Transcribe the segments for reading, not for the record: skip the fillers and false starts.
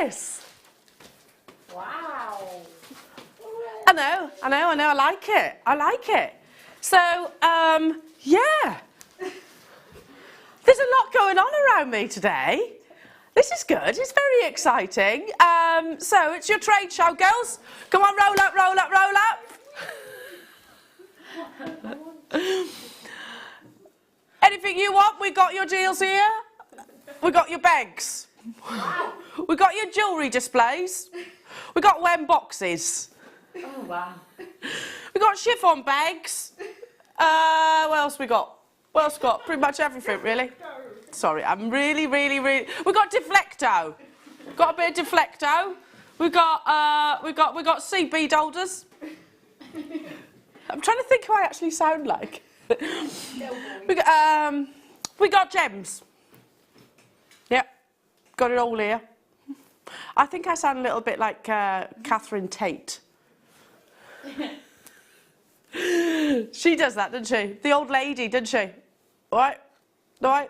this? Wow. I know, I like it. I like it. So, yeah. There's a lot going on around me today. This is good, it's very exciting. So it's your trade show, girls. Come on, roll up, roll up, roll up. Anything you want, we got your deals here. We got your bags. We got your jewellery displays. We got Wham boxes. Oh, wow. We got chiffon bags. What else we got? What else we got? Pretty much everything, really. Sorry, I'm really... We got deflecto. Got a bit of deflecto. We got sea bead holders. I'm trying to think who I actually sound like. We got gems. Yep, got it all here. I think I sound a little bit like Catherine Tate. She does that, doesn't she? The old lady, doesn't she? All right? All right,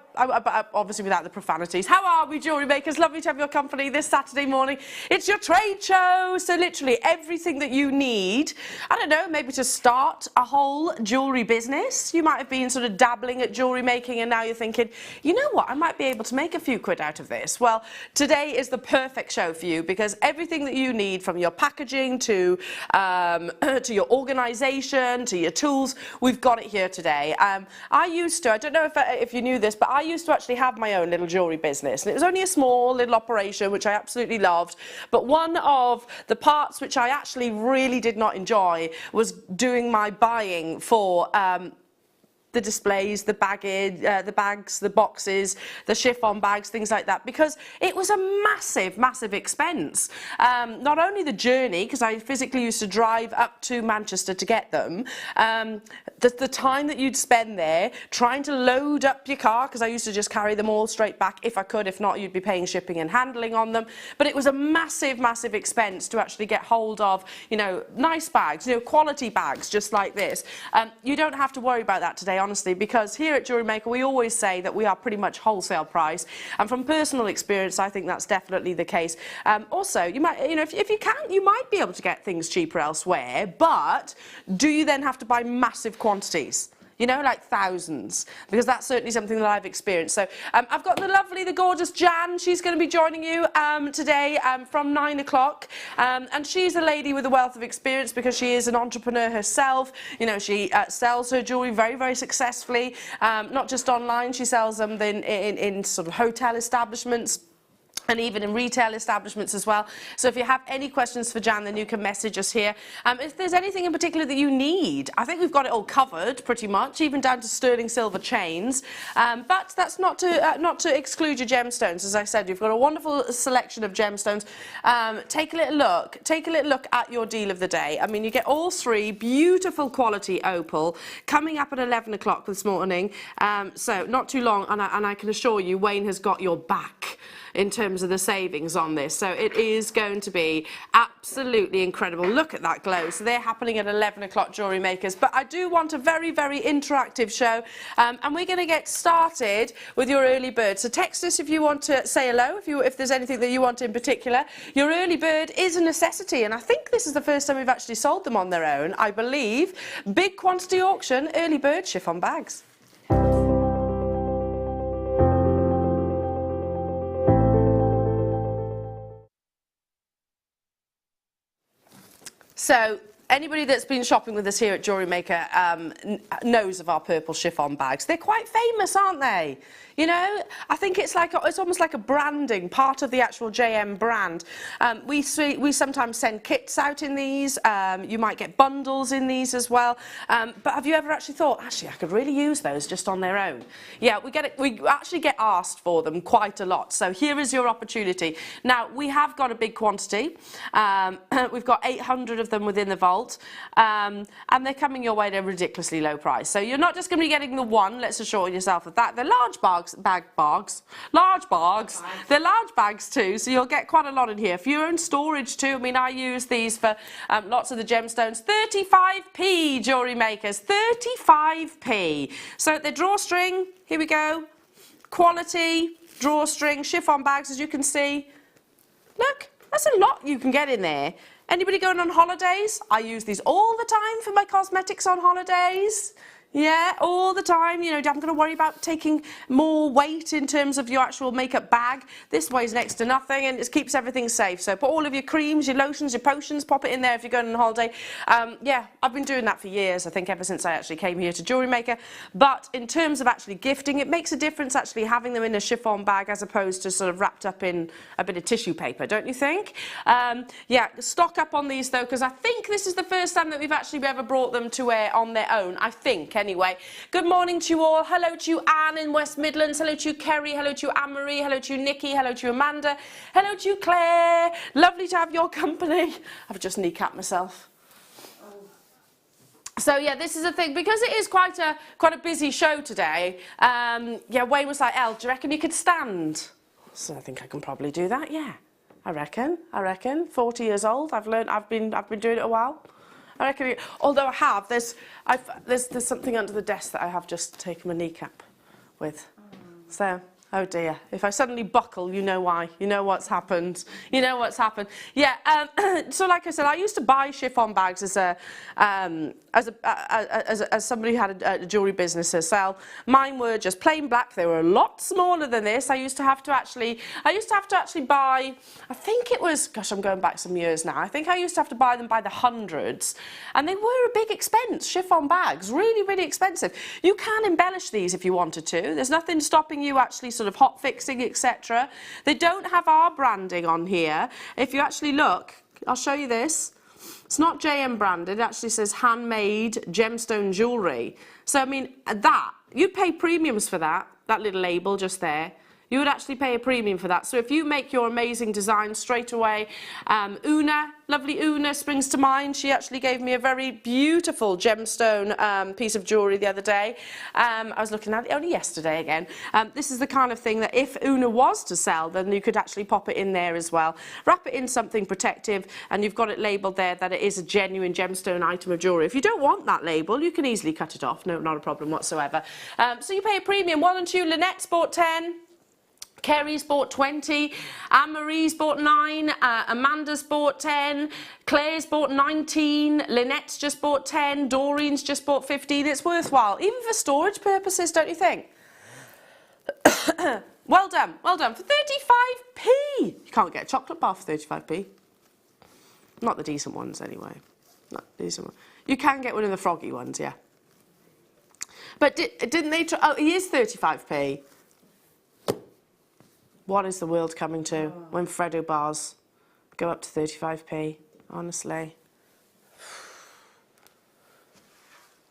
obviously without the profanities. How are we, jewellery makers? Lovely to have your company this Saturday morning. It's your trade show, so literally everything that you need. I don't know, maybe to start a whole jewellery business. You might have been sort of dabbling at jewellery making and now you're thinking, you know what, I might be able to make a few quid out of this. Well, today is the perfect show for you because everything that you need from your packaging to your organisation, to your tools, we've got it here today. I don't know if you knew this, but I used to actually have my own little jewellery business, and it was only a small little operation which I absolutely loved, but one of the parts which I actually really did not enjoy was doing my buying for the displays, the bags, the boxes, the chiffon bags, things like that, because it was a massive expense. Not only the journey, because I physically used to drive up to Manchester to get them, the time that you'd spend there trying to load up your car, because I used to just carry them all straight back if I could. If not, you'd be paying shipping and handling on them. But it was a massive expense to actually get hold of, you know, nice bags, you know, quality bags just like this. You don't have to worry about that today, honestly, because here at Jewellery Maker we always say that we are pretty much wholesale price, and from personal experience I think that's definitely the case. Also, you might, you know, if you can, you might be able to get things cheaper elsewhere, but do you then have to buy massive quantities? You know, like thousands, because that's certainly something that I've experienced. So I've got the lovely, the gorgeous Jan. She's going to be joining you today from 9 o'clock. And she's a lady with a wealth of experience because she is an entrepreneur herself. You know, she sells her jewellery very successfully. Not just online, she sells them in sort of hotel establishments, and even in retail establishments as well. So if you have any questions for Jan, then you can message us here. If there's anything in particular that you need, I think we've got it all covered pretty much, even down to sterling silver chains. But that's not to exclude your gemstones. As I said, you've got a wonderful selection of gemstones. Take a little look at your deal of the day. I mean, you get all three beautiful quality opal coming up at 11 o'clock this morning. So not too long, and I can assure you, Wayne has got your back in terms of the savings on this. So it is going to be absolutely incredible. Look at that glow. So they're happening at 11 o'clock, Jewellery Makers. But I do want a very interactive show, and we're going to get started with your early bird. So text us if you want to say hello, if there's anything that you want in particular. Your early bird is a necessity, and I think this is the first time we've actually sold them on their own, I believe. Big quantity auction, early bird chiffon bags. So anybody that's been shopping with us here at Jewellery Maker knows of our purple chiffon bags. They're quite famous, aren't they? You know, I think it's almost like a branding, part of the actual JM brand. We sometimes send kits out in these. You might get bundles in these as well. But have you ever actually thought, actually, I could really use those just on their own? Yeah, we actually get asked for them quite a lot. So here is your opportunity. Now, we have got a big quantity. We've got 800 of them within the vault. And they're coming your way at a ridiculously low price. So you're not just going to be getting the one, let's assure yourself of that. They're large bags. Large bags. They're large bags too, so you'll get quite a lot in here. For your own storage too, I mean, I use these for lots of the gemstones. 35p, Jewellery Makers, 35p. So the drawstring, here we go. Quality, drawstring, chiffon bags, as you can see. Look, that's a lot you can get in there. Anybody going on holidays? I use these all the time for my cosmetics on holidays. Yeah, all the time. You know, I'm going to worry about taking more weight in terms of your actual makeup bag. This weighs next to nothing and it keeps everything safe. So put all of your creams, your lotions, your potions, pop it in there if you're going on holiday. Yeah, I've been doing that for years, I think, ever since I actually came here to Jewellery Maker. But in terms of actually gifting, it makes a difference actually having them in a chiffon bag as opposed to sort of wrapped up in a bit of tissue paper, don't you think? Yeah, stock up on these though, because I think this is the first time that we've actually ever brought them to wear on their own, I think. Anyway, good morning to you all. Hello to you, Anne in West Midlands. Hello to you, Kerry. Hello to you, Anne-Marie. Hello to you, Nikki. Hello to you, Amanda. Hello to you, Claire. Lovely to have your company. I've just kneecapped myself. So yeah, this is a thing, because it is quite a busy show today. Yeah, Wayne was like, Elle, do you reckon you could stand? So I think I can probably do that, yeah. I reckon. 40 years old. I've been doing it a while. I reckon, although I have, there's something under the desk that I have just taken my kneecap with. So, oh dear, if I suddenly buckle, you know why. You know what's happened. You know what's happened. Yeah, so like I said, I used to buy chiffon bags as somebody who had a jewellery business to sell. Mine were just plain black. They were a lot smaller than this. I used to have to actually buy, I think it was, gosh, I'm going back some years now. I think I used to have to buy them by the hundreds. And they were a big expense, chiffon bags, really, really expensive. You can embellish these if you wanted to. There's nothing stopping you actually sort of hot fixing, etc. They don't have our branding on here. If you actually look, I'll show you this. It's not JM branded, it actually says handmade gemstone jewellery. So, I mean, you'd pay premiums for that little label just there. You would actually pay a premium for that. So if you make your amazing design straight away, Una, lovely Una springs to mind. She actually gave me a very beautiful gemstone piece of jewellery the other day. I was looking at it only yesterday again. This is the kind of thing that if Una was to sell, then you could actually pop it in there as well. Wrap it in something protective and you've got it labelled there that it is a genuine gemstone item of jewellery. If you don't want that label, you can easily cut it off. No, not a problem whatsoever. So you pay a premium. One and two, Lynette's bought 10. Kerry's bought 20, Anne-Marie's bought 9, Amanda's bought 10, Claire's bought 19, Lynette's just bought 10, Doreen's just bought 15. It's worthwhile, even for storage purposes, don't you think? Well done, for 35p. You can't get a chocolate bar for 35p. Not the decent ones, anyway. Not the decent ones. You can get one of the froggy ones, yeah. But didn't they try? Oh, he is 35p. What is the world coming to when Freddo bars go up to 35p, honestly?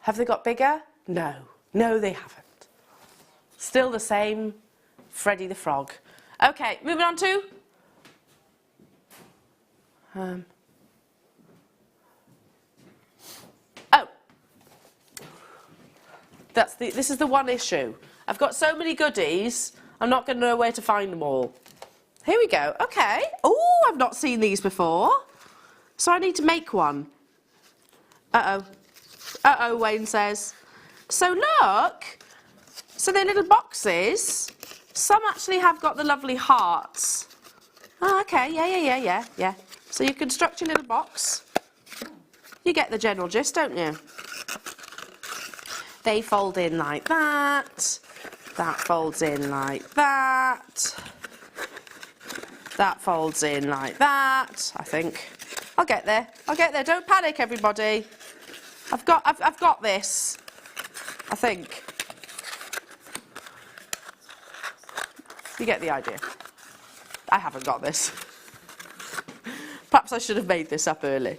Have they got bigger? No. No, they haven't. Still the same Freddy the Frog. Okay, moving on to... This is the one issue. I've got so many goodies, I'm not going to know where to find them all. Here we go. Okay. Oh, I've not seen these before. So I need to make one. Uh-oh. Uh-oh, Wayne says. So look. So they're little boxes. Some actually have got the lovely hearts. Oh, okay. Yeah. So you construct your little box. You get the general gist, don't you? They fold in like that. That folds in like that. That folds in like that, I think. I'll get there. Don't panic, everybody. I've got this. I think. You get the idea. I haven't got this. Perhaps I should have made this up earlier.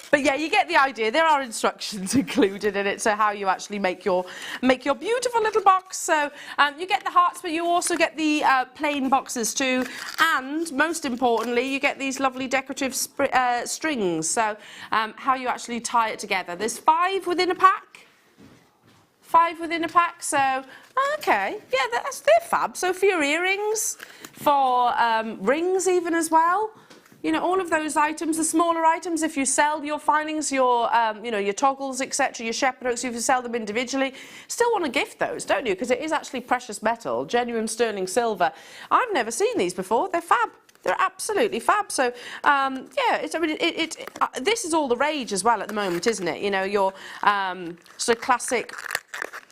But yeah, you get the idea. There are instructions included in it, so how you actually make your beautiful little box. So you get the hearts, but you also get the plain boxes too. And most importantly, you get these lovely decorative strings. So how you actually tie it together. There's 5 within a pack. 5 within a pack. So okay, yeah, they're fab. So for your earrings, for rings even as well. You know, all of those items, the smaller items, if you sell your findings, your, you know, your toggles, etc., your shepherd hooks, if you sell them individually, still want to gift those, don't you? Because it is actually precious metal, genuine sterling silver. I've never seen these before. They're fab. They're absolutely fab. So, yeah, it's, I mean, this is all the rage as well at the moment, isn't it? You know, your sort of classic,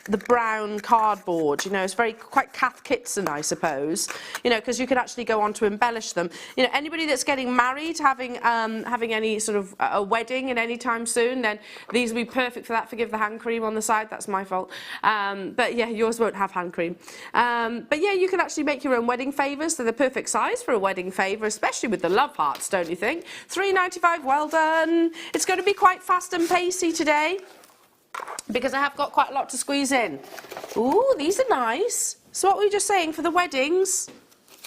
the brown cardboard, you know, it's quite Cath Kitson, I suppose, you know, because you can actually go on to embellish them. You know, anybody that's getting married, having any sort of a wedding in any time soon, then these will be perfect for that. Forgive the hand cream on the side, that's my fault. But yeah, yours won't have hand cream. But yeah, you can actually make your own wedding favours. They're the perfect size for a wedding favour, especially with the love hearts, don't you think? £3.95, well done. It's going to be quite fast and pacey today, because I have got quite a lot to squeeze in. Ooh, these are nice. So what were you just saying for the weddings?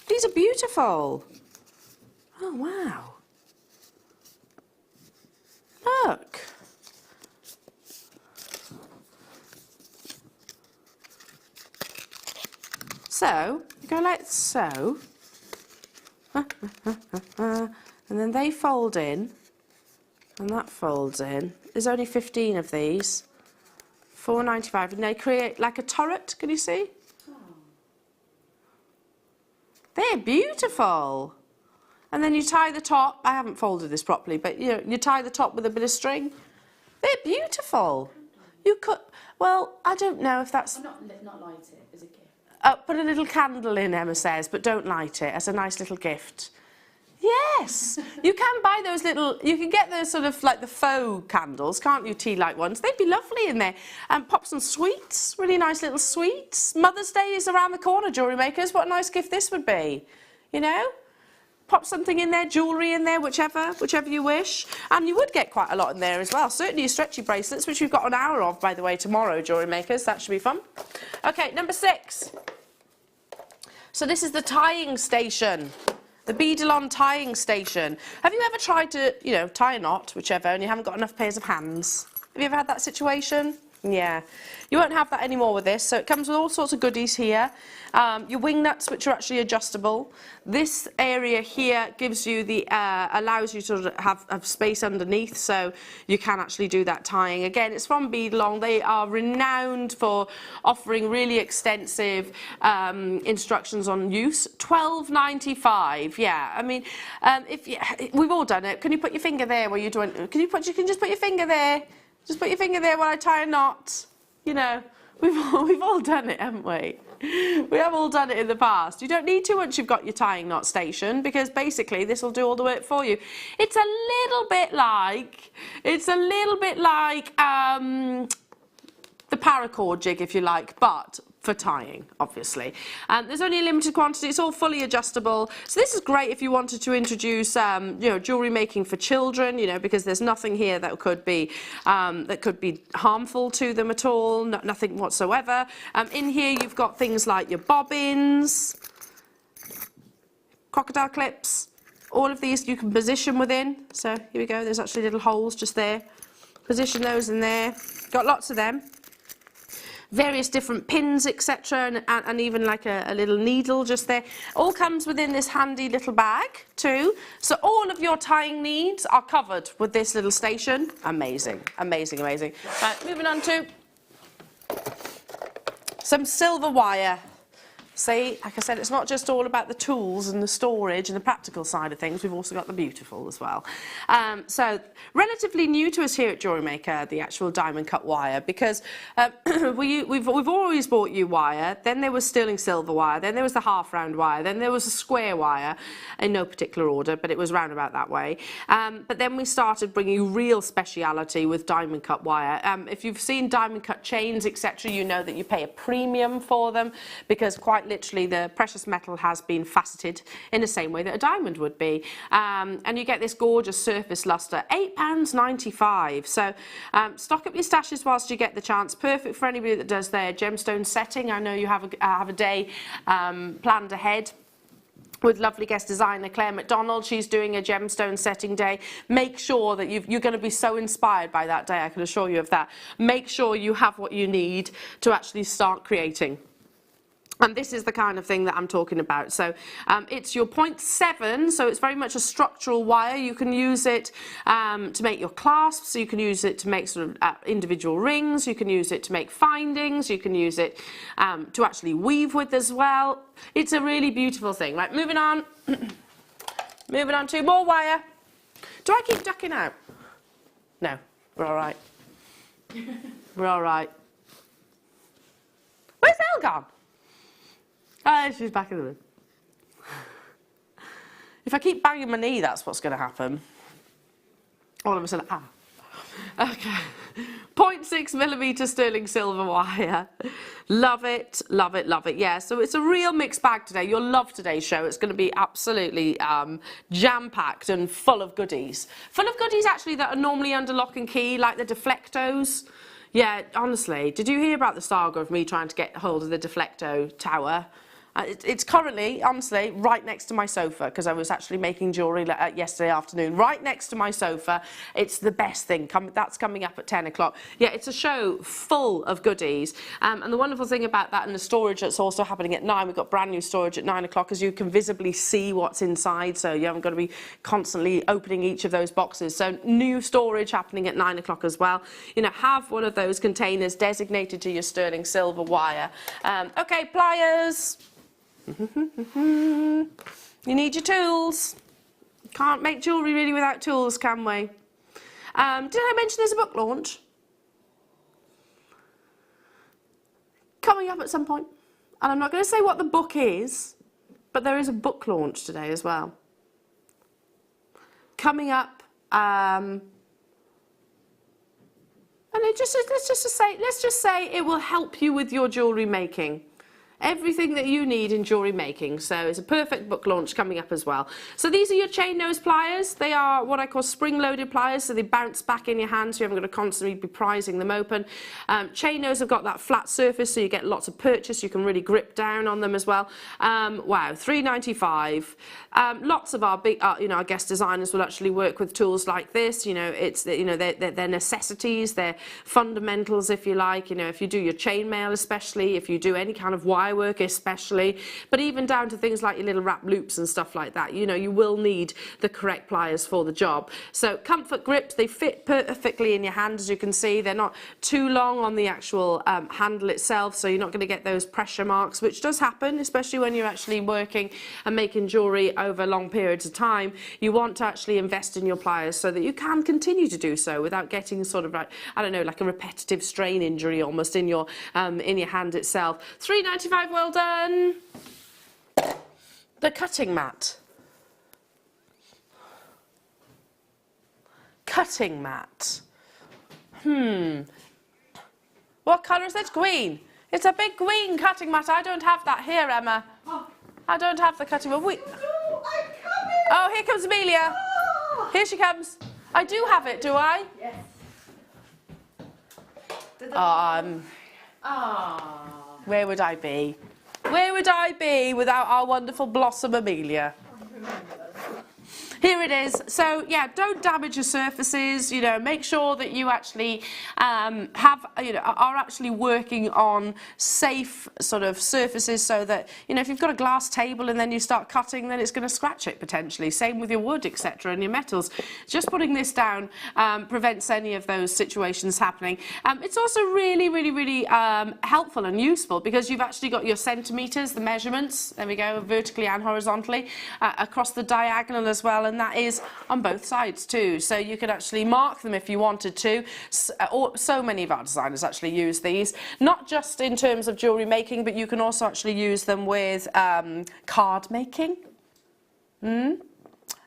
These are beautiful. Oh, wow. Look. So, you go like so. And then they fold in. And that folds in. There's only 15 of these. £4.95, and they create like a turret, can you see? Oh. They're beautiful. And then you tie the top, I haven't folded this properly, but you know, you tie the top with a bit of string. They're beautiful. You could, well, I don't know if that's... Not light it as a gift. Put a little candle in, Emma says, but don't light it as a nice little gift. Yes, you can buy those little, you can get those sort of like the faux candles, can't you, tea light ones? They'd be lovely in there. And pop some sweets, really nice little sweets. Mother's Day is around the corner, jewellery makers. What a nice gift this would be, you know? Pop something in there, jewellery in there, whichever you wish. And you would get quite a lot in there as well. Certainly your stretchy bracelets, which we've got an hour of, by the way, tomorrow, jewellery makers. That should be fun. Okay, number 6. So this is the tying station. The Beadalon tying station. Have you ever tried to, you know, tie a knot, whichever, and you haven't got enough pairs of hands? Have you ever had that situation? Yeah. You won't have that anymore with this. So it comes with all sorts of goodies here. Your wing nuts, which are actually adjustable. This area here gives you the, allows you to sort of have space underneath, so you can actually do that tying. Again, it's from Beadalon. They are renowned for offering really extensive instructions on use. £12.95. Yeah, I mean, we've all done it. Can you put your finger there while you're doing? You can just put your finger there. Just put your finger there while I tie a knot. You know, we've all done it, haven't we? We have all done it in the past. You don't need to once you've got your tying knot station, because basically this will do all the work for you. It's a little bit like the paracord jig, if you like, but for tying, obviously. There's only a limited quantity. It's all fully adjustable. So this is great if you wanted to introduce, you know, jewellery making for children, you know, because there's nothing here that could be harmful to them at all, nothing whatsoever. In here you've got things like your bobbins, crocodile clips, all of these you can position within. So here we go, there's actually little holes just there. Position those in there. Got lots of them. Various different pins, etc., and even like a little needle just there. All comes within this handy little bag too. So all of your tying needs are covered with this little station. Amazing, amazing, amazing. Right, moving on to some silver wire. See, like I said, it's not just all about the tools and the storage and the practical side of things. We've also got the beautiful as well. So, relatively new to us here at Jewellery Maker, the actual diamond cut wire, because we've always bought you wire. Then there was sterling silver wire. Then there was the half round wire. Then there was a square wire, in no particular order, but it was round about that way. But then we started bringing you real speciality with diamond cut wire. If you've seen diamond cut chains, etc., you know that you pay a premium for them, because quite literally the precious metal has been faceted in the same way that a diamond would be, and you get this gorgeous surface luster. £8.95. So stock up your stashes whilst you get the chance. Perfect for anybody that does their gemstone setting. I know you have a day planned ahead with lovely guest designer Claire McDonald. She's doing a gemstone setting day. Make sure that you're going to be so inspired by that day, I can assure you of that. Make sure you have what you need to actually start creating. And this is the kind of thing that I'm talking about. So it's your 0.7, so it's very much a structural wire. You can use it to make your clasps, you can use it to make sort of individual rings, you can use it to make findings, you can use it to actually weave with as well. It's a really beautiful thing. Right, moving on. Moving on to more wire. Do I keep ducking out? No, we're all right. We're all right. Where's Elle gone? Oh, she's back in the room. If I keep banging my knee, that's what's going to happen. All of a sudden, ah. Okay. 0.6mm sterling silver wire. Love it, love it, love it. Yeah, so it's a real mixed bag today. You'll love today's show. It's going to be absolutely jam-packed and full of goodies. Full of goodies, actually, that are normally under lock and key, like the deflectos. Yeah, honestly, did you hear about the saga of me trying to get hold of the deflecto tower? It's currently, honestly, right next to my sofa, because I was actually making jewellery yesterday afternoon. Right next to my sofa. It's the best thing. That's coming up at 10 o'clock. Yeah, it's a show full of goodies. And the wonderful thing about that and the storage that's also happening at 9, we've got brand new storage at 9 o'clock, is you can visibly see what's inside, so you haven't got to be constantly opening each of those boxes. So new storage happening at 9 o'clock as well. You know, have one of those containers designated to your sterling silver wire. Okay, pliers. You need your tools. Can't make jewellery really without tools, can we? Did I mention there's a book launch coming up at some point? And I'm not going to say what the book is, but there is a book launch today as well. Coming up, and let's just say it will help you with your jewellery making. Everything that you need in jewellery making. So it's a perfect book launch coming up as well. So these are your chain nose pliers. They are what I call spring-loaded pliers, so they bounce back in your hand, so you haven't got to constantly be prizing them open. Chain nose have got that flat surface, so you get lots of purchase. You can really grip down on them as well. Wow, $3.95. Lots of our big, our guest designers will actually work with tools like this. You know, it's they're necessities, they're fundamentals, if you like. You know, if you do your chainmail, especially if you do any kind of wire work especially, but even down to things like your little wrap loops and stuff like that, you know, you will need the correct pliers for the job. So comfort grips, they fit perfectly in your hand, as you can see. They're not too long on the actual handle itself, so you're not going to get those pressure marks, which does happen, especially when you're actually working and making jewellery over long periods of time. You want to actually invest in your pliers so that you can continue to do so without getting sort of like, I don't know, like a repetitive strain injury almost in your hand itself. $3.95. Well done. The cutting mat. Cutting mat. What colour is it? Green. It's a big green cutting mat. I don't have that here, Emma. I don't have the cutting mat. Oh, here comes Amelia. Here she comes. I do have it, do I? Yes. Where would I be? Where would I be without our wonderful Blossom Amelia? Here it is. So yeah, don't damage your surfaces. You know, make sure that you actually are actually working on safe sort of surfaces, so that, you know, if you've got a glass table and then you start cutting, then it's going to scratch it potentially. Same with your wood, etc., and your metals. Just putting this down prevents any of those situations happening. It's also really, really, really helpful and useful, because you've actually got your centimeters, the measurements. There we go, vertically and horizontally, across the diagonal as well. And that is on both sides too, so you could actually mark them if you wanted to. So many of our designers actually use these, not just in terms of jewellery making, but you can also actually use them with card making.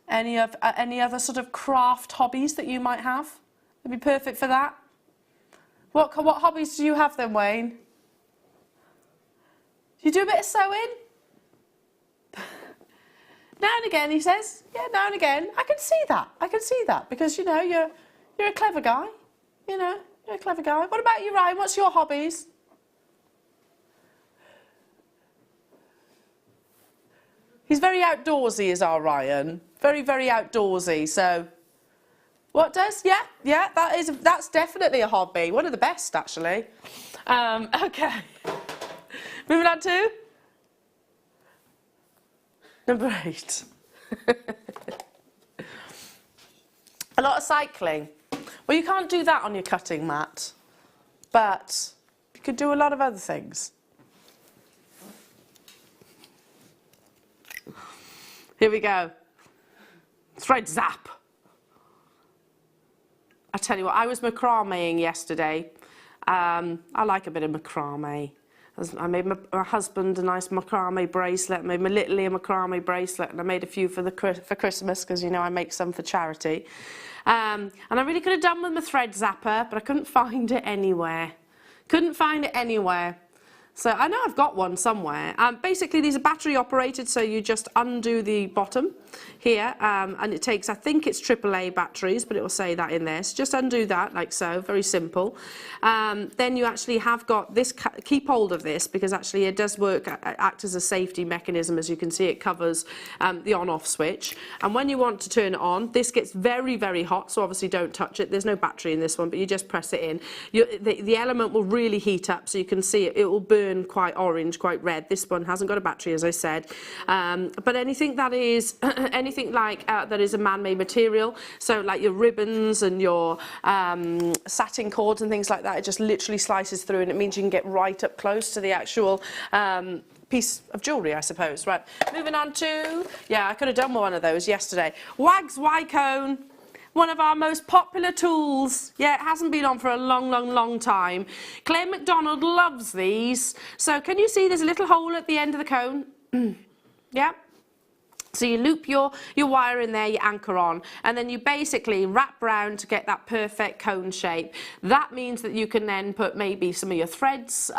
Any other sort of craft hobbies that you might have? It'd be perfect for that. What hobbies do you have then, Wayne? Do you do a bit of sewing? Now and again, he says. Yeah, now and again. I can see that. I can see that, because, you know, you're a clever guy. You know, you're a clever guy. What about you, Ryan? What's your hobbies? He's very outdoorsy, is our Ryan. Very, very outdoorsy. So, what does? Yeah, that's definitely a hobby. One of the best, actually. Okay. Moving on to Number 8. A lot of cycling. Well, you can't do that on your cutting mat, but you could do a lot of other things. Here we go. Thread zap. I tell you what, I was macrameing yesterday. I like a bit of macrame. I made my husband a nice macrame bracelet. I made my little Leah macrame bracelet, and I made a few for Christmas because, you know, I make some for charity. And I really could have done with my thread zapper, but I couldn't find it anywhere. Couldn't find it anywhere. So I know I've got one somewhere. Basically, these are battery operated, so you just undo the bottom here, and it takes, I think it's AAA batteries, but it will say that in there. So just undo that, like so, very simple. Then you actually have got this, keep hold of this, because actually it does work, act as a safety mechanism. As you can see, it covers the on-off switch. And when you want to turn it on, this gets very, very hot, so obviously don't touch it. There's no battery in this one, but you just press it in. The element will really heat up, so you can see it will burn quite orange, quite red. This one hasn't got a battery, as I said, but anything that is anything like that is a man-made material, so like your ribbons and your satin cords and things like that, it just literally slices through, and it means you can get right up close to the actual piece of jewellery, I suppose. Right, moving on to, yeah, I could have done one of those yesterday. Wags Y-cone. One of our most popular tools. Yeah, it hasn't been on for a long, long, long time. Claire McDonald loves these. So can you see there's a little hole at the end of the cone? Yeah. So you loop your wire in there, you anchor on, and then you basically wrap round to get that perfect cone shape. That means that you can then put maybe some of your threads,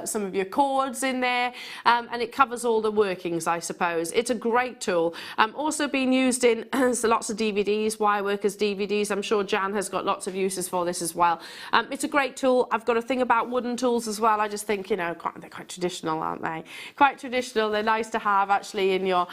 some of your cords in there, and it covers all the workings, I suppose. It's a great tool. Also being used in lots of DVDs, wire workers DVDs. I'm sure Jan has got lots of uses for this as well. It's a great tool. I've got a thing about wooden tools as well. I just think, you know, they're quite traditional, aren't they? Quite traditional. They're nice to have actually in your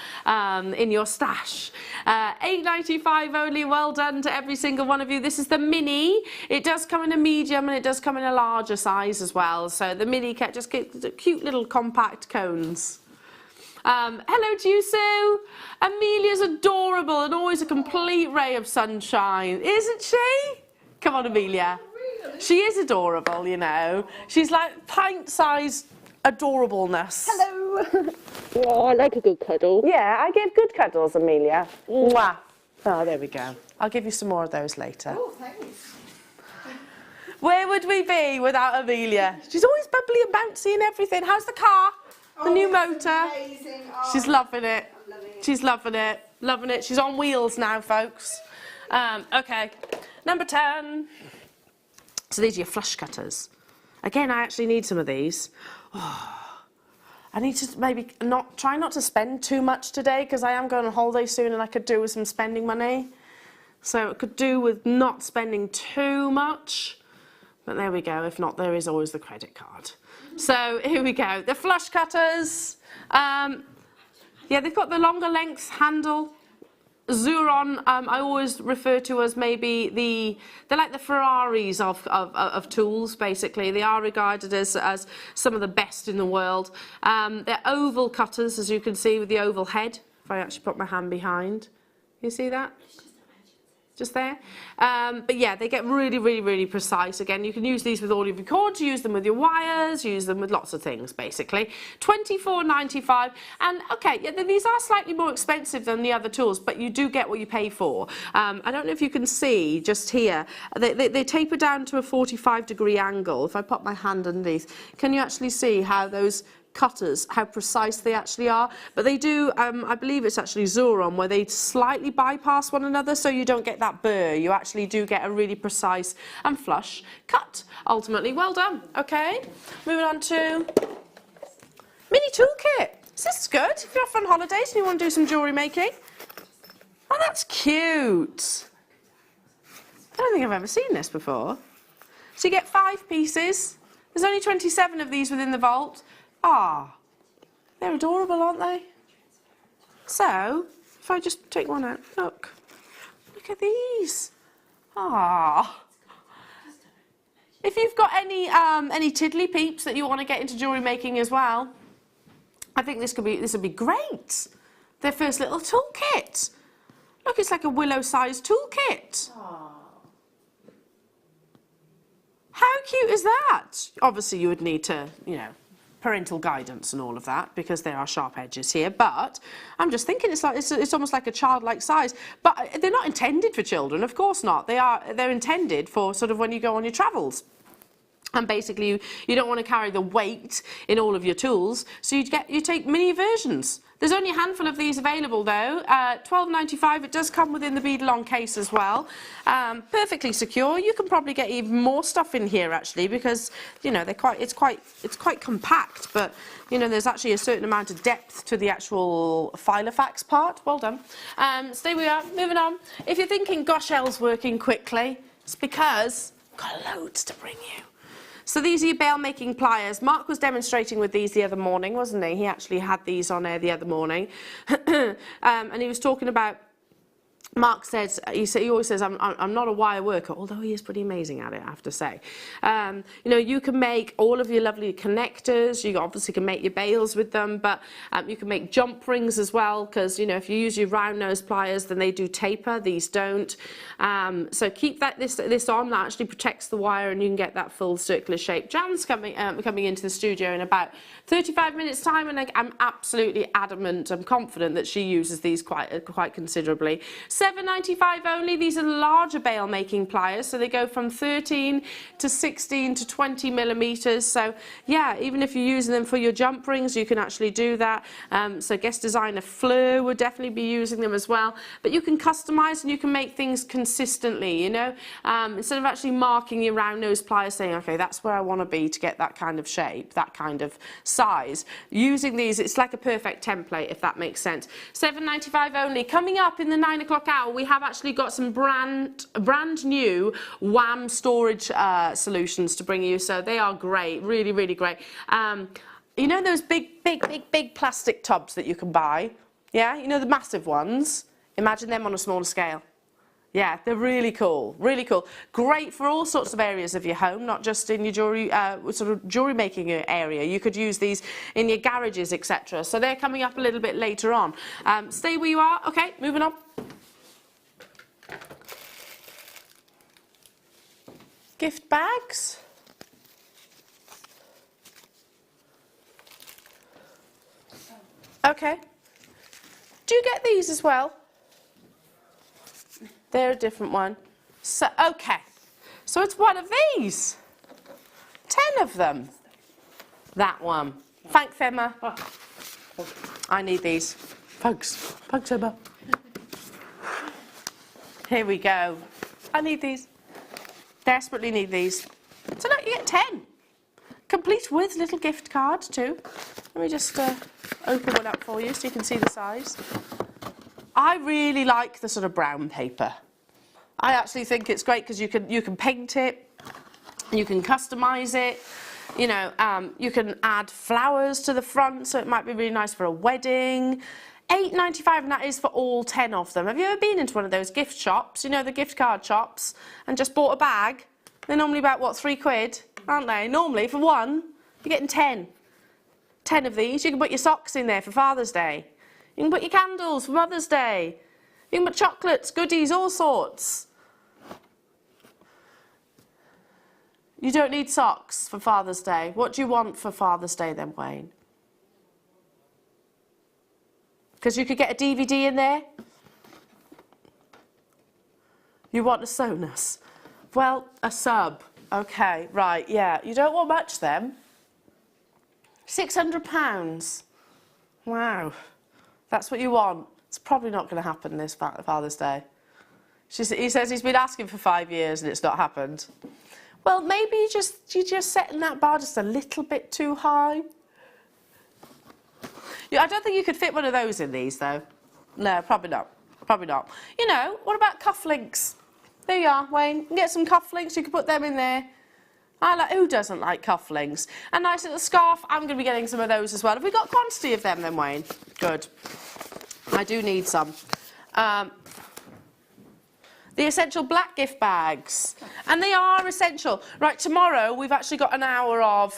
stash. $8.95 only. Well done to every single one of you. This is the mini. It does come in a medium and it does come in a larger size as well. So the mini just gets cute little compact cones. Hello to you, Sue. Amelia's adorable and always a complete ray of sunshine, isn't she? Come on, Amelia. She is adorable, you know. She's like pint-sized adorableness. Hello. Oh, I like a good cuddle. Yeah, I give good cuddles, Amelia. Mwah. Oh, there we go. I'll give you some more of those later. Oh, thanks. Where would we be without Amelia? She's always bubbly and bouncy and everything. How's the car? The new motor? Amazing. Oh, She's loving it. loving it. She's loving it. Loving it. She's on wheels now, folks. Okay, number 10. So these are your flush cutters. Again, I actually need some of these. Oh. I need to maybe try not to spend too much today, because I am going on holiday soon and I could do with some spending money. So it could do with not spending too much. But there we go. If not, there is always the credit card. So here we go. The flush cutters. Yeah, they've got the longer length handle. Xuron, I always refer to as maybe they're like the Ferraris of tools, basically. They are regarded as some of the best in the world. They're oval cutters, as you can see, with the oval head. If I actually put my hand behind, you see that? Just there. But yeah, they get really, really, really precise. Again, you can use these with all of your cords, use them with your wires, use them with lots of things, basically. $24.95. And okay, yeah, these are slightly more expensive than the other tools, but you do get what you pay for. I don't know if you can see just here, they taper down to a 45-degree angle. If I pop my hand underneath, can you actually see how those cutters, how precise they actually are? But they do, I believe it's actually Xuron, where they slightly bypass one another, so you don't get that burr. You actually do get a really precise and flush cut, ultimately. Well done. Okay, moving on to mini toolkit. This is good if you're off on holidays and you want to do some jewellery making. Oh, that's cute. I don't think I've ever seen this before. So you get 5 pieces. There's only 27 of these within the vault. Ah, they're adorable, aren't they? So, if I just take one out, look at these. Ah. If you've got any tiddly peeps that you want to get into jewellery making as well, I think this would be great. their first little toolkit. Look, it's like a willow-sized toolkit. Aww. How cute is that? Obviously, you would need to, you know, parental guidance and all of that because there are sharp edges here. But I'm just thinking it's almost like a childlike size. But they're not intended for children, of course not. They're intended for sort of when you go on your travels. And basically, you don't want to carry the weight in all of your tools, so you take mini versions. There's only a handful of these available though. $12.95. It does come within the Beadalon case as well. Perfectly secure. You can probably get even more stuff in here actually because you know it's quite compact, but you know there's actually a certain amount of depth to the actual filofax part. Well done. So there we are. Moving on. If you're thinking, gosh, Elle's working quickly, it's because I've got loads to bring you. So these are your bail making pliers. Mark was demonstrating with these the other morning, wasn't he? He actually had these on air the other morning. And he was talking about, Mark says, he always says, I'm not a wire worker, although he is pretty amazing at it, I have to say. You know, you can make all of your lovely connectors, you obviously can make your bails with them, but you can make jump rings as well, because, you know, if you use your round nose pliers, then they do taper, these don't. So keep this on, that actually protects the wire and you can get that full circular shape. Jan's coming into the studio in about 35 minutes time, and I'm absolutely adamant, I'm confident that she uses these quite considerably. $7.95 only. These are larger bail making pliers, so they go from 13 to 16 to 20 millimeters. So yeah, even if you're using them for your jump rings, you can actually do that. So guest designer Fleur would definitely be using them as well. But you can customize and you can make things consistently, you know, instead of actually marking your round nose pliers saying, okay, that's where I want to be to get that kind of shape, that kind of size. Using these, it's like a perfect template, if that makes sense. $7.95 only. Coming up in the 9 o'clock hour, we have actually got some brand new Wham storage solutions to bring you. So they are great, really, really great. You know those big plastic tubs that you can buy? Yeah, you know the massive ones? Imagine them on a smaller scale. Yeah, they're really cool, really cool. Great for all sorts of areas of your home, not just in your jewellery, sort of jewellery making area. You could use these in your garages, etc. So they're coming up a little bit later on. Stay where you are. Okay, moving on. Gift bags. Okay. Do you get these as well? They're a different one. So, okay. So it's one of these. 10 of them. That one. Thanks, Emma. I need these. Pugs, Emma. Here we go. I need these. Desperately need these. So look, you get 10. Complete with little gift card too. Let me just open one up for you so you can see the size. I really like the sort of brown paper. I actually think it's great because you can paint it, you can customize it, you know, you can add flowers to the front, so it might be really nice for a wedding. $8.95, and that is for all 10 of them. Have you ever been into one of those gift shops, you know, the gift card shops, and just bought a bag? They're normally about, what, £3, aren't they? Normally, for one, you're getting 10. 10 of these. You can put your socks in there for Father's Day. You can put your candles for Mother's Day. You can put chocolates, goodies, all sorts. You don't need socks for Father's Day. What do you want for Father's Day then, Wayne? Because you could get a DVD in there. You want a Sonus. Well, a sub. Okay, right, yeah. You don't want much then. £600. Wow. That's what you want. It's probably not going to happen this Father's Day. He says he's been asking for 5 years and it's not happened. Well, maybe you're just setting that bar just a little bit too high. I don't think you could fit one of those in these, though. No, probably not. Probably not. You know, what about cufflinks? There you are, Wayne. You can get some cufflinks. You can put them in there. Who doesn't like cufflinks? A nice little scarf. I'm going to be getting some of those as well. Have we got quantity of them then, Wayne? Good. I do need some. The essential black gift bags, and they are essential. Right, tomorrow we've actually got an hour of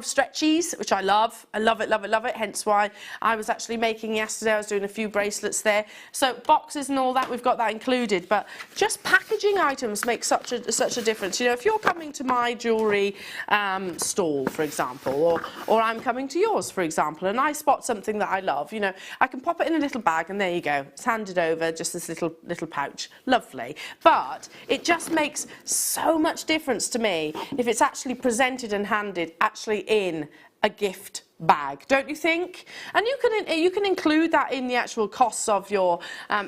stretchies, which I love. I love it, love it, love it. Hence why I was actually making yesterday. I was doing a few bracelets there. So boxes and all that, we've got that included. But just packaging items make such a difference. You know, if you're coming to my jewellery stall, for example, or I'm coming to yours, for example, and I spot something that I love, you know, I can pop it in a little bag, and there you go. It's handed over, just this little pouch. Lovely. But it just makes so much difference to me if it's actually presented and handed actually in a gift bag, don't you think? And you can include that in the actual costs of your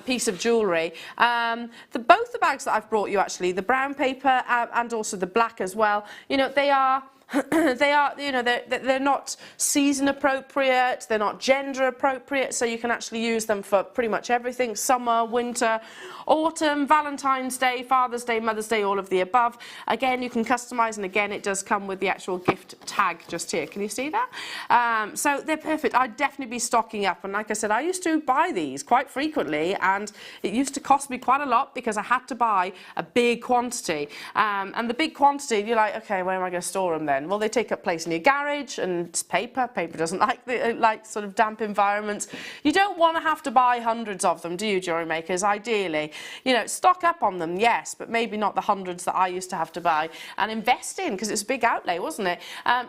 piece of jewellery. Both the bags that I've brought you, actually, the brown paper and also the black as well, you know, they are you know, they're not season appropriate, they're not gender appropriate, so you can actually use them for pretty much everything: summer, winter, autumn, Valentine's Day, Father's Day, Mother's Day, all of the above. Again, you can customise, and again, it does come with the actual gift tag just here. Can you see that? So they're perfect. I'd definitely be stocking up, and like I said, I used to buy these quite frequently, and it used to cost me quite a lot because I had to buy a big quantity. And the big quantity, you're like, okay, where am I going to store them then? Well, they take up place in your garage, and it's paper. Paper doesn't like sort of damp environments. You don't want to have to buy hundreds of them, do you, jewellery makers? Ideally, you know, stock up on them, yes, but maybe not the hundreds that I used to have to buy and invest in, because it's a big outlay, wasn't it?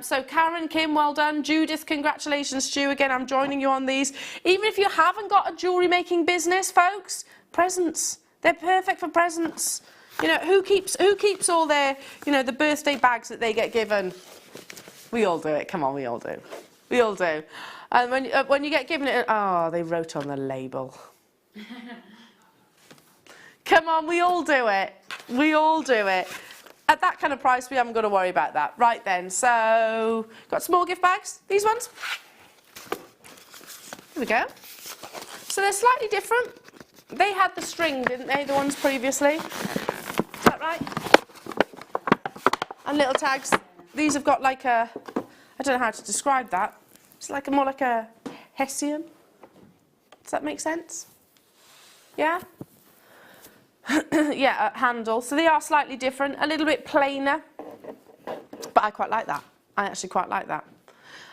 So Karen, Kim, well done. Judith, congratulations to you again. I'm joining you on these. Even if you haven't got a jewellery making business, folks, presents. They're perfect for presents. You know, who keeps all their, you know, the birthday bags that they get given? We all do it. Come on, we all do. We all do. And when you get given it, oh, they wrote on the label. Come on, we all do it. We all do it. At that kind of price, we haven't got to worry about that. Right then, so got small gift bags. These ones. Here we go. So they're slightly different. They had the string, didn't they? The ones previously. Is that right? And little tags. These have got like a, I don't know how to describe that. It's like more like a Hessian. Does that make sense? Yeah? Yeah, a handle. So they are slightly different, a little bit plainer. But I quite like that. I actually quite like that.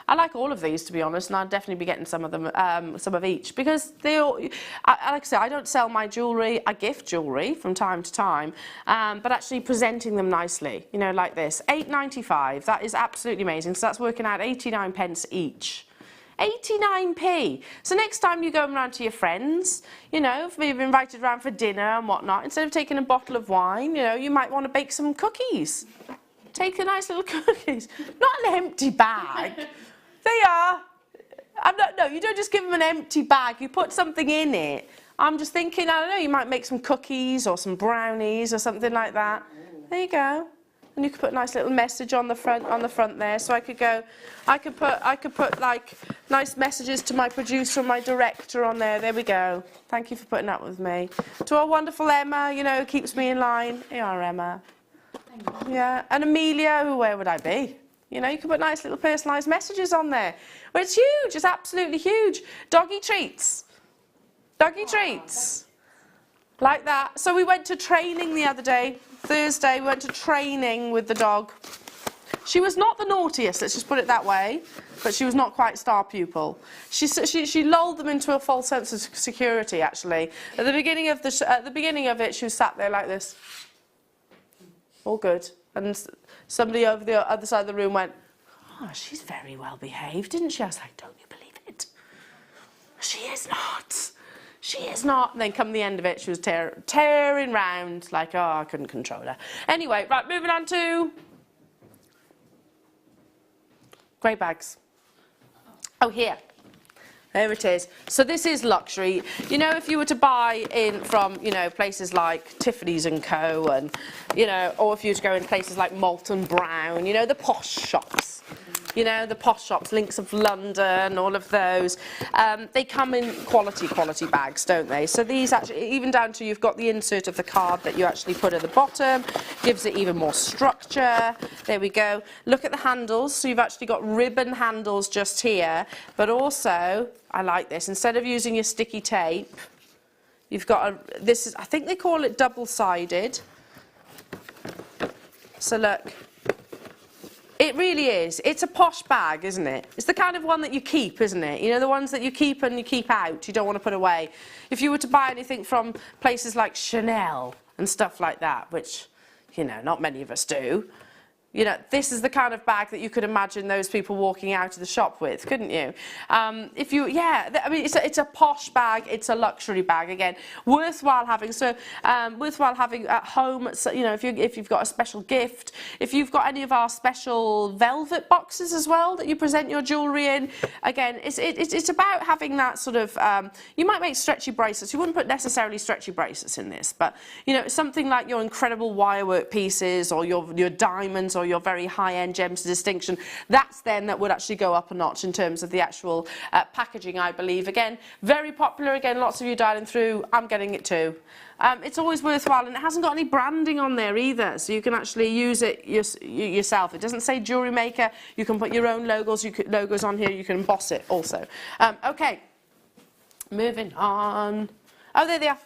I like all of these, to be honest, and I'd definitely be getting some of them, some of each, because they all, like I said, I don't sell my jewellery, I gift jewellery from time to time, but actually presenting them nicely, you know, like this. £8.95, that is absolutely amazing, so that's working out 89 pence each. 89p. So next time you're going around to your friends, you know, if you've invited around for dinner and whatnot, instead of taking a bottle of wine, you know, you might want to bake some cookies. Take the nice little cookies. Not an empty bag. They are. No, you don't just give them an empty bag. You put something in it. I'm just thinking, I don't know, you might make some cookies or some brownies or something like that. There you go. And you could put a nice little message on the front there. So I could put like nice messages to my producer and my director on there. There we go. Thank you for putting up with me. To our wonderful Emma, you know, who keeps me in line. Here you are, Emma. Yeah, and Amelia, where would I be? You know, you can put nice little personalised messages on there. Well, it's huge. It's absolutely huge. Doggy treats. Doggy treats. Like that. So we went to training the other day. Thursday, we went to training with the dog. She was not the naughtiest, let's just put it that way, but she was not quite star pupil. She lulled them into a false sense of security, actually. At the beginning of it, she was sat there like this. All good. And somebody over the other side of the room went, oh, she's very well behaved, didn't she? I was like, don't you believe it? She is not. She is not. And then come the end of it, she was tearing round like, oh, I couldn't control her. Anyway, right, moving on to grey bags. Oh, here. There it is. So this is luxury. You know, if you were to buy in from, you know, places like Tiffany's & Co. and, you know, or if you were to go in places like Molton Brown, you know, the posh shops. You know, the posh shops, Links of London, all of those. They come in quality bags, don't they? So these actually, even down to you've got the insert of the card that you actually put at the bottom, gives it even more structure. There we go. Look at the handles. So you've actually got ribbon handles just here, but also, I like this, instead of using your sticky tape, You've got this is, I think they call it double-sided. So look, it really is. It's a posh bag, isn't it? It's the kind of one that you keep, isn't it? You know, the ones that you keep and you keep out, you don't want to put away. If you were to buy anything from places like Chanel and stuff like that, which, you know, not many of us do, you know, this is the kind of bag that you could imagine those people walking out of the shop with, couldn't you? If you, yeah, I mean, it's a posh bag, it's a luxury bag, again, worthwhile having. So, worthwhile having at home, so, you know, if you've got a special gift, if you've got any of our special velvet boxes as well that you present your jewellery in, again, it's about having that sort of, you might make stretchy bracelets, you wouldn't put necessarily stretchy bracelets in this, but, you know, something like your incredible wirework pieces or your diamonds or your very high-end gems to distinction, that's then that would actually go up a notch in terms of the actual packaging, I believe. Again, very popular, again, lots of you dialing through, I'm getting it too. It's always worthwhile, and it hasn't got any branding on there either, so you can actually use it yourself. It doesn't say Jewellery Maker, you can put your own logos on here, you can emboss it also. Okay, moving on. Oh, there they are,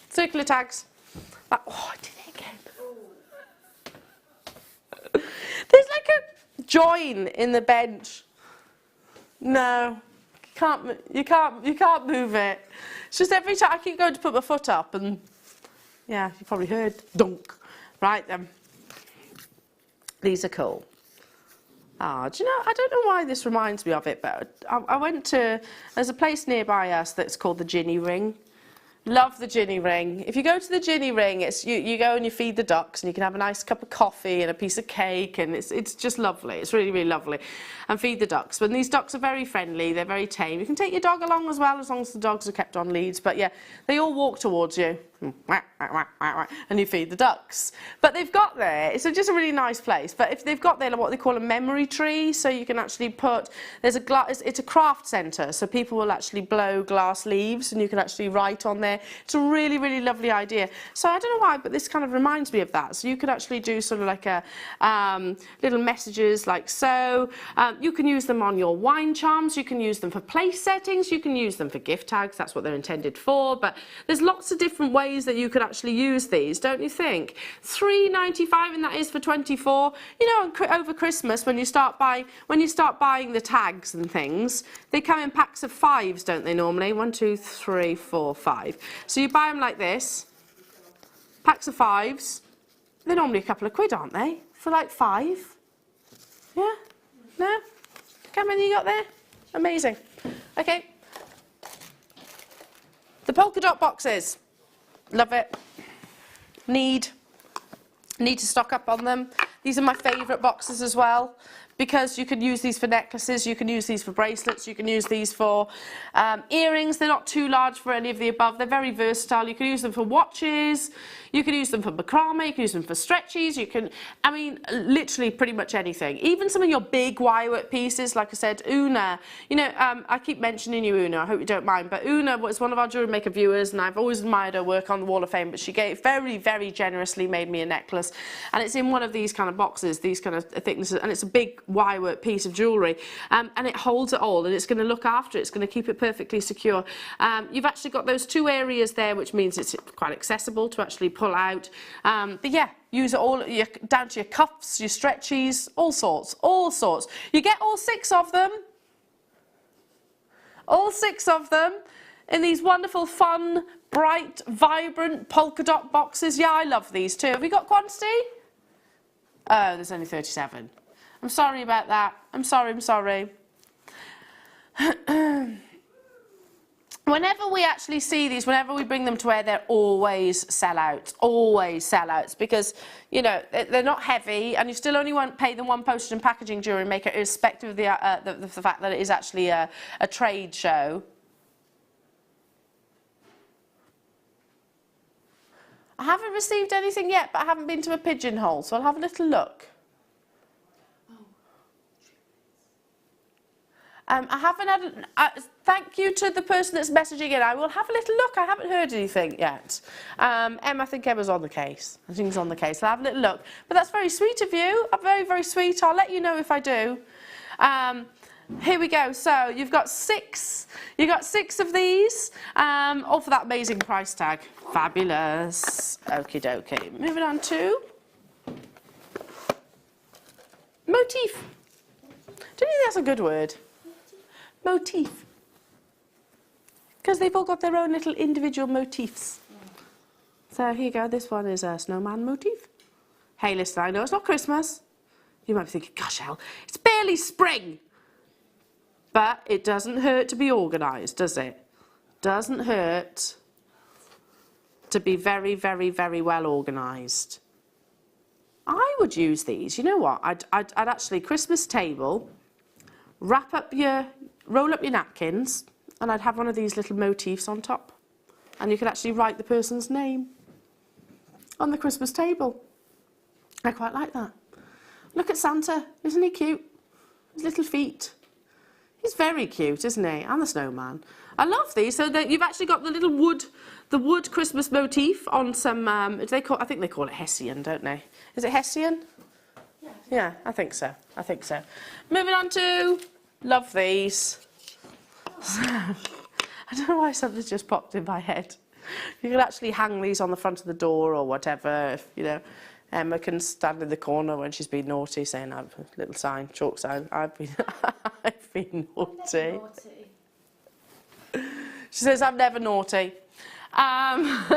circular tags. Oh, I did it again. There's like a join in the bench. No, you can't move it. It's just every time I keep going to put my foot up, and yeah, you probably heard dunk. Right then, these are cool. Ah, do you know? I don't know why this reminds me of it, but I went to. There's a place nearby us that's called the Ginny Ring. Love the Ginny Ring. If you go to the Ginny Ring, it's you go and you feed the ducks, and you can have a nice cup of coffee and a piece of cake, and it's just lovely. It's really, really lovely. And feed the ducks. But these ducks are very friendly. They're very tame. You can take your dog along as well, as long as the dogs are kept on leads. But yeah, they all walk towards you, and you feed the ducks. But they've got there. It's just a really nice place. But if they've got there what they call a memory tree, so you can actually put. It's a craft centre, so people will actually blow glass leaves, and you can actually write on there. It's a really, really lovely idea. So I don't know why, but this kind of reminds me of that. So you could actually do sort of like a little messages like so. You can use them on your wine charms. You can use them for place settings. You can use them for gift tags. That's what they're intended for. But there's lots of different ways that you could actually use these, don't you think? $3.95, and that is for 24. You know, over Christmas when you start buying the tags and things, they come in packs of 5s, don't they? Normally 1, 2, 3, 4, 5. So you buy them like this, packs of 5s. They're normally a couple of quid, aren't they? For like 5. Yeah? No? How many you got there? Amazing. Okay. The polka dot boxes. Love it. Need to stock up on them. These are my favourite boxes as well, because you can use these for necklaces, you can use these for bracelets, you can use these for earrings. They're not too large for any of the above. They're very versatile. You can use them for watches, you can use them for macrame, you can use them for stretchies, you can, I mean, literally pretty much anything. Even some of your big wirework pieces, like I said, Una, you know, I keep mentioning you, Una, I hope you don't mind, but Una was one of our Jewellery Maker viewers, and I've always admired her work on the Wall of Fame, but she gave very, very generously made me a necklace, and it's in one of these kind of boxes, these kind of thicknesses, and it's a big wirework piece of jewellery, and it holds it all, and it's going to look after it, it's going to keep it perfectly secure. You've actually got those 2 areas there, which means it's quite accessible to actually pull out, but yeah, use it all down to your cuffs, your stretchies, all sorts. You get all 6 of them, in these wonderful, fun, bright, vibrant polka dot boxes. Yeah, I love these too. Have we got quantity? Oh, there's only 37. I'm sorry about that. I'm sorry. Whenever we actually see these, whenever we bring them to wear, they're always sellouts, because, you know, they're not heavy, and you still only won't pay them 1 postage and packaging Jewellery Maker, irrespective of the fact that it is actually a trade show. I haven't received anything yet, but I haven't been to a pigeonhole, so I'll have a little look. I haven't had. Thank you to the person that's messaging in. I will have a little look. I haven't heard anything yet. I think Emma's on the case. I think he's on the case. I'll have a little look. But that's very sweet of you. Very, very sweet. I'll let you know if I do. Here we go. So you've got six of these, all for that amazing price tag. Fabulous. Okie dokie. Moving on to motif. Do you think that's a good word? Motif. Because they've all got their own little individual motifs. So here you go. This one is a snowman motif. Hey, listen, I know it's not Christmas. You might be thinking, gosh, Elle, it's barely spring. But it doesn't hurt to be organised, does it? Doesn't hurt to be very, very, very well organised. I would use these. You know what? I'd actually Christmas table, roll up your napkins, and I'd have one of these little motifs on top. And you could actually write the person's name on the Christmas table. I quite like that. Look at Santa. Isn't he cute? His little feet. He's very cute, isn't he? And the snowman. I love these. So that you've actually got the wood Christmas motif on some. I think they call it Hessian, don't they? Is it Hessian? Yeah, I think so. I think so. Moving on to, love these. I don't know why something's just popped in my head. You can actually hang these on the front of the door or whatever. If, you know, Emma can stand in the corner when she's been naughty, saying, "I've a little sign, chalk sign. I've been naughty." She says, "I'm never naughty." I'm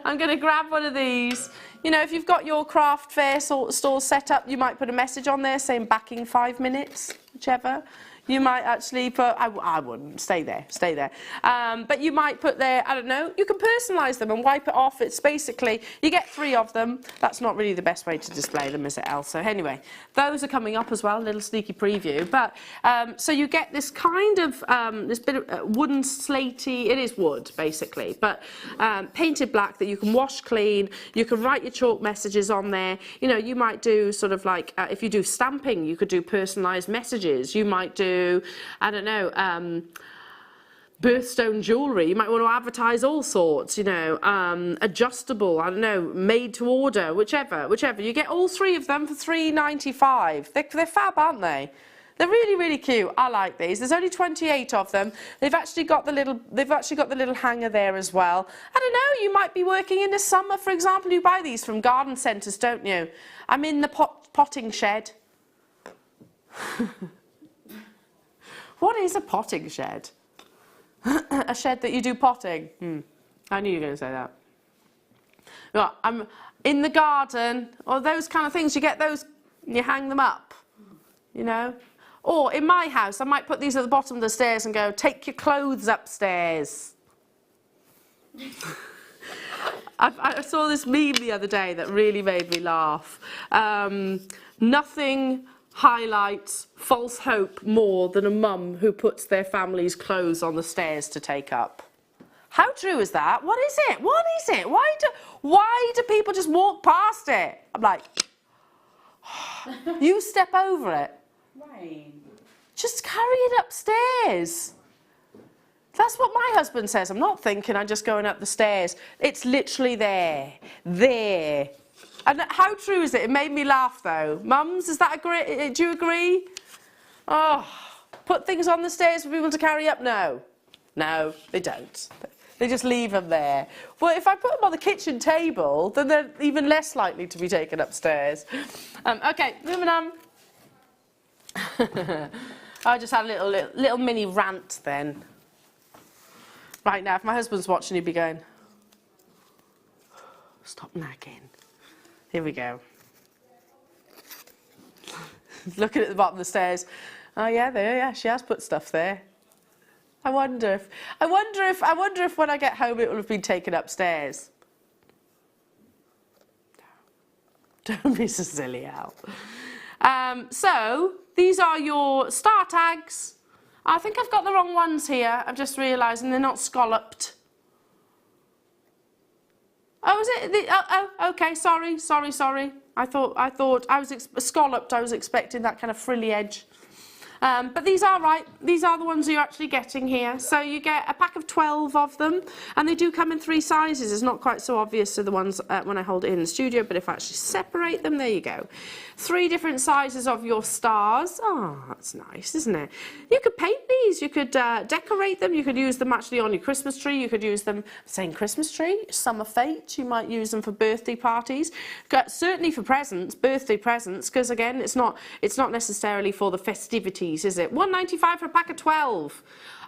going to grab one of these. You know, if you've got your craft fair stall set up, you might put a message on there saying backing 5 minutes, whichever. You might actually put, I wouldn't, stay there. But you might put there, I don't know, you can personalise them and wipe it off. It's basically, you get 3 of them. That's not really the best way to display them, is it, Elle? So anyway, those are coming up as well, a little sneaky preview. But, so you get this kind of, this bit of wooden slatey, it is wood, basically, but painted black that you can wash clean. You can write your chalk messages on there. You know, you might do sort of like, if you do stamping, you could do personalised messages. You might do, I don't know, birthstone jewellery. You might want to advertise all sorts, you know, adjustable, I don't know, made to order, whichever. You get all 3 of them for £3.95. They're fab, aren't they? They're really, really cute. I like these. There's only 28 of them. They've actually got the little hanger there as well. I don't know, you might be working in the summer, for example. You buy these from garden centres, don't you? I'm in the potting shed. What is a potting shed? A shed that you do potting? I knew you were going to say that. Right, I'm in the garden, or those kind of things. You get those, you hang them up, you know? Or in my house, I might put these at the bottom of the stairs and go, take your clothes upstairs. I saw this meme the other day that really made me laugh. Nothing highlights false hope more than a mum who puts their family's clothes on the stairs to take up. How true is that? What is it? What is it? Why do people just walk past it? I'm like, you step over it. Right. Just carry it upstairs. That's what my husband says. I'm not thinking I'm just going up the stairs. It's literally there. There. And how true is it? It made me laugh though. Mums, is that agree? Do you agree? Oh, put things on the stairs for people to carry up? No. No, they don't. They just leave them there. Well, if I put them on the kitchen table, then they're even less likely to be taken upstairs. Okay, moving on. I just had a little mini rant then. Right now, if my husband's watching, he'd be going, stop nagging. Here we go. Looking at the bottom of the stairs. Oh yeah, there, yeah, she has put stuff there. I wonder if when I get home it will have been taken upstairs. Don't be so silly, Al. So these are your star tags. I think I've got the wrong ones here. I'm just realising they're not scalloped. Oh, is it? Okay. Sorry. I thought I was scalloped. I was expecting that kind of frilly edge. But these are right. These are the ones you're actually getting here. So you get a pack of 12 of them, and they do come in 3 sizes. It's not quite so obvious to the ones when I hold it in the studio, but if I actually separate them, there you go. 3 different sizes of your stars. Oh, that's nice, isn't it? You could paint these. You could decorate them. You could use them actually on your Christmas tree. You could use them, saying Christmas tree, summer fete. You might use them for birthday parties. Certainly for presents, birthday presents, because again, it's not necessarily for the festivities, is it? £1.95 for a pack of 12.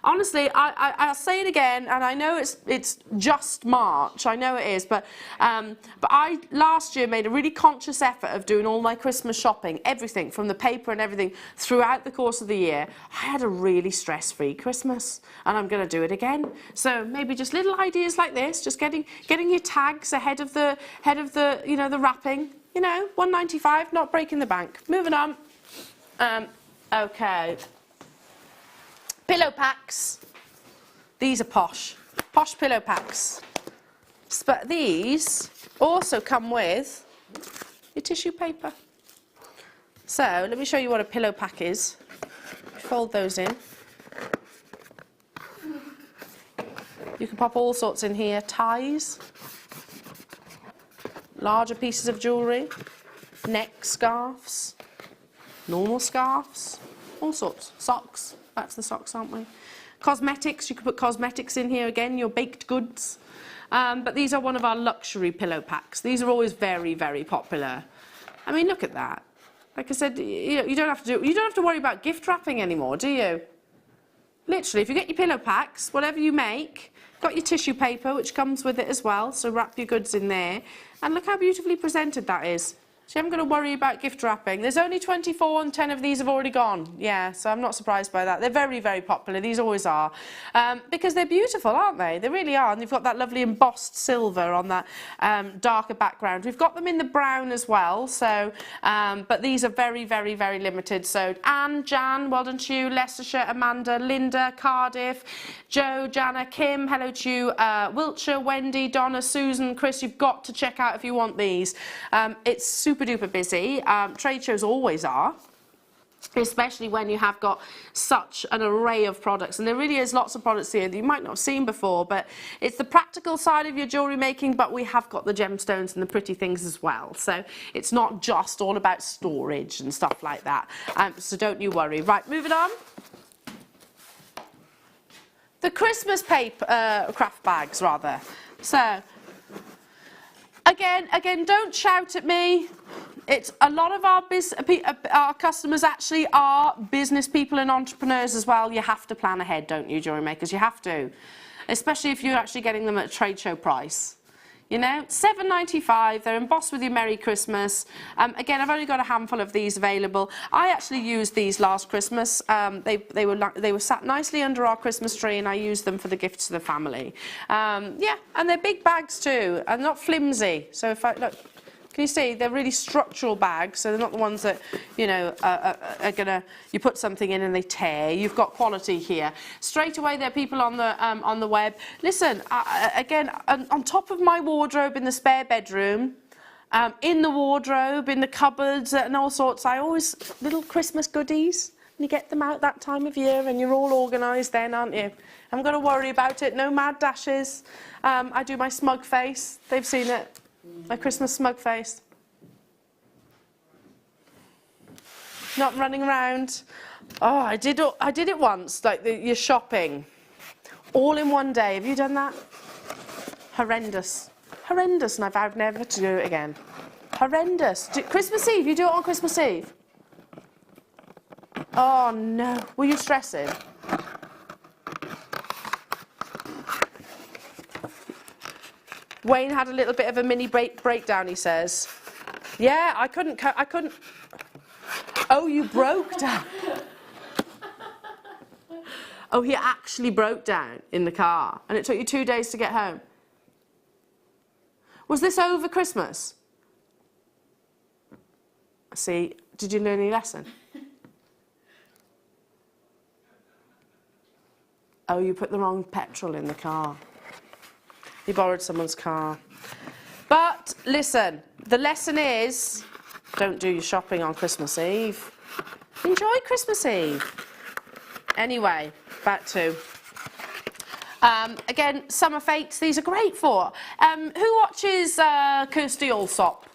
Honestly, I'll say it again, and I know it's just March, I know it is, but I last year made a really conscious effort of doing all my Christmas shopping, everything from the paper and everything throughout the course of the year. I had a really stress-free Christmas, and I'm going to do it again. So maybe just little ideas like this, just getting your tags ahead of the you know, the wrapping. You know, £1.95, not breaking the bank. Moving on. Okay. Pillow packs. These are posh pillow packs. But these also come with your tissue paper. So let me show you what a pillow pack is. Fold those in. You can pop all sorts in here. Ties, larger pieces of jewellery, neck scarves, normal scarves, all sorts. Socks. That's the socks, aren't we? Cosmetics, you could put cosmetics in here again, your baked goods. But these are one of our luxury pillow packs. These are always very, very popular. I mean, look at that. Like I said, you don't have to worry about gift wrapping anymore, do you? Literally, if you get your pillow packs, whatever you make, got your tissue paper, which comes with it as well, so wrap your goods in there. And look how beautifully presented that is. So you haven't got to worry about gift wrapping. There's only 24 and 10 of these have already gone. Yeah, so I'm not surprised by that. They're very, very popular. These always are. Because they're beautiful, aren't they? They really are. And they've got that lovely embossed silver on that darker background. We've got them in the brown as well. So, but these are very, very, very limited. So Anne, Jan, well done to you. Leicestershire, Amanda, Linda, Cardiff, Joe, Jana, Kim, hello to you. Wiltshire, Wendy, Donna, Susan, Chris, you've got to check out if you want these. It's super duper busy. Trade shows always are, especially when you have got such an array of products, and there really is lots of products here that you might not have seen before, but it's the practical side of your jewellery making, but we have got the gemstones and the pretty things as well, so it's not just all about storage and stuff like that, so don't you worry. Right, moving on. The Christmas paper, craft bags rather. So Again, don't shout at me. It's a lot of our customers actually are business people and entrepreneurs as well. You have to plan ahead, don't you, jewellery makers? You have to, especially if you're actually getting them at a trade show price. You know, $7.95. They're embossed with your Merry Christmas. Again, I've only got a handful of these available. I actually used these last Christmas. They were sat nicely under our Christmas tree, and I used them for the gifts to the family. Yeah, and they're big bags too, and not flimsy. So if I look. Can you see, they're really structural bags, so they're not the ones that, you know, are gonna, you put something in and they tear. You've got quality here. Straight away, there are people on the web. Listen, again, on top of my wardrobe in the spare bedroom, in the wardrobe, in the cupboards, and all sorts, I always, little Christmas goodies. You get them out that time of year, and you're all organised then, aren't you? I'm going to worry about it. No mad dashes. I do my smug face. They've seen it. My Christmas smug face. Not running around. Oh, I did it once, like your shopping. All in one day. Have you done that? Horrendous. Horrendous, and I vowed never to do it again. Horrendous. Christmas Eve, you do it on Christmas Eve? Oh no. Were you stressing? Wayne had a little bit of a mini breakdown, he says. Yeah, I couldn't. Oh, you broke down. Oh, he actually broke down in the car, and it took you 2 days to get home. Was this over Christmas? See, did you learn any lesson? Oh, you put the wrong petrol in the car. You borrowed someone's car. But listen, the lesson is, don't do your shopping on Christmas Eve. Enjoy Christmas Eve. Anyway, back to... again, summer fates, these are great for. Who watches Kirsty Allsop?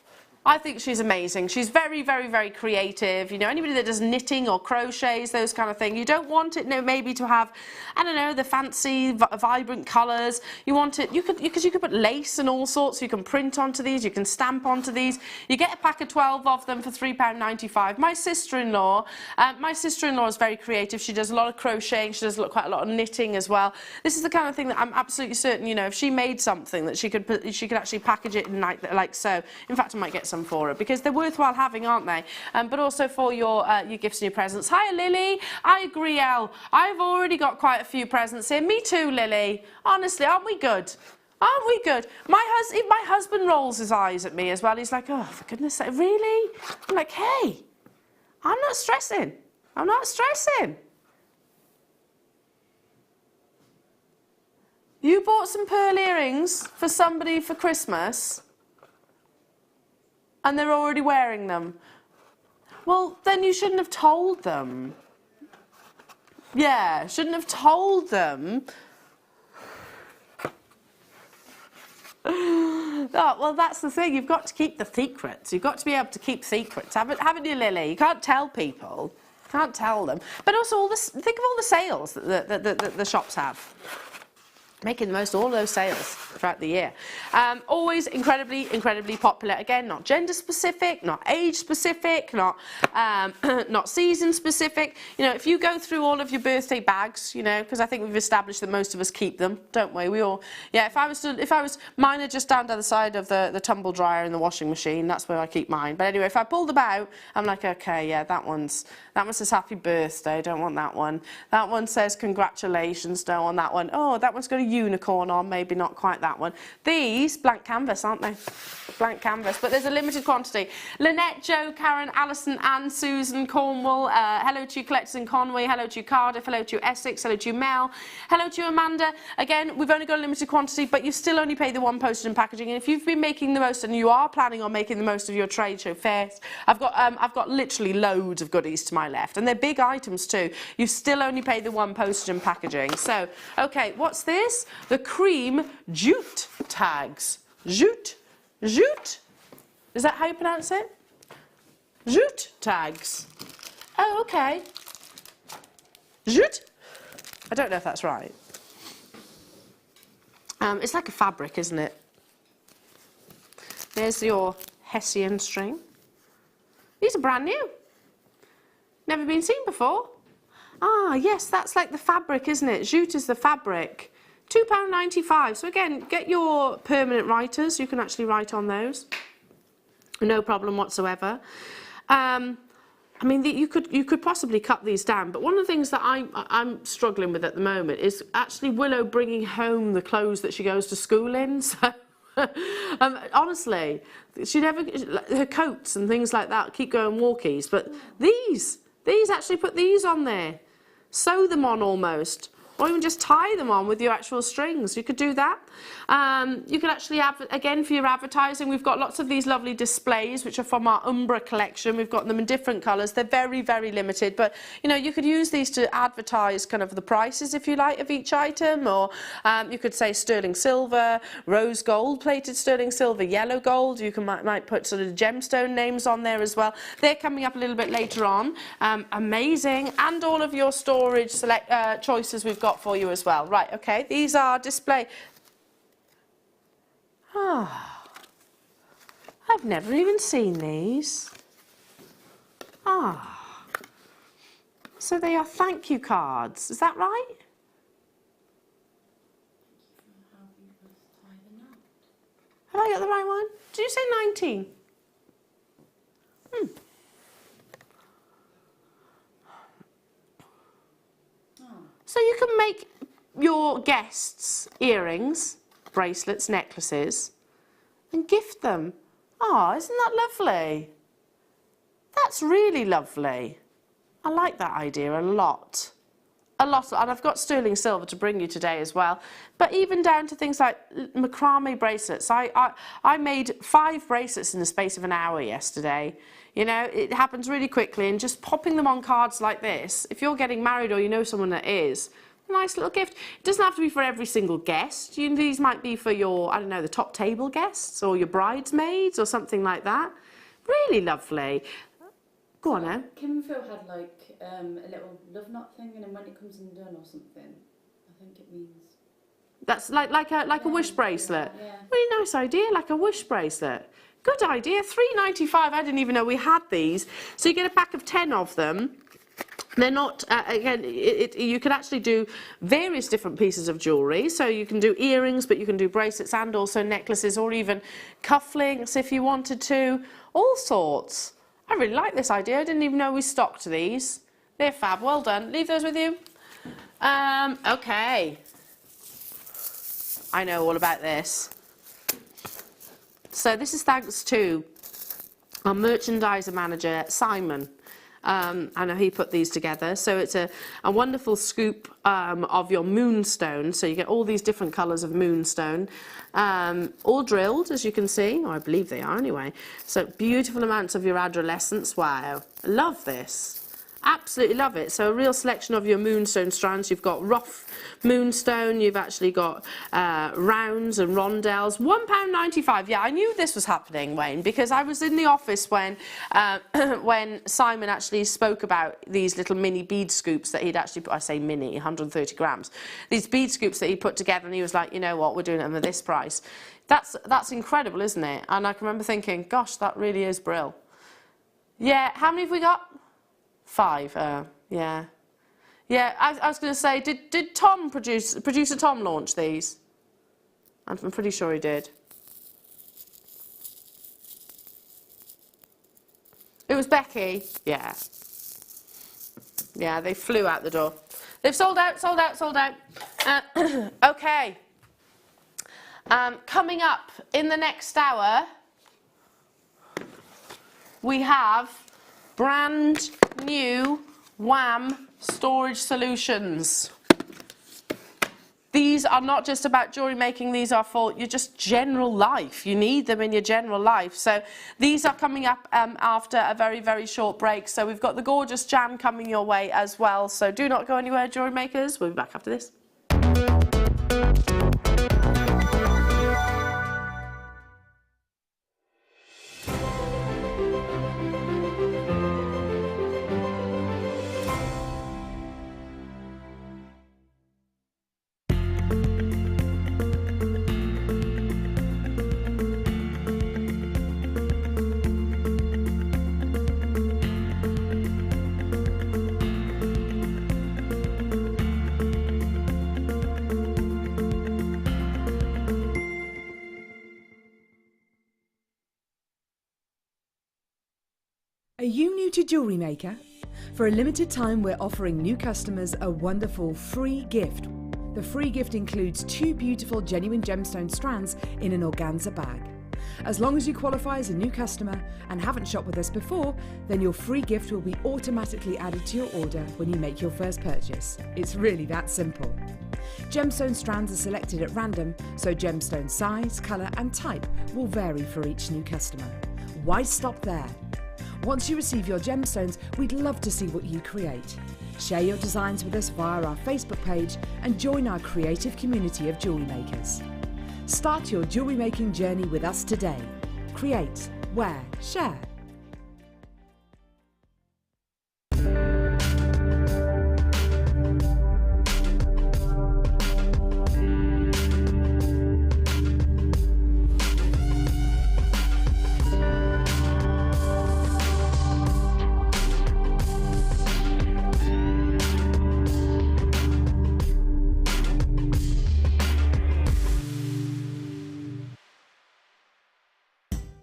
I think she's amazing. She's very, very, very creative. You know, anybody that does knitting or crochets, those kind of thing, you don't want it, maybe to have, I don't know, the fancy, vibrant colours. You want it, because you could put lace and all sorts. You can print onto these. You can stamp onto these. You get a pack of 12 of them for £3.95. My sister-in-law is very creative. She does a lot of crocheting. She does quite a lot of knitting as well. This is the kind of thing that I'm absolutely certain, you know, if she made something that she could actually package it in like so. In fact, I might get some for her because they're worthwhile having, aren't they? But also for your gifts and your presents. Hi, Lily. I agree, Elle. I've already got quite a few presents here. Me too, Lily. Honestly, aren't we good? Aren't we good? My husband rolls his eyes at me as well. He's like, oh, for goodness sake, really? I'm like, hey, I'm not stressing. I'm not stressing. You bought some pearl earrings for somebody for Christmas, and they're already wearing them. Well, then you shouldn't have told them. Yeah, shouldn't have told them. Oh, well, that's the thing. You've got to keep the secrets. You've got to be able to keep secrets, haven't you, Lily? You can't tell people. You can't tell them. But also, think of all the sales that the shops have. Making the most of all those sales throughout the year. Always incredibly, incredibly popular. Again, not gender specific, not age specific, not season specific. You know, if you go through all of your birthday bags, you know, because I think we've established that most of us keep them, don't we? We all, yeah. Mine are just down to the side of the tumble dryer in the washing machine. That's where I keep mine. But anyway, if I pull them out, I'm like, okay, yeah, that one says happy birthday. Don't want that one. That one says congratulations. Don't want that one. Oh, that one's got a unicorn on, maybe not quite that one. These, blank canvas, aren't they? Blank canvas, but there's a limited quantity. Lynette, Jo, Karen, Alison, Anne, Susan, Cornwall, hello to you, collectors in Conway, hello to you, Cardiff, hello to you, Essex, hello to you, Mel, hello to you, Amanda. Again, we've only got a limited quantity, but you still only pay the one postage and packaging, and if you've been making the most, and you are planning on making the most of your trade show fairs, I've got literally loads of goodies to my left, and they're big items too. You still only pay the one postage and packaging. So, okay, what's this? The cream jute tags. Jute? Jute? Is that how you pronounce it? Jute tags. Oh, okay. Jute? I don't know if that's right. It's like a fabric, isn't it? There's your Hessian string. These are brand new. Never been seen before. Ah, yes, that's like the fabric, isn't it? Jute is the fabric. £2.95. So again, get your permanent writers. You can actually write on those. No problem whatsoever. I mean, you could possibly cut these down, but one of the things that I'm struggling with at the moment is actually Willow bringing home the clothes that she goes to school in. So, honestly, she never, her coats and things like that keep going walkies, but these actually put these on there, sew them on almost. Or even just tie them on with your actual strings. You could do that. You could actually have, again, for your advertising, we've got lots of these lovely displays, which are from our Umbra collection. We've got them in different colours. They're very, very limited. But, you know, you could use these to advertise kind of the prices, if you like, of each item. Or you could say sterling silver, rose gold, plated sterling silver, yellow gold. You might put sort of gemstone names on there as well. They're coming up a little bit later on. Amazing. And all of your storage choices we've got for you as well. Right, okay, these are display. Ah, I've never even seen these. Ah, so they are thank you cards, is that right? Have I got the right one? Did you say 19? So you can make your guests earrings, bracelets, necklaces, and gift them. Oh, isn't that lovely? That's really lovely. I like that idea a lot. a lot, and I've got sterling silver to bring you today as well. But even down to things like macrame bracelets. I made 5 bracelets in the space of an hour yesterday. You know, it happens really quickly, and just popping them on cards like this, if you're getting married or you know someone that is, a nice little gift. It doesn't have to be for every single guest. These might be for your, I don't know, the top table guests or your bridesmaids or something like that. Really lovely. Go on now. Kim Phil had like a little love knot thing, and then when it comes undone or something, I think it means... That's like a wish bracelet. Yeah. Really nice idea, like a wish bracelet. Good idea. £3.95. I didn't even know we had these. So you get a pack of 10 of them. They're not, again, you can actually do various different pieces of jewellery. So you can do earrings, but you can do bracelets and also necklaces, or even cufflinks if you wanted to. All sorts. I really like this idea. I didn't even know we stocked these. They're fab. Well done. Leave those with you. Okay. I know all about this. So this is thanks to our merchandiser manager, Simon. I know he put these together. So it's a wonderful scoop of your Moonstone. So you get all these different colours of Moonstone, all drilled, as you can see. Or I believe they are anyway. So beautiful amounts of your adolescence. Wow. Love this. Absolutely love it. So a real selection of your Moonstone strands. You've got rough Moonstone, you've actually got rounds and rondelles. £1.95. Yeah, I knew this was happening, Wayne, because I was in the office when when Simon actually spoke about these little mini bead scoops that he'd actually put, I say mini, 130 grams. These bead scoops that he put together, and he was like, you know what, we're doing them at this price. That's incredible, isn't it? And I can remember thinking, gosh, that really is brill. Yeah, how many have we got? 5, yeah. Yeah, I was going to say, did Tom producer Tom launch these? I'm pretty sure he did. It was Becky, yeah. Yeah, they flew out the door. They've sold out, sold out, sold out. Okay. Coming up in the next hour, we have brand new Wham storage solutions. These are not just about jewellery making, these are for your just general life. You need them in your general life. So these are coming up after a very, very short break. So we've got the gorgeous jam coming your way as well. So do not go anywhere, jewellery makers. We'll be back after this. Are you new to Jewellery Maker? For a limited time, we're offering new customers a wonderful free gift. The free gift includes 2 beautiful genuine gemstone strands in an organza bag. As long as you qualify as a new customer and haven't shopped with us before, then your free gift will be automatically added to your order when you make your first purchase. It's really that simple. Gemstone strands are selected at random, so gemstone size, colour and type will vary for each new customer. Why stop there? Once you receive your gemstones, we'd love to see what you create. Share your designs with us via our Facebook page and join our creative community of jewellery makers. Start your jewellery making journey with us today. Create, wear, share.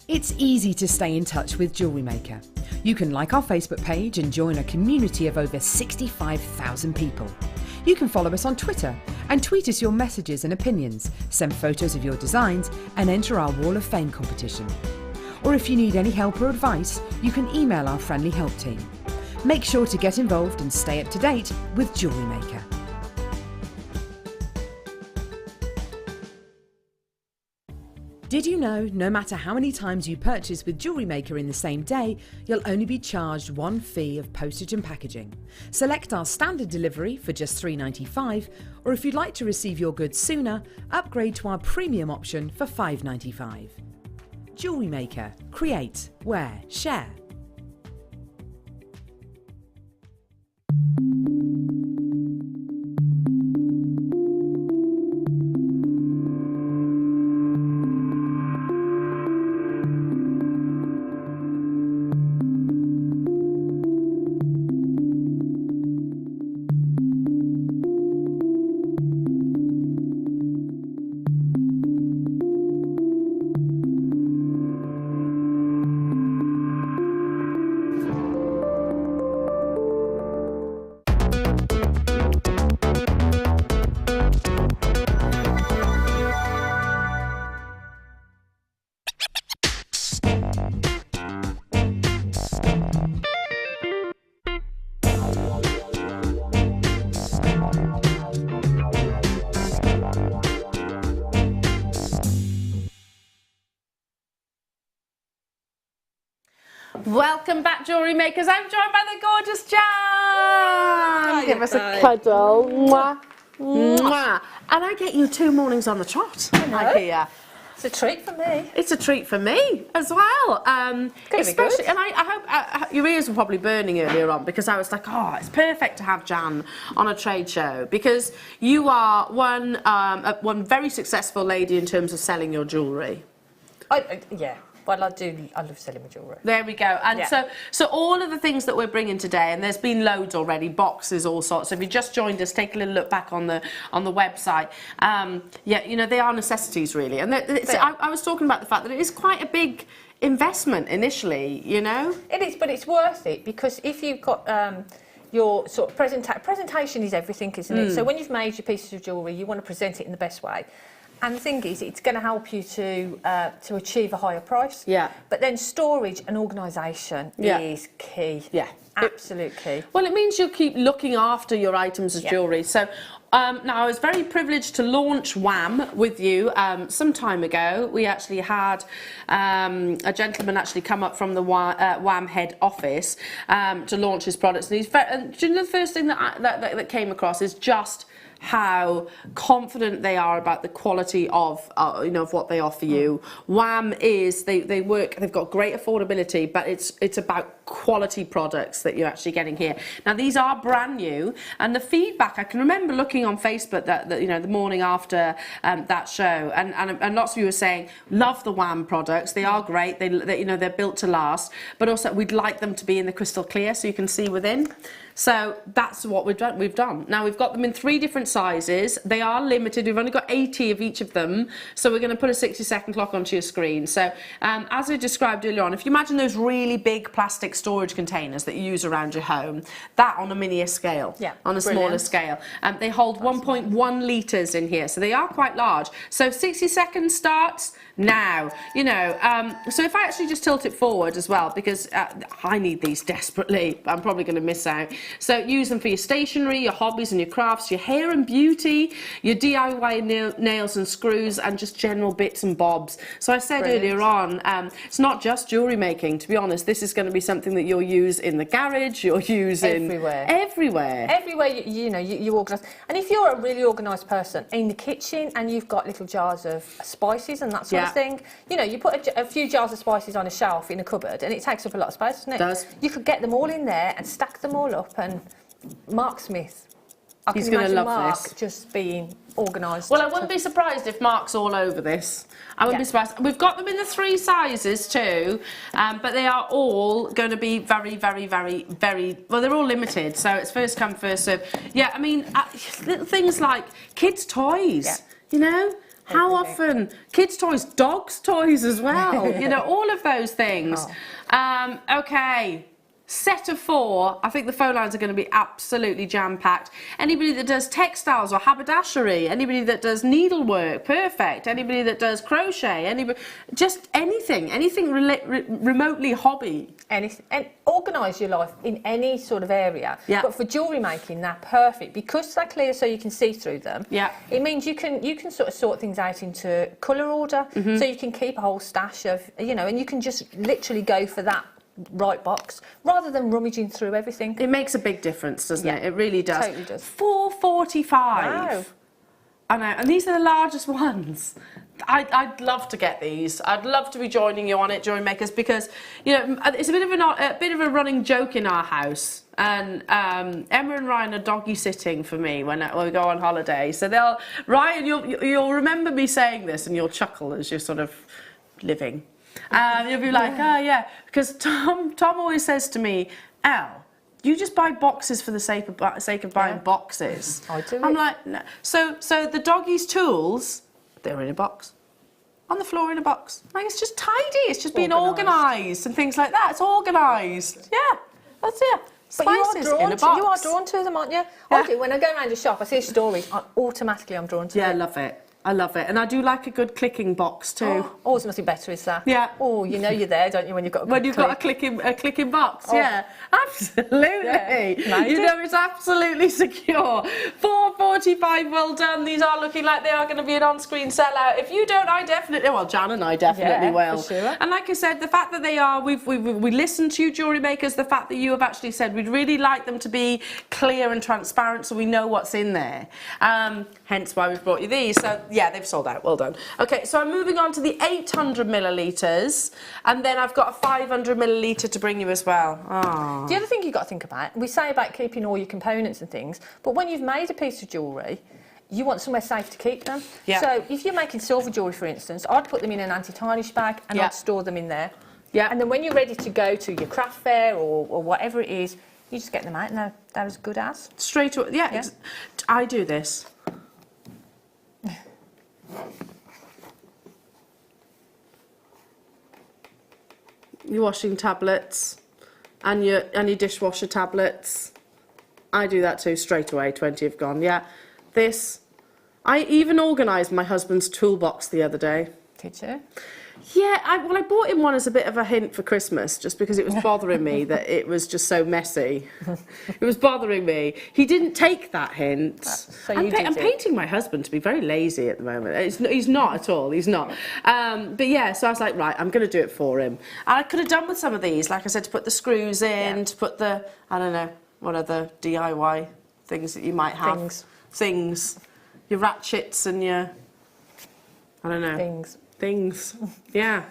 It's easy to stay in touch with Jewellery Maker. You can like our Facebook page and join a community of over 65,000 people. You can follow us on Twitter and tweet us your messages and opinions, send photos of your designs and enter our Wall of Fame competition. Or if you need any help or advice, you can email our friendly help team. Make sure to get involved and stay up to date with Jewellery Maker. Did you know no matter how many times you purchase with Jewellery Maker in the same day, you'll only be charged one fee of postage and packaging? Select our standard delivery for just $3.95, or if you'd like to receive your goods sooner, upgrade to our premium option for $5.95. Jewellery Maker. Create, wear, share. Welcome back, Jewellery Makers. I'm joined by the gorgeous Jan. Give us a cuddle. Mwah. mwah. And I get you 2 mornings on the trot. I hear. It's a treat for me. It's a treat for me as well. Especially, and I hope your ears were probably burning earlier on, because I was like, oh, it's perfect to have Jan on a trade show, because you are one very successful lady in terms of selling your jewellery. Yeah. Well, I love selling my jewellery. There we go. And so all of the things that we're bringing today, and there's been loads already, boxes, all sorts. So if you just joined us, take a little look back on the website. Yeah, you know, they are necessities, really. And I was talking about the fact that it is quite a big investment initially, you know? It is, but it's worth it, because if you've got your sort of presentation is everything, isn't it? So when you've made your pieces of jewellery, you want to present it in the best way. And the thing is, it's going to help you to achieve a higher price. Yeah. But then storage and organisation is key. Yeah. Absolute key. Well, it means you'll keep looking after your items as jewellery. So now I was very privileged to launch Wham with you some time ago. We actually had a gentleman actually come up from the Wham head office to launch his products. And do you know the first thing that came across is just how confident they are about the quality of you know, of what they offer you. Wham is they've got great affordability, but it's about quality products that you're actually getting here. Now these are brand new, and the feedback, I can remember looking on Facebook that you know, the morning after that show, and lots of you were saying love the Wham products. They are great. They you know, they're built to last, but also we'd like them to be in the crystal clear so you can see within. So that's what we've done. Now we've got them in 3 different sizes. They are limited. We've only got 80 of each of them. So we're going to put a 60-second clock onto your screen. So as I described earlier on, if you imagine those really big plastic storage containers that you use around your home, that on a minier scale, on a smaller scale. They hold 1.1 litres in here. So they are quite large. So 60 seconds starts now. You know, so if I actually just tilt it forward as well, because I need these desperately. I'm probably going to miss out. So use them for your stationery, your hobbies and your crafts, your hair and beauty, your DIY nails and screws, and just general bits and bobs. So I said earlier on, it's not just jewellery making. To be honest, this is going to be something that you'll use in the garage, you'll use everywhere. Everywhere you know, you organise. And if you're a really organised person in the kitchen and you've got little jars of spices and that sort of thing, you know, you put a few jars of spices on a shelf in a cupboard and it takes up a lot of space, doesn't it? It does. You could get them all in there and stack them all up. And Mark Smith, he's going to love Mark this. Just being organised. Well, I wouldn't be surprised if Mark's all over this. I wouldn't be surprised. We've got them in the 3 sizes too, but they are all going to be very, very, very, very, well, they're all limited, so it's first come, first serve. Yeah, I mean, little things like kids' toys, you know? How often? Kids' toys, dogs' toys as well, you know, all of those things. Okay. set of 4, I think the phone lines are going to be absolutely jam-packed. Anybody that does textiles or haberdashery, anybody that does needlework, perfect. Anybody that does crochet, anybody, just anything remotely hobby. Anything, and organise your life in any sort of area. Yeah. But for jewellery making, they're perfect because they're clear, so you can see through them. Yeah. It means you can sort things out into colour order, so you can keep a whole stash of, you know, and you can just literally go for that right box rather than rummaging through everything. It makes a big difference, doesn't it? It really does. Totally does. $4.45. Wow. I know, and these are the largest ones. I'd love to get these. I'd love to be joining you on it, Jewellery Makers, because you know it's a bit of a running joke in our house. And Emma and Ryan are doggy sitting for me when we go on holiday. So Ryan, you'll remember me saying this, and you'll chuckle as you're sort of living. You'll be like, oh yeah, because Tom always says to me, Elle, you just buy boxes for the sake of buying boxes. I do. I'm like, no. So the doggy's tools, they're in a box, on the floor in a box. Like it's just tidy. It's just being organised and things like that. It's organised. Yeah, that's it. But you are drawn to them, aren't you? Yeah. I do. When I go around the shop, I see stories. Automatically, I'm drawn to Yeah, it. I love it. I love it. And I do like a good clicking box too. Oh, there's nothing better, is that? Yeah. Oh, you know you're there, don't you, when you've got a Got a clicking box, yeah, absolutely. Yeah. You know it's absolutely secure. $4.45, well done. These are looking like they are going to be an on-screen sellout. If you don't, I definitely, well, Jan and I definitely will. For sure. And like I said, the fact that they are, we listened to you, Jewellery Makers. The fact that you have actually said we'd really like them to be clear and transparent, so we know what's in there. Hence why we've brought you these. So yeah, they've sold out. Well done. Okay, so I'm moving on to the 800 millilitres, and then I've got a 500 millilitre to bring you as well. Oh. The other thing you've got to think about, we say about keeping all your components and things, but when you've made a piece of jewellery, you want somewhere safe to keep them. Yeah. So if you're making silver jewellery, for instance, I'd put them in an anti-tarnish bag and I'd store them in there. Yeah. And then when you're ready to go to your craft fair or whatever it is, you just get them out and they're as good as. Straight away, yeah. I do this. Your washing tablets and your dishwasher tablets. I do that too, straight away. 20 have gone. Yeah. This. I even organised my husband's toolbox the other day. Did you? Yeah, I bought him one as a bit of a hint for Christmas, just because it was bothering me that it was just so messy. It was bothering me. He didn't take that hint. So I'm painting my husband to be very lazy at the moment. He's not at all. He's not. But yeah, so I was like, right, I'm going to do it for him. And I could have done with some of these, like I said, to put the screws in, to put the, I don't know, what other DIY things that you might have. Things. Your ratchets and your, I don't know. Things, yeah.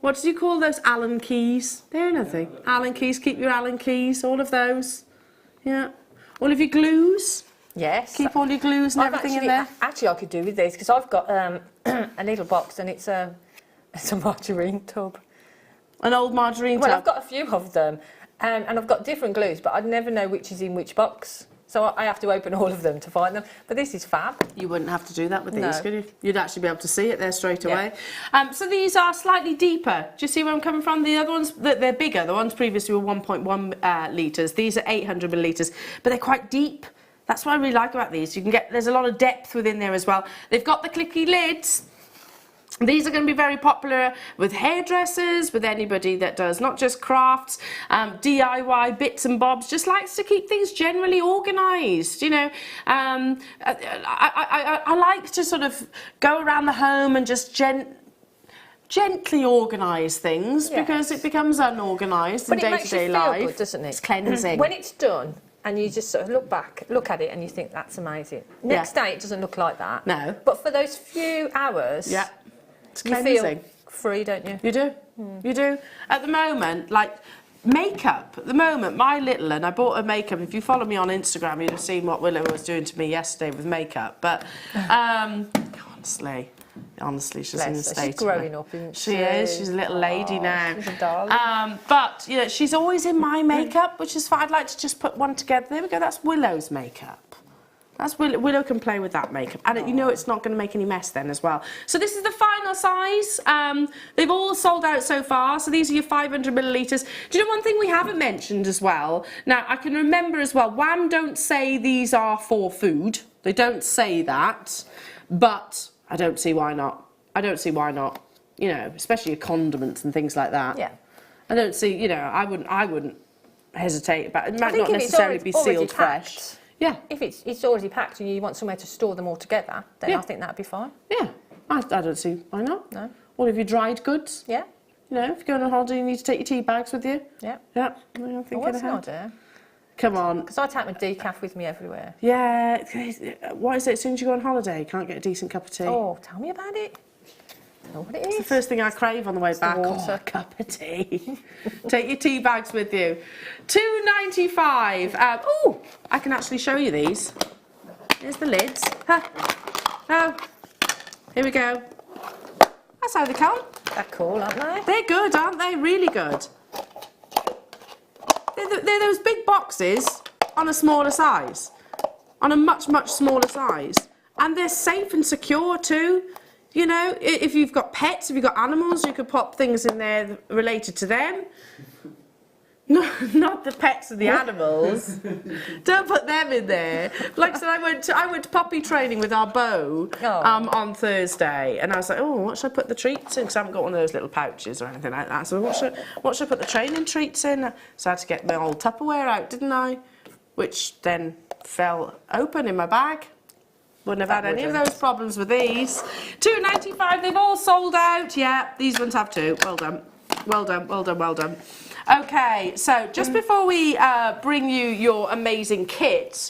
What did you call those? Allen keys? They're nothing. Allen keys, keep your Allen keys, all of those. Yeah. All of your glues. Yes. Keep all your glues and everything in there. Actually, I could do with these because I've got a little box and it's a margarine tub. An old margarine tub? Well, I've got a few of them and I've got different glues, but I'd never know which is in which box. So I have to open all of them to find them. But this is fab. You wouldn't have to do that with these, No. could you? You'd actually be able to see it there straight away. So these are slightly deeper. Do you see where I'm coming from? The other ones, they're bigger. The ones previously were 1.1 litres. These are 800 millilitres, but they're quite deep. That's what I really like about these. You can get, there's a lot of depth within there as well. They've got the clicky lids. These are going to be very popular with hairdressers, with anybody that does not just crafts, DIY bits and bobs, just likes to keep things generally organised, you know. I like to sort of go around the home and just gently organise things because it becomes unorganised in day-to-day life. But it makes you feel good, doesn't it? It's cleansing. When it's done and you just sort of look at it and you think that's amazing. Next day it doesn't look like that. No. But for those few hours... Yeah. It's you cleansing. feel free, don't you? You do. You do. At the moment, like makeup, at the moment, my little, and I bought a makeup. If you follow me on Instagram, you'd have seen what Willow was doing to me yesterday with makeup. But honestly, she's in a state. She's growing up, isn't she? She is. She's a little lady now. She's a darling. But you know, she's always in my makeup, which is fine. I'd like to just put one together. There we go. That's Willow's makeup. That's Willow can play with that makeup, and you know it's not going to make any mess then as well. So this is the final size. They've all sold out so far, so these are your 500 millilitres. Do you know one thing we haven't mentioned as well? Now, I can remember as well, Wham don't say these are for food. They don't say that, but I don't see why not. I don't see why not. You know, especially your condiments and things like that. Yeah. I don't see, you know, I wouldn't hesitate about it. It might not necessarily be sealed fresh. Yeah. If it's already packed and you want somewhere to store them all together, then I think that'd be fine. Yeah. I don't see why not. No. All of your dried goods. Yeah. You know, if you're going on holiday, you need to take your tea bags with you. Yeah. Yeah. I'm thinking What's ahead. an idea? Come on. Because I take my decaf with me everywhere. Yeah. What is it? As soon as you go on holiday, you can't get a decent cup of tea. Oh, tell me about it. I know what it is. It's the first thing I crave on the way back. water. A cup of tea. Take your tea bags with you. £2.95. Oh, I can actually show you these. Here's the lids. Huh. Oh, here we go. That's how they come. They're cool, aren't they? They're good, aren't they? Really good. They're those big boxes on a smaller size. On a much, much smaller size. And they're safe and secure too. You know, if you've got pets, if you've got animals, you could pop things in there related to them. No, not the pets of the animals. Don't put them in there. Like I said, I went to puppy training with our beau on Thursday, and I was like, oh, what should I put the treats in? Because I haven't got one of those little pouches or anything like that. So what should I put the training treats in? So I had to get my old Tupperware out, didn't I? Which then fell open in my bag. Wouldn't have had any of those problems with these. £2.95, they've all sold out. Yeah, these ones have too. Well done. Well done, well done, well done. Okay, so just before we bring you your amazing kit,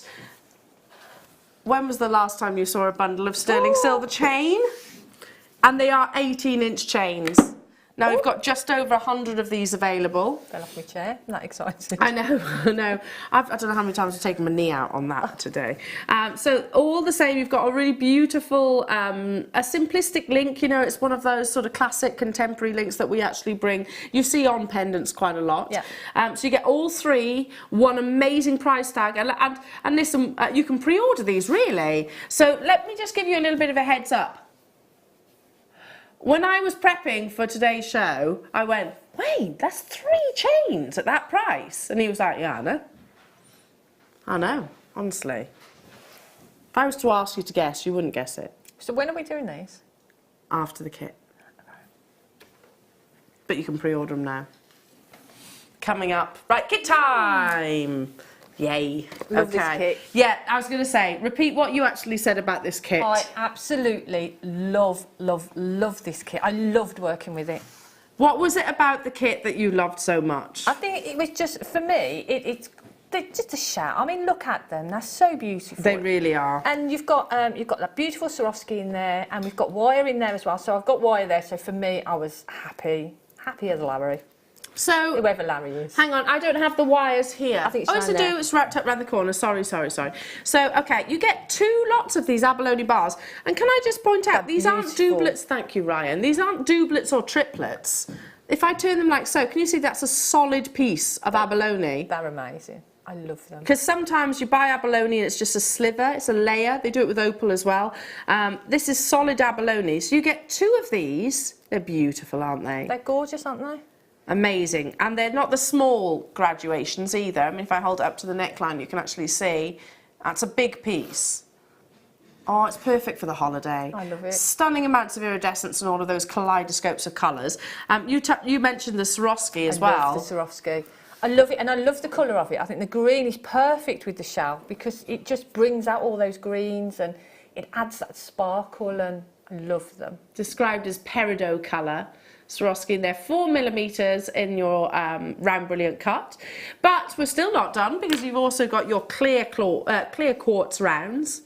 when was the last time you saw a bundle of sterling silver chain? And they are 18-inch chains. Now, we've got just over 100 of these available. Fell off my chair. I'm that excited. I know, I know. I don't know how many times I've taken my knee out on that today. So all the same, you've got a really beautiful, a simplistic link. You know, it's one of those sort of classic contemporary links that we actually bring. You see on pendants quite a lot. Yeah. So you get all three, one amazing price tag. And listen, you can pre-order these, really. So let me just give you a little bit of a heads up. When I was prepping for today's show, I went, wait, that's 3 chains at that price. And he was like, yeah, I know. I know, honestly. If I was to ask you to guess, you wouldn't guess it. So when are we doing these? After the kit. But you can pre-order them now. Coming up. Right, kit time! Yay. Love this kit. Yeah, I was going to say, repeat what you actually said about this kit. I absolutely love this kit. I loved working with it. What was it about the kit that you loved so much? I think it was just, for me, they're just a shout. I mean, look at them. They're so beautiful. They really are. And you've got that beautiful Swarovski in there, and we've got wire in there as well. So I've got wire there. So for me, I was happy as Larry. So, whoever Larry is. Hang on, I don't have the wires here. I think it's yes, I do. It's wrapped up around the corner. Sorry. So, okay, you get 2 lots of these Abalone bars. And can I just point out, these aren't doublets. Thank you, Ryan. These aren't doublets or triplets. If I turn them like so, can you see that's a solid piece of Abalone? They're amazing. I love them. Because sometimes you buy Abalone and it's just a sliver, it's a layer. They do it with Opal as well. This is solid Abalone. So you get 2 of these. They're beautiful, aren't they? They're gorgeous, aren't they? Amazing. And they're not the small graduations either. I mean, if I hold it up to the neckline, you can actually see that's a big piece. Oh, it's perfect for the holiday. I love it. Stunning amounts of iridescence and all of those kaleidoscopes of colours. You mentioned the Swarovski as well. I love the Swarovski. I love it, and I love the colour of it. I think the green is perfect with the shell because it just brings out all those greens and it adds that sparkle, and I love them. Described as peridot colour. Swarovski in there, 4mm in your round brilliant cut. But we're still not done because you've also got your clear quartz rounds.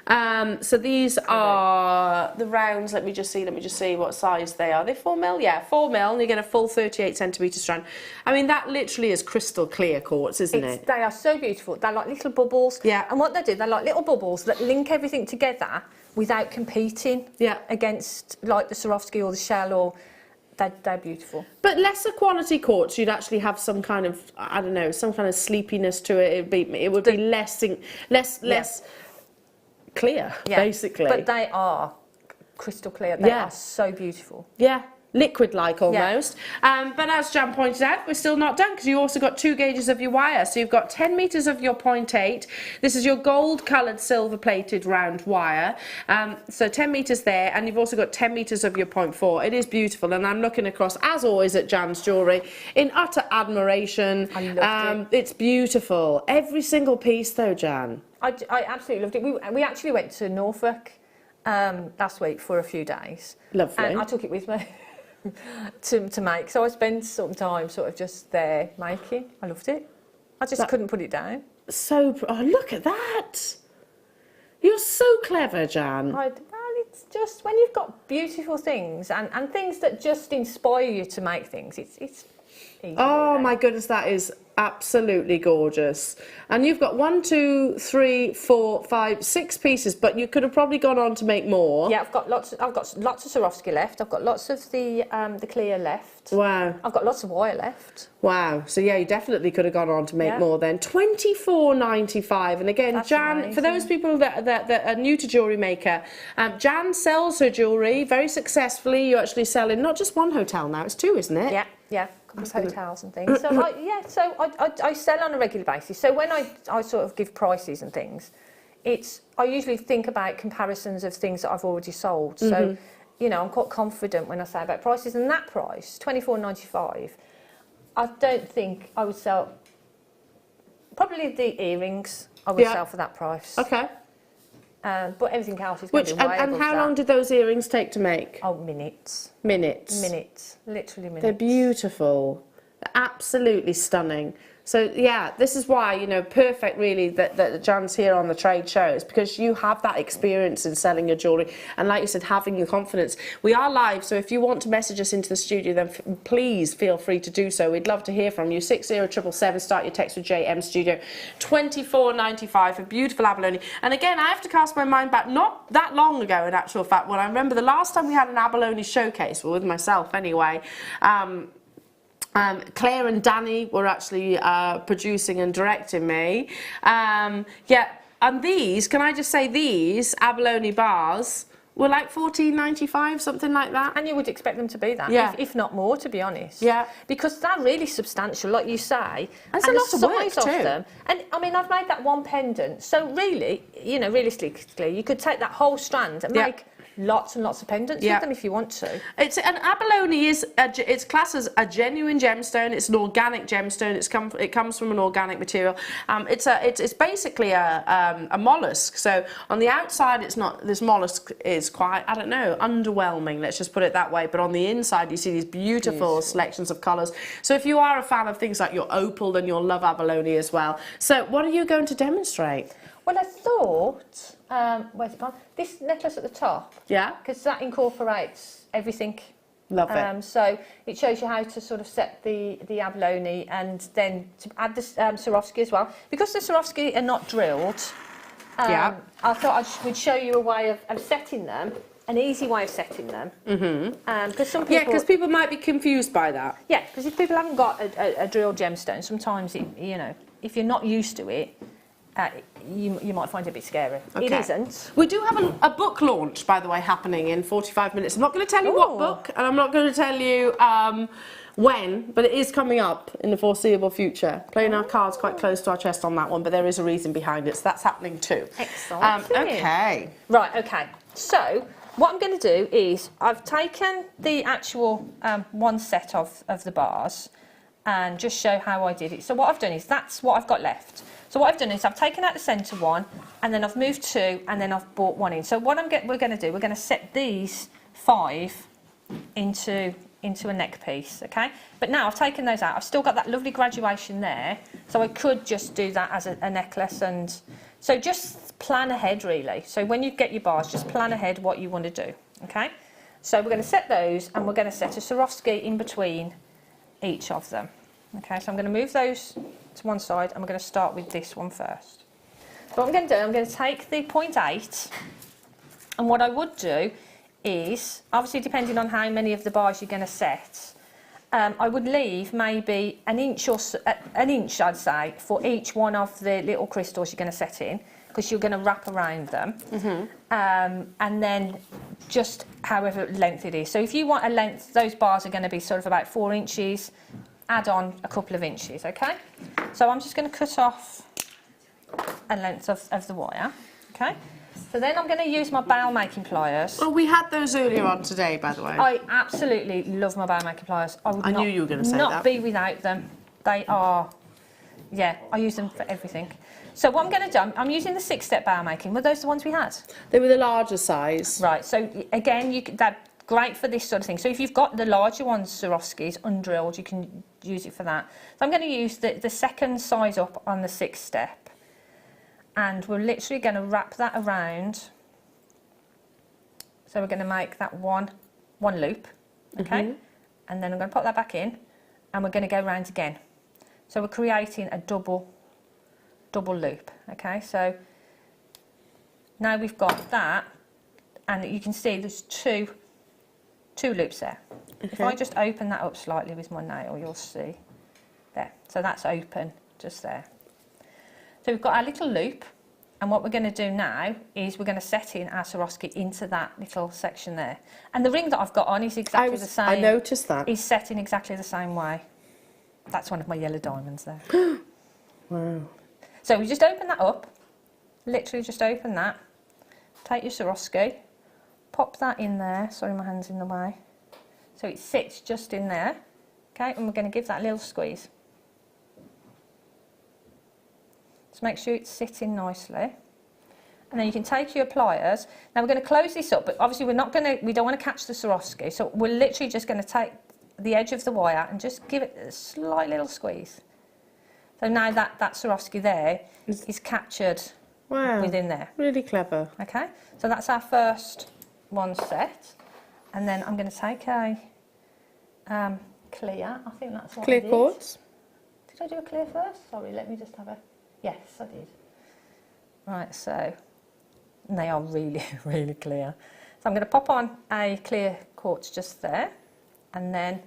So these are the rounds. Let me just see what size they are. They're 4mm, yeah, 4mm, and you get a full 38cm strand. I mean, that literally is crystal clear quartz, isn't it? They are so beautiful. They're like little bubbles. Yeah. And what they do, they're like little bubbles that link everything together without competing against like the Swarovski or the shell or. They're beautiful. But lesser quality quartz, you'd actually have some kind of, I don't know, some kind of sleepiness to it. It would be less clear, basically. But they are crystal clear. They are so beautiful. Yeah. Liquid-like almost. But as Jan pointed out, we're still not done because you also got 2 gauges of your wire. So you've got 10 metres of your 0.8. This is your gold-coloured silver-plated round wire. So 10 metres there, and you've also got 10 metres of your 0.4. It is beautiful, and I'm looking across, as always, at Jan's jewellery in utter admiration. I loved it. It's beautiful. Every single piece, though, Jan. I absolutely loved it. We actually went to Norfolk last week for a few days. Lovely. And I took it with me. to make, so I spent some time sort of just there making. I loved it. I just couldn't put it down. So, oh, look at that. You're so clever, Jan. Well, it's just when you've got beautiful things and things that just inspire you to make things, it's easy. Oh really. my goodness, that is absolutely gorgeous. And you've got 1, 2, 3, 4, 5, 6 pieces, but you could have probably gone on to make more. Yeah, I've got lots of Swarovski left. I've got lots of the clear left. Wow. I've got lots of wire left. Wow. So yeah, you definitely could have gone on to make more then. $24.95. And again, That's Jan, amazing. for those people that are new to Jewellery Maker, Jan sells her jewellery very successfully. You actually sell in not just one hotel now, it's 2, isn't it? Yeah. Hotels and things. So I sell on a regular basis. So when I sort of give prices and things, I usually think about comparisons of things that I've already sold. So you know, I'm quite confident when I say about prices. And that price, $24.95, I don't think I would sell. Probably the earrings I would sell for that price. Okay. But everything else is going to be way And above how that. long did those earrings take to make? Oh, minutes. Minutes. Minutes. Literally minutes. They're beautiful. They're absolutely stunning. So yeah, this is why, you know, perfect really that Jan's here on the trade show. It's because you have that experience in selling your jewellery, and like you said, having your confidence. We are live, so if you want to message us into the studio, then please feel free to do so. We'd love to hear from you. 60777, start your text with JM Studio. $24.95 for beautiful abalone. And again, I have to cast my mind back not that long ago, in actual fact, when I remember the last time we had an abalone showcase, well, with myself anyway. Claire and Danny were actually producing and directing me. And these, can I just say, these abalone bars were like $14.95, something like that. And you would expect them to be that, if not more, to be honest. Yeah. Because they're really substantial, like you say. That's and a lot the of work size too. of them. And I mean, I've made that one pendant. So really, you know, realistically, you could take that whole strand and make lots and lots of pendants with them if you want to. It's an abalone it's classed as a genuine gemstone. It's an organic gemstone. It comes from an organic material. It's basically a mollusk. So on the outside, it's not. This mollusk is quite, I don't know, underwhelming. Let's just put it that way. But on the inside, you see these beautiful selections of colours. So if you are a fan of things like your opal, then you'll love abalone as well. So what are you going to demonstrate? Well, I thought, where's it gone? This necklace at the top. Yeah. Because that incorporates everything. Love it. So it shows you how to sort of set the abalone, and then to add the Swarovski as well. Because the Swarovski are not drilled, I thought I would show you a way of setting them, an easy way of setting them. Because some people... Yeah, because people might be confused by that. Yeah, because if people haven't got a drilled gemstone, sometimes, you know, if you're not used to it, you might find it a bit scary. Okay. It isn't. We do have a book launch, by the way, happening in 45 minutes. I'm not going to tell you what book, and I'm not going to tell you when, but it is coming up in the foreseeable future. Playing our cards quite close to our chest on that one, but there is a reason behind it, so that's happening too. Excellent. Okay. Right, okay. So, what I'm going to do is, I've taken the actual one set of the bars and just show how I did it. So what I've done is, that's what I've got left. So what I've done is I've taken out the centre one, and then I've moved 2, and then I've brought 1 in. So what we're going to do, we're going to set these 5 into a neck piece, okay? But now I've taken those out. I've still got that lovely graduation there, so I could just do that as a necklace. And so just plan ahead, really. So when you get your bars, just plan ahead what you want to do, okay? So we're going to set those, and we're going to set a Swarovski in between each of them. Okay, so I'm going to move those to one side, and we're going to start with this one first. So what I'm going to do, I'm going to take the 0.8, and what I would do is, obviously depending on how many of the bars you're going to set, I would leave maybe an inch, I'd say, for each one of the little crystals you're going to set in, because you're going to wrap around them. And then just however length it is. So if you want a length, those bars are going to be sort of about 4 inches, add on a couple of inches, okay? So I'm just going to cut off a length of the wire, okay? So then I'm going to use my bail making pliers. Well, we had those earlier on today, by the way. I absolutely love my bail making pliers. I knew you were going to say not that. be without them. They are, yeah, I use them for everything. So what I'm going to do, I'm using the 6-step bail making. Were those the ones we had? They were the larger size. Right, so again, they're great for this sort of thing. So if you've got the larger ones, Swarovskis, undrilled, you can use it for that. So I'm going to use the second size up on the 6-step. And we're literally going to wrap that around. So we're going to make that one loop, okay? And then I'm going to pop that back in, and we're going to go round again. So we're creating a double loop, okay? So now we've got that, and you can see there's two loops there. Okay. If I just open that up slightly with my nail, you'll see there. So that's open just there. So we've got our little loop, and what we're going to do now is we're going to set in our Swarovski into that little section there. And the ring that I've got on is exactly the same. I noticed that. Is set in exactly the same way. That's one of my yellow diamonds there. Wow. So we just open that up, literally just open that, take your Swarovski, pop that in there, sorry my hand's in the way, so it sits just in there, okay, and we're going to give that a little squeeze. Just make sure it's sitting nicely. And then you can take your pliers. Now we're going to close this up, but obviously we don't want to catch the Swarovski, so we're literally just going to take the edge of the wire and just give it a slight little squeeze. So now that Swarovski there is captured within there. Really clever. Okay, so that's our first one set. And then I'm going to take a clear, I think that's what Clear it is. quartz. Did I do a clear first? Sorry, let me just have a... Yes, I did. Right, so they are really, really clear. So I'm going to pop on a clear quartz just there. And then,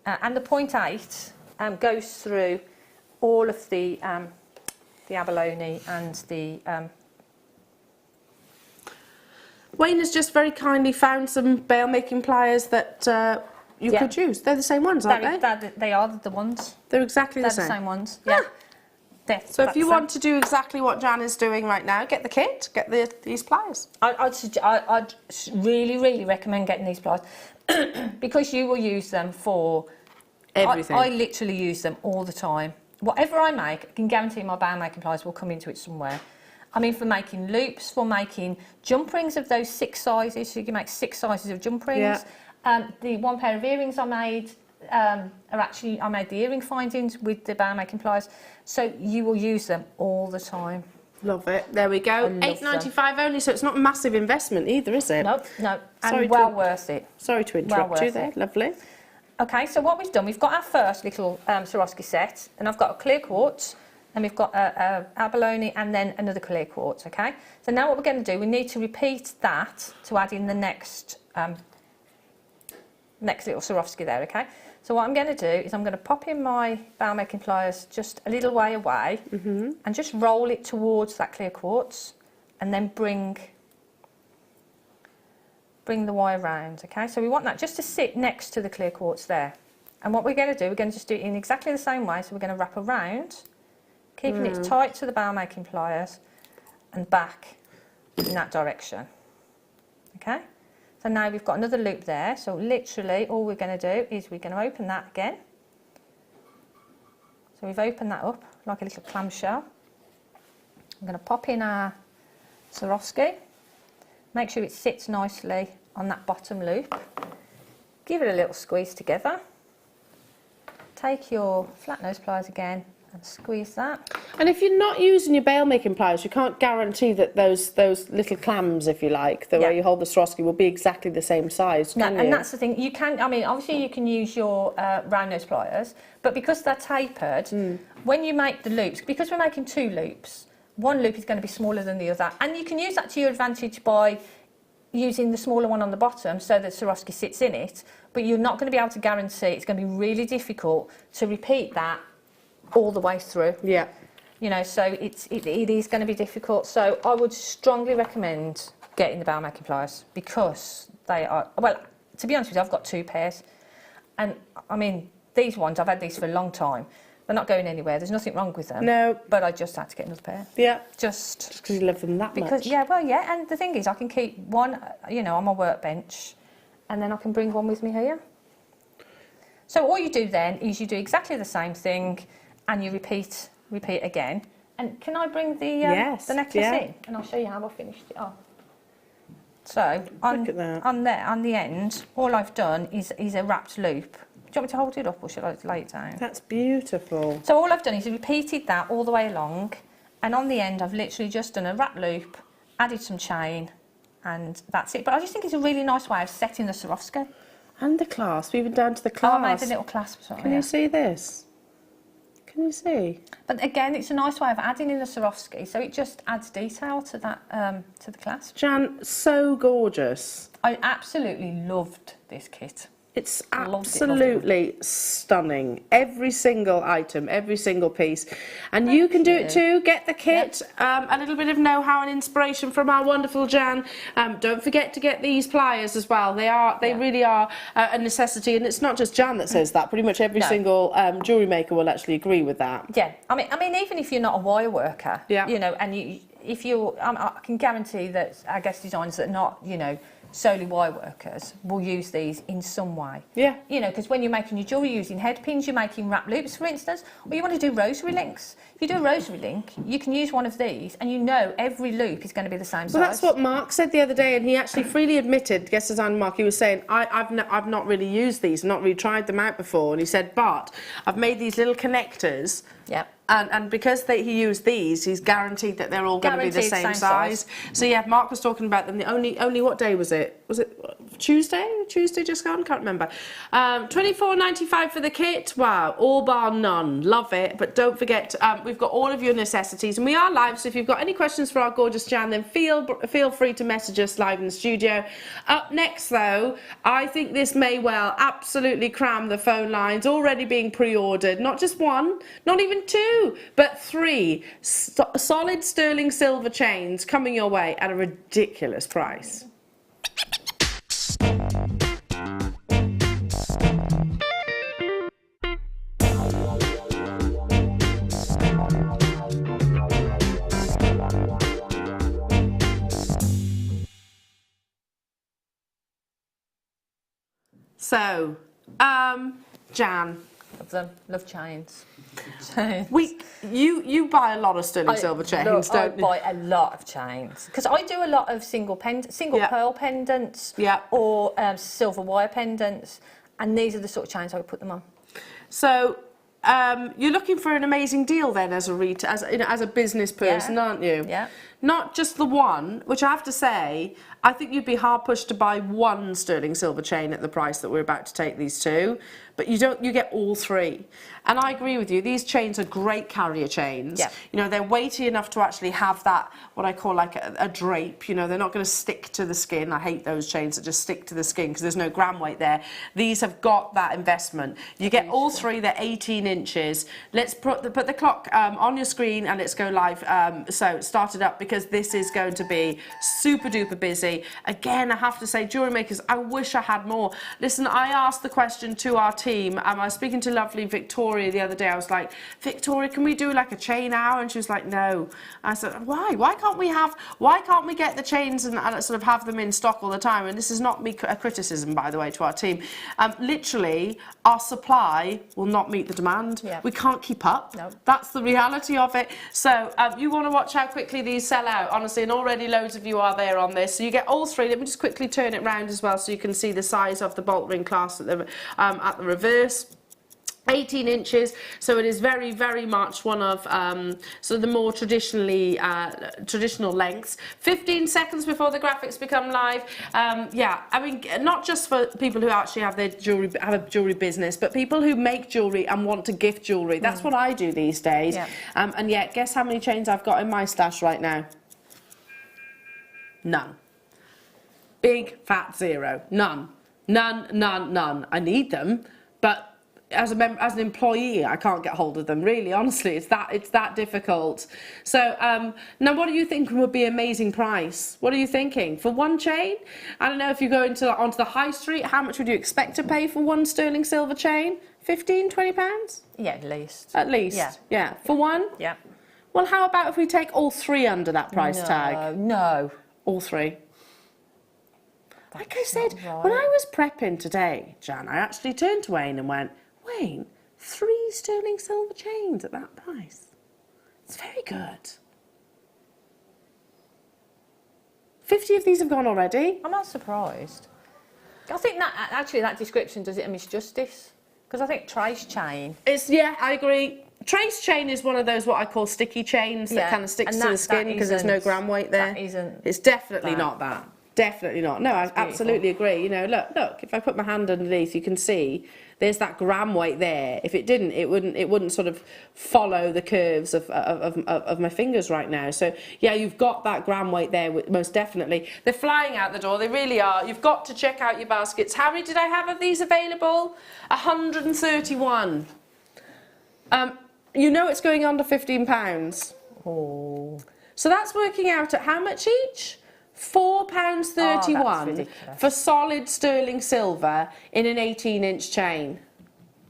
and the 0.8 goes through all of the abalone and the... Wayne has just very kindly found some bail making pliers that you could use. They're the same ones, aren't they? They are the ones. They're exactly They're the same. the same ones, yeah. So if you want to do exactly what Jan is doing right now, get the kit, get these pliers. I'd really, really recommend getting these pliers because you will use them for everything. I literally use them all the time. Whatever I make, I can guarantee my bail making pliers will come into it somewhere. I mean, for making loops, for making jump rings of those 6 sizes, so you can make 6 sizes of jump rings. Yeah. The one pair of earrings I made I made the earring findings with the bail making pliers, so you will use them all the time. Love it. There we go. $8.95 only, so it's not a massive investment either, is it? No, and well worth it. Sorry to interrupt you there. Lovely. Okay, so what we've done, we've got our first little Swarovski set, and I've got a clear quartz, and we've got a abalone, and then another clear quartz. Okay, so now what we're going to do, we need to repeat that to add in the next little Swarovski there. Okay, so what I'm going to do is I'm going to pop in my bail making pliers just a little way away, and just roll it towards that clear quartz, and then bring the wire round. Okay, so we want that just to sit next to the clear quartz there. And what we're going to do, we're going to just do it in exactly the same way. So we're going to wrap around, keeping it tight to the bail making pliers, and back in that direction. Okay, so now we've got another loop there. So literally all we're going to do is we're going to open that again. So we've opened that up like a little clamshell. I'm going to pop in our Swarovski. Make sure it sits nicely on that bottom loop. Give it a little squeeze together. Take your flat nose pliers again and squeeze that. And if you're not using your bail making pliers, you can't guarantee that those little clams, if you like, the way you hold the Swarovski will be exactly the same size, can you? And that's the thing. You can, I mean, obviously you can use your round nose pliers, but because they're tapered, when you make the loops, because we're making 2 loops, one loop is going to be smaller than the other, and you can use that to your advantage by using the smaller one on the bottom so that Swarovski sits in it, but you're not going to be able to guarantee. It's going to be really difficult to repeat that all the way through. Yeah. You know, so it is going to be difficult. So I would strongly recommend getting the barrel making pliers because they are, well, to be honest with you, I've got 2 pairs. And I mean, these ones, I've had these for a long time. They're not going anywhere. There's nothing wrong with them. No. But I just had to get another pair. Yeah. Just because you love them that because, much. yeah, well, yeah. And the thing is, I can keep one, you know, on my workbench, and then I can bring one with me here. So all you do then is you do exactly the same thing, and you repeat again. And can I bring the necklace in, and I'll show you how I finished it off. So on the end, all I've done is a wrapped loop. Do you want me to hold it up, or should I lay it down? That's beautiful. So all I've done is repeated that all the way along, and on the end I've literally just done a wrap loop, added some chain, and that's it. But I just think it's a really nice way of setting the Swarovski. And the clasp, even down to the clasp. Oh, I made a little clasp. Can you see this? Can you see? But again, it's a nice way of adding in the Swarovski, so it just adds detail to that to the clasp. Jan, so gorgeous. I absolutely loved this kit. It's absolutely stunning. Every single item, every single piece. And you can do it too. Get the kit. Yep. A little bit of know-how and inspiration from our wonderful Jan. Don't forget to get these pliers as well. They really are a necessity. And it's not just Jan that says that. Pretty much every single jewellery maker will actually agree with that. Yeah. I mean, even if you're not a wire worker, you know, and if you're, I can guarantee that our guest designers that are not, you know, solely wire workers will use these in some way. Yeah. You know, because when you're making your jewellery using head pins, you're making wrap loops, for instance, or you want to do rosary links. If you do a rosary link, you can use one of these, and you know every loop is going to be the same size. Well, that's what Mark said the other day, and he actually freely admitted, guest designer Mark, he was saying, I've not really used these, not really tried them out before, and he said, but I've made these little connectors. Yeah. And because he used these, he's guaranteed that they're all going to be the same size. So yeah, Mark was talking about them. Only what day was it? Was it Tuesday? Tuesday just gone? Can't remember. $24.95 for the kit. Wow, all bar none. Love it. But don't forget, we've got all of your necessities, and we are live. So if you've got any questions for our gorgeous Jan, then feel free to message us live in the studio. Up next, though, I think this may well absolutely cram the phone lines. Already being pre-ordered. Not just one, not even 2. But 3 solid sterling silver chains coming your way at a ridiculous price. So, Jan. Love them. Love chains. You buy a lot of sterling silver chains, don't you? I buy a lot of chains because I do a lot of single pearl pendants, or silver wire pendants, and these are the sort of chains I would put them on. So you're looking for an amazing deal then as a business person, aren't you? Yeah. Not just the one, which I have to say, I think you'd be hard pushed to buy one sterling silver chain at the price that we're about to take these to, but you get all 3. And I agree with you, these chains are great carrier chains. Yeah. You know, they're weighty enough to actually have that, what I call like a drape, you know, they're not going to stick to the skin. I hate those chains that just stick to the skin because there's no gram weight there. These have got that investment. You get all 3, they're 18 inches. Let's put the clock on your screen and let's go live. So start it up because this is going to be super duper busy. Again, I have to say, jewellery makers, I wish I had more. Listen, I asked the question to our team. I was speaking to lovely Victoria the other day. I was like, Victoria, can we do like a chain hour? And she was like, no. I said, why? Why can't we get the chains and sort of have them in stock all the time? And this is not me a criticism, by the way, to our team. Literally, our supply will not meet the demand. Yeah. We can't keep up. No. That's the reality of it. So you want to watch how quickly these sell out, honestly, and already loads of you are there on this. So you get all 3. Let me just quickly turn it round as well so you can see the size of the bolt ring clasp at the reverse. 18 inches, so it is very, very much one of so the more traditional lengths. 15 seconds before the graphics become live. Yeah, I mean, not just for people who actually have a jewellery business, but people who make jewellery and want to gift jewellery. That's what I do these days. Yeah. And yet, guess how many chains I've got in my stash right now? None. Big fat 0. None. None. I need them, but as an employee, I can't get hold of them. Really, honestly, it's that difficult. So now, what do you think would be an amazing price? What are you thinking for one chain? I don't know if you go onto the high street. How much would you expect to pay for one sterling silver chain? 15, 20 pounds? Yeah, at least. At least. Yeah. For one? Yeah. Well, how about if we take all three under that price tag? No. All three. Like I said, right. when I was prepping today, Jan, I actually turned to Wayne and went, Wayne, 3 sterling silver chains at that price. It's very good. 50 of these have gone already. I'm not surprised. I think that actually that description does it a misjustice. Because I think trace chain. Yeah, I agree. Trace chain is one of those what I call sticky chains that kind of sticks to the skin because there's no gram weight there. That isn't. It's definitely not that. Definitely not. No, I absolutely agree. You know, look. If I put my hand underneath, you can see there's that gram weight there. If it didn't, it wouldn't sort of follow the curves of my fingers right now. So yeah, you've got that gram weight there, most definitely. They're flying out the door. They really are. You've got to check out your baskets. How many did I have of these available? 131. You know it's going under £15. Oh. So that's working out at how much each? £4.31 for solid sterling silver in an 18-inch chain.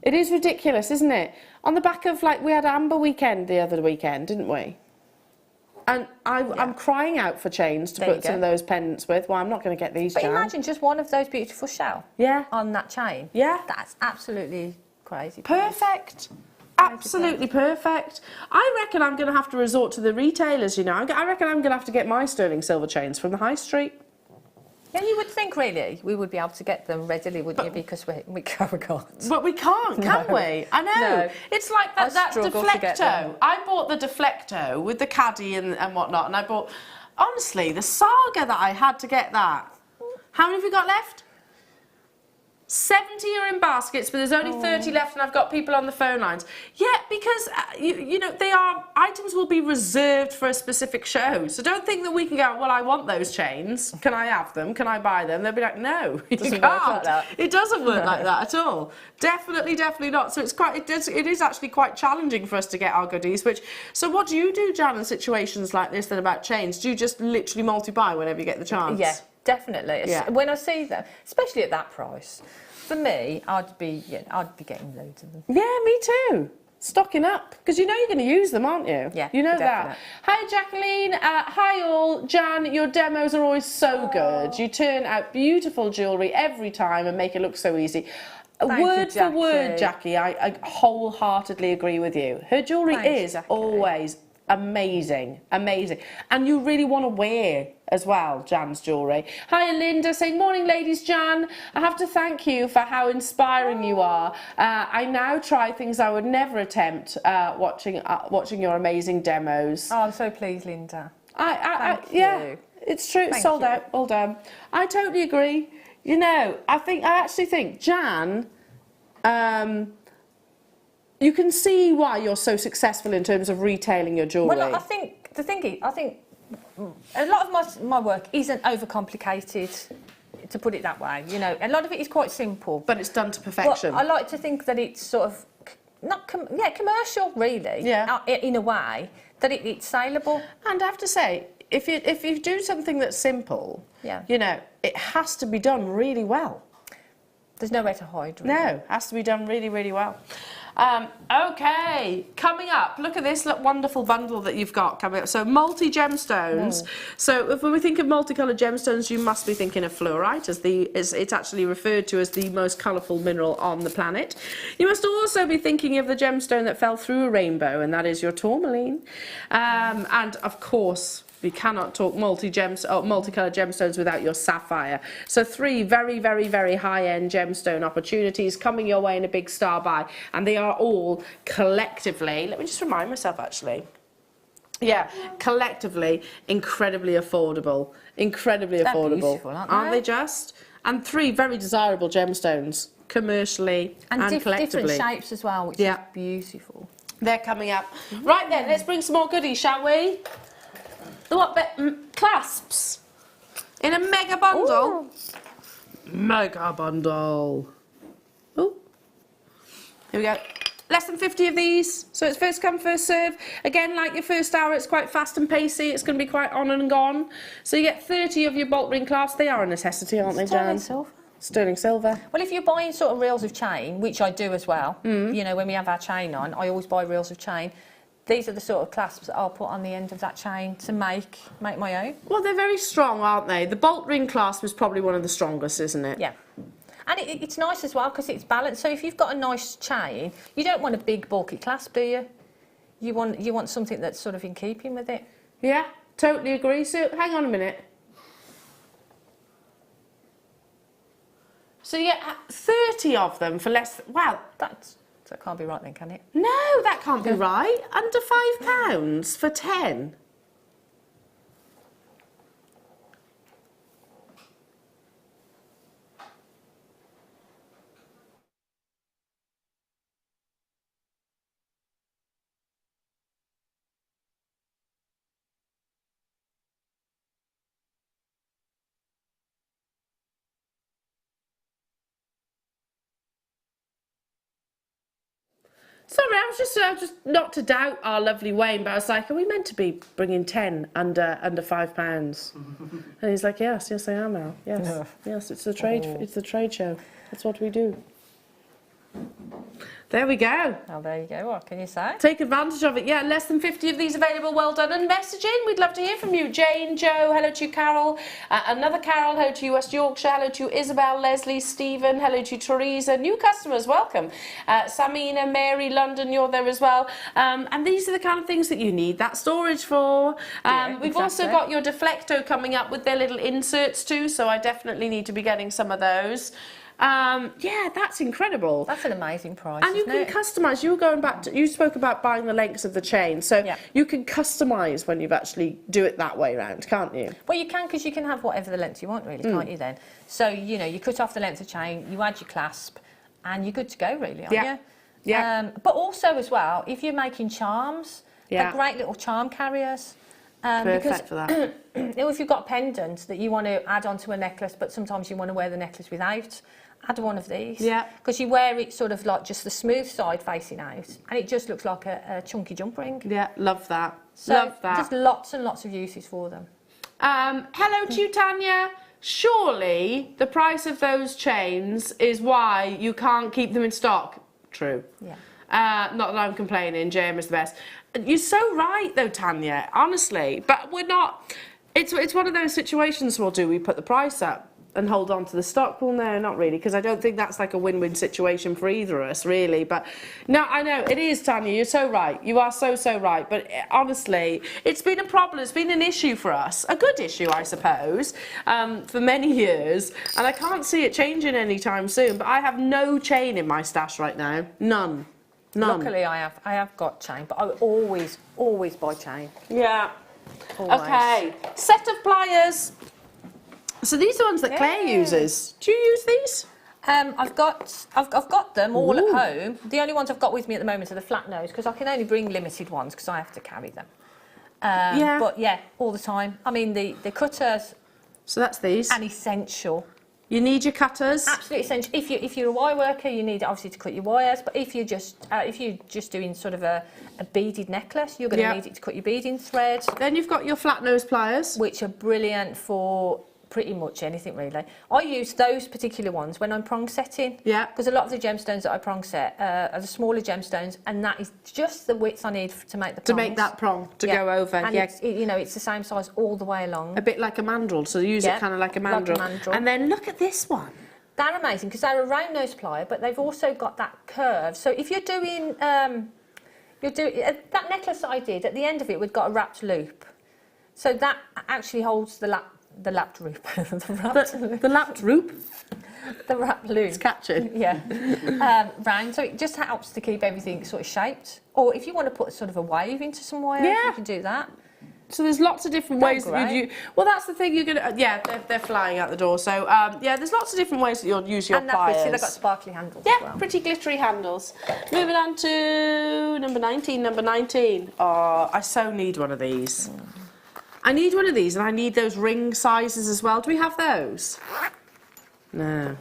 It is ridiculous, isn't it? On the back of, like, we had Amber weekend the other weekend, didn't we? And I'm crying out for chains to put some of those pendants with. Well, I'm not going to get these, But Jan. imagine just one of those beautiful shell on that chain. Yeah. That's absolutely crazy. Perfect. Absolutely perfect. I reckon I'm going to have to resort to the retailers, you know. I reckon I'm going to have to get my sterling silver chains from the high street. Yeah, you would think, really, we would be able to get them readily, wouldn't you? Because we can't. But we can't, can we? I know. No. It's like that struggle to get deflecto. them. I bought the deflecto with the caddy and whatnot, and I bought, honestly, the saga that I had to get that. How many have we got left? 70 are in baskets, but there's only 30 left, and I've got people on the phone lines. Yeah, because, you know, items will be reserved for a specific show. So don't think that we can go, well, I want those chains. Can I have them? Can I buy them? They'll be like, no, you can't. Like that. It doesn't work like that at all. Definitely not. So it is actually quite challenging for us to get our goodies. So what do you do, Jan, in situations like this that about chains? Do you just literally multi-buy whenever you get the chance? Yeah. Definitely. Yeah. When I see them, especially at that price, for me, I'd be getting loads of them. Yeah, me too. Stocking up, because you know you're going to use them, aren't you? Yeah, you know definitely. that. Hi, Jacqueline. Hi, all. Jan, your demos are always so good. You turn out beautiful jewellery every time and make it look so easy. Word for word, Jackie, I wholeheartedly agree with you. Her jewellery is always amazing, and you really want to wear as well Jan's jewellery. Hi, Linda saying, morning ladies. Jan, I have to thank you for how inspiring you are. I now try things I would never attempt watching your amazing demos. Oh, I'm so pleased, Linda. Thank you. It's true. It's sold out, all done. I totally agree. You know, I actually think Jan, you can see why you're so successful in terms of retailing your jewellery. Well, I think the thing is, a lot of my work isn't overcomplicated, to put it that way. You know, a lot of it is quite simple. But it's done to perfection. But I like to think that it's sort of commercial, really. Yeah. In a way that it's saleable. And I have to say, if you do something that's simple, you know, it has to be done really well. There's nowhere to hide, really. No, it has to be done really, really well. Okay, coming up, look at this wonderful bundle that you've got coming up. So multi-gemstones. So when we think of multicolour gemstones, you must be thinking of fluorite, as it's actually referred to as the most colourful mineral on the planet. You must also be thinking of the gemstone that fell through a rainbow, and that is your tourmaline. And of course, we cannot talk multicolour gemstones without your sapphire. So 3 very, very, very high-end gemstone opportunities coming your way in a big star buy, and they are all collectively, let me just remind myself actually, yeah, collectively incredibly affordable. Incredibly affordable. Beautiful, aren't they just? And 3 very desirable gemstones, commercially and collectively. Different shapes as well, which is beautiful. They're coming up. Right then, let's bring some more goodies, shall we? Clasps in a mega bundle. Ooh. Mega bundle. Oh, here Here we go. Less than 50 of these, so it's first come, first serve. Again, like your first hour, it's quite fast and pacey. It's going to be quite on and gone. So you get 30 of your bolt ring clasps. They are a necessity, aren't they, Jan? Sterling silver. Sterling silver. Well, if you're buying sort of reels of chain, which I do as well, you know, when we have our chain on, I always buy reels of chain. These are the sort of clasps that I'll put on the end of that chain to make my own. Well, they're very strong, aren't they? The bolt ring clasp is probably one of the strongest, isn't it? Yeah. And it's nice as well because it's balanced. So if you've got a nice chain, you don't want a big bulky clasp, do you? You want something that's sort of in keeping with it. Yeah, totally agree. So hang on a minute. So you get 30 of them for less. Wow, That can't be right then, can it? no, that can't be right. Under £5 for 10. Sorry, I was just not to doubt our lovely Wayne, but I was like, are we meant to be bringing 10 under £5? And he's like, yes, I am, Al. Yes, Yeah. yes, it's the trade show. That's what we do. There we go. Oh, there you go. What can you say? Take advantage of it. Yeah, less than 50 of these available. Well done. And message in. We'd love to hear from you. Jane, Joe, hello to you, Carol. Another Carol, hello to you, West Yorkshire. Hello to you, Isabel, Leslie, Stephen. Hello to you, Teresa. New customers, welcome. Samina, Mary, London, you're there as well. And these are the kind of things that you need that storage for. We've also got your Deflecto coming up with their little inserts too, so I definitely need to be getting some of those. Yeah, that's incredible. That's an amazing price. And you can customise. You were going back to, you spoke about buying the lengths of the chain, so you can customise when you've actually do it that way round, can't you? Well, you can, because you can have whatever the length you want, really, can't you? Then, so you know, you cut off the length of chain, you add your clasp, and you're good to go, really, aren't you? Yeah. But also as well, if you're making charms, they're great little charm carriers. Perfect for that. You know, if you've got pendants that you want to add onto a necklace, but sometimes you want to wear the necklace without, add one of these. Yeah. Because you wear it sort of like just the smooth side facing out, and it just looks like a chunky jump ring. Yeah, love that. So love that. there's lots and lots of uses for them. Hello to you, Tanya. Surely the price of those chains is why you can't keep them in stock. True. Yeah. Not that I'm complaining, JM is the best. You're so right though, Tanya, honestly. But we're not, it's one of those situations we put the price up and hold on to the stock. Well, no, not really, because I don't think that's like a win-win situation for either of us, really. But no, I know, it is, Tanya, you're so right. You are so right. But honestly, it's been a problem, it's been an issue for us. A good issue, I suppose, for many years. And I can't see it changing anytime soon. But I have no chain in my stash right now. None. Luckily, I have got chain, but I always buy chain. Yeah. Always. Okay. Set of pliers. So these are the ones that Claire uses. Do you use these? I've got them all at home. The only ones I've got with me at the moment are the flat nose, because I can only bring limited ones because I have to carry them. But yeah, all the time. I mean, the cutters. So that's these. An essential. You need your cutters. Absolutely essential. If you're a wire worker, you need it obviously to cut your wires. But if you're just doing sort of a beaded necklace, you're going to need it to cut your beading thread. Then you've got your flat nose pliers, which are brilliant for pretty much anything, really. I use those particular ones when I'm prong setting. Yeah. Because a lot of the gemstones that I prong set are the smaller gemstones, and that is just the width I need to make the prongs. To make that prong, to go over. And it's the same size all the way along. A bit like a mandrel, so use it kind of like a mandrel. Like a mandrel. And then look at this one. They're amazing because they're a round nose plier, but they've also got that curve. So if you're doing, that necklace that I did, at the end of it, we've got a wrapped loop. So that actually holds the lapped loop. the lapped loop? The wrapped loop. It's catching. Yeah. Round, so it just helps to keep everything sort of shaped. Or if you want to put sort of a wave into some wire, you can do that. So there's lots of different ways that you do. Well, that's the thing. You're gonna. They're flying out the door. So there's lots of different ways that you'll use your pliers. And they've got sparkly handles. Yeah, as well. pretty glittery handles. Moving on to number 19. Number 19. Oh, I so need one of these. I need one of these, and I need those ring sizes as well. Do we have those? No.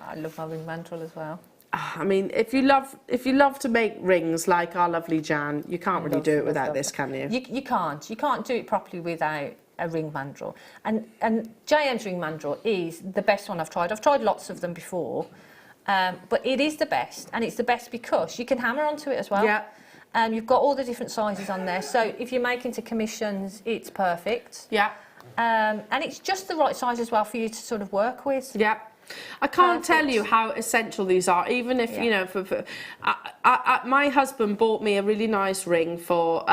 I love my ring mandrel as well. I mean, if you love to make rings like our lovely Jan, you can't really do it without this, can you? You can't do it properly without a ring mandrel. And JM's ring mandrel is the best one I've tried. I've tried lots of them before, but it is the best, and it's the best because you can hammer onto it as well. Yeah. You've got all the different sizes on there, so if you're making to commissions, it's perfect. Yeah. And it's just the right size as well for you to sort of work with. Yeah. I can't tell you how essential these are, even if, you know, my husband bought me a really nice ring for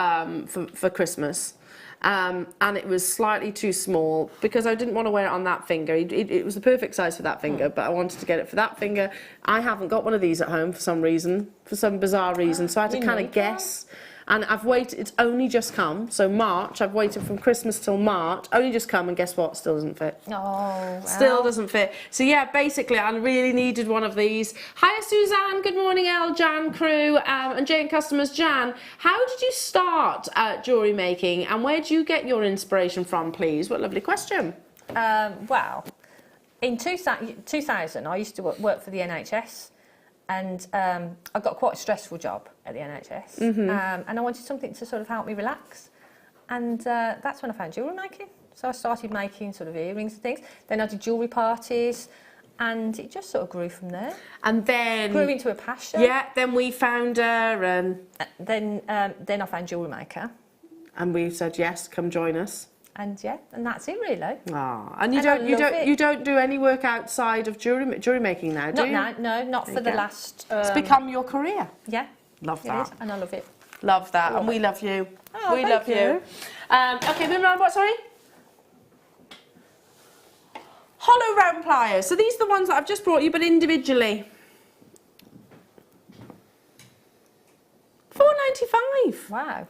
Christmas. And it was slightly too small because I didn't want to wear it on that finger. It was the perfect size for that finger, but I wanted to get it for that finger. I haven't got one of these at home for some reason, for some bizarre reason, so I had to kind of guess. And I've waited, it's only just come, so March, I've waited from Christmas till March, only just come, and guess what, still doesn't fit. Oh, Still doesn't fit. So yeah, basically I really needed one of these. Hiya Suzanne, good morning El, Jan crew, and Jane customers. Jan, how did you start jewellery making, and where do you get your inspiration from, please? What a lovely question. Well, in 2000 I used to work for the NHS. And I got quite a stressful job at the NHS, and I wanted something to sort of help me relax. And that's when I found jewellery making. So I started making sort of earrings and things. Then I did jewellery parties, and it just sort of grew from there. And then Grew into a passion. Yeah, then we found her, and Then I found Jewellery Maker. And we said yes, come join us. And yeah, and that's it really. Ah, and you And you don't do any work outside of jewellery making now, do you? Not for the last. It's become your career. Yeah. Love It that. is, and I love it. Love that, and we love you. Oh, we thank love you. Okay, moving on. What? Sorry. Hollow round pliers. So these are the ones that I've just brought you, but individually. £4.95. Wow.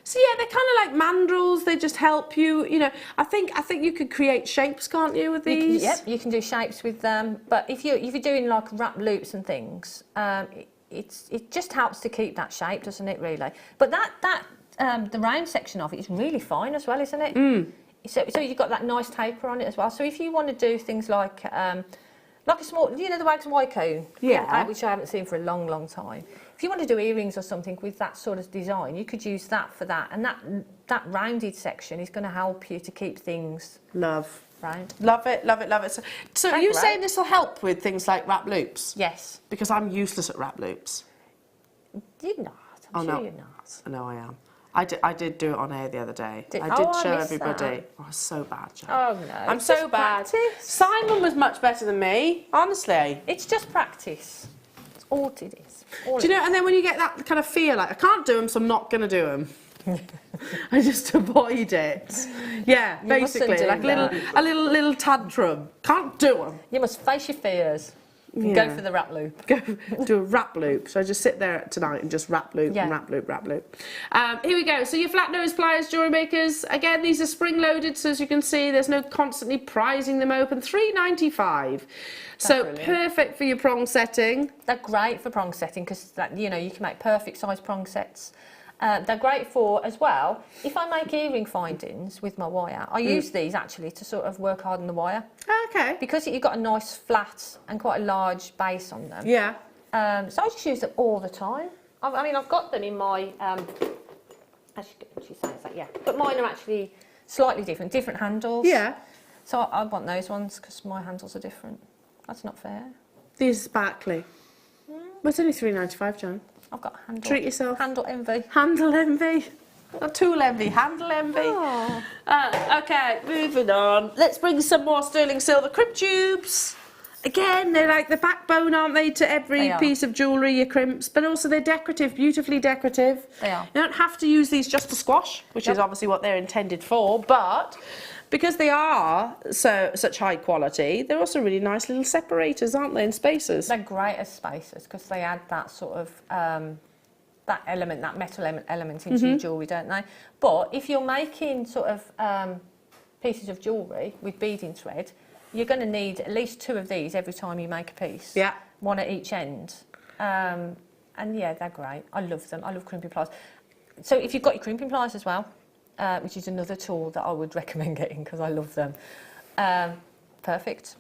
So yeah, they're kind of like mandrels. They just help you. You know, I think you could create shapes, can't you, with these? Yep, you can do shapes with them. But if you're doing like wrap loops and things, it just helps to keep that shape, doesn't it? Really. But the round section of it is really fine as well, isn't it? Mm. So you've got that nice taper on it as well. So if you want to do things like a small, you know, the Wags and White cone, yeah, which I haven't seen for a long, long time. If you want to do earrings or something with that sort of design, you could use that for that. And that rounded section is going to help you to keep things round. Love it, love it, love it. So are you saying this will help with things like wrap loops? Yes. Because I'm useless at wrap loops. You're not. I'm sure you're not. I know I am. I did do it on air the other day. I did show everybody. That. Oh, it's so bad, Jo. Oh no. I'm so bad. Practice. Simon was much better than me, honestly. It's just practice. It's all it is. Do you know, and then when you get that kind of fear, like, I can't do them, so I'm not going to do them. I just avoid it. Yeah, You basically, like a little tantrum. Can't do them. You must face your fears. Yeah. Go for the wrap loop. Go do a wrap loop. So I just sit there tonight and just wrap loop and wrap loop, wrap loop. Here we go. So your flat nose pliers, jewellery makers. Again, these are spring loaded, so as you can see, there's no constantly prising them open. £3.95. So brilliant. Perfect for your prong setting. They're great for prong setting because you know you can make perfect size prong sets. They're great for, as well, if I make earring findings with my wire, I use these actually to sort of work hard on the wire. Okay. Because you've got a nice flat and quite a large base on them. Yeah. So I just use them all the time. I mean, I've got them in my, as she says that, yeah. But mine are actually slightly different handles. Yeah. So I want those ones because my handles are different. That's not fair. These are sparkly. Well, it's only £3.95, Jan. I've got handle. Treat yourself. Handle envy. Handle envy. Not tool envy, handle envy. Oh. Okay, moving on. Let's bring some more sterling silver crimp tubes. Again, they're like the backbone, aren't they, to every piece of jewellery, your crimps, but also they're decorative, beautifully decorative. They are. You don't have to use these just to squash, which is obviously what they're intended for, but because they are such high quality, they're also really nice little separators, aren't they, and spacers? They're great as spacers because they add that sort of that element, that metal element into your jewellery, don't they? But if you're making sort of pieces of jewellery with beading thread, you're going to need at least 2 of these every time you make a piece. Yeah. 1 at each end. And yeah, they're great. I love them. I love crimping pliers. So if you've got your crimping pliers as well, which is another tool that I would recommend getting because I love them. Perfect.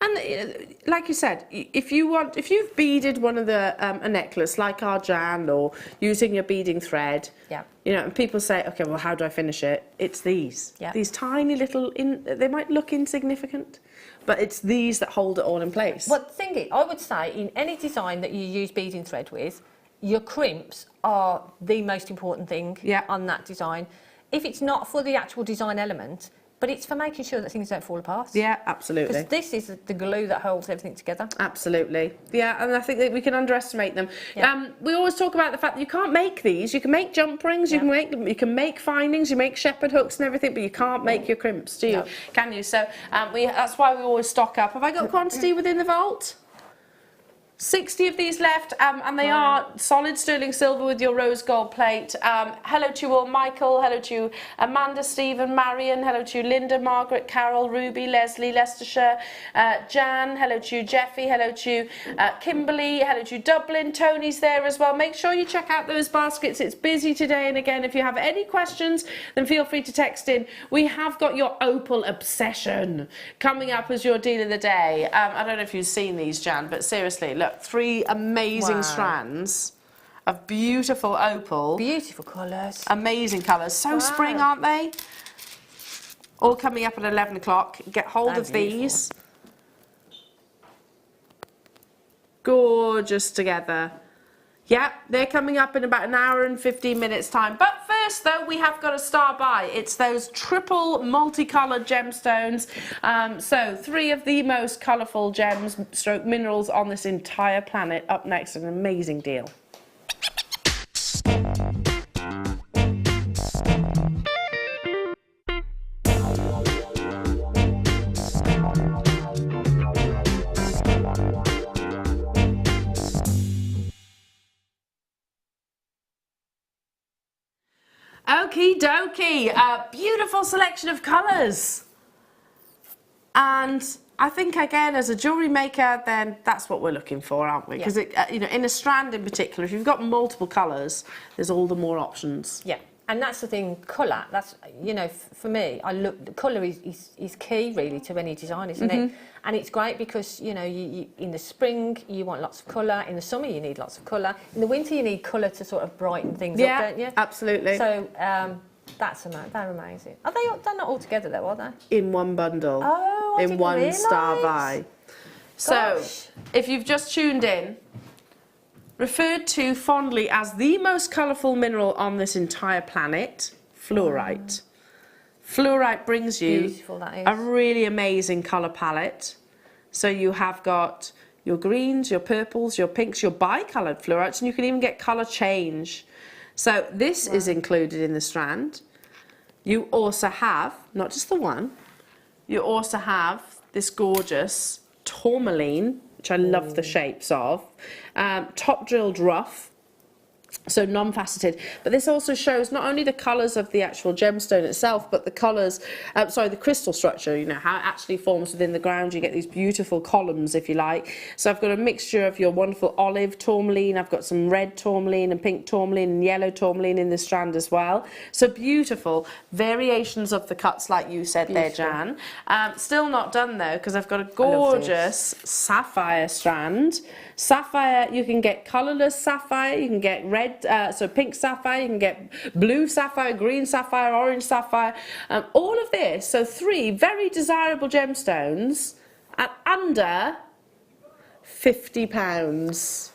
And like you said, if you've beaded one of the a necklace like our Jan, or using your beading thread, Yeah. you know, and people say, okay, well, how do I finish it? It's these. Yeah. These tiny little, they might look insignificant, but it's these that hold it all in place. Well, the thing is, I would say in any design that you use beading thread with, your crimps are the most important thing on that design. If it's not for the actual design element, but it's for making sure that things don't fall apart. Yeah, absolutely. Because this is the glue that holds everything together. Absolutely. Yeah, and I think that we can underestimate them. Yeah. We always talk about the fact that you can't make these. You can make jump rings, you can make findings, you make shepherd hooks and everything, but you can't make your crimps, do you? No. Can you? So that's why we always stock up. Have I got quantity within the vault? 60 of these left, and they are solid sterling silver with your rose gold plate. Hello to you all, Michael. Hello to you, Amanda, Stephen, Marion. Hello to you, Linda, Margaret, Carol, Ruby, Leslie, Leicestershire, Jan. Hello to you, Jeffy. Hello to you, Kimberly. Hello to you, Dublin. Tony's there as well. Make sure you check out those baskets. It's busy today, and again, if you have any questions, then feel free to text in. We have got your Opal Obsession coming up as your deal of the day. I don't know if you've seen these, Jan, but seriously, look. 3 amazing strands of beautiful opal. Beautiful colours. Amazing colours. So spring, aren't they? All coming up at 11 o'clock. Get hold of these. Gorgeous together. Yeah, they're coming up in about an hour and 15 minutes time. But first, though, we have got a star by. It's those triple multicoloured gemstones. So 3 of the most colourful gems stroke minerals on this entire planet. Up next, an amazing deal. Okie dokie, a beautiful selection of colours. And I think, again, as a jewellery maker, then that's what we're looking for, aren't we? Because, you know, in a strand in particular, if you've got multiple colours, there's all the more options. Yeah, and that's the thing, colour, that's, you know, for me, the colour is key, really, to any design, isn't it? And it's great because, you know, you in the spring, you want lots of colour. In the summer, you need lots of colour. In the winter, you need colour to sort of brighten things up, don't you? Absolutely. So, they're amazing. They're not all together, though, are they? In one bundle. Oh, I in didn't one realise. star buy. So, if you've just tuned in, referred to fondly as the most colourful mineral on this entire planet, fluorite. Fluorite brings you Beautiful, that is. a really amazing colour palette. So you have got your greens, your purples, your pinks, your bi-coloured fluorites, and you can even get colour change. So this is included in the strand. You also have, not just the one, you also have this gorgeous tourmaline, which I love the shapes of, top drilled rough, so non-faceted. But this also shows not only the colours of the actual gemstone itself, but the colours, the crystal structure, you know, how it actually forms within the ground. You get these beautiful columns, if you like. So I've got a mixture of your wonderful olive tourmaline, I've got some red tourmaline and pink tourmaline and yellow tourmaline in the strand as well. So beautiful variations of the cuts, like you said there, Jan. Still not done though, because I've got a gorgeous sapphire strand. Sapphire, you can get colourless sapphire, you can get red, so pink sapphire, you can get blue sapphire, green sapphire, orange sapphire, all of this. So 3 very desirable gemstones at under £50.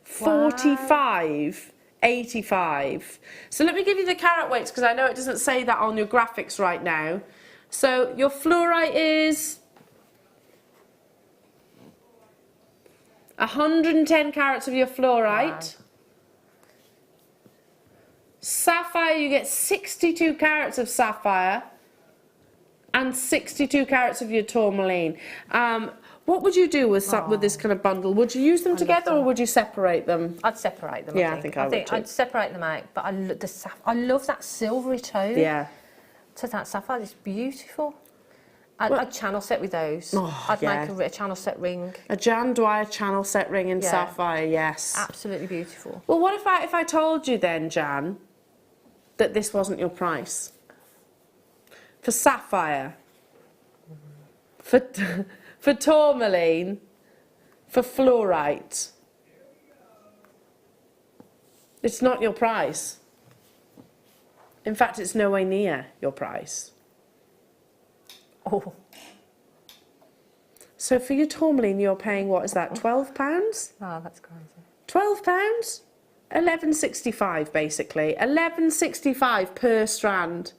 45.85. So let me give you the carat weights, because I know it doesn't say that on your graphics right now. So your fluorite is 110 carats of your fluorite. Wow. Sapphire, you get 62 carats of sapphire and 62 carats of your tourmaline. What would you do with this kind of bundle? Would you use them together or would you separate them? I'd separate them. Yeah, I think I would too. I'd separate them out, but I love that silvery tone. Yeah. To that sapphire, it's beautiful. I'd channel set with those. I'd make a channel set ring. A Jan Dwyer channel set ring in sapphire, yes. Absolutely beautiful. Well, what if I told you then, Jan, that this wasn't your price? For sapphire, for tourmaline, for fluorite. It's not your price. In fact, it's nowhere near your price. Oh. So for your tourmaline, you're paying, what is that, £12? Oh, that's crazy. £12? £11.65 basically. £11.65 per strand.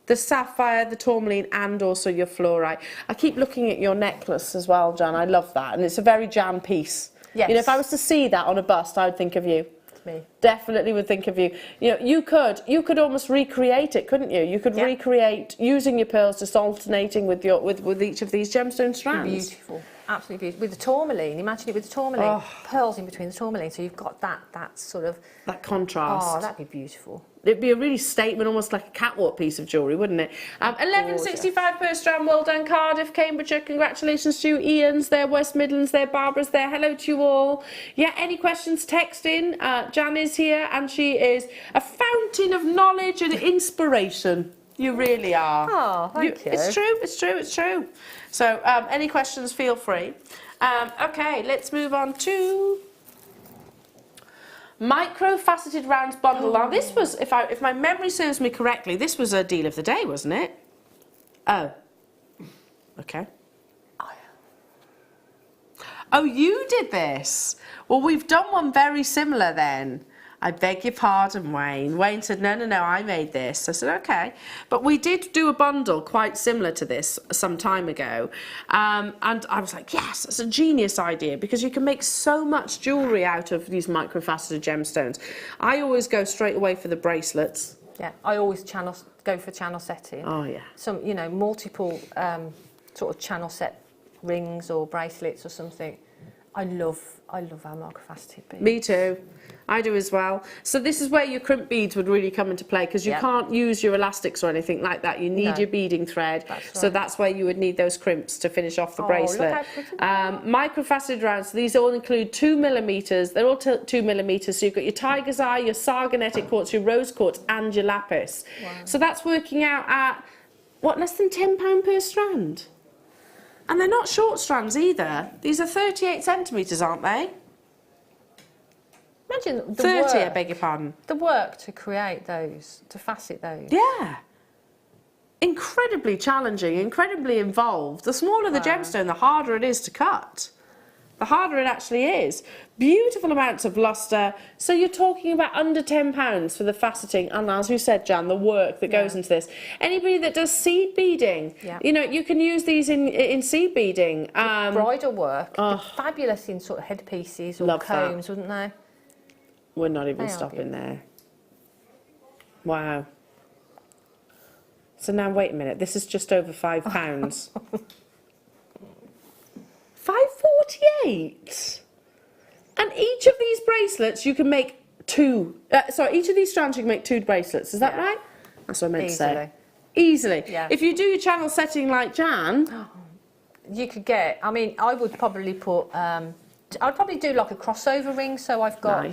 The sapphire, the tourmaline, and also your fluorite. I keep looking at your necklace as well, Jan. I love that, and it's a very Jan piece. Yes. You know, if I was to see that on a bust, I would think of you. It's me. Definitely would think of you. You know, you could almost recreate it, couldn't you? You could recreate using your pearls, just alternating with each of these gemstone strands. Beautiful, absolutely beautiful. With the tourmaline, imagine it with the tourmaline, pearls in between the tourmaline, so you've got that sort of that contrast. Oh, that'd be beautiful. It'd be a really statement, almost like a catwalk piece of jewellery, wouldn't it? £11.65 per strand. Well done, Cardiff, Cambridgeshire. Congratulations to you. Ian's there, West Midlands there, Barbara's there. Hello to you all. Yeah, any questions, text in. Jan is here, and she is a fountain of knowledge and inspiration. You really are. Oh, thank you. It's true, it's true, it's true. So, any questions, feel free. Okay, let's move on to Micro-faceted rounds bundle. Now this was, if my memory serves me correctly, this was a deal of the day, wasn't it? Oh. Okay. Oh, you did this? Well, we've done one very similar then. I beg your pardon, Wayne. Wayne said, no, I made this. I said, okay. But we did do a bundle quite similar to this some time ago. And I was like, yes, that's a genius idea, because you can make so much jewellery out of these micro-faceted gemstones. I always go straight away for the bracelets. Yeah, I always go for channel setting. Oh, yeah. Some, you know, multiple sort of channel set rings or bracelets or something. I love our micro-faceted beads. Me too. I do as well. So this is where your crimp beads would really come into play, because you can't use your elastics or anything like that. You need your beading thread. That's right. So that's where you would need those crimps to finish off the bracelet. Look how pretty. Micro-faceted rounds. So these all include 2mm. They're all 2mm. So you've got your tiger's eye, your sargonetic quartz, your rose quartz, and your lapis. Wow. So that's working out at, what, less than £10 per strand? And they're not short strands either. These are 38 centimetres, aren't they? Imagine the 30, work, I beg your pardon. The work to create those, to facet those. Yeah. Incredibly challenging, incredibly involved. The smaller the gemstone, the harder it is to cut. The harder it actually is. Beautiful amounts of lustre. So you're talking about under £10 for the faceting. And as you said, Jan, the work that goes into this. Anybody that does seed beading, you know, you can use these in seed beading. Bridal work. Fabulous in sort of headpieces or combs, wouldn't they? We're not even stopping there. Wow. So now, wait a minute. This is just over £5. £5.48. And each of these bracelets, you can make two. Each of these strands, you can make two bracelets. Is that right? That's what I meant to say. Easily. Yeah. If you do your channel setting like Jan, you could get. I mean, I would probably put. I'd probably do like a crossover ring, so I've got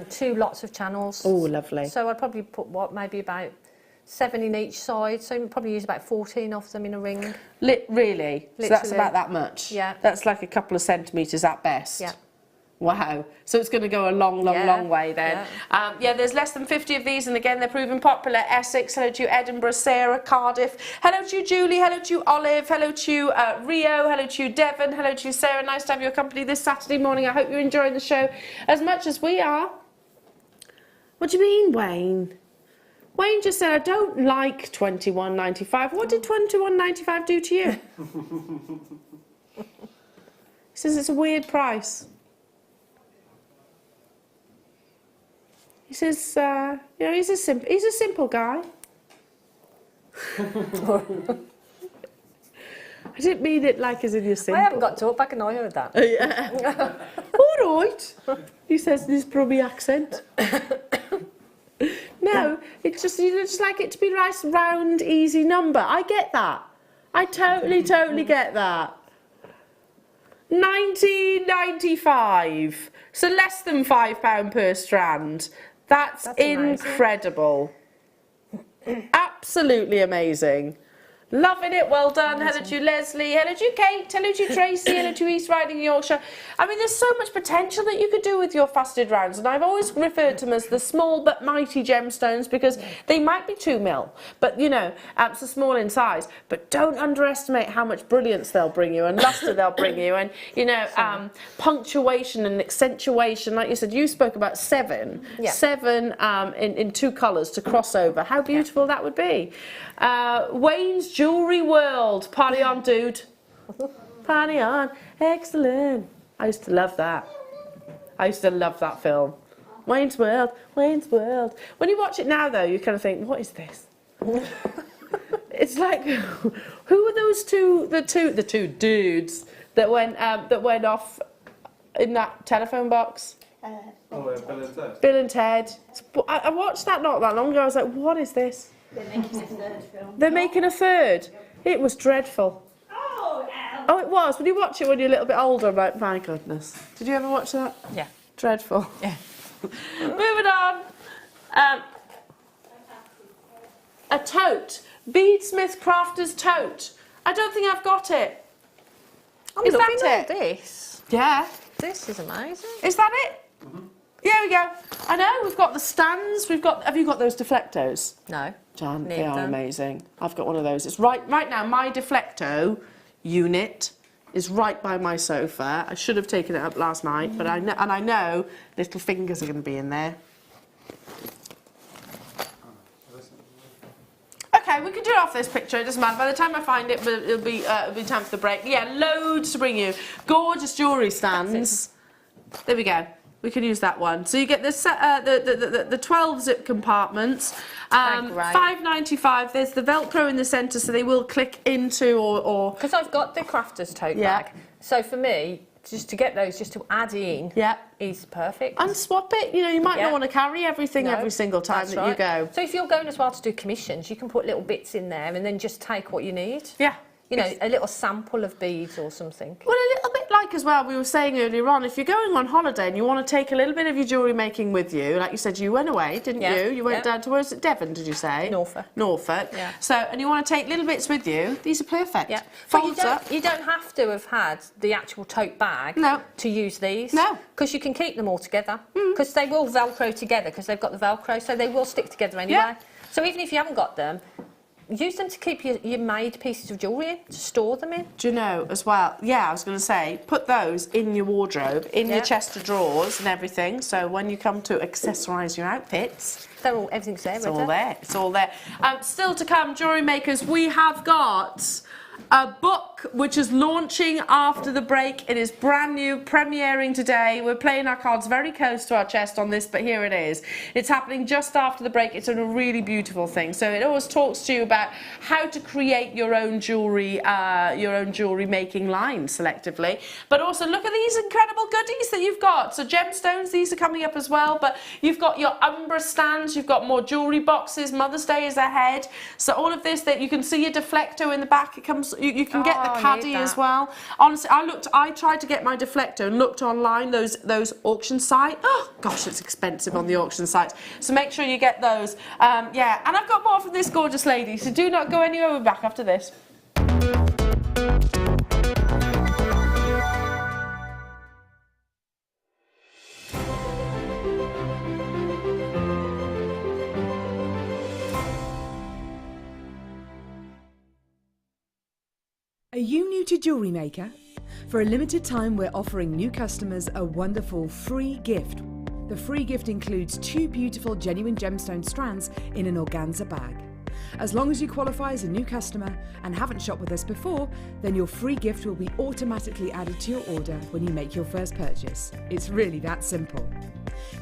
2 lots of channels. Oh, lovely. So I'd probably put, maybe about 7 in each side, so you'd probably use about 14 of them in a ring. Really? Literally. So that's about that much? Yeah. That's like a couple of centimetres at best? Yeah. Wow. So it's going to go a long way then. Yeah, there's less than 50 of these, and again, they're proving popular. Essex, hello to you, Edinburgh, Sarah, Cardiff. Hello to you, Julie. Hello to you, Olive. Hello to you, Rio. Hello to you, Devon. Hello to you, Sarah. Nice to have your company this Saturday morning. I hope you're enjoying the show as much as we are. What do you mean, Wayne? Wayne just said, I don't like $21.95. What did $21.95 do to you? He says it's a weird price. He says, you know, he's a simple guy. I didn't mean it like as in you're simple. I haven't got talk back and I heard that. Yeah. All right, he says in his Brummy accent. No, it's just, you just like it to be a nice, round, easy number. I get that. I totally get that. $19.95. So less than £5 per strand. That's incredible. Absolutely amazing. Loving it, well done. Hello to you, Leslie. Hello to you, Kate. Hello to you, Tracy. Hello to you, East Riding, Yorkshire. I mean, there's so much potential that you could do with your faceted rounds, and I've always referred to them as the small but mighty gemstones because they might be 2 mil, but you know, so small in size. But don't underestimate how much brilliance they'll bring you and luster they'll bring you, and you know, punctuation and accentuation. Like you said, you spoke about 7 in 2 colours to cross over. How beautiful that would be. Wayne's Jewellery World. Party on, dude. Party on. Excellent. I used to love that. I used to love that film. Wayne's World. Wayne's World. When you watch it now, though, you kind of think, what is this? It's like, who were those the two dudes that went off in that telephone box? Bill and Ted. Bill and Ted. I watched that not that long ago. I was like, what is this? They're making a third film. They're making a third. It was dreadful. Oh, it was. When you watch it when you're a little bit older, I'm like, my goodness. Did you ever watch that? Yeah. Dreadful. Yeah. Moving on. A tote. Beadsmith Crafter's tote. I don't think I've got it. I'm Is looking that at this. Yeah. This is amazing. Is that it? There we go. I know, we've got the stands. Have you got those deflectos? No. Jan, Need they are them. amazing. I've got one of those. It's right now, my deflecto unit is right by my sofa. I should have taken it up last night, but I know little fingers are going to be in there. Okay, we can do it off this picture, it doesn't matter. By the time I find it, it'll be time for the break. Yeah, loads to bring you. Gorgeous jewellery stands. There we go. We can use that one. So you get the 12 zip compartments. $5.95. There's the Velcro in the centre, so they will click into or. Because I've got the crafter's tote Yeah. bag. So for me, just to get those, just to add in, is perfect. And swap it. You know, you might not want to carry everything No, every single time that's that you go. So if you're going as well to do commissions, you can put little bits in there and then just take what you need. Yeah. You know, a little sample of beads or something. Well, a little bit like as well, we were saying earlier on, if you're going on holiday and you want to take a little bit of your jewellery making with you, like you said, you went away, didn't you? You went down to, where's it, Devon, did you say? Norfolk. Norfolk. Yeah. So, and you want to take little bits with you, these are perfect. Yeah. But Folds up. you don't have to have had the actual tote bag to use these. No. Because you can keep them all together. Because they will Velcro together, because they've got the Velcro, so they will stick together anyway. Yeah. So even if you haven't got them, use them to keep your made pieces of jewellery in, to store them in. Do you know, as well, I was going to say, put those in your wardrobe, in your chest of drawers and everything, so when you come to accessorise your outfits, Everything's there, it's all there. It's all there. Still to come, Jewellery Makers, we have got a book which is launching after the break. It is brand new, premiering today. We're playing our cards very close to our chest on this, but here it is. It's happening just after the break. It's a really beautiful thing. So it always talks to you about how to create your own jewellery making line selectively. But also look at these incredible goodies that you've got. So gemstones, these are coming up as well, but you've got your Umbra stands, you've got more jewellery boxes, Mother's Day is ahead. So all of this, that you can see your deflecto in the back, it comes, you can get the caddy as well. Honestly, I tried to get my deflecto and looked online, those auction sites. Oh gosh, it's expensive on the auction sites. So make sure you get those. Yeah, and I've got more from this gorgeous lady, so do not go anywhere. We're back after this. Are you new to Jewellery Maker? For a limited time, we're offering new customers a wonderful free gift. The free gift includes 2 beautiful genuine gemstone strands in an organza bag. As long as you qualify as a new customer and haven't shopped with us before, then your free gift will be automatically added to your order when you make your first purchase. It's really that simple.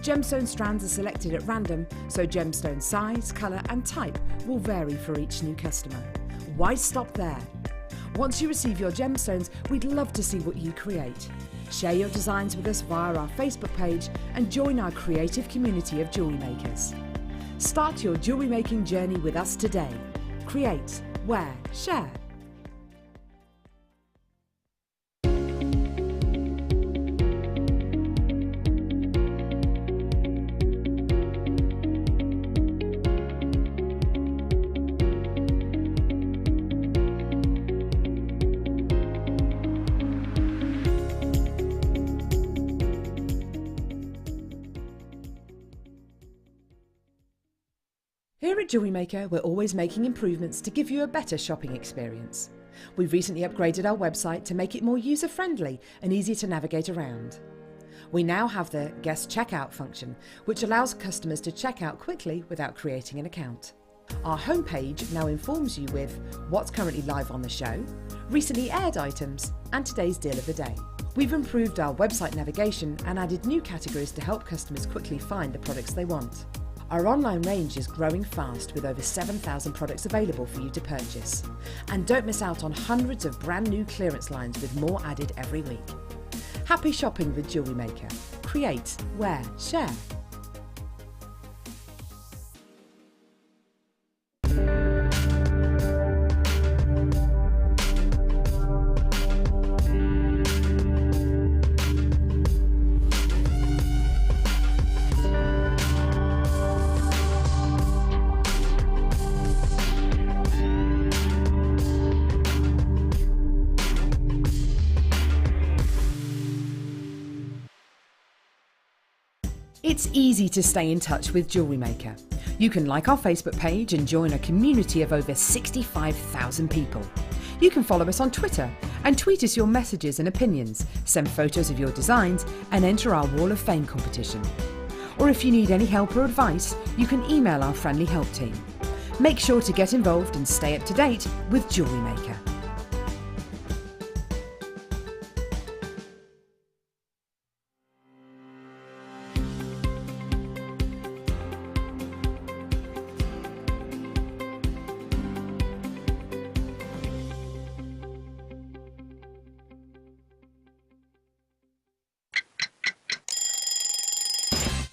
Gemstone strands are selected at random, so gemstone size, colour and type will vary for each new customer. Why stop there? Once you receive your gemstones, we'd love to see what you create. Share your designs with us via our Facebook page and join our creative community of jewellery makers. Start your jewellery making journey with us today. Create, wear, share. Here at Jewellery Maker, we're always making improvements to give you a better shopping experience. We've recently upgraded our website to make it more user-friendly and easy to navigate around. We now have the guest checkout function, which allows customers to check out quickly without creating an account. Our homepage now informs you with what's currently live on the show, recently aired items, and today's deal of the day. We've improved our website navigation and added new categories to help customers quickly find the products they want. Our online range is growing fast with over 7,000 products available for you to purchase. And don't miss out on hundreds of brand new clearance lines with more added every week. Happy shopping with Jewellery Maker. Create, wear, share. It's easy to stay in touch with Jewellery Maker. You can like our Facebook page and join a community of over 65,000 people. You can follow us on Twitter and tweet us your messages and opinions, send photos of your designs and enter our Wall of Fame competition. Or if you need any help or advice, you can email our friendly help team. Make sure to get involved and stay up to date with Jewellery Maker.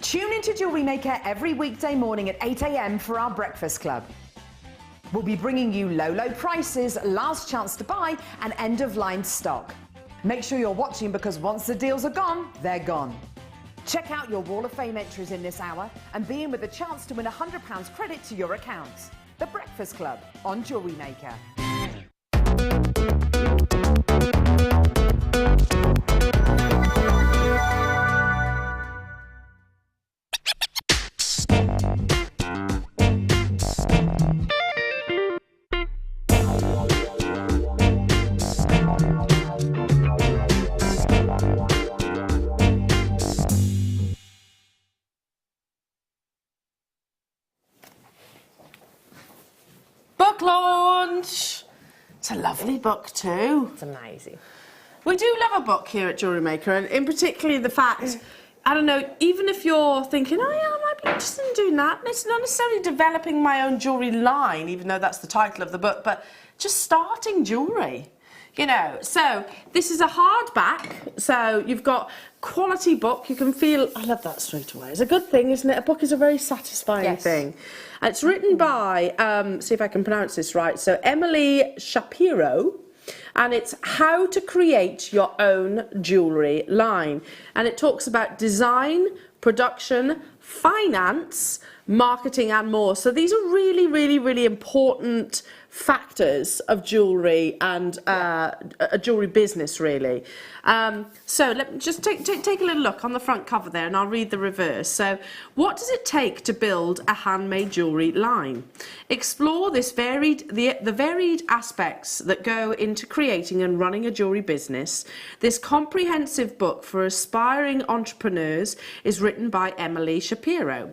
Tune into Jewellery Maker every weekday morning at 8 AM for our breakfast club. We'll be bringing you low prices, last chance to buy, and end-of-line stock. Make sure you're watching because once the deals are gone, they're gone. Check out your Wall of Fame entries in this hour and be in with a chance to win £100 credit to your account. The Breakfast Club on Jewellery Maker. Book launch! It's a lovely book too. It's amazing. We do love a book here at Jewellery Maker, and in particular the fact, I don't know, even if you're thinking, oh yeah, I might be interested in doing that, and it's not necessarily developing my own jewellery line, even though that's the title of the book, but just starting jewellery. You know, so this is a hardback, so you've got quality book, you can feel, I love that straight away, it's a good thing, isn't it? A book is a very satisfying thing. And it's written by, see if I can pronounce this right, so Emily Shapiro, and it's How to Create Your Own Jewellery Line. And it talks about design, production, finance, marketing and more. So these are really, really, really important factors of jewellery and a jewellery business, really. So let me just take a little look on the front cover there, and I'll read the reverse. So what does it take to build a handmade jewellery line? Explore the varied aspects that go into creating and running a jewellery business. This comprehensive book for aspiring entrepreneurs is written by Emily Shapiro,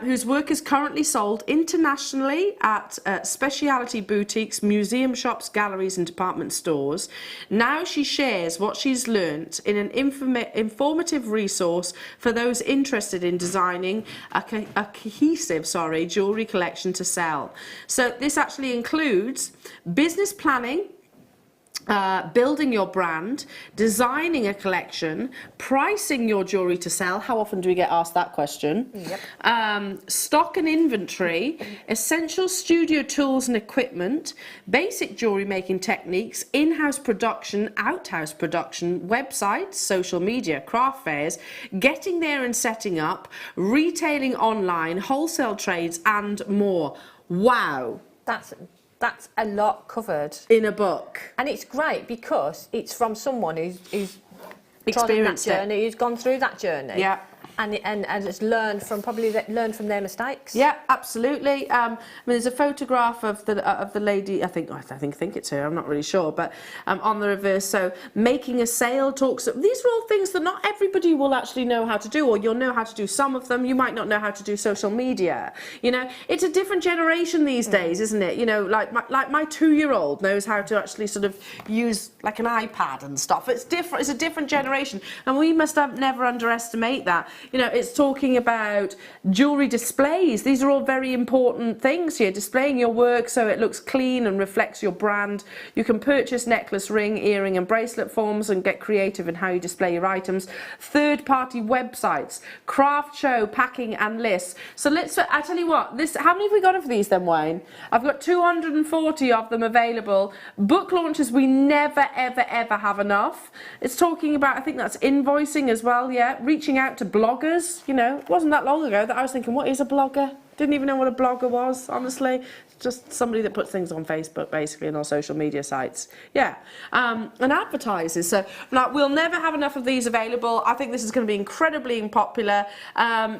whose work is currently sold internationally at specialty boutiques, museum shops, galleries and department stores. Now she shares what she's learnt in an informative resource for those interested in designing a cohesive jewellery collection to sell. So this actually includes business planning, building your brand, designing a collection, pricing your jewellery to sell. How often do we get asked that question? Yep. Stock and inventory, essential studio tools and equipment, basic jewellery making techniques, in-house production, out-house production, websites, social media, craft fairs, getting there and setting up, retailing online, wholesale trades and more. Wow. That's a lot covered in a book. And it's great because it's from someone who's experienced that journey, who's gone through that journey. Yeah. and just learn from learn from their mistakes. Yeah, absolutely. I mean, there's a photograph of the lady. I think it's her. I'm not really sure, but on the reverse. So making a sale talks. These are all things that not everybody will actually know how to do, or you'll know how to do some of them. You might not know how to do social media. You know, it's a different generation these days, isn't it? You know, like my 2-year-old knows how to actually sort of use like an iPad and stuff. It's different. It's a different generation, and we must never underestimate that. You know, it's talking about jewellery displays. These are all very important things here. Displaying your work so it looks clean and reflects your brand. You can purchase necklace, ring, earring and bracelet forms and get creative in how you display your items. Third-party websites, craft show, packing and lists. So I tell you what, how many have we got of these then, Wayne? I've got 240 of them available. Book launches, we never, ever, ever have enough. It's talking about, I think that's invoicing as well, yeah. Reaching out to bloggers. You know, it wasn't that long ago that I was thinking, what is a blogger? Didn't even know what a blogger was, honestly. Just somebody that puts things on Facebook, basically, and on social media sites. Yeah, and advertises. So, like, we'll never have enough of these available. I think this is going to be incredibly popular.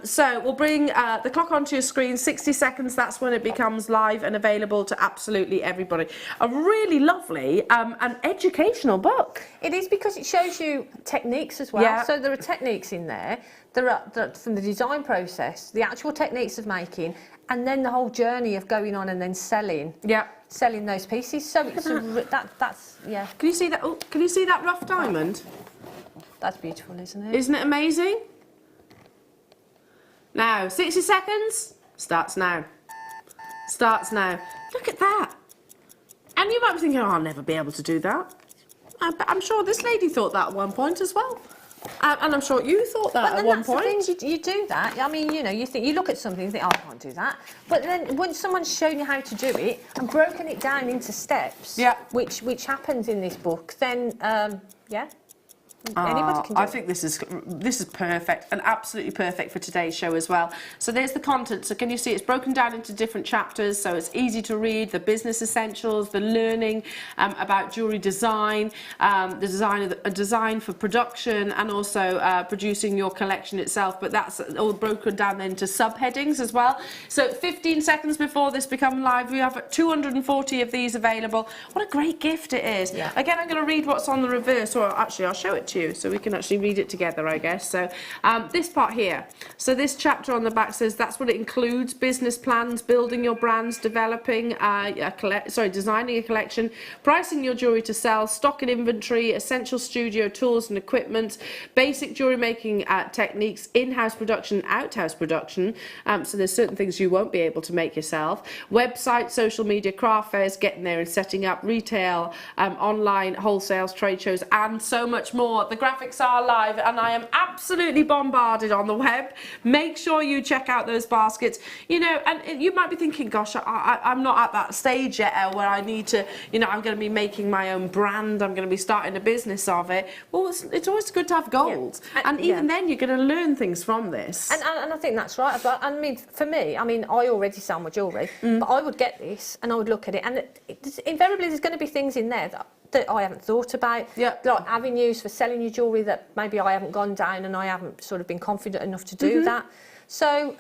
So we'll bring the clock onto your screen. 60 seconds, that's when it becomes live and available to absolutely everybody. A really lovely and educational book. It is, because it shows you techniques as well. Yeah. So there are techniques in there. There are from the design process, the actual techniques of making, and then the whole journey of going on and then selling. Yeah. Selling those pieces. So it's that's yeah. Can you see that? Oh, can you see that rough diamond? That's beautiful, isn't it? Isn't it amazing? Now, 60 seconds. Starts now. Starts now. Look at that. And you might be thinking, oh, I'll never be able to do that. But I'm sure this lady thought that at one point as well. And I'm sure you thought that at one point. The thing, you do that. I mean, you know, you look at something and think, oh, I can't do that. But then when someone's shown you how to do it and broken it down into steps, yeah, which happens in this book, then yeah. Anybody can do I think this is perfect and absolutely perfect for today's show as well. So there's the content. So can you see it's broken down into different chapters, so it's easy to read. The business essentials, the learning about jewellery design, the design for production, and also producing your collection itself. But that's all broken down into subheadings as well. So 15 seconds before this becomes live, we have 240 of these available. What a great gift it is. Yeah. Again, I'm going to read what's on the reverse, or actually I'll show it to you so we can actually read it together, I guess. So this part here, so this chapter on the back says that's what it includes: business plans, building your brands, developing designing a collection, pricing your jewellery to sell, stock and inventory, essential studio tools and equipment, basic jewellery making techniques, in-house production, out-house production, so there's certain things you won't be able to make yourself, website, social media, craft fairs, getting there and setting up, retail, online, wholesales, trade shows, and so much more. The graphics are live and I am absolutely bombarded on the web. Make sure you check out those baskets. You know, and you might be thinking, gosh, I'm not at that stage yet, Elle, where I need to, you know, I'm going to be making my own brand, I'm going to be starting a business of it. Well, it's always good to have gold. Yeah. And even then you're going to learn things from this. And I think that's right. I mean, for me, I mean, I already sell my jewellery, but I would get this and I would look at it, and invariably there's going to be things in there that I haven't thought about, like avenues for selling your jewellery that maybe I haven't gone down and I haven't sort of been confident enough to do that. So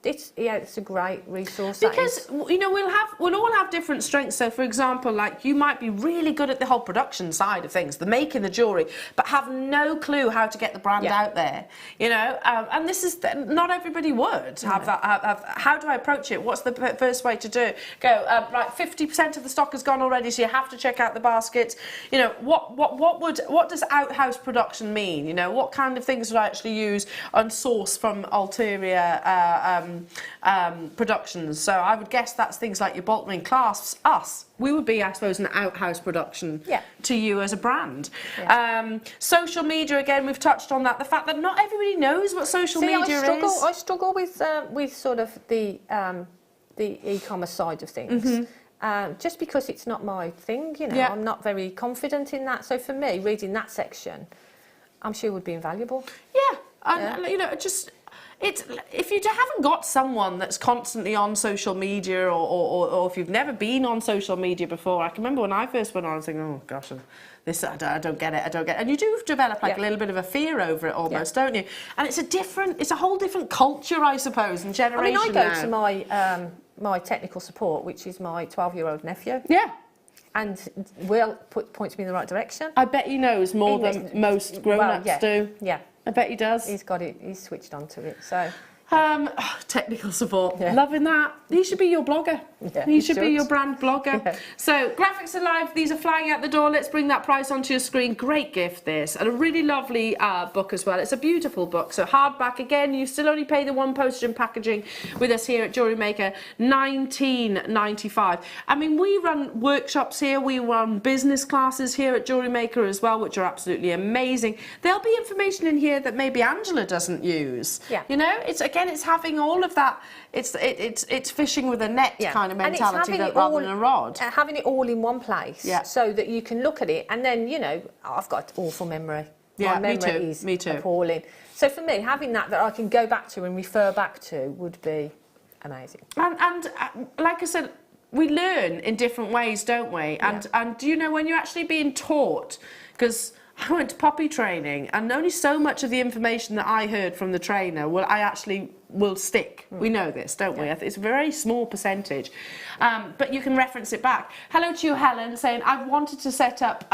it's a great resource. Because you know we'll all have different strengths. So for example, like you might be really good at the whole production side of things, the making the jewellery, but have no clue how to get the brand out there. You know, and this is not everybody would have that. How do I approach it? What's the first way to do it? Go right. 50% of the stock has gone already, so you have to check out the baskets. You know, what does outhouse production mean? You know, what kind of things would I actually use and source from ulterior productions? So I would guess that's things like your bolt ring clasps. We would be, I suppose, an outhouse production to you as a brand. Social media, again, we've touched on that. The fact that not everybody knows what social media is. I struggle with sort of the e-commerce side of things. Just because it's not my thing, you know, I'm not very confident in that. So for me, reading that section, I'm sure would be invaluable. And you know, just if you haven't got someone that's constantly on social media, or if you've never been on social media before, I can remember when I first went on, I was thinking, oh gosh, this I don't get it, and you do develop like a little bit of a fear over it almost, don't you? And it's a whole different culture, I suppose, and generation. I mean, I go to my my technical support, which is my 12-year-old nephew. Yeah. And Will points me in the right direction. I bet he knows more than most grown-ups do. Yeah. I bet he does. He's got it. He's switched on to it. So. Technical support. Yeah. Loving that. He should be your blogger. Yeah, he should be your brand blogger. Yeah. So, graphics are live. These are flying out the door. Let's bring that price onto your screen. Great gift, this. And a really lovely book as well. It's a beautiful book. So, hardback. Again, you still only pay the one postage and packaging with us here at Jewellery Maker, $19.95. I mean, we run workshops here. We run business classes here at Jewellery Maker as well, which are absolutely amazing. There'll be information in here that maybe Angela doesn't use. Yeah. You know, it's having all of that. It's fishing with a net kind of mentality rather than a rod. Having it all in one place, so that you can look at it, and then I've got awful memory. Yeah, my memory is appalling. So for me, having that I can go back to and refer back to would be amazing. And like I said, we learn in different ways, don't we? And do you know when you're actually being taught? Because I went to poppy training, and only so much of the information that I heard from the trainer will stick. We know this, don't we? It's a very small percentage, but you can reference it back. Hello to you, Helen, saying I've wanted to set up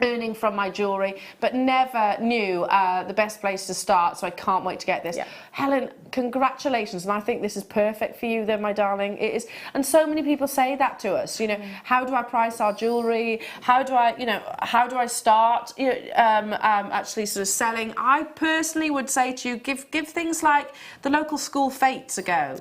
earning from my jewellery, but never knew the best place to start, so I can't wait to get this. Helen, congratulations, and I think this is perfect for you then, my darling. It is, and so many people say that to us, how do I price our jewellery? How do I start actually sort of selling? I personally would say to you, give things like the local school fetes a go.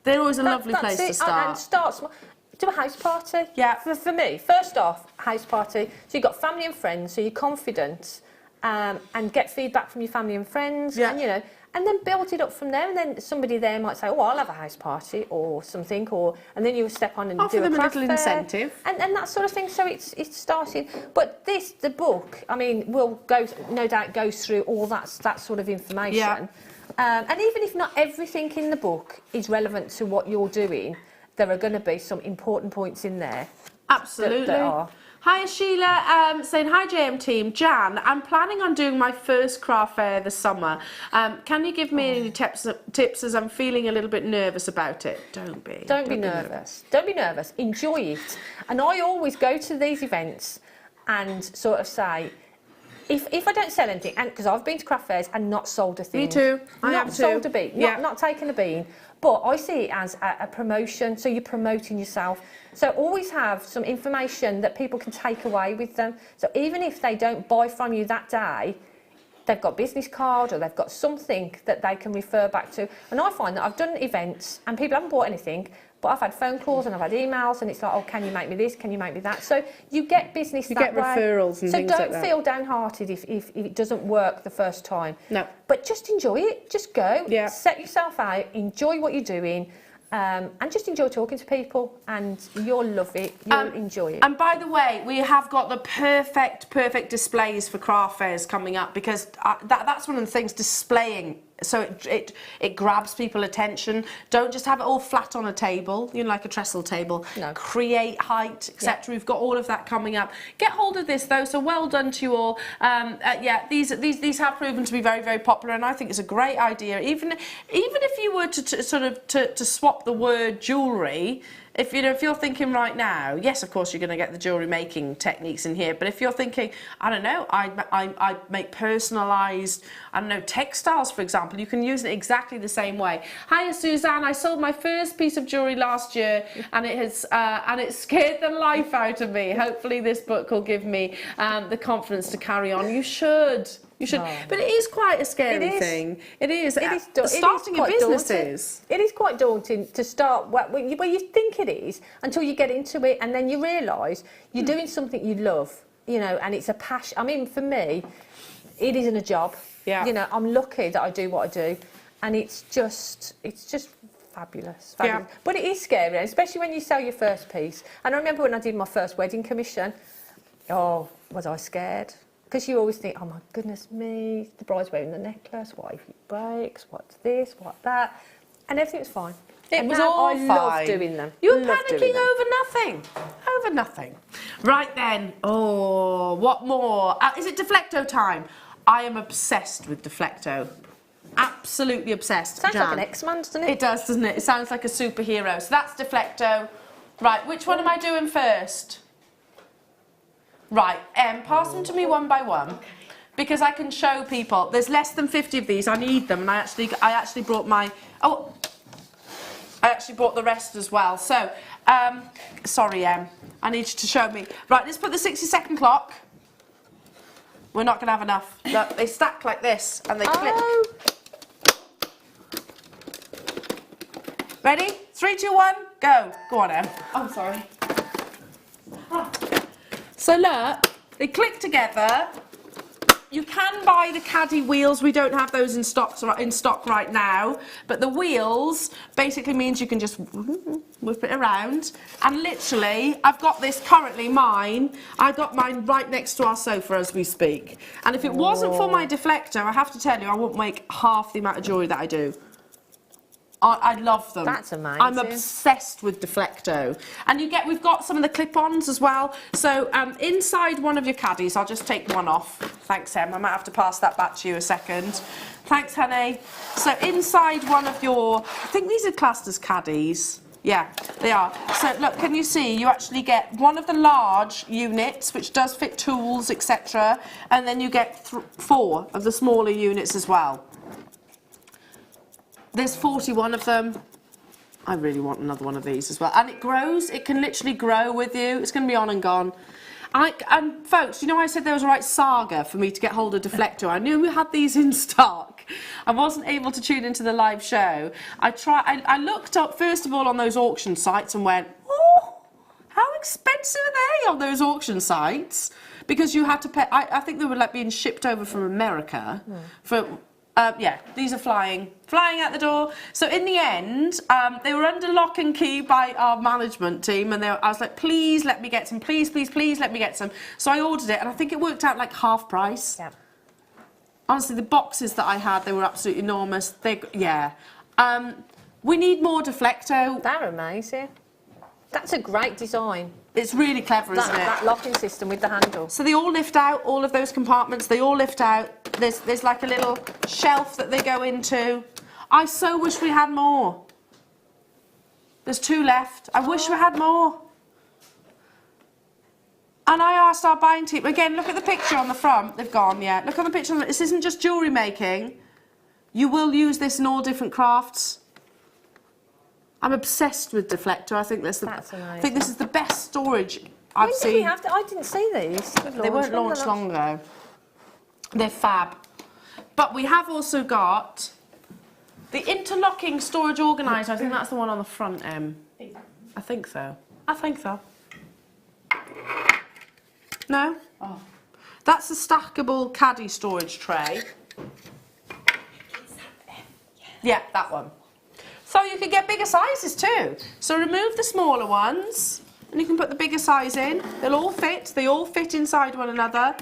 They're always a lovely place to start. And start small. Do a house party. Yeah. For me, first off, house party. So you've got family and friends, so you're confident, and get feedback from your family and friends, and and then build it up from there. And then somebody there might say, "Oh, I'll have a house party or something," and then you step on and offer do them a little fair, incentive, and that sort of thing. So it's starting. But the book, I mean, will no doubt goes through all that sort of information. And even if not everything in the book is relevant to what you're doing, there are going to be some important points in there. Absolutely. That are. Hi Sheila, saying hi JM team. Jan, I'm planning on doing my first craft fair this summer. Can you give me any tips as I'm feeling a little bit nervous about it? Don't be nervous. Don't be nervous. Enjoy it. And I always go to these events and sort of say, if I don't sell anything, and because I've been to craft fairs and not sold a thing. Me too. I have too. Not sold a bean. Not taken a bean. But I see it as a promotion, so you're promoting yourself. So always have some information that people can take away with them. So even if they don't buy from you that day, they've got a business card or they've got something that they can refer back to. And I find that I've done events and people haven't bought anything, but I've had phone calls and I've had emails and it's like, oh, can you make me this? Can you make me that? So you get business that way. You get referrals and things like that. So don't feel downhearted if it doesn't work the first time. No. But just enjoy it. Just go. Yeah. Set yourself out. Enjoy what you're doing. And just enjoy talking to people, and you'll love it. You'll enjoy it. And by the way, we have got the perfect displays for craft fairs coming up, because that's one of the things, displaying. So it grabs people's attention. Don't just have it all flat on a table, like a trestle table. No. Create height, etc. Yeah. We've got all of that coming up. Get hold of this though. So well done to you all. These have proven to be very popular, and I think it's a great idea. Even if you were to swap the word jewellery. If you're thinking right now, yes, of course you're going to get the jewellery making techniques in here, but if you're thinking, I don't know, I make personalised, I don't know, textiles, for example, you can use it exactly the same way. Hiya, Suzanne. I sold my first piece of jewellery last year, and it scared the life out of me. Hopefully, this book will give me the confidence to carry on. You should. You should, but it is quite a scary thing. It is. Starting a business is. It is quite daunting to start where you think it is until you get into it, and then you realise you're doing something you love, and it's a passion. I mean, for me, it isn't a job. Yeah. I'm lucky that I do what I do, and it's just fabulous. Yeah. But it is scary, especially when you sell your first piece. And I remember when I did my first wedding commission. Oh, was I scared? Because you always think, oh my goodness me, the bride's wearing the necklace, what if it breaks, what's this, what that, and everything's fine. It and was now all I fine. love doing them. You were Love doing panicking them. over nothing. Over nothing. Right then. Oh, what more? Is it Deflecto time? I am obsessed with Deflecto. Absolutely obsessed. Sounds Jan. like an X-Man, doesn't it? It does, doesn't it? It sounds like a superhero. So that's Deflecto. Right, which one am I doing first? Right, pass them to me one by one. Because I can show people. There's less than 50 of these. I need them, and I actually brought my. Oh, I actually brought the rest as well. So, sorry, I need you to show me. Right, let's put the 60-second clock. We're not going to have enough. Look, they stack like this, and they clip. Ready? 3, 2, 1, go. Go on, Em. Oh, sorry. Oh. So look, they click together. You can buy the caddy wheels. We don't have those in stock right now. But the wheels basically means you can just whip it around. And literally, I've got this currently, mine. I got mine right next to our sofa as we speak. And if it wasn't for my Deflecto, I have to tell you, I wouldn't make half the amount of jewellery that I do. I love them. That's amazing. I'm obsessed with Deflecto. And we've got some of the clip-ons as well. So inside one of your caddies, I'll just take one off. Thanks, Em. I might have to pass that back to you a second. Thanks, honey. So inside one of your, I think these are classed as caddies. Yeah, they are. So look, can you see? You actually get one of the large units, which does fit tools, etc. And then you get 4 of the smaller units as well. There's 41 of them. I really want another one of these as well. And it grows. It can literally grow with you. It's going to be on and gone. And folks, you know I said there was a right saga for me to get hold of Deflecto. I knew we had these in stock. I wasn't able to tune into the live show. I looked up, first of all, on those auction sites and went, oh, how expensive are they on those auction sites? Because you had to pay, I think they were like being shipped over from America for... yeah, these are flying out the door. So in the end, they were under lock and key by our management team, and I was like, please let me get some, please, please, please let me get some. So I ordered it, and I think it worked out like half price. Yeah. Honestly, the boxes that I had, they were absolutely enormous. We need more Deflecto. They're amazing. That's a great design. It's really clever, isn't it? That locking system with the handle. So they all lift out, all of those compartments, they all lift out. There's like a little shelf that they go into. I so wish we had more. There's 2 left. I wish we had more. And I asked our buying team, again, look at the picture on the front. They've gone, yeah. Look on the picture. This isn't just jewellery making. You will use this in all different crafts. I'm obsessed with Deflecto. I think this is the best storage I've seen. When did we have to? I didn't see these. They weren't launched long ago. They're fab. But we have also got the interlocking storage organiser. I think that's the one on the front, Em. I think so. I think so. No? Oh. That's a stackable caddy storage tray. Yeah, that one. So you can get bigger sizes too. So remove the smaller ones and you can put the bigger size in. They'll all fit. They all fit inside one another.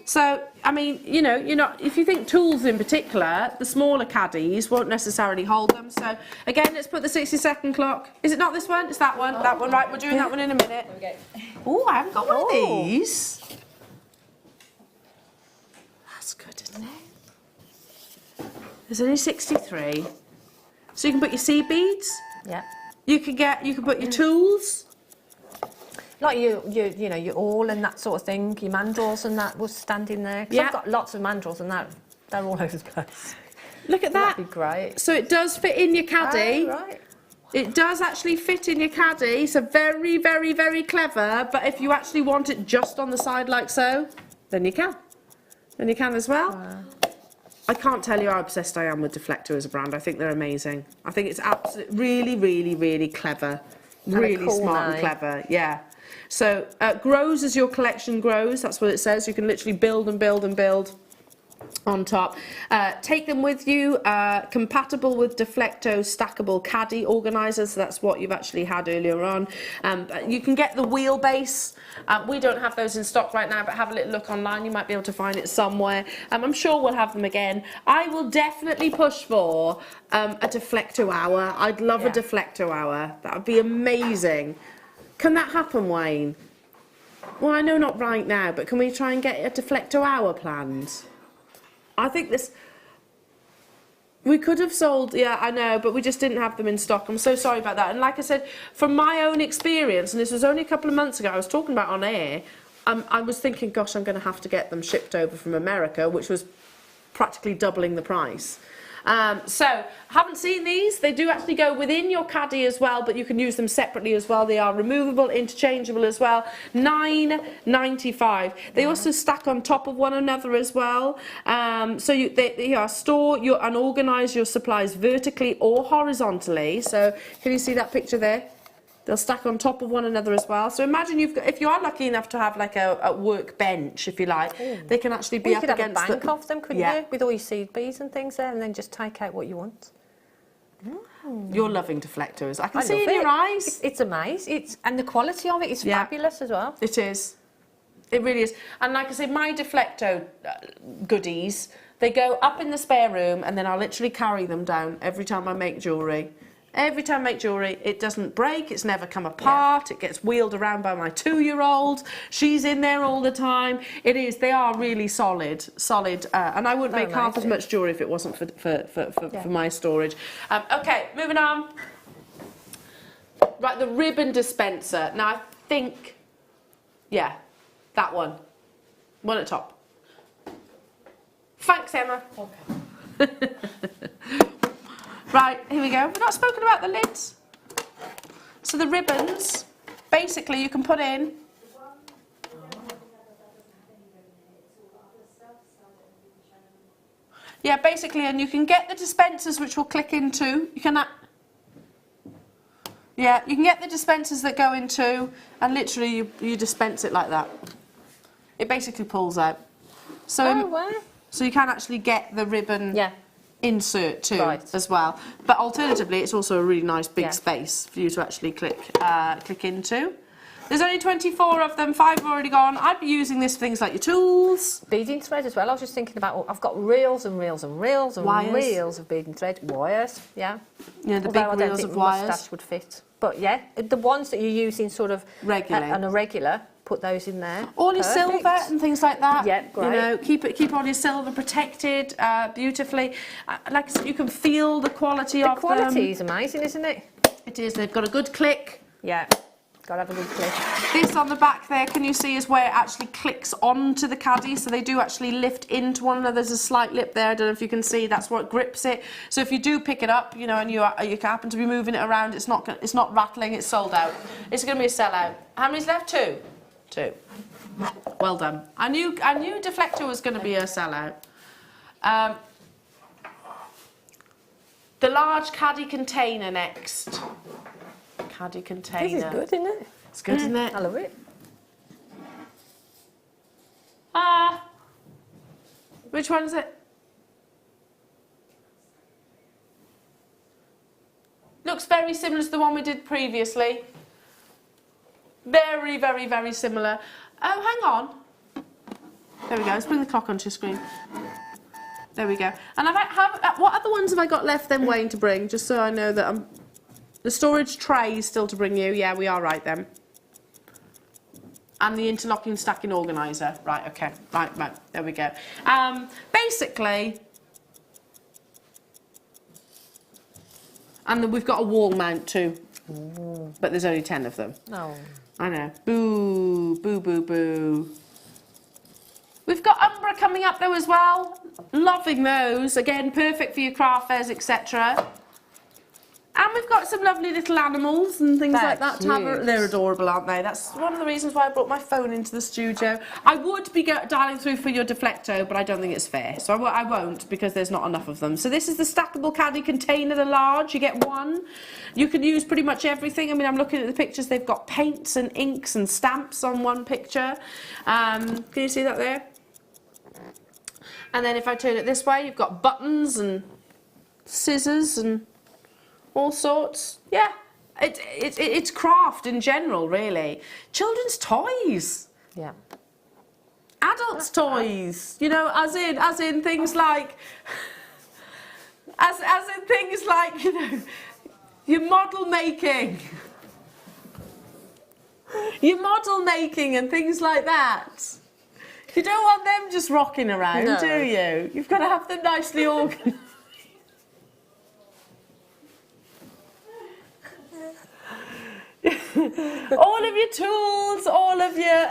So, I mean, you know, if you think tools in particular, the smaller caddies won't necessarily hold them. So, again, let's put the 60-second clock. Is it not this one? It's that one. That one, right. We're doing that one in a minute. There we go. Oh, I haven't got one of these. That's good, isn't it? There's only 63. So you can put your seed beads. Yeah. You can put your tools. Like your awl and that sort of thing, your mandrels and that was standing there. 'Cause Yeah. I've got lots of mandrels and they're all over the place. Look at that. That'd be great. So it does fit in your caddy. Oh, right. It does actually fit in your caddy. So very, very, very clever. But if you actually want it just on the side like so, then you can. Then you can as well. Wow. I can't tell you how obsessed I am with Deflecto as a brand. I think they're amazing. I think it's absolutely, really, really, really clever. Really cool smart name. and clever. Yeah. So grows as your collection grows. That's what it says. You can literally build and build and build. on top. Take them with you, compatible with Deflecto stackable caddy organisers, so that's what you've actually had earlier on. You can get the wheelbase. We don't have those in stock right now, but have a little look online, you might be able to find it somewhere. I'm sure we'll have them again. I will definitely push for a Deflecto hour. I'd love a Deflecto hour, that would be amazing. Can that happen, Wayne? Well, I know not right now, but can we try and get a Deflecto hour planned? I think this, we could have sold, yeah, I know, but we just didn't have them in stock. I'm so sorry about that. And like I said, from my own experience, and this was only a couple of months ago, I was talking about on air, I was thinking, gosh, I'm going to have to get them shipped over from America, which was practically doubling the price. So, haven't seen these. They do actually go within your caddy as well, but you can use them separately as well. They are removable, interchangeable as well. £9.95. They also stack on top of one another as well. So they store and organise your supplies vertically or horizontally. So can you see that picture there? They'll stack on top of one another as well. So imagine if you are lucky enough to have like a workbench, if you like, they can actually be up against. You could have a bank of them, couldn't you? With all your seed beads and things there, and then just take out what you want. You're loving Deflectors. I can see in your eyes. It's amazing. And the quality of it is fabulous as well. It is. It really is. And like I say, my Deflecto goodies, they go up in the spare room, and then I literally carry them down every time I make jewellery. Every time I make jewellery, it doesn't break, it's never come apart, it gets wheeled around by my 2-year-old, she's in there all the time. They are really solid, and I wouldn't make half as much jewellery if it wasn't for my storage. Okay, moving on. Right, the ribbon dispenser. Now I think, that one. One at the top. Thanks, Emma. Okay. Right, here we go. We've not spoken about the lids. So the ribbons, basically you can put in. Yeah, basically, and you can get the dispensers which will click into. You can get the dispensers that go into, and literally you dispense it like that. It basically pulls out. So, so you can actually get the ribbon. Yeah. Insert too as well, but alternatively it's also a really nice big space for you to actually click into. There's only 24 of them, 5 have already gone. I'd be using this for things like your tools. Beading thread as well. I was just thinking about, I've got reels and reels and reels and reels of beading thread. Wires, the big reels of wires. Mustache would fit. But the ones that you're using sort of regularly on a regular, put those in there. All your silver and things like that. Yeah, great. You know, keep all your silver protected beautifully. Like I said, you can feel the quality of them. The quality is amazing, isn't it? It is. They've got a good click. Yeah. Gotta have a good click. This on the back there, can you see, is where it actually clicks onto the caddy, so they do actually lift into one another. There's a slight lip there, I don't know if you can see, that's what grips it. So if you do pick it up, you know, and you happen to be moving it around, it's not rattling, it's sold out. It's going to be a sellout. How many's left? Two. Well done. I knew Deflector was going to be a sellout. The large caddy container next. Caddy container. This is good, isn't it? It's good, isn't it? I love it. Which one is it? Looks very similar to the one we did previously. Very, very, very similar. Oh, hang on. There we go. Let's bring the clock onto your screen. There we go. And what other ones have I got left then, Wayne, to bring? Just so I know that I'm... The storage tray is still to bring you. Yeah, we are right then. And the interlocking stacking organiser. Right, okay. Right. There we go. Basically... And then we've got a wall mount too. Ooh. But there's only 10 of them. No. I know. Boo, boo, boo, boo. We've got Umbra coming up though as well. Loving those. Again, perfect for your craft fairs, etc. And we've got some lovely little animals and things like that. They're adorable, aren't they? That's one of the reasons why I brought my phone into the studio. I would be dialing through for your Deflecto, but I don't think it's fair. So I won't, because there's not enough of them. So this is the stackable caddy container, the large. You get one. You can use pretty much everything. I mean, I'm looking at the pictures. They've got paints and inks and stamps on one picture. Can you see that there? And then if I turn it this way, you've got buttons and scissors and all sorts. Yeah, it's craft in general, really. Children's toys. Yeah. Adults' toys. You know, as in things like, as in things like, you know, your model making. Your model making and things like that. You don't want them just rocking around, No. do you? You've got to have them nicely organised. All of your tools, all of your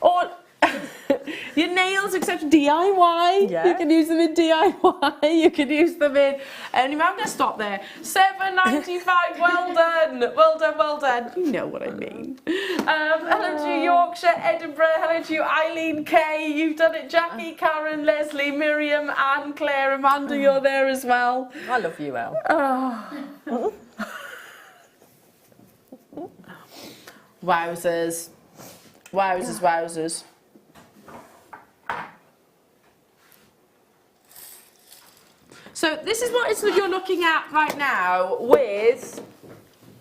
all your nails, except DIY. Yeah. You can use them in DIY. You can use them in. Anyway, I'm going to stop there. £7.95. Well done. Well done. Well done. You know what I mean. Hello to you, Yorkshire, Edinburgh. Hello to you, Eileen Kay. You've done it. Jackie, Karen, Leslie, Miriam, Anne, Claire, Amanda. You're there as well. I love you, Elle. Oh. Wowzers. Wowzers, wowzers. So this is what you're looking at right now with,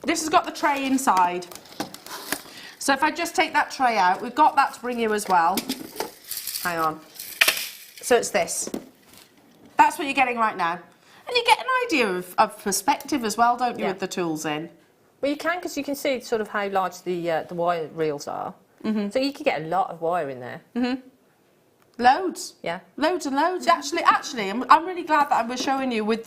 this has got the tray inside. So if I just take that tray out, we've got that to bring you as well. Hang on. So it's this. That's what you're getting right now. And you get an idea of perspective as well, don't you, Yeah. with the tools in? Well, you can, because you can see sort of how large the wire reels are. So you could get a lot of wire in there. Loads. Yeah. Loads and loads. Actually, I'm really glad that I was showing you with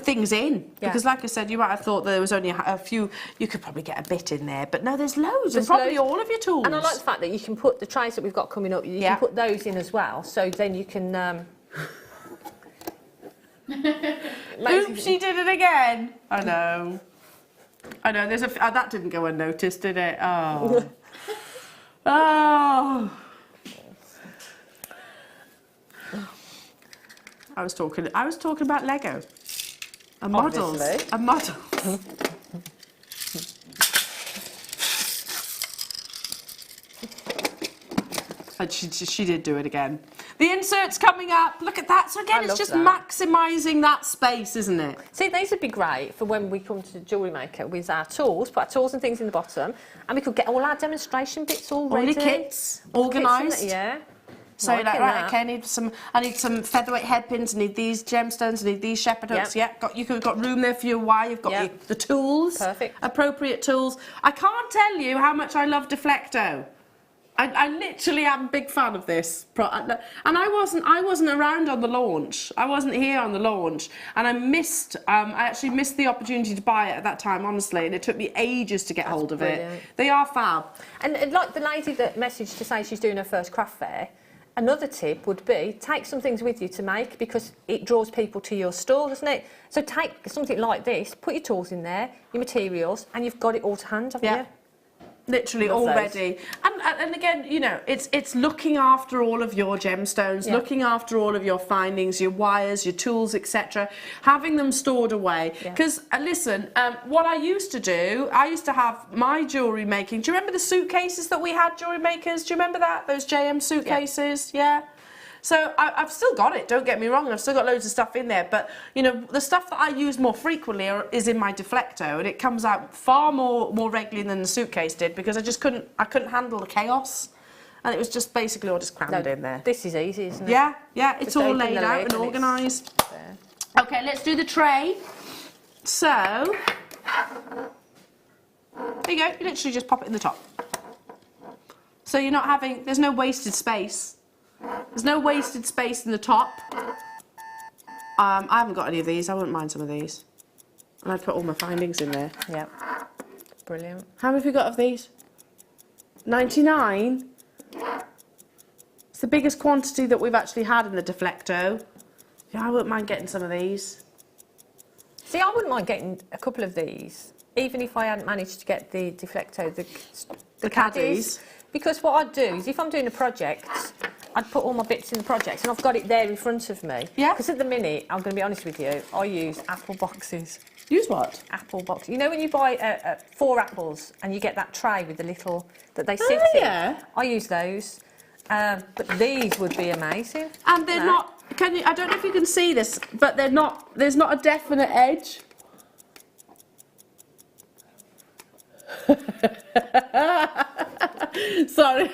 things in, Yeah. because like I said, you might have thought there was only a few. You could probably get a bit in there, but no, there's loads, and There's probably loads. all of your tools. And I like the fact that you can put the trays that we've got coming up, you Yeah. can put those in as well. So then you can... Oops, she did it again. I know. There's that didn't go unnoticed, did it? Oh. Oh. I was talking about Lego. And models. Obviously. And models. And she did do it again. The insert's coming up. Look at that. So again, I it's love just that. maximising that space, isn't it? See, these would be great for when we come to Jewellery Maker with our tools, put our tools and things in the bottom, and we could get all our demonstration bits all All ready. your kits organised. Yeah. So you're like, Liking right, that. okay, I need some featherweight headpins, I need these gemstones, I need these shepherd hooks. Yep. Yeah, you've got room there for your wire, you've got Yep. the tools. Perfect. Appropriate tools. I can't tell you how much I love Deflecto. I literally am a big fan of this. And I wasn't around on the launch. I wasn't here on the launch. And I actually missed the opportunity to buy it at that time, honestly. And it took me ages to get hold of it. brilliant. They are fab. And like the lady that messaged to say she's doing her first craft fair, another tip would be take some things with you to make, because it draws people to your store, doesn't it? So take something like this, put your tools in there, your materials, and you've got it all to hand, haven't Yeah. you? Literally Love those. already. And again, you know, it's looking after all of your gemstones, Yeah. looking after all of your findings, your wires, your tools, etc. Having them stored away. Yeah. Because, listen, what I used to do, I used to have my jewellery making. Do you remember the suitcases that we had, Jewellery Makers? Do you remember that? Those JM suitcases? Yeah. So I've still got it, don't get me wrong, I've still got loads of stuff in there, but you know, the stuff that I use more frequently is in my Deflecto, and it comes out far more regularly than the suitcase did, because I couldn't handle the chaos, and it was just basically all just crammed in there. This is easy, isn't it? Yeah, it's Just all open laid the out lid and and it's organised. there. Okay, let's do the tray. So, there you go, you literally just pop it in the top. So you're not having, there's no wasted space. There's no wasted space in the top. I haven't got any of these. I wouldn't mind some of these. And I'd put all my findings in there. Yeah. Brilliant. How many have we got of these? 99? It's the biggest quantity that we've actually had in the Deflecto. Yeah, I wouldn't mind getting some of these. See, I wouldn't mind getting a couple of these, even if I hadn't managed to get the Deflecto, the caddies. Because what I'd do is, if I'm doing a project, I'd put all my bits in the project, and I've got it there in front of me. Yeah. Because at the minute, I'm going to be honest with you, I use apple boxes. Use what? Apple boxes. You know when you buy 4 apples and you get that tray with the little that they sit in? Yeah. I use those. But these would be amazing. And they're not. Can you? I don't know if you can see this, but they're not. There's not a definite edge. Sorry,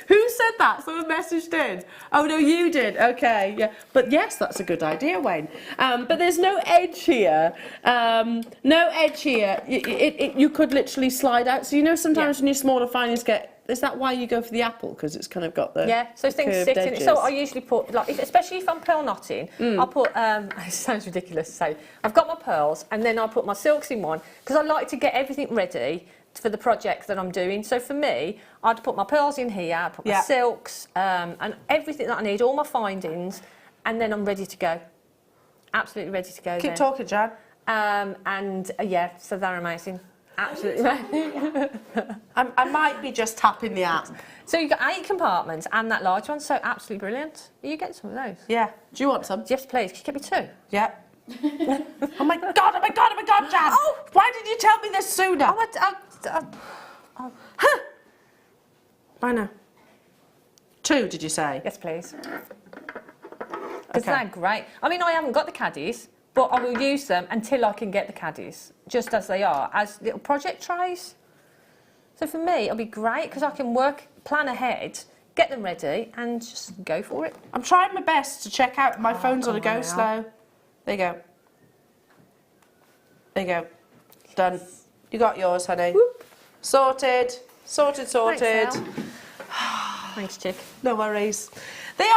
who said that? Someone messaged in. Oh no, you did. Okay, yeah. But yes, that's a good idea, Wayne. But there's no edge here. No edge here. You could literally slide out. So you know sometimes when your smaller findings get. Is that why you go for the apple? Because it's kind of got the so things sit in it. So I usually put, like, especially if I'm pearl knotting, I'll put. It sounds ridiculous to say. I've got my pearls, and then I'll put my silks in one because I like to get everything ready for the project that I'm doing. So for me, I'd put my pearls in here, I'd put my silks, and everything that I need, all my findings, and then I'm ready to go. Absolutely ready to go. Keep talking, Jan. Yeah, so they're amazing. Absolutely amazing. I might be just tapping the app. So you've got 8 compartments and that large one, so absolutely brilliant. You get some of those? Yeah. Do you want some? Yes, please. Can you get me 2? Yeah. Oh my god, oh my god, oh my god, Jan! Oh! Why did you tell me this sooner? Why now? 2, did you say? Yes, please. Because they're great. I mean, I haven't got the caddies, but I will use them until I can get the caddies, just as they are, as little project trays. So for me, it'll be great because I can plan ahead, get them ready, and just go for it. I'm trying my best to check out. My phone's on a go slow. There you go. There you go. Done. You got yours, honey. Whoop. Sorted. Sorted, sorted. Thanks, chick. No worries. They're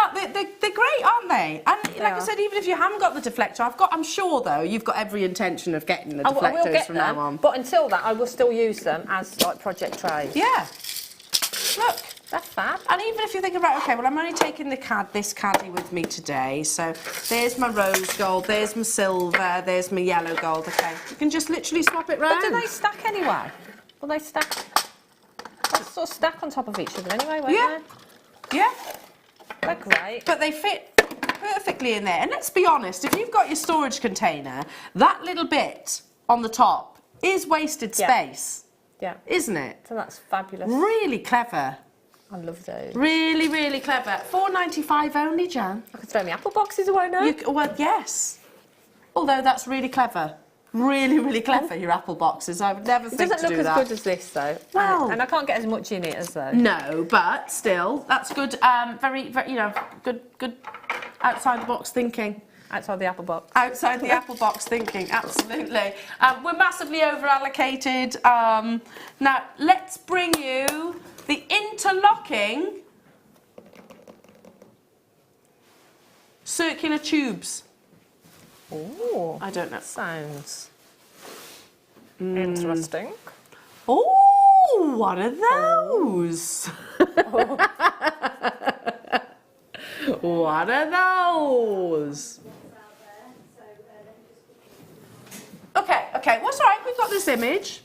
great, aren't they? And like I said, even if you haven't got the deflector, I'm sure though, you've got every intention of getting the deflectors from now on. But until that, I will still use them as like project trays. Yeah. Look. That's fab. And even if you think about, okay, well, I'm only taking this caddy with me today, so there's my rose gold, there's my silver, there's my yellow gold, okay. You can just literally swap it round. But do they stack anyway? Will they stack? They'll sort of stack on top of each other anyway, won't they? Yeah. They're great. But they fit perfectly in there. And let's be honest, if you've got your storage container, that little bit on the top is wasted space. Yeah. Isn't it? So that's fabulous. Really clever. I love those. Really, really clever. £4.95 only, Jan. I could throw my apple boxes away now. Well, yes. Although that's really clever. Really, really clever, your apple boxes. I would never think to do that. It doesn't look as good as this, though. Well. And I can't get as much in it as those. No, but still, that's good. Very, you know, good outside the box thinking. Outside the apple box. Outside the apple box thinking, absolutely. We're massively over allocated. Now, let's bring you the interlocking circular tubes. Oh, I don't know. Sounds interesting. Oh, what are those? What are those? Okay, what's all right, we've got this image.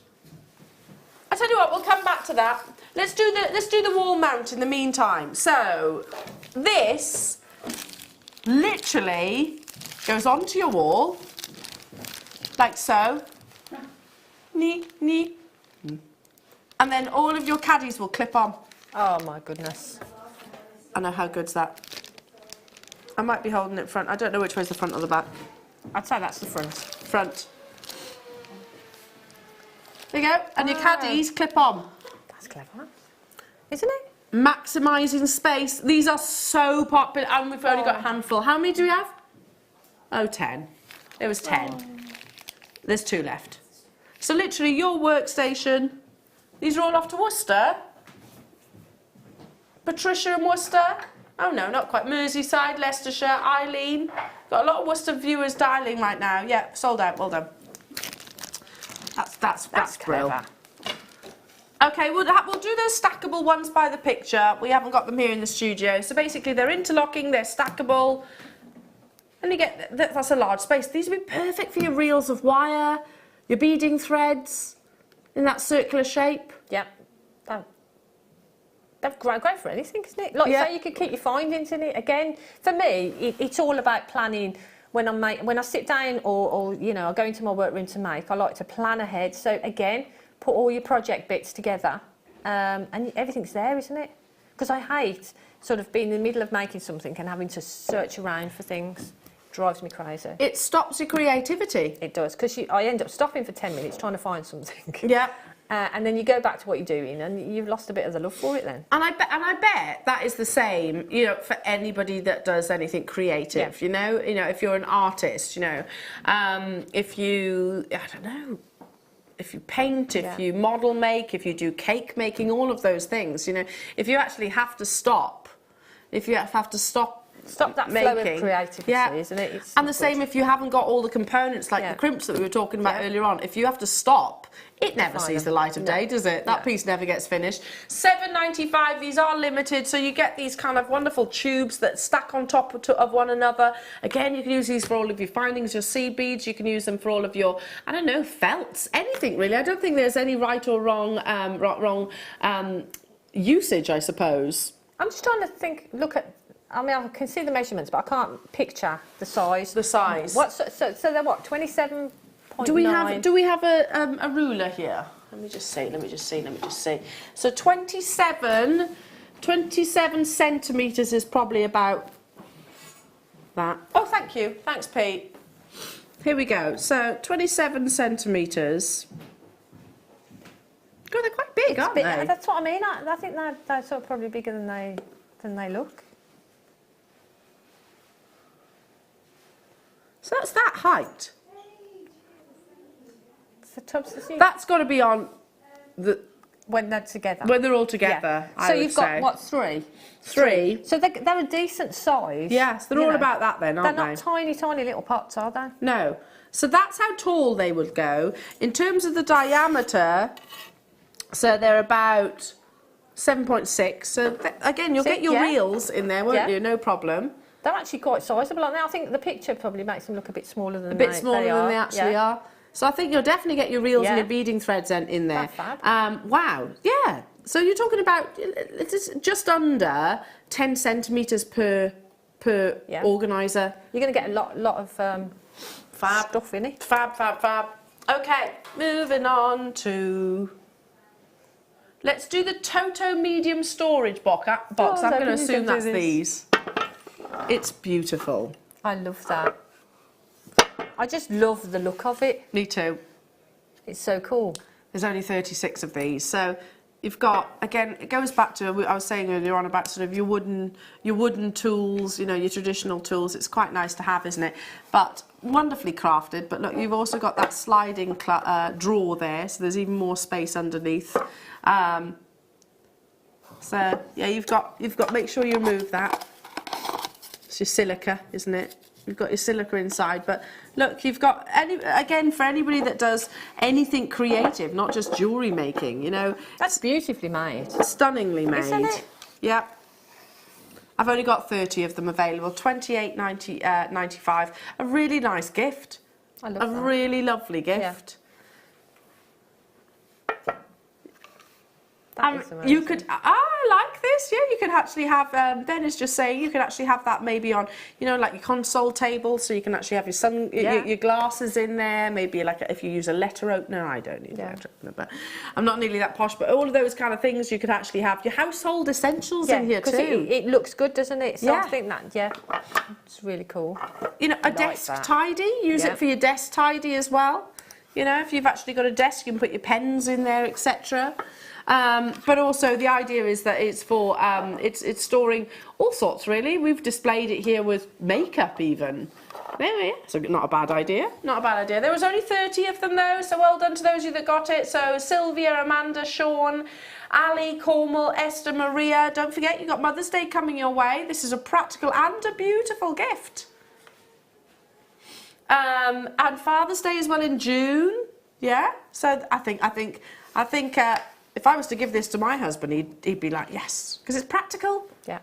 I tell you what, we'll come back to that. Let's do the wall mount in the meantime. So, this literally goes onto your wall, like so. And then all of your caddies will clip on. Oh my goodness. I know, how good's that? I might be holding it front. I don't know which way's the front or the back. I'd say that's the front. Front. There you go. And your caddies clip on. That's clever, isn't it? Maximising space. These are so popular, and we've only got a handful. How many do we have? Oh, 10. There was 10. There's 2 left. So literally your workstation. These are all off to Worcester. Patricia and Worcester. Oh no, not quite. Merseyside, Leicestershire, Eileen. Got a lot of Worcester viewers dialing right now. Yeah, sold out. Well done. That's clever. Okay, we'll do those stackable ones by the picture. We haven't got them here in the studio. So basically they're interlocking, they're stackable. And you get, that's a large space. These would be perfect for your reels of wire, your beading threads in that circular shape. Yeah. That's great for anything, isn't it? Like say you could keep your findings in it. Again, for me, it's all about planning. When I sit down or you know, I go into my workroom to make, I like to plan ahead. So again, put all your project bits together, and everything's there, isn't it? because I hate sort of being in the middle of making something and having to search around for things. Drives me crazy. It stops your creativity. It does, because I end up stopping for 10 minutes trying to find something. Yeah. And then you go back to what you're doing and you've lost a bit of the love for it then. And I bet that is the same, you know, for anybody that does anything creative, you know, if you're an artist, you know, if you, I don't know, if you paint, if you model make, if you do cake making, all of those things, you know, if you actually have to stop, Stop that making, flow of creativity, isn't it? It's and the same if you haven't got all the components, like the crimps that we were talking about earlier on. If you have to stop, it never sees the light of day, does it? That piece never gets finished. $7.95. These are limited, so you get these kind of wonderful tubes that stack on top of one another. Again, you can use these for all of your findings, your seed beads. You can use them for all of your, I don't know, felts, anything really. I don't think there's any right or wrong usage, I suppose. I'm just trying to think, I mean, I can see the measurements, but I can't picture the size. The size. So they're what, 27.9? Do we have a ruler here? Let me just see. So 27 centimetres is probably about that. Oh, thank you. Thanks, Pete. Here we go. So 27 centimetres. God, they're quite big, aren't they? That's what I mean. I think they're sort of probably bigger than they look. So that's that height. The tubs, That's got to be on when they're together. When they're all together. Yeah. So you've got what, three? Three. So they're a decent size. Yes, they're all about that then, aren't they? They're not tiny, tiny little pots, are they? No. So that's how tall they would go. In terms of the diameter, so they're about 7.6. So again, you'll get your reels in there, won't you? No problem. They're actually quite sizable. I think the picture probably makes them look a bit smaller than they actually are. So I think you'll definitely get your reels and your beading threads in there. That's fab. Wow. Yeah. So you're talking about it's just under 10 centimetres per organiser. You're going to get a lot of stuff in it. Fab. Okay, moving on to... Let's do the Toto medium storage box. I'm going to assume that's these. It's beautiful. I love that. I just love the look of it. Me too. It's so cool. There's only 36 of these. So you've got, again, it goes back to, I was saying earlier on about sort of your wooden tools, you know, your traditional tools. It's quite nice to have, isn't it? But wonderfully crafted. But look, you've also got that sliding drawer there, so there's even more space underneath. So yeah, you've got. Make sure you remove that. It's your silica, isn't it? You've got your silica inside, but look, you've got again for anybody that does anything creative, not just jewellery making. You know, that's beautifully made, stunningly made. Isn't it? Yeah. I've only got 30 of them available. $28.95. A really nice gift. I love that. A really lovely gift. You could, I like this, yeah, you could actually have, Ben is just saying, you could actually have that maybe on, you know, like your console table, so you can actually have your glasses in there, maybe like if you use a letter opener. I don't need a letter opener, but I'm not nearly that posh, but all of those kind of things you could actually have your household essentials in here too. It looks good, doesn't it? So I think that, it's really cool. You know, a desk tidy, use it for your desk tidy as well. You know, if you've actually got a desk, you can put your pens in there, etc. But also the idea is that it's for it's storing all sorts really. We've displayed it here with makeup even. There, so not a bad idea. Not a bad idea. There was only 30 of them though, so well done to those of you that got it. So Sylvia, Amanda, Sean, Ali, Cornwall, Esther, Maria. Don't forget you've got Mother's Day coming your way. This is a practical and a beautiful gift. And Father's Day as well in June. Yeah. So I think if I was to give this to my husband, he'd be like, yes, because it's practical. Yeah.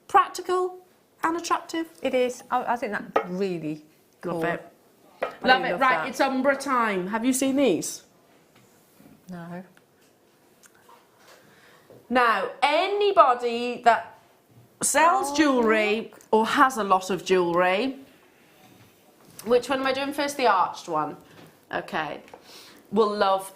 Practical and attractive. It is. I think that's really cool. Love it. Love it. Right, it's Umbra time. Have you seen these? No. Now, anybody that sells jewellery or has a lot of jewellery, which one am I doing first? The arched one. Okay. Will love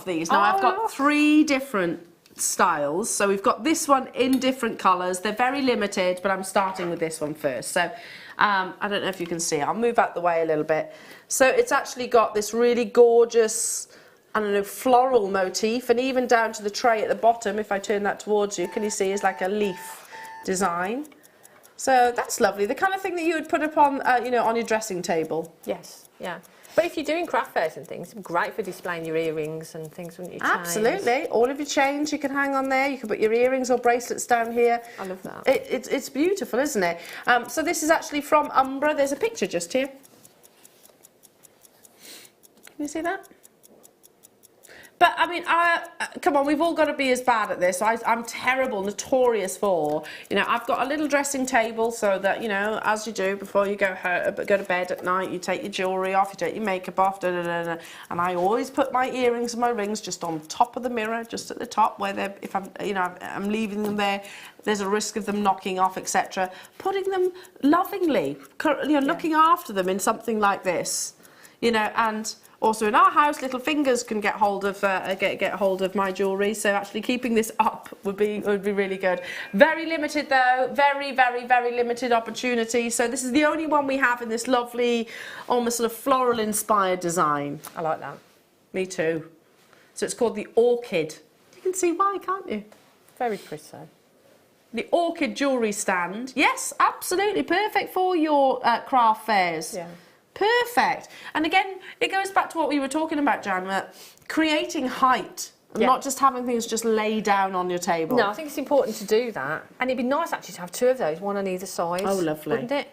these. Now I've got three different styles. So we've got this one in different colours. They're very limited, but I'm starting with this one first. So I don't know if you can see. I'll move out the way a little bit. So it's actually got this really gorgeous, I don't know, floral motif, and even down to the tray at the bottom, if I turn that towards you, can you see, is like a leaf design. So that's lovely. The kind of thing that you would put up on, you know, on your dressing table. Yes, yeah. But if you're doing craft fairs and things, it's great for displaying your earrings and things, wouldn't you? Absolutely. All of your chains you can hang on there. You can put your earrings or bracelets down here. I love that. It's beautiful, isn't it? So this is actually from Umbra. There's a picture just here. Can you see that? But, I mean, come on, we've all got to be as bad at this. I'm terrible, notorious for, you know, I've got a little dressing table so that, you know, as you do before you go to bed at night, you take your jewellery off, you take your makeup off, and I always put my earrings and my rings just on top of the mirror, just at the top, where they're, if I'm, you know, I'm leaving them there, there's a risk of them knocking off, etc. Putting them lovingly, you know, looking after them in something like this, you know, and also in our house, little fingers can get hold of get hold of my jewellery. So actually keeping this up would be really good. Very limited though, very limited opportunity. So this is the only one we have in this lovely, almost sort of floral inspired design. I like that. Me too. So it's called the Orchid. You can see why, can't you? Very pretty. The Orchid jewellery stand. Yes, absolutely perfect for your craft fairs. Yeah. Perfect. And again, it goes back to what we were talking about, Jan, creating height, and not just having things just lay down on your table. No, I think it's important to do that. And it'd be nice actually to have two of those, one on either side. Oh, lovely. Wouldn't it?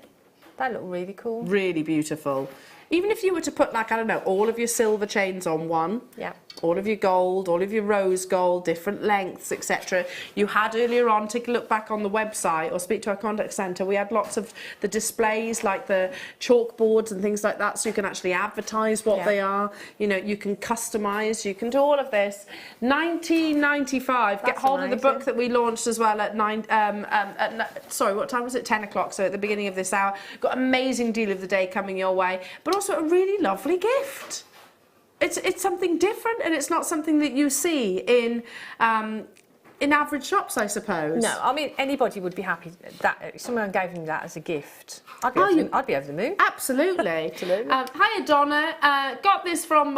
They look really cool. Really beautiful. Even if you were to put, like, I don't know, all of your silver chains on one, yeah, all of your gold, all of your rose gold, different lengths, etc. You had earlier on, take a look back on the website or speak to our contact centre, we had lots of the displays, like the chalkboards and things like that, so you can actually advertise what they are. You know, you can customise, you can do all of this. £19.95. Get hold of the book that we launched as well at sorry, what time was it? 10 o'clock, so at the beginning of this hour. Got an amazing deal of the day coming your way, but also a really lovely gift. It's something different, and it's not something that you see in average shops, I suppose. No, I mean, anybody would be happy that if someone gave me that as a gift. I'd be over the moon. Absolutely. Absolutely. Hiya, Donna. Got this from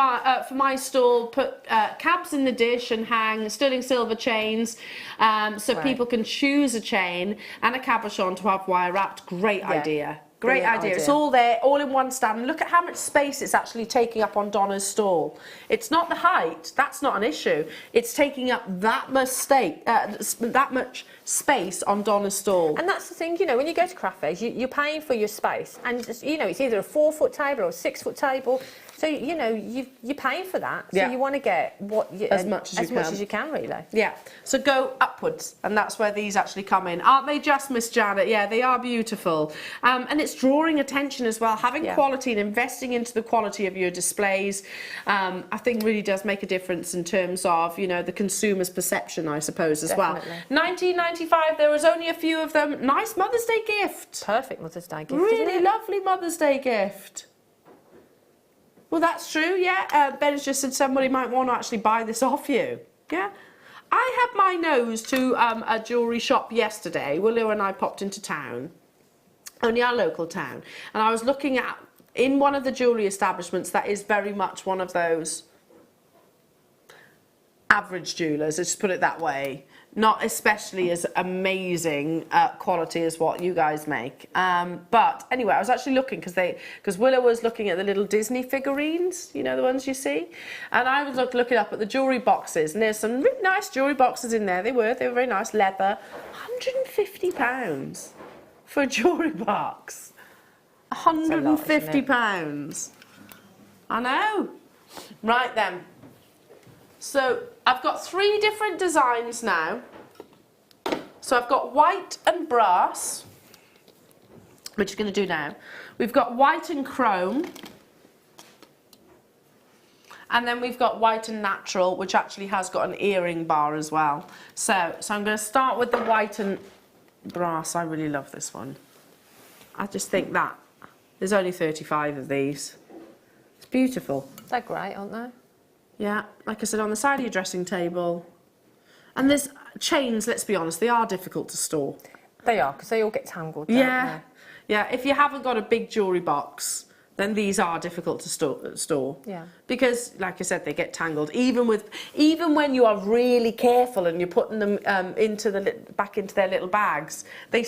for my stall. Put cabs in the dish and hang sterling silver chains, so people can choose a chain and a cabochon to have wire wrapped. Great idea. Great idea. It's all there, all in one stand. Look at how much space it's actually taking up on Donna's stall. It's not the height, that's not an issue. It's taking up that much space on Donna's stall. And that's the thing, you know, when you go to craft fairs, you're paying for your space. And, you know, it's either a 4-foot table or a 6-foot table. So, you know, you're paying for that. So you want to get as much as you can, really. Yeah. So go upwards, and that's where these actually come in. Aren't they just, Miss Janet? Yeah, they are beautiful. And it's drawing attention as well. Having quality and investing into the quality of your displays, I think really does make a difference in terms of, you know, the consumer's perception, I suppose, as well. £19.95. There was only a few of them. Nice Mother's Day gift. Perfect Mother's Day gift. Really lovely Mother's Day gift. Well, that's true, yeah. Ben's just said somebody might want to actually buy this off you. Yeah. I had my nose to a jewellery shop yesterday. Willow and I popped into town, only our local town, and I was looking at, in one of the jewellery establishments that is very much one of those average jewellers, let's just put it that way. Not especially as amazing quality as what you guys make. But anyway, I was actually looking because Willow was looking at the little Disney figurines, you know, the ones you see. And I was looking up at the jewellery boxes, and there's some really nice jewellery boxes in there. They were very nice, leather. £150 for a jewellery box. £150. I know. Right then. So I've got 3 different designs now. So I've got white and brass, which we're going to do now. We've got white and chrome. And then we've got white and natural, which actually has got an earring bar as well. So I'm going to start with the white and brass. I really love this one. I just think that there's only 35 of these. It's beautiful. They're great, aren't they? Yeah, like I said, on the side of your dressing table. And there's chains, let's be honest, they are difficult to store. They are, because they all get tangled, don't Yeah, they? yeah. If you haven't got a big jewellery box, then these are difficult to store. Yeah. Because, like I said, they get tangled. Even when you are really careful and you're putting them back into their little bags, it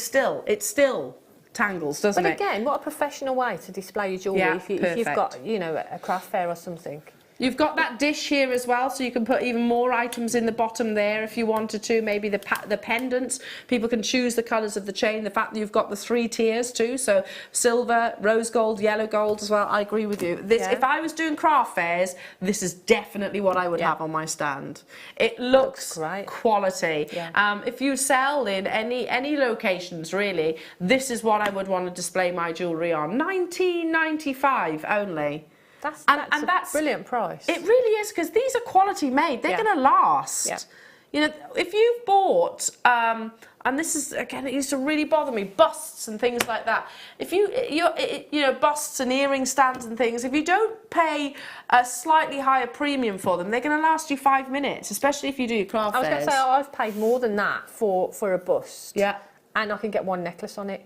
still tangles, doesn't it? But again, what a professional way to display your jewellery Yeah, if you've perfect. got, you know, a craft fair or something. You've got that dish here as well, so you can put even more items in the bottom there if you wanted to. Maybe the pendants. People can choose the colours of the chain. The fact that you've got the 3 tiers too, so silver, rose gold, yellow gold as well. I agree with you. This, if I was doing craft fairs, this is definitely what I would have on my stand. It looks great. Quality. Yeah. If you sell in any locations, really, this is what I would want to display my jewellery on. $19.95 only. That's that's a brilliant price. It really is, because these are quality made. They're going to last. Yeah. You know, if you've bought, and this is, again, it used to really bother me, busts and things like that. If you know, busts and earring stands and things, if you don't pay a slightly higher premium for them, they're going to last you 5 minutes, especially if you do your craft fairs. I was going to say, I've paid more than that for a bust. Yeah. And I can get 1 necklace on it.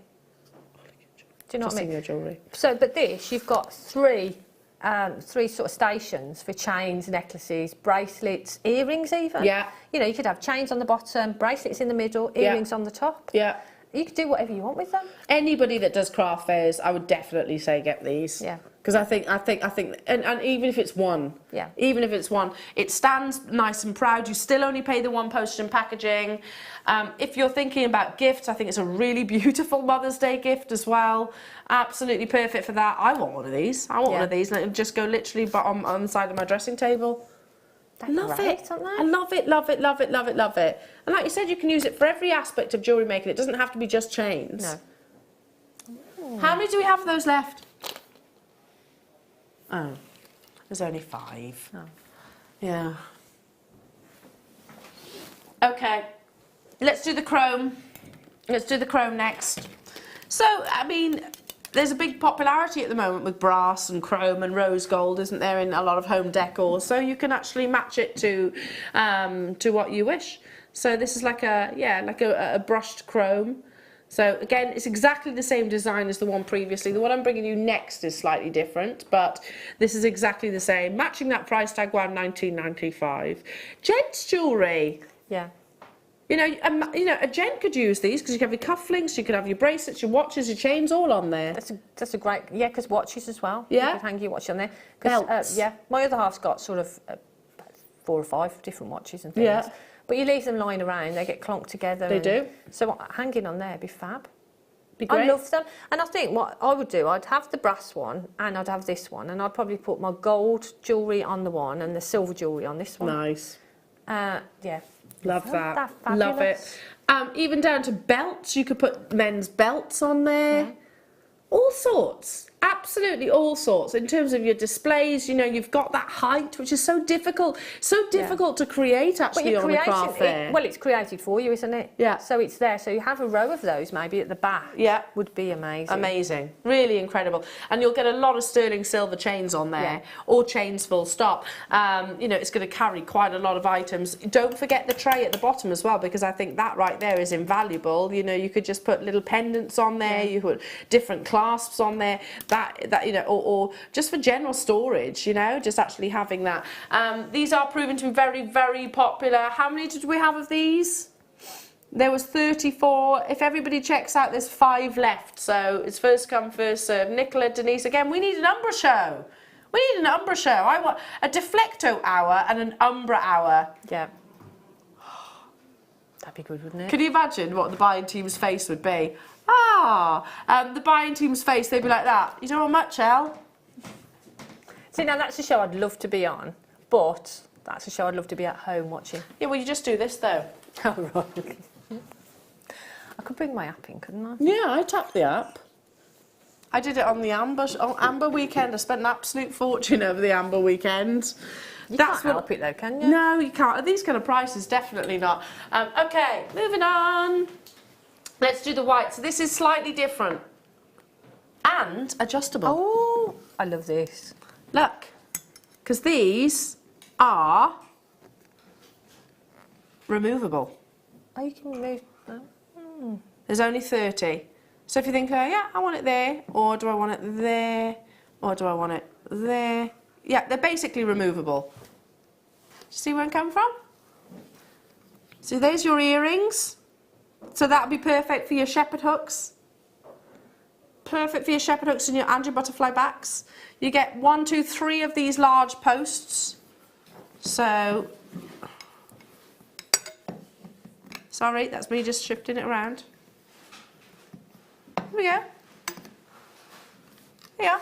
Do you know what I mean? Your jewellery. So, but this, you've got three sort of stations for chains, necklaces, bracelets, earrings even. Yeah. You know, you could have chains on the bottom, bracelets in the middle, earrings on the top. Yeah. You could do whatever you want with them. Anybody that does craft fairs, I would definitely say get these. Yeah. Because I think, and even if it's one, Yeah. even if it's one, it stands nice and proud. You still only pay the 1 postage and packaging. If you're thinking about gifts, I think it's a really beautiful Mother's Day gift as well. Absolutely perfect for that. I want one of these. I want one of these, and it'll just go literally on the side of my dressing table. They're Love great, it. aren't they? I love it, love it, love it, love it, love it. And like you said, you can use it for every aspect of jewellery making. It doesn't have to be just chains. No. How many do we have of those left? Oh, there's only 5. Oh. Yeah. Okay, let's do the chrome. Let's do the chrome next. So, I mean, there's a big popularity at the moment with brass and chrome and rose gold, isn't there, in a lot of home decor? So you can actually match it to what you wish. So this is like a brushed chrome. So again, it's exactly the same design as the one previously. The one I'm bringing you next is slightly different, but this is exactly the same. Matching that price tag, Wham, $19.95. Gents jewellery. Yeah. You know, a gent could use these because you could have your cufflinks, you could have your bracelets, your watches, your chains, all on there. That's a great, because watches as well. Yeah. You could hang your watch on there. Belts. Yeah, my other half's got sort of 4 or 5 different watches and things. Yeah. But you leave them lying around, they get clonked together. They do. So hanging on there would be fab. Be great. I love them. And I think what I would do, I'd have the brass one and I'd have this one, and I'd probably put my gold jewellery on the one and the silver jewellery on this one. Nice. Yeah. Love that. Fabulous. Love it. Even down to belts, you could put men's belts on there. Yeah. All sorts. Absolutely all sorts. In terms of your displays, you know, you've got that height, which is so difficult to create actually on a craft fair. Well, it's created for you, isn't it? Yeah. So it's there. So you have a row of those maybe at the back. Yeah. Would be amazing. Amazing. Really incredible. And you'll get a lot of sterling silver chains on there, Yeah. or chains full stop. You know, it's going to carry quite a lot of items. Don't forget the tray at the bottom as well, because I think that right there is invaluable. You know, you could just put little pendants on there, you put different clasps on there, that you know, or just for general storage, you know, just actually having that. These are proven to be very, very popular. How many did we have of these? There was 34. If everybody checks out, there's 5 left. So it's first come, first serve. Nicola, Denise, again, we need an umbra show. We need an umbra show. I want a deflecto hour and an umbra hour. Yeah. That'd be good, wouldn't it? Can you imagine what the buying team's face would be? The buying team's face, they'd be like that. You don't want much, Elle? See, now that's a show I'd love to be on, but that's a show I'd love to be at home watching. Yeah, well, you just do this, though. Oh, right. I could bring my app in, couldn't I? Yeah, I tapped the app. I did it on the Amber weekend. I spent an absolute fortune over the Amber weekend. You can't help it though, can you? No, you can't. At these kind of prices, definitely not. Okay, moving on. Let's do the white. So this is slightly different. And adjustable. Oh, I love this. Look. Because these are removable. Oh, you can remove. There's only 30. So if you think, oh yeah, I want it there, or do I want it there, or do I want it there? Yeah, they're basically removable. See where I'm coming from? So there's your earrings. So that would be perfect for your shepherd hooks. Perfect for your shepherd hooks and your butterfly backs. You get 1, 2, 3 of these large posts. So, sorry, that's me just shifting it around. Here we go. Yeah.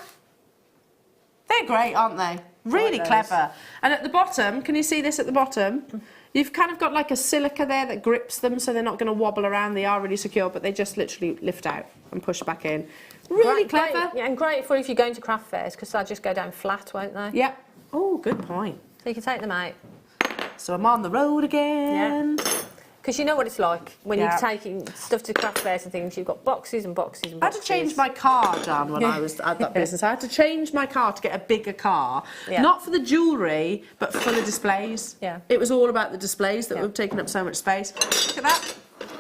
They're great, aren't they? Really clever. And at the bottom, can you see this at the bottom? You've kind of got like a silica there that grips them so they're not going to wobble around. They are really secure, but they just literally lift out and push back in. Really clever. Great, yeah, and great for if you're going to craft fairs because they'll just go down flat, won't they? Yeah. Oh, good point. So you can take them out. So I'm on the road again. Yeah. Because you know what it's like when you're taking stuff to craft fairs and things, you've got boxes and boxes and boxes. I had to change my car, Jan, when I was at that business. I had to change my car to get a bigger car. Yeah. Not for the jewellery, but for the displays. Yeah. It was all about the displays that were taking up so much space. Look at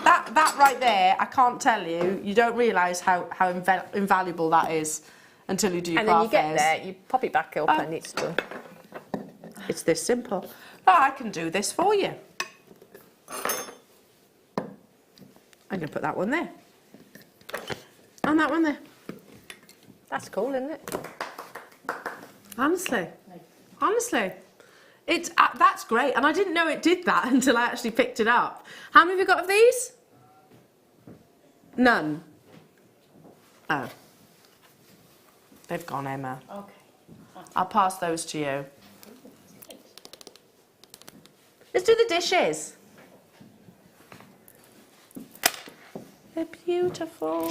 that. That right there, I can't tell you. You don't realise how invaluable that is until you do your craft fairs. And then you get there, you pop it back up and it's done. It's this simple. Oh, I can do this for you. I'm going to put that one there. And that one there. That's cool, isn't it? Honestly. Honestly. It's, that's great. And I didn't know it did that until I actually picked it up. How many have you got of these? None. Oh. They've gone, Emma. Okay. I'll pass those to you. Let's do the dishes. They're beautiful.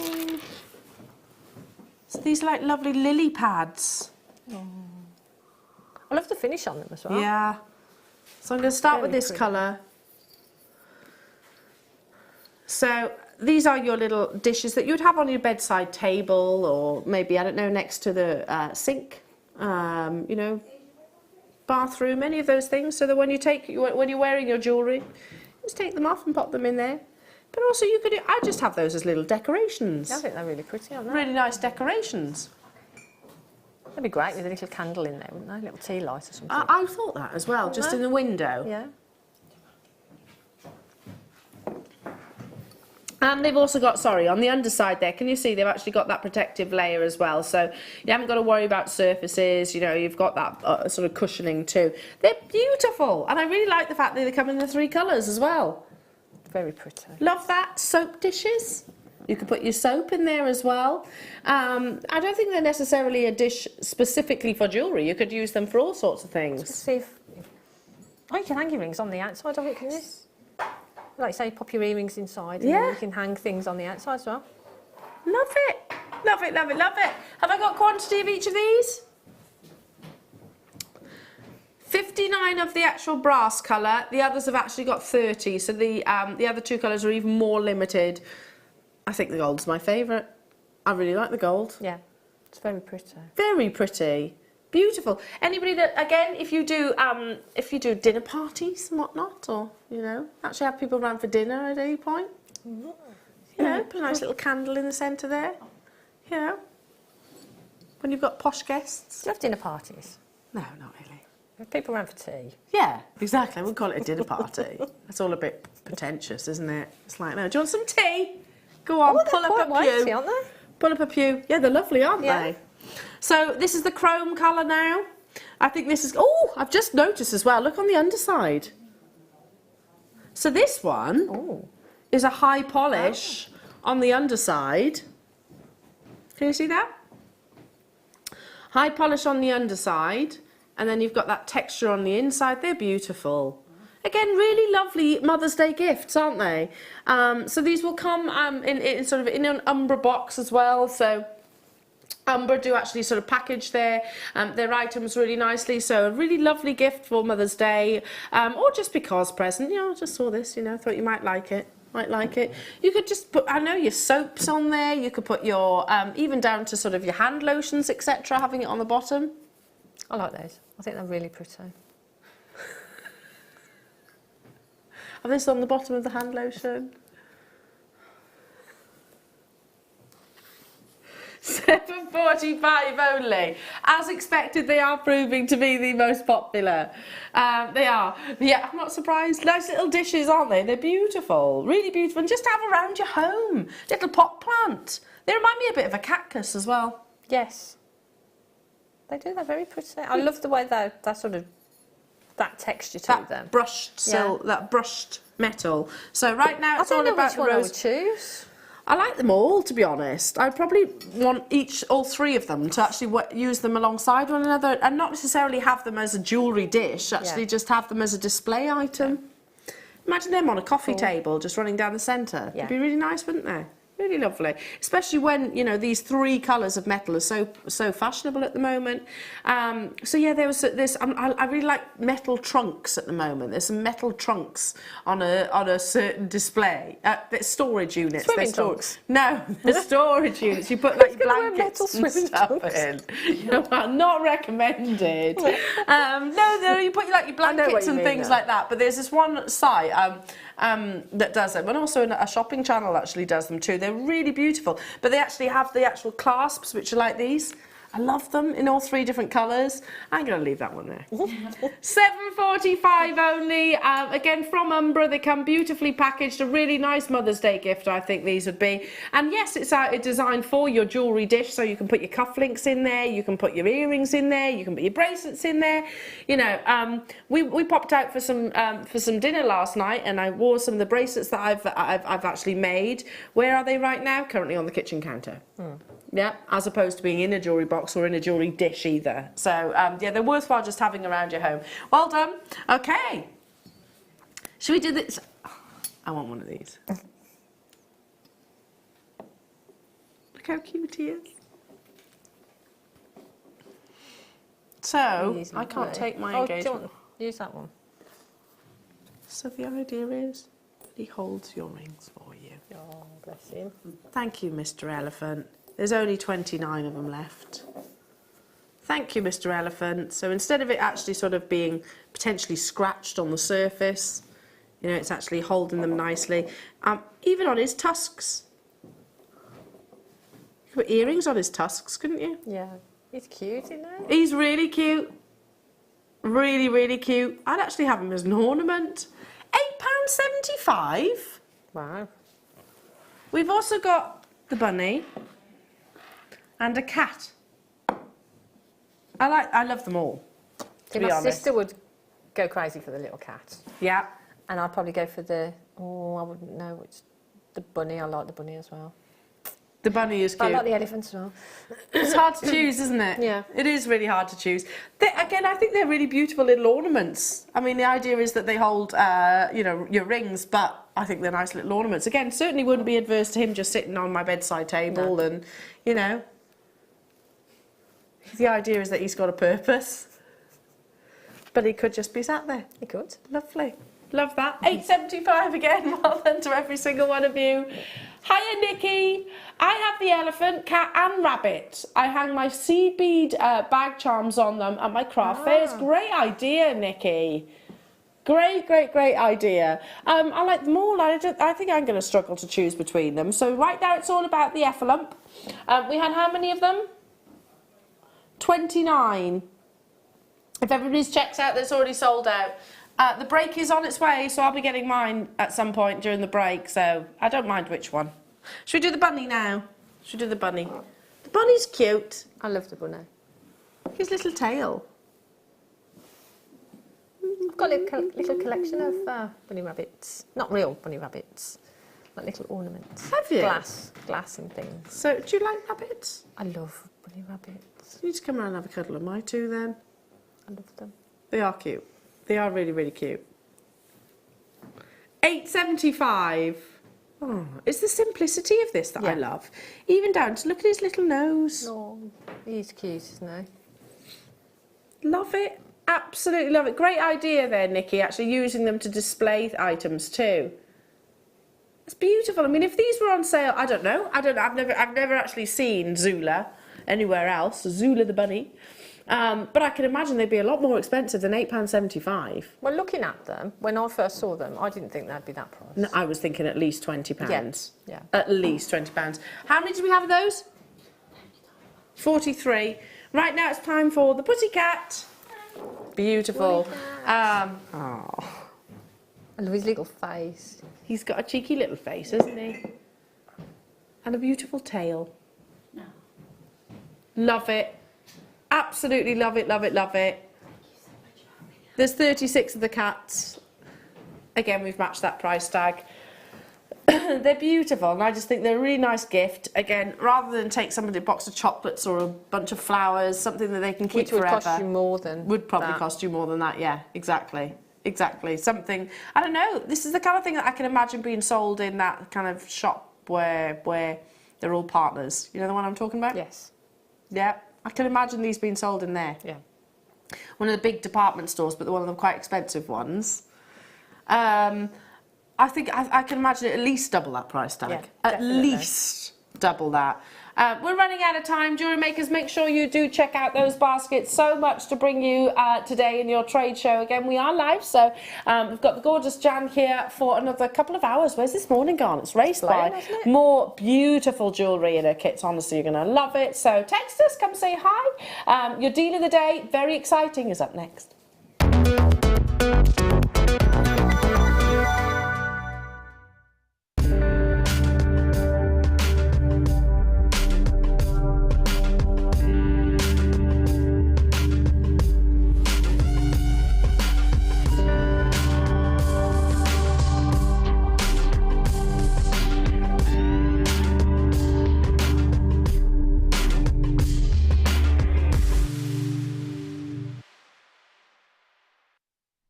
So these are like lovely lily pads. I love the finish on them as well. Yeah. So I'm going to start with Very this pretty. colour. So these are your little dishes that you would have on your bedside table or maybe, I don't know, next to the sink, you know, bathroom, any of those things. So that when you're wearing your jewellery, just take them off and pop them in there. But also you could, I just have those as little decorations. I think they're really pretty, aren't they? Really nice decorations. They'd be great with a little candle in there, wouldn't they? A little tea light or something. I thought that as well, just in the window. Yeah. And they've also got, sorry, on the underside there, can you see they've actually got that protective layer as well. So you haven't got to worry about surfaces, you know, you've got that sort of cushioning too. They're beautiful. And I really like the fact that they come in the 3 colours as well. Very pretty. Love that. Soap dishes. You could put your soap in there as well. I don't think they're necessarily a dish specifically for jewellery. You could use them for all sorts of things. Let's see if... Oh, you can hang your rings on the outside of it, can you? Like say, pop your earrings inside and then you can hang things on the outside as well. Love it. Love it, love it, love it. Have I got quantity of each of these? 59 of the actual brass colour. The others have actually got 30. So the other 2 colours are even more limited. I think the gold's my favourite. I really like the gold. Yeah, it's very pretty. Very pretty. Beautiful. Anybody that, again, if you do dinner parties and whatnot, or, you know, actually have people around for dinner at any point, you know, put a nice little candle in the centre there, you know, when you've got posh guests. Do you have dinner parties? No, not really. We have people around for tea. Yeah, exactly. We'll call it a dinner party. That's all a bit pretentious, isn't it? It's like, no, do you want some tea? Go on, pull up a weighty, pew. aren't they? Pull up a pew. Yeah, they're lovely, aren't they? So this is the chrome colour now. I think this is... Oh, I've just noticed as well. Look on the underside. So this one is a high polish on the underside. Can you see that? High polish on the underside. And then you've got that texture on the inside. They're beautiful. Again, really lovely Mother's Day gifts, aren't they? So these will come in sort of in an Umbra box as well. So Umbra do actually sort of package their items really nicely. So a really lovely gift for Mother's Day, or just because present. You know, I just saw this, you know, thought you might like it. You could just put, I know, your soaps on there. You could put your, even down to sort of your hand lotions, etc., having it on the bottom. I I like those. I think they're really pretty. Have this on the bottom of the hand lotion. £7.45 only. As expected, they are proving to be the most popular. They are. Yeah, I'm not surprised. Nice little dishes, aren't they? They're beautiful, really beautiful. And just to have around your home. Little pot plant. They remind me a bit of a cactus as well. Yes. They do, they're very pretty. I love the way that sort of, that texture to them. Brushed silk, that brushed metal. So right now it's all about the rose. I would choose. I like them all, to be honest. I'd probably want all three of them to actually use them alongside one another and not necessarily have them as a jewellery dish, actually just have them as a display item. Yeah. Imagine them on a coffee table, just running down the centre. Yeah. It'd be really nice, wouldn't they? Really lovely, especially when, you know, these three colours of metal are so fashionable at the moment. So yeah, there was this. I really like metal trunks at the moment. There's some metal trunks on a certain display. Storage units. Swimming trunks. No, the storage units. You put like blankets and stuff in. You know, not recommended. No, you put like your blankets and things like that. But there's this one site that does them, and also a shopping channel actually does them too. They're really beautiful, but they actually have the actual clasps, which are like these. I love them in all three different colours. I'm going to leave that one there. £7.45 only. Again, from Umbra. They come beautifully packaged. A really nice Mother's Day gift, I think these would be. And yes, it's designed for your jewellery dish, so you can put your cufflinks in there, you can put your earrings in there, you can put your bracelets in there. You know, we popped out for some dinner last night, and I wore some of the bracelets that I've actually made. Where are they right now? Currently on the kitchen counter. Yeah, as opposed to being in a jewellery box or in a jewellery dish either. So, yeah, they're worthwhile just having around your home. Well done. Okay. Should we do this? I want one of these. Look how cute he is. So, I can't take my engagement. Use that one. So the idea is he holds your rings for you. Oh, bless him. Thank you, Mr. Elephant. There's only 29 of them left. Thank you, Mr. Elephant. So instead of it actually sort of being potentially scratched on the surface, you know, it's actually holding them nicely. Even on his tusks. You could put earrings on his tusks, couldn't you? Yeah. He's cute, isn't he? He's really cute. Really, really cute. I'd actually have him as an ornament. £8.75. Wow. We've also got the bunny and a cat. I love them all, to be honest. My sister would go crazy for the little cat. Yeah. And I'd probably go for I wouldn't know which, the bunny. I like the bunny as well. The bunny is cute. I like the elephant as well. It's hard to choose, isn't it? Yeah. It is really hard to choose. Again, I think they're really beautiful little ornaments. I mean, the idea is that they hold, you know, your rings, but I think they're nice little ornaments. Again, certainly wouldn't be adverse to him just sitting on my bedside table and, you know. The idea is that he's got a purpose. But he could just be sat there. He could. Lovely. Love that. £8.75 again. Well done to every single one of you. Hiya, Nikki. I have the elephant, cat and rabbit. I hang my seed bead bag charms on them at my craft fairs. Great idea, Nikki. Great, great, great idea. I like them all. I think I'm going to struggle to choose between them. So right now it's all about the effalump. We had how many of them? 29. If everybody's checked out, that's already sold out. The break is on its way, so I'll be getting mine at some point during the break, so I don't mind which one. Should we do the bunny now? Should we do the bunny? The bunny's cute. I love the bunny. His little tail. I've got a little collection of bunny rabbits. Not real bunny rabbits, like little ornaments. Have you? Glass and things. So, do you like rabbits? I love bunny rabbits. You need to come around and have a cuddle of my two then. I love them. They are cute. They are really, really cute. £8.75. Oh, it's the simplicity of this that I love. Even down to look at his little nose. Oh, he's cute, isn't he? Love it. Absolutely love it. Great idea there, Nikki, actually using them to display items too. It's beautiful. I mean, if these were on sale, I don't know. I've never actually seen Zula anywhere else. Zula the bunny. But I can imagine they'd be a lot more expensive than £8.75. Well, looking at them, when I first saw them, I didn't think they'd be that price. No, I was thinking at least £20. Yeah. At least £20. How many do we have of those? 43. Right now it's time for the pussycat. Beautiful. I love his little face. He's got a cheeky little face, hasn't he? And a beautiful tail. No. Love it. Absolutely love it, love it, love it. There's 36 of the cats. Again, we've matched that price tag. They're beautiful, and I just think they're a really nice gift. Again, rather than take somebody a box of chocolates or a bunch of flowers, something that they can keep forever. Which would cost you more than Would probably that. cost you more than that, yeah, exactly. Exactly. Something, I don't know, this is the kind of thing that I can imagine being sold in that kind of shop where they're all partners. You know the one I'm talking about? Yes. Yeah, I can imagine these being sold in there. Yeah. One of the big department stores, but one of the quite expensive ones. I think I can imagine it at least double that price tag. Yeah, at definitely. least double that. We're running out of time. Jewellery makers, make sure you do check out those baskets. So much to bring you today in your trade show. Again, we are live, so we've got the gorgeous Jan here for another couple of hours. Where's this morning gone? It's raced by. Hasn't it? More beautiful jewellery in her kits. Honestly, you're going to love it. So text us, come say hi. Your deal of the day, very exciting, is up next.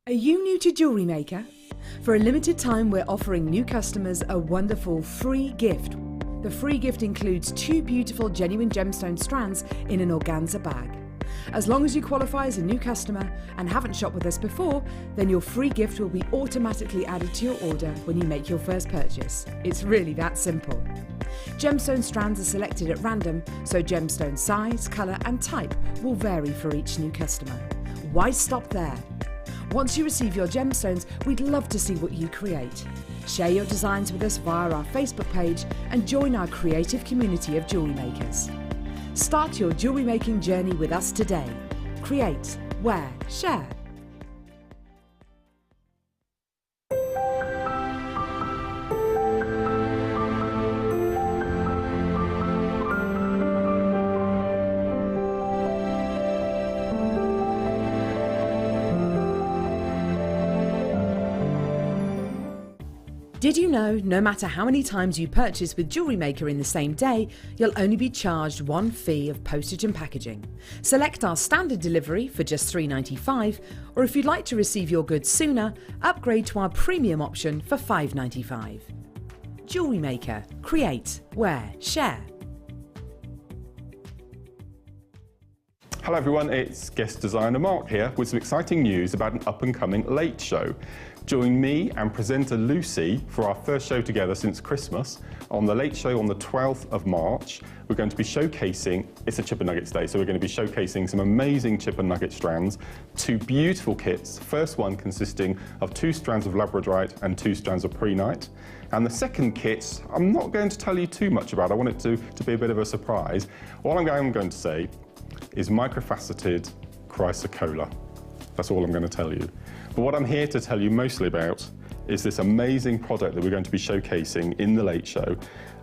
Are you new to Jewellery Maker? For a limited time, we're offering new customers a wonderful free gift. The free gift includes 2 beautiful genuine gemstone strands in an organza bag. As long as you qualify as a new customer and haven't shopped with us before, then your free gift will be automatically added to your order when you make your first purchase. It's really that simple. Gemstone strands are selected at random, so gemstone size, colour and type will vary for each new customer. Why stop there? Once you receive your gemstones, we'd love to see what you create. Share your designs with us via our Facebook page and join our creative community of jewellery makers. Start your jewellery making journey with us today. Create, wear, share. Did you know, no matter how many times you purchase with Jewellery Maker in the same day, you'll only be charged one fee of postage and packaging. Select our standard delivery for just $3.95, or if you'd like to receive your goods sooner, upgrade to our premium option for $5.95. Jewellery Maker. Create, wear, share. Hello everyone, it's guest designer Mark here with some exciting news about an up-and-coming late show. Join me and presenter Lucy for our first show together since Christmas on the Late Show on the 12th of March. We're going to be showcasing, it's a Chip and Nuggets day, so we're going to be showcasing some amazing Chip and Nugget strands, 2 beautiful kits, first one consisting of 2 strands of labradorite and 2 strands of prehnite. And the second kit, I'm not going to tell you too much about, I want it to be a bit of a surprise. All I'm going to say is micro-faceted chrysocolla. That's all I'm going to tell you. But what I'm here to tell you mostly about is this amazing product that we're going to be showcasing in the Late Show.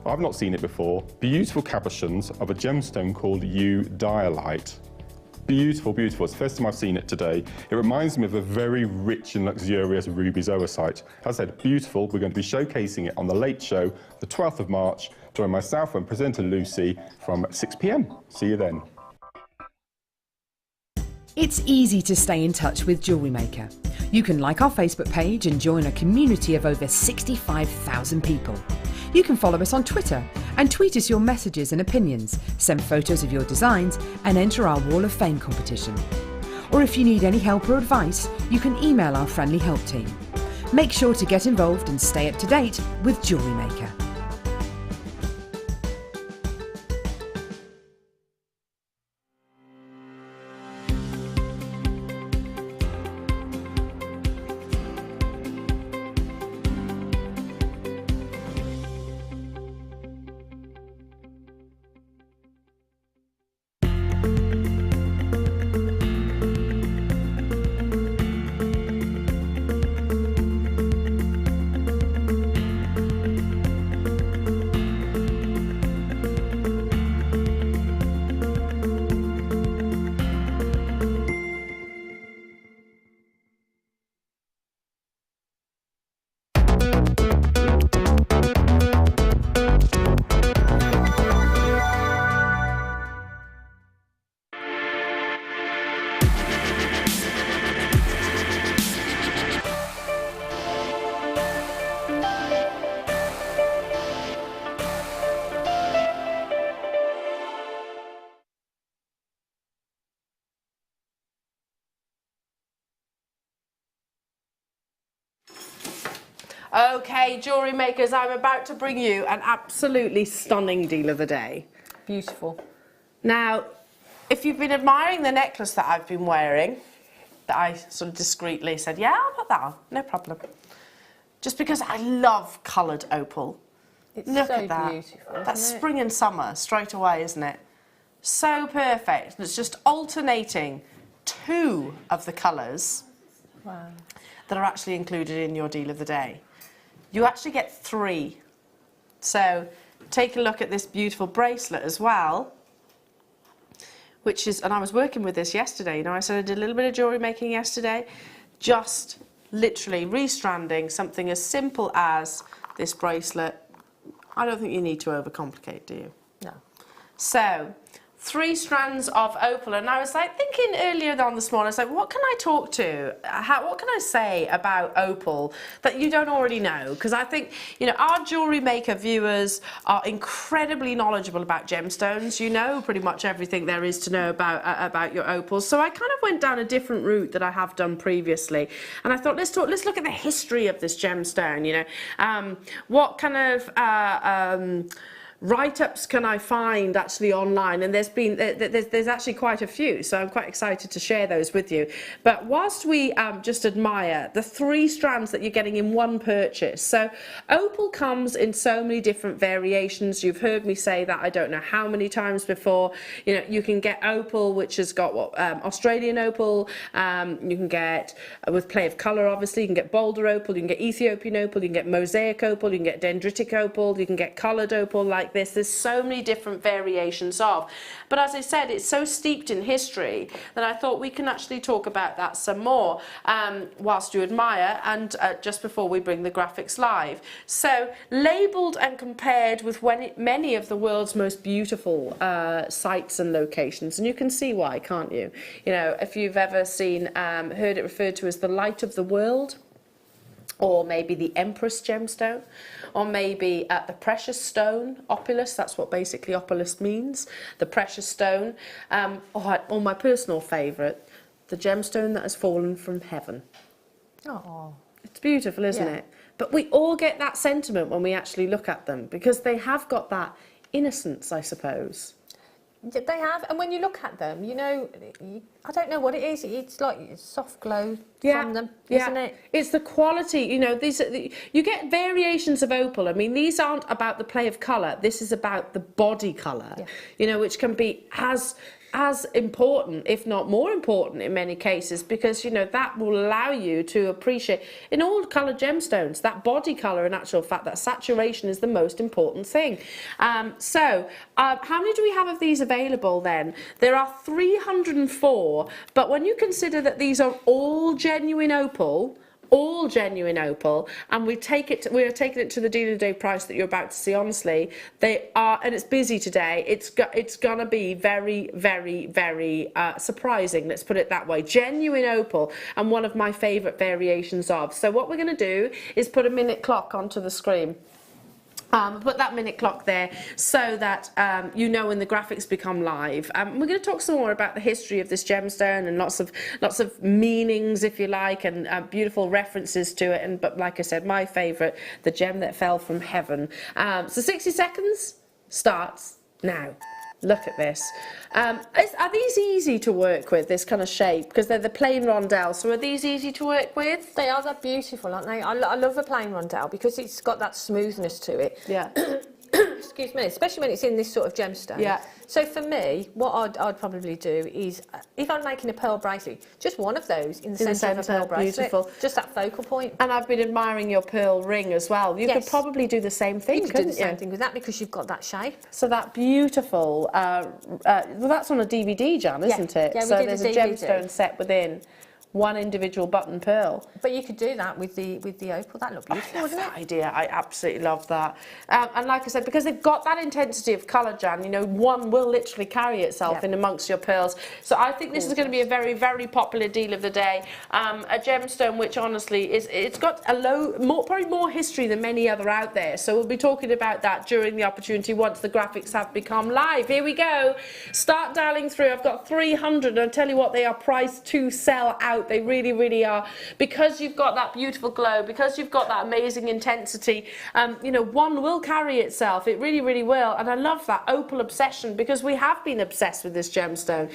I've not seen it before. Beautiful cabochons of a gemstone called diolite. Beautiful, beautiful. It's the first time I've seen it today. It reminds me of a very rich and luxurious ruby zoisite. As I said, beautiful. We're going to be showcasing it on the Late Show, the 12th of March. Join myself and presenter Lucy from 6 p.m. See you then. It's easy to stay in touch with Jewellery Maker. You can like our Facebook page and join a community of over 65,000 people. You can follow us on Twitter and tweet us your messages and opinions, send photos of your designs and enter our Wall of Fame competition. Or if you need any help or advice, you can email our friendly help team. Make sure to get involved and stay up to date with Jewellery Maker. Okay, jewellery makers, I'm about to bring you an absolutely stunning deal of the day. Beautiful. Now, if you've been admiring the necklace that I've been wearing, that I sort of discreetly said, yeah, I'll put that on, no problem. Just because I love coloured opal. It's Look so at that. beautiful. That's isn't it? spring and summer straight away, isn't it? So perfect. And it's just alternating 2 of the colours Wow. that are actually included in your deal of the day. You actually get 3. So take a look at this beautiful bracelet as well, which is, and I was working with this yesterday, you know, I said I did a little bit of jewellery making yesterday, just literally restranding something as simple as this bracelet. I don't think you need to overcomplicate, do you? No. So, 3 strands of opal, and I was like thinking earlier on this morning, I was like, what can I talk to? What can I say about opal that you don't already know? Because I think, you know, our Jewellery Maker viewers are incredibly knowledgeable about gemstones. You know pretty much everything there is to know about your opals. So I kind of went down a different route that I have done previously, and I thought let's look at the history of this gemstone. You know, what kind of write-ups can I find actually online, and there's actually quite a few, so I'm quite excited to share those with you. But whilst we just admire the 3 strands that you're getting in one purchase, so opal comes in so many different variations. You've heard me say that I don't know how many times before. You know, you can get opal which has got what Australian opal, you can get with play of colour, obviously you can get boulder opal, you can get Ethiopian opal, you can get mosaic opal, you can get dendritic opal, you can get coloured opal like this. There's so many different variations of, but as I said, it's so steeped in history that I thought we can actually talk about that some more whilst you admire, and just before we bring the graphics live. So labelled and compared with many of the world's most beautiful sites and locations, and you can see why, can't you? You know, if you've ever seen heard it referred to as the light of the world, or maybe the Empress gemstone, or maybe the precious stone, opulus, that's what basically opulus means, the precious stone, or my personal favourite, the gemstone that has fallen from heaven. Oh. It's beautiful, isn't it? But we all get that sentiment when we actually look at them, because they have got that innocence, I suppose. They have, and when you look at them, you know, I don't know what it is. It's like a soft glow from them, isn't it? It's the quality. You know, you get variations of opal. I mean, these aren't about the play of colour. This is about the body colour. Yeah. You know, which can be as important, if not more important in many cases, because, you know, that will allow you to appreciate, in all coloured gemstones, that body colour, in actual fact, that saturation is the most important thing. So, how many do we have of these available then? There are 304, but when you consider that these are all genuine opal, and we're taking it to the deal of the day price that you're about to see. Honestly, they are, and it's busy today. It's gonna be very, very, very surprising. Let's put it that way. Genuine opal, and one of my favourite variations of. So what we're gonna do is put a minute clock onto the screen. Put that minute clock there so that you know when the graphics become live. We're going to talk some more about the history of this gemstone and lots of meanings, if you like, and beautiful references to it. But like I said, my favourite, the gem that fell from heaven. So 60 seconds starts now. Look at this. Are these easy to work with, this kind of shape? Because they're the plain rondelle, so are these easy to work with? They are. They're beautiful, aren't they? I love a plain rondelle because it's got that smoothness to it. Yeah. Excuse me, especially when it's in this sort of gemstone. Yeah. So for me, what I'd probably do is, if I'm making a pearl bracelet, just one of those in the centre of a pearl bracelet. Beautiful. Just that focal point. And I've been admiring your pearl ring as well. You could probably do the same thing, couldn't you? You could do the same thing with that because you've got that shape. So that beautiful, well, that's on a DVD, Jan, isn't it? Yeah, so there's a gemstone set within one individual button pearl. But you could do that with the opal. That looked beautiful, wouldn't it? Idea. I absolutely love that. And like I said, because they've got that intensity of colour, Jan, you know, one will literally carry itself in amongst your pearls. So I think this is going to be a very, very popular deal of the day. A gemstone which honestly it's got probably more history than many other out there. So we'll be talking about that during the opportunity once the graphics have become live. Here we go. Start dialing through. I've got 300, and I'll tell you what, they are priced to sell out out. They really, really are. Because you've got that beautiful glow, because you've got that amazing intensity, you know, one will carry itself. It really, really will. And I love that opal obsession, because we have been obsessed with this gemstone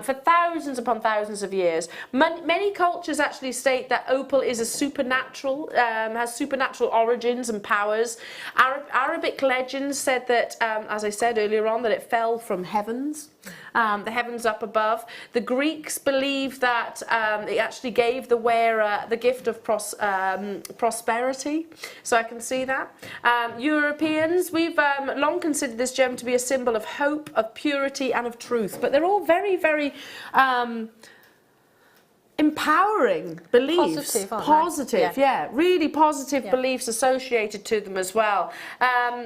for thousands upon thousands of years. Many cultures actually state that opal is a supernatural, has supernatural origins and powers. Arabic legends said that, as I said earlier on, that it fell from heavens, the heavens up above. The Greeks believe that it actually gave the wearer the gift of prosperity, so I can see that. Europeans, we've long considered this gem to be a symbol of hope, of purity and of truth, but they're all very, very empowering beliefs. Positive, yeah, really positive beliefs associated to them as well.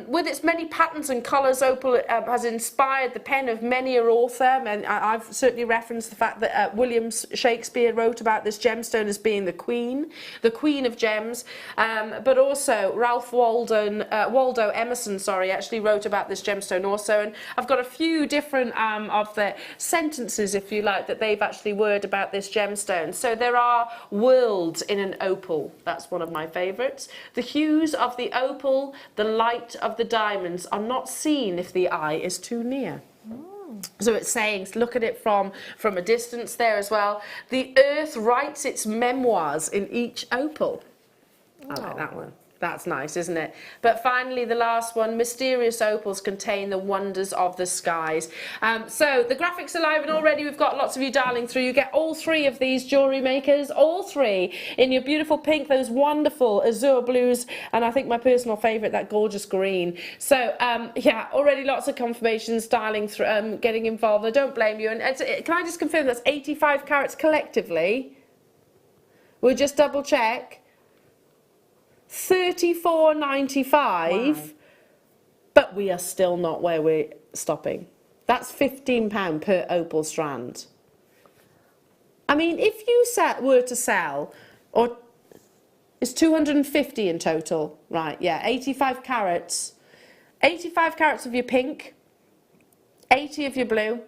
With its many patterns and colours, opal has inspired the pen of many an author, and I've certainly referenced the fact that William Shakespeare wrote about this gemstone as being the queen of gems, but also Ralph Waldo Emerson, actually wrote about this gemstone also, and I've got a few different of the sentences, if you like, that they've actually worded about this gemstone. So there are worlds in an opal. That's one of my favourites. The hues of the opal, the light of the diamonds are not seen if the eye is too near. So it's saying, look at it from a distance there as well. The earth writes its memoirs in each opal. I like that one. That's nice, isn't it? But finally, the last one, mysterious opals contain the wonders of the skies. So the graphics are live, and already we've got lots of you dialing through. You get all three of these jewellery makers, all three, in your beautiful pink, those wonderful azure blues, and I think my personal favourite, that gorgeous green. So, yeah, already lots of confirmations dialing through, getting involved. I don't blame you. And can I just confirm that's 85 carats collectively? We'll just double check. 34.95, but we are still not where we're stopping. That's £15 per opal strand. I mean, if you were to sell, or it's 250 in total, right? Yeah, 85 carats of your pink, 80 of your blue,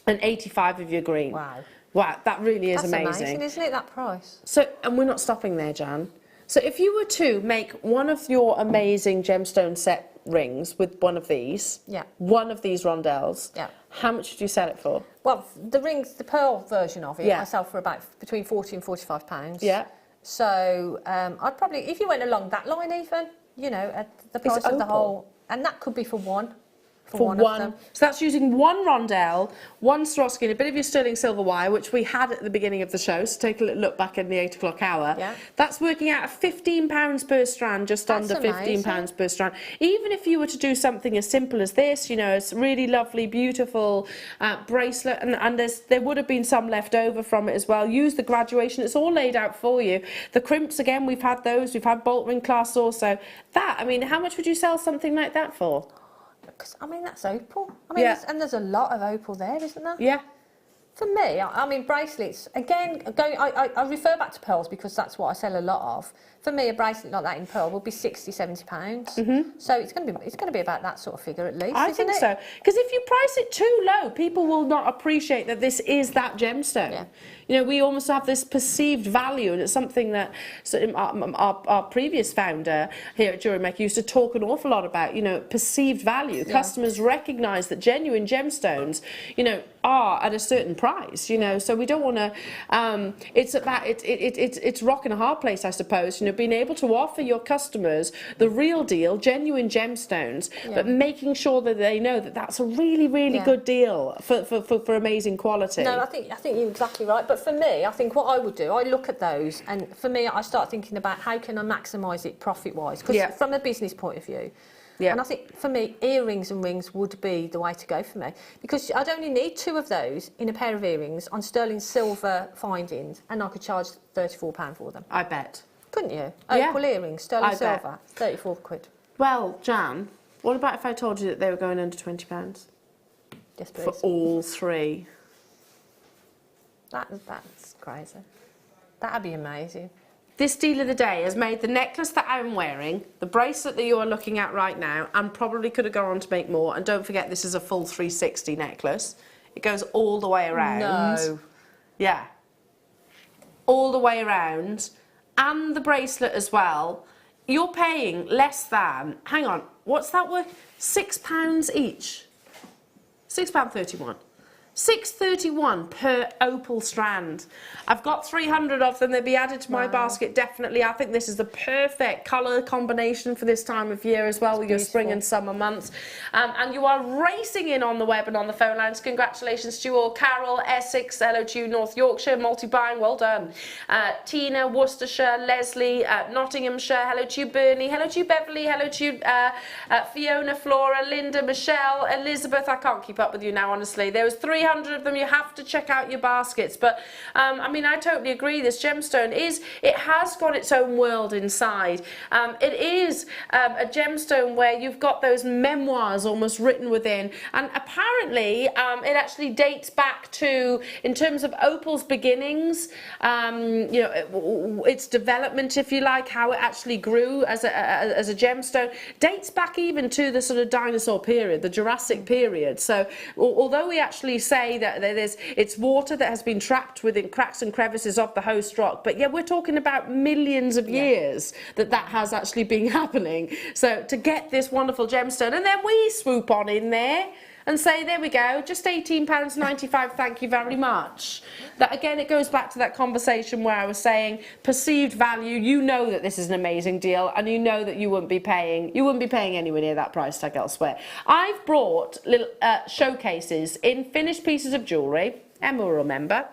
and 85 of your green. Wow, that really is amazing. That's amazing, isn't it? That price. So, and we're not stopping there, Jan. So if you were to make one of your amazing gemstone set rings with one of these, one of these rondelles, how much would you sell it for? Well, the rings, the pearl version of it, I sell for about between £40 and £45. Yeah. So I'd probably, if you went along that line even, you know, at the price of the whole, and that could be for one. For one of them. So that's using one rondelle, one Swarovski, and a bit of your sterling silver wire, which we had at the beginning of the show. So take a little look back in the 8 o'clock hour. Yeah. That's working out at £15 per strand, just under £15 per strand. Even if you were to do something as simple as this, you know, it's really lovely, beautiful bracelet, and there would have been some left over from it as well. Use the graduation; it's all laid out for you. The crimps again, we've had those. We've had bolt ring clasps also. That, I mean, how much would you sell something like that for? Because, I mean, that's opal. I mean, and there's a lot of opal there, isn't there? Yeah. For me, I mean, bracelets, again, I refer back to pearls because that's what I sell a lot of. For me, a bracelet like that in pearl would be £60, £70. So it's going to be about that sort of figure at least, I think so. Because if you price it too low, people will not appreciate that this is that gemstone. Yeah. You know, we almost have this perceived value, and it's something that our previous founder here at Jewellery Maker used to talk an awful lot about, you know, perceived value. Yeah. Customers recognise that genuine gemstones, you know, are at a certain price, you know, so we don't want to, it's about, it's rock and a hard place, I suppose, you know, being able to offer your customers the real deal, genuine gemstones, but making sure that they know that that's a really, really good deal for amazing quality. No, I think you're exactly right. But for me, I think what I would do, I look at those, and for me, I start thinking about how can I maximise it profit-wise, because from a business point of view. Yeah. And I think for me, earrings and rings would be the way to go for me, because I'd only need 2 of those in a pair of earrings on sterling silver findings, and I could charge £34 for them. I bet. Couldn't you? Opal earrings, sterling silver, 34 quid. Well, Jan, what about if I told you that they were going under £20? Yes, please. For all 3. That's crazy. That'd be amazing. This deal of the day has made the necklace that I'm wearing, the bracelet that you are looking at right now, and probably could have gone on to make more. And don't forget, this is a full 360 necklace. It goes all the way around. No. Yeah. all the way around and the bracelet as well, you're paying less than, hang on, what's that worth? £6 each. £6.31. £6.31 per opal strand. I've got 300 of them. They'll be added to my basket, definitely. I think this is the perfect colour combination for this time of year as well, with your spring and summer months. And you are racing in on the web and on the phone lines. Congratulations to you all. Carol, Essex, hello to you, North Yorkshire, multi-buying, well done. Tina, Worcestershire, Leslie, Nottinghamshire, hello to you, Bernie, hello to you, Beverly, hello to you, Fiona, Flora, Linda, Michelle, Elizabeth. I can't keep up with you now, honestly. There was 300 of them. You have to check out your baskets. But I mean, I totally agree. This gemstone it has got its own world inside. It is a gemstone where you've got those memoirs almost written within, and apparently it actually dates back to, in terms of opal's beginnings, you know, its development, if you like, how it actually grew as a gemstone, dates back even to the sort of dinosaur period, the Jurassic period. So although we actually say that it's water that has been trapped within cracks and crevices of the host rock, but yeah, we're talking about millions of years that has actually been happening. So to get this wonderful gemstone, and then we swoop on in there and say, there we go, just £18.95, thank you very much. That again, it goes back to that conversation where I was saying perceived value. You know that this is an amazing deal, and you know that you wouldn't be paying anywhere near that price tag elsewhere. I've brought little showcases in finished pieces of jewellery. Emma will remember.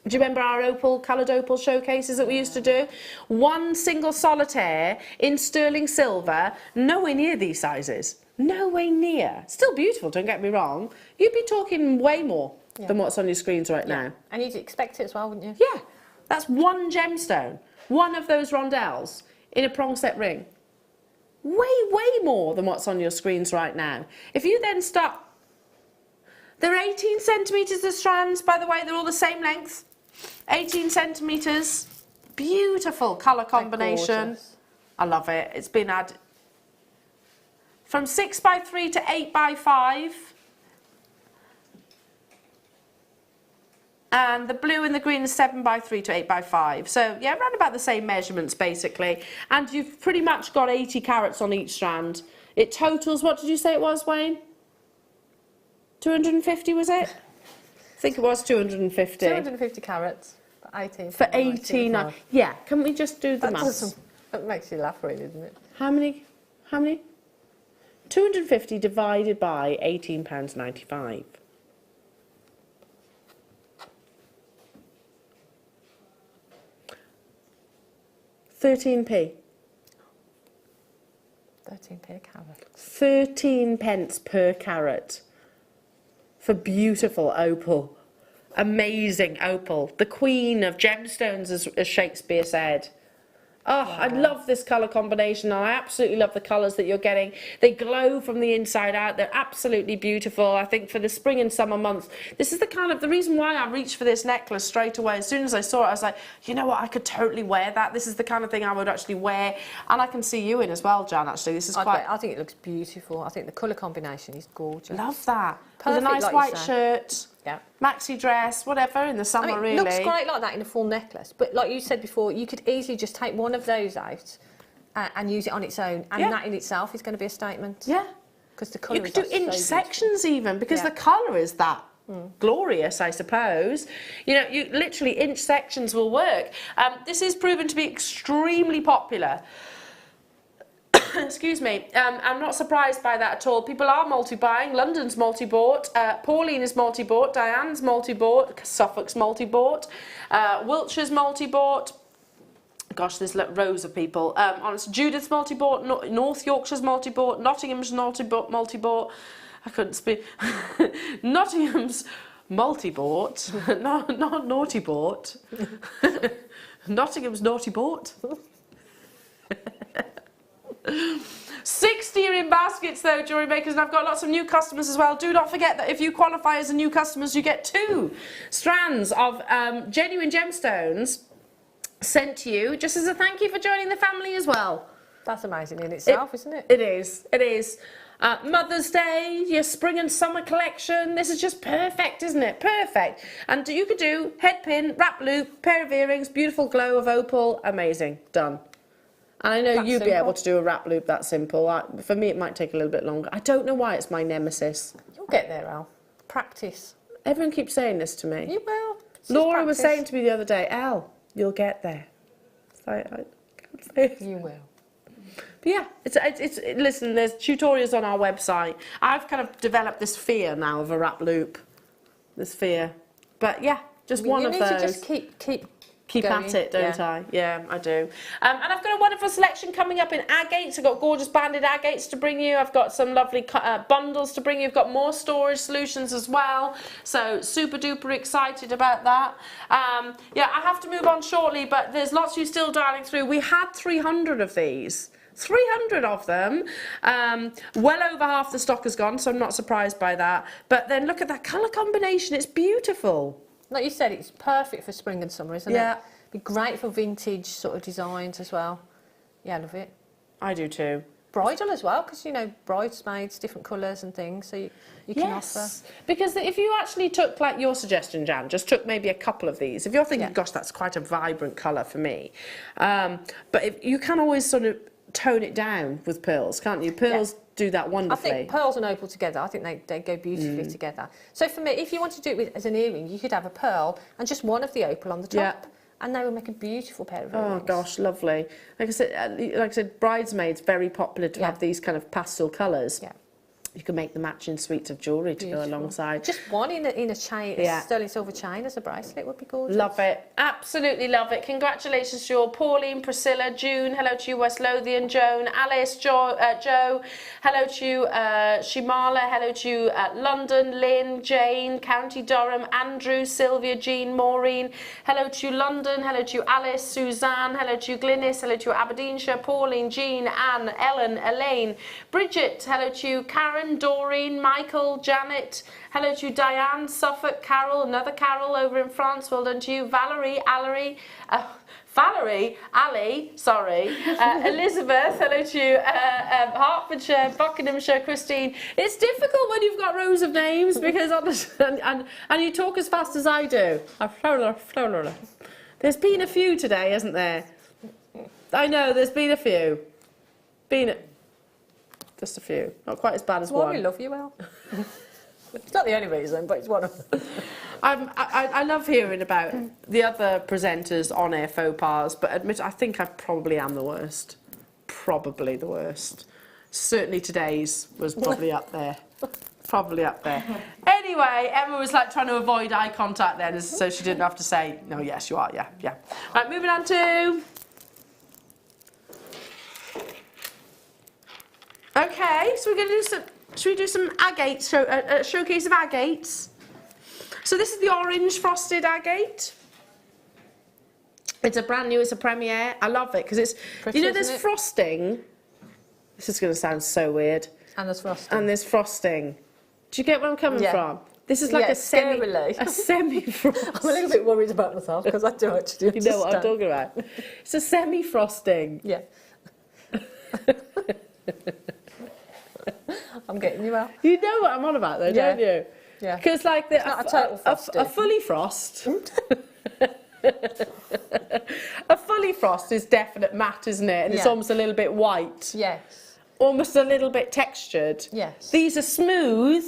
Do you remember our coloured opal showcases that we used to do? One single solitaire in sterling silver, nowhere near these sizes. Nowhere near. Still beautiful, don't get me wrong. You'd be talking way more than what's on your screens right now. And you'd expect it as well, wouldn't you? Yeah. That's one gemstone. One of those rondelles in a prong set ring. Way, way more than what's on your screens right now. If you then start... They're 18 centimetres the strands, by the way. They're all the same length. 18 centimetres. Beautiful colour combination. I love it. It's been added... From 6x3 to 8x5. And the blue and the green is 7x3 to 8x5. So yeah, around about the same measurements basically. And you've pretty much got 80 carats on each strand. It totals, what did you say it was, Wayne? 250 was it? I think it was 250. 250 carats for 18. For 18. Yeah, can we just do the maths? That makes you laugh really, doesn't it? How many? 250 divided by £18.95. 13p. 13p a carat. 13 pence per carat for beautiful opal. Amazing opal. The queen of gemstones, as Shakespeare said. Oh, wow. I love this colour combination. I absolutely love the colours that you're getting. They glow from the inside out. They're absolutely beautiful. I think for the spring and summer months, this is the reason why I reached for this necklace straight away. As soon as I saw it, I was like, you know what, I could totally wear that. This is the kind of thing I would actually wear. And I can see you in as well, Jan, actually. This is I think it looks beautiful. I think the colour combination is gorgeous. Love that. Perfect, with a nice like white shirt. Yeah. Maxi dress, whatever, in the summer, really. It looks great like that in a full necklace, but like you said before, you could easily just take one of those out and use it on its own, and that in itself is going to be a statement. Yeah. Because the colour you could do inch sections even, because the colour is that glorious, I suppose. You know, you literally inch sections will work. This is proven to be extremely popular. Excuse me, I'm not surprised by that at all. People are multi-buying. London's multi-bought, Pauline is multi-bought, Diane's multi-bought, Suffolk's multi-bought, Wiltshire's multi-bought. Gosh, there's rows of people. Honestly, Judith's multi-bought, North Yorkshire's multi-bought, Nottingham's multi-bought. I couldn't speak. Nottingham's multi-bought, not naughty-bought. Nottingham's naughty-bought. 60 are in baskets though, jewellery makers, and I've got lots of new customers as well. Do not forget that if you qualify as a new customer, you get 2 strands of genuine gemstones sent to you just as a thank you for joining the family as well. That's amazing in itself, isn't it? It is. It is. Mother's Day, your spring and summer collection. This is just perfect, isn't it? Perfect. And you could do head pin, wrap loop, pair of earrings, beautiful glow of opal. Amazing. Done. And I know That's you'd be simple. able to do a wrap loop that simple. For me, it might take a little bit longer. I don't know why it's my nemesis. You'll get there, Al. Practice. Everyone keeps saying this to me. You will. It's just Laura was practice. saying to me the other day, Elle, you'll get there. I can't say it. You will. But yeah, listen, there's tutorials on our website. I've kind of developed this fear now of a wrap loop. This fear. But yeah, just one of those. You need to just keep going. At it, don't Yeah. I? Yeah, I do. And I've got a wonderful selection coming up in agates. I've got gorgeous banded agates to bring you. I've got some lovely bundles to bring you. I've got more storage solutions as well. So super duper excited about that. Yeah, I have to move on shortly, but there's lots of you still dialing through. We had 300 of these. 300 of them. Well over half the stock has gone, so I'm not surprised by that. But then look at that colour combination. It's beautiful. Like you said, it's perfect for spring and summer, isn't Yeah. it? Be great for vintage sort of designs as well. Yeah, I love it. I do too. Bridal as well, because, you know, bridesmaids, different colours and things, so you can offer. Because if you actually took, like your suggestion, Jan, just took maybe a couple of these, if you're thinking, Yeah. gosh, that's quite a vibrant colour for me, but if, you can always sort of tone it down with pearls, can't you? Pearls do that I wonderfully. think pearls and opal together, I think they go beautifully together. So for me, if you want to do it as an earring, you could have a pearl and just one of the opal on the top. Yeah. And they will make a beautiful pair of Oh earrings. gosh, lovely. Like I said, bridesmaids, very popular to Yeah. have these kind of pastel colours. Yeah. You can make the matching suites of jewellery to go Beautiful. alongside. Just one in a chain, Yeah. a sterling silver chain as a bracelet would be gorgeous. Love it. Absolutely love it. Congratulations to you all. Pauline, Priscilla, June, hello to you, West Lothian, Joan, Alice, Joe, hello to you, Shimala, hello to you, London, Lynn, Jane, County Durham, Andrew, Sylvia, Jean, Maureen, hello to you, London, hello to you, Alice, Suzanne, hello to you, Glynis, hello to you, Aberdeenshire, Pauline, Jean, Anne, Ellen, Elaine, Bridget, hello to you, Karen, Doreen, Michael, Janet, hello to you, Diane, Suffolk, Carol, another Carol over in France, well done to you, Valerie, Ali, sorry, Elizabeth, hello to you, Hertfordshire, Buckinghamshire, Christine. It's difficult when you've got rows of names because and you talk as fast as I do. There's been a few today, hasn't there? I know, there's been a few. Just a few. Not quite as bad as Why one. we love you, El. It's not the only reason, but it's one of them. I love hearing about the other presenters on air faux pas, but I think I probably am the worst. Probably the worst. Certainly today's was probably up there. Probably up there. Anyway, Emma was like trying to avoid eye contact then, so she didn't have to say, no, yes, you are, yeah. Right, moving on to... Okay, so we're going to do some... Should we do some agates, showcase of agates? So this is the orange frosted agate. It's a brand new, it's a premiere. I love it because it's, Pretty, you know, there's isn't it? frosting. This is going to sound so weird. And there's frosting. And there's frosting. Do you get where I'm coming Yeah. from? This is like Yeah, a semi scarily. a semi-frost. I'm a little bit worried about myself because I do actually You know what I'm talking about. It's a semi-frosting. Yeah. I'm getting you out. You know what I'm on about though, Yeah. don't you? Yeah. Because like not a total frosting. a fully frost. A fully frost is definite matte, isn't it? And it's Yeah. almost a little bit white. Yes. Almost a little bit textured. Yes. These are smooth,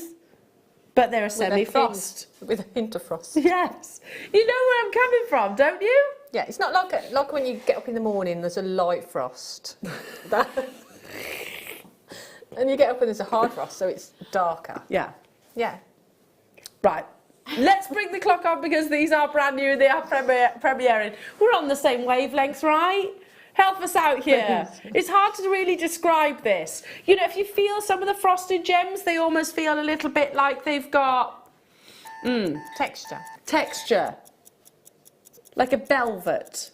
but they're a With a semi-frost. hint- With a hint of frost. Yes. You know where I'm coming from, don't you? Yeah, it's not like when you get up in the morning, there's a light frost. And you get up and there's a hard frost, so it's darker. Yeah. Yeah. Right. Let's bring the clock on because these are brand new. They are premiering. We're on the same wavelength, right? Help us out here. It's hard to really describe this. You know, if you feel some of the frosted gems, they almost feel a little bit like they've got Texture. texture, like a velvet.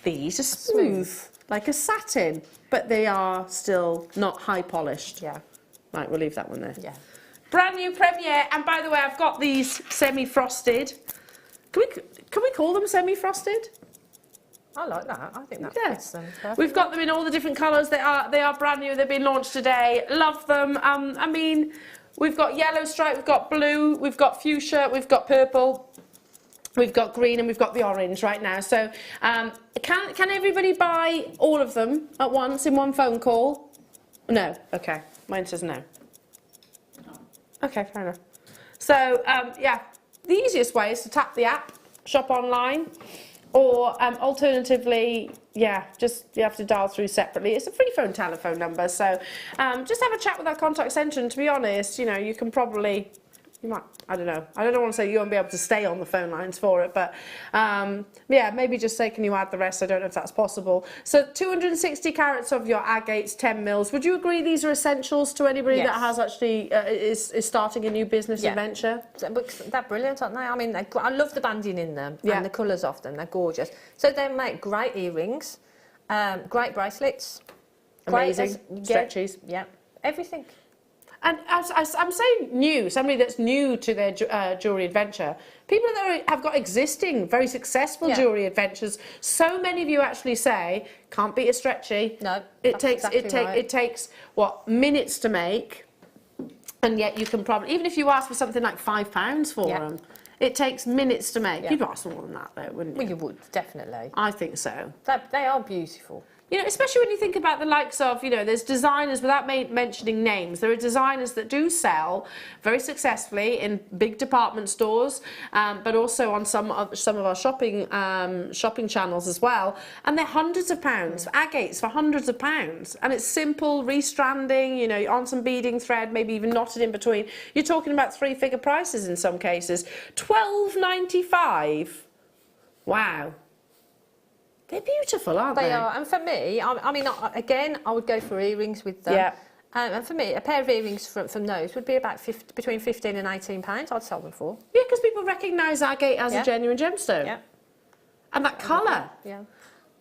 These are smooth, like a satin, but they are still not high polished. Yeah. Right, we'll leave that one there. Yeah. Brand new premiere, and by the way, I've got these semi-frosted. Can we call them semi-frosted? I like that. I think that Yeah. fits them perfectly. We've got them in all the different colours. They are brand new. They've been launched today. Love them. I mean, we've got yellow stripe, we've got blue, we've got fuchsia, we've got purple, we've got green, and we've got the orange right now. So can everybody buy all of them at once in one phone call? No. Okay. Mine says no. Okay, fair enough. So yeah, the easiest way is to tap the app, shop online. Or alternatively, yeah, just you have to dial through separately. It's a free phone telephone number, so just have a chat with our contact centre. And to be honest, you know, you can probably, you might, I don't know. I don't want to say you won't be able to stay on the phone lines for it, but yeah, maybe just say, can you add the rest? I don't know if that's possible. So 260 carats of your agates, 10 mils. Would you agree these are essentials to anybody that has actually is starting a new business adventure? They're brilliant, aren't they? I mean, I love the banding in them and the colours of them. They're gorgeous. So they make great earrings, great bracelets, amazing stretchies. Yeah, everything. And as I'm saying new, somebody that's new to their jewellery adventure, people that have got existing, very successful jewellery adventures, so many of you actually say, can't beat a stretchy. No, it takes, what, minutes to make, and yet you can probably, even if you ask for something like £5 for them, it takes minutes to make. You'd ask more than that though, wouldn't you? Well, you would, definitely. I think so. They are beautiful. You know, especially when you think about the likes of, you know, there's designers, without mentioning names, there are designers that do sell very successfully in big department stores, but also on some of our shopping channels as well. And they're hundreds of pounds, for agates for hundreds of pounds. And it's simple, restranding, you know, on some beading thread, maybe even knotted in between. You're talking about three-figure prices in some cases. £12.95. Wow. They're beautiful, aren't they? They are, and for me, I mean, again, I would go for earrings with them. Yeah. And for me, a pair of earrings from those would be about between £15 and £18. I'd sell them for. Yeah, because people recognise agate as a genuine gemstone. Yeah. And that colour. Yeah.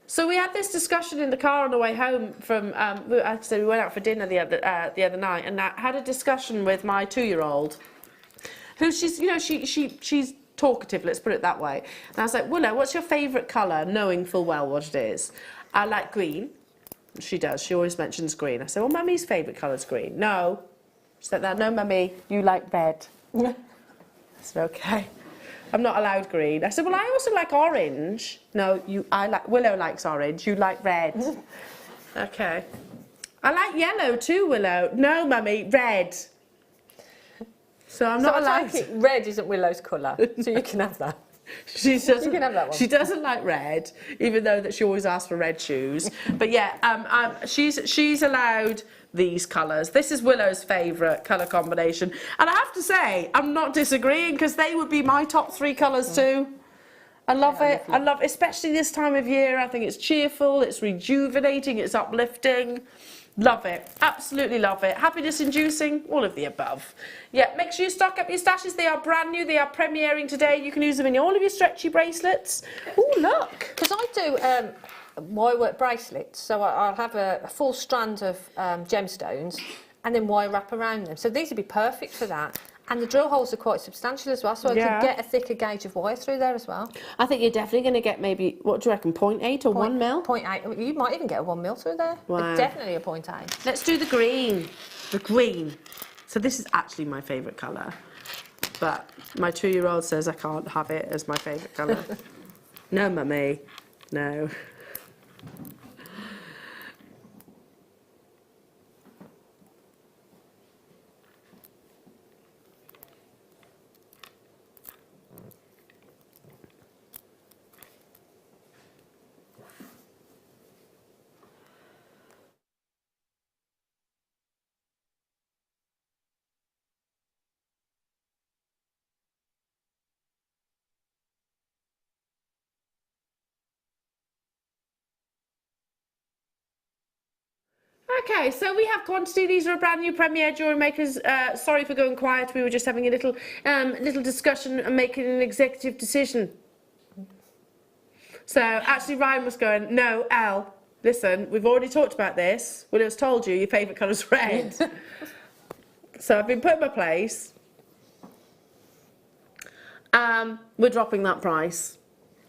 So we had this discussion in the car on the way home from. Actually, we went out for dinner the other night, and I had a discussion with my 2-year-old, who she's talkative, let's put it that way. And I was like, Willow, what's your favourite colour, knowing full well what it is? I like green. She does. She always mentions green. I said, well, Mummy's favourite colour's green. No. She said, no, Mummy, you like red. I said, okay. I'm not allowed green. I said, well, I also like orange. No, Willow likes orange. You like red. Okay. I like yellow too, Willow. No, Mummy, red. So I'm not allowed. So red isn't Willow's colour, so you can have that. You can have that one. She doesn't like red, even though that she always asks for red shoes. But yeah, she's allowed these colours. This is Willow's favourite colour combination, and I have to say I'm not disagreeing, because they would be my top 3 colours too. I love it. I love, especially this time of year. I think it's cheerful, it's rejuvenating, it's uplifting. Love it. Absolutely love it. Happiness inducing, all of the above. Yeah, make sure you stock up your stashes. They are brand new. They are premiering today. You can use them in all of your stretchy bracelets. Oh, look. Because I do wire work bracelets, so I'll have a full strand of gemstones and then wire wrap around them. So these would be perfect for that. And the drill holes are quite substantial as well, so I could get a thicker gauge of wire through there as well. I think you're definitely going to get maybe, what do you reckon, 0.8 or 1 mil? 0.8. You might even get a 1 mil through there. Wow. But definitely a 0.8. Let's do the green. The green. So this is actually my favourite colour. But my 2-year-old says I can't have it as my favourite colour. No, Mummy. No. Okay, so we have quantity. These are a brand new premiere Jewellery Makers. Sorry for going quiet. We were just having a little discussion and making an executive decision. So actually Ryan was going, no, Elle, listen, we've already talked about this. Willow's told you your favourite colour's red. So I've been put in my place. We're dropping that price.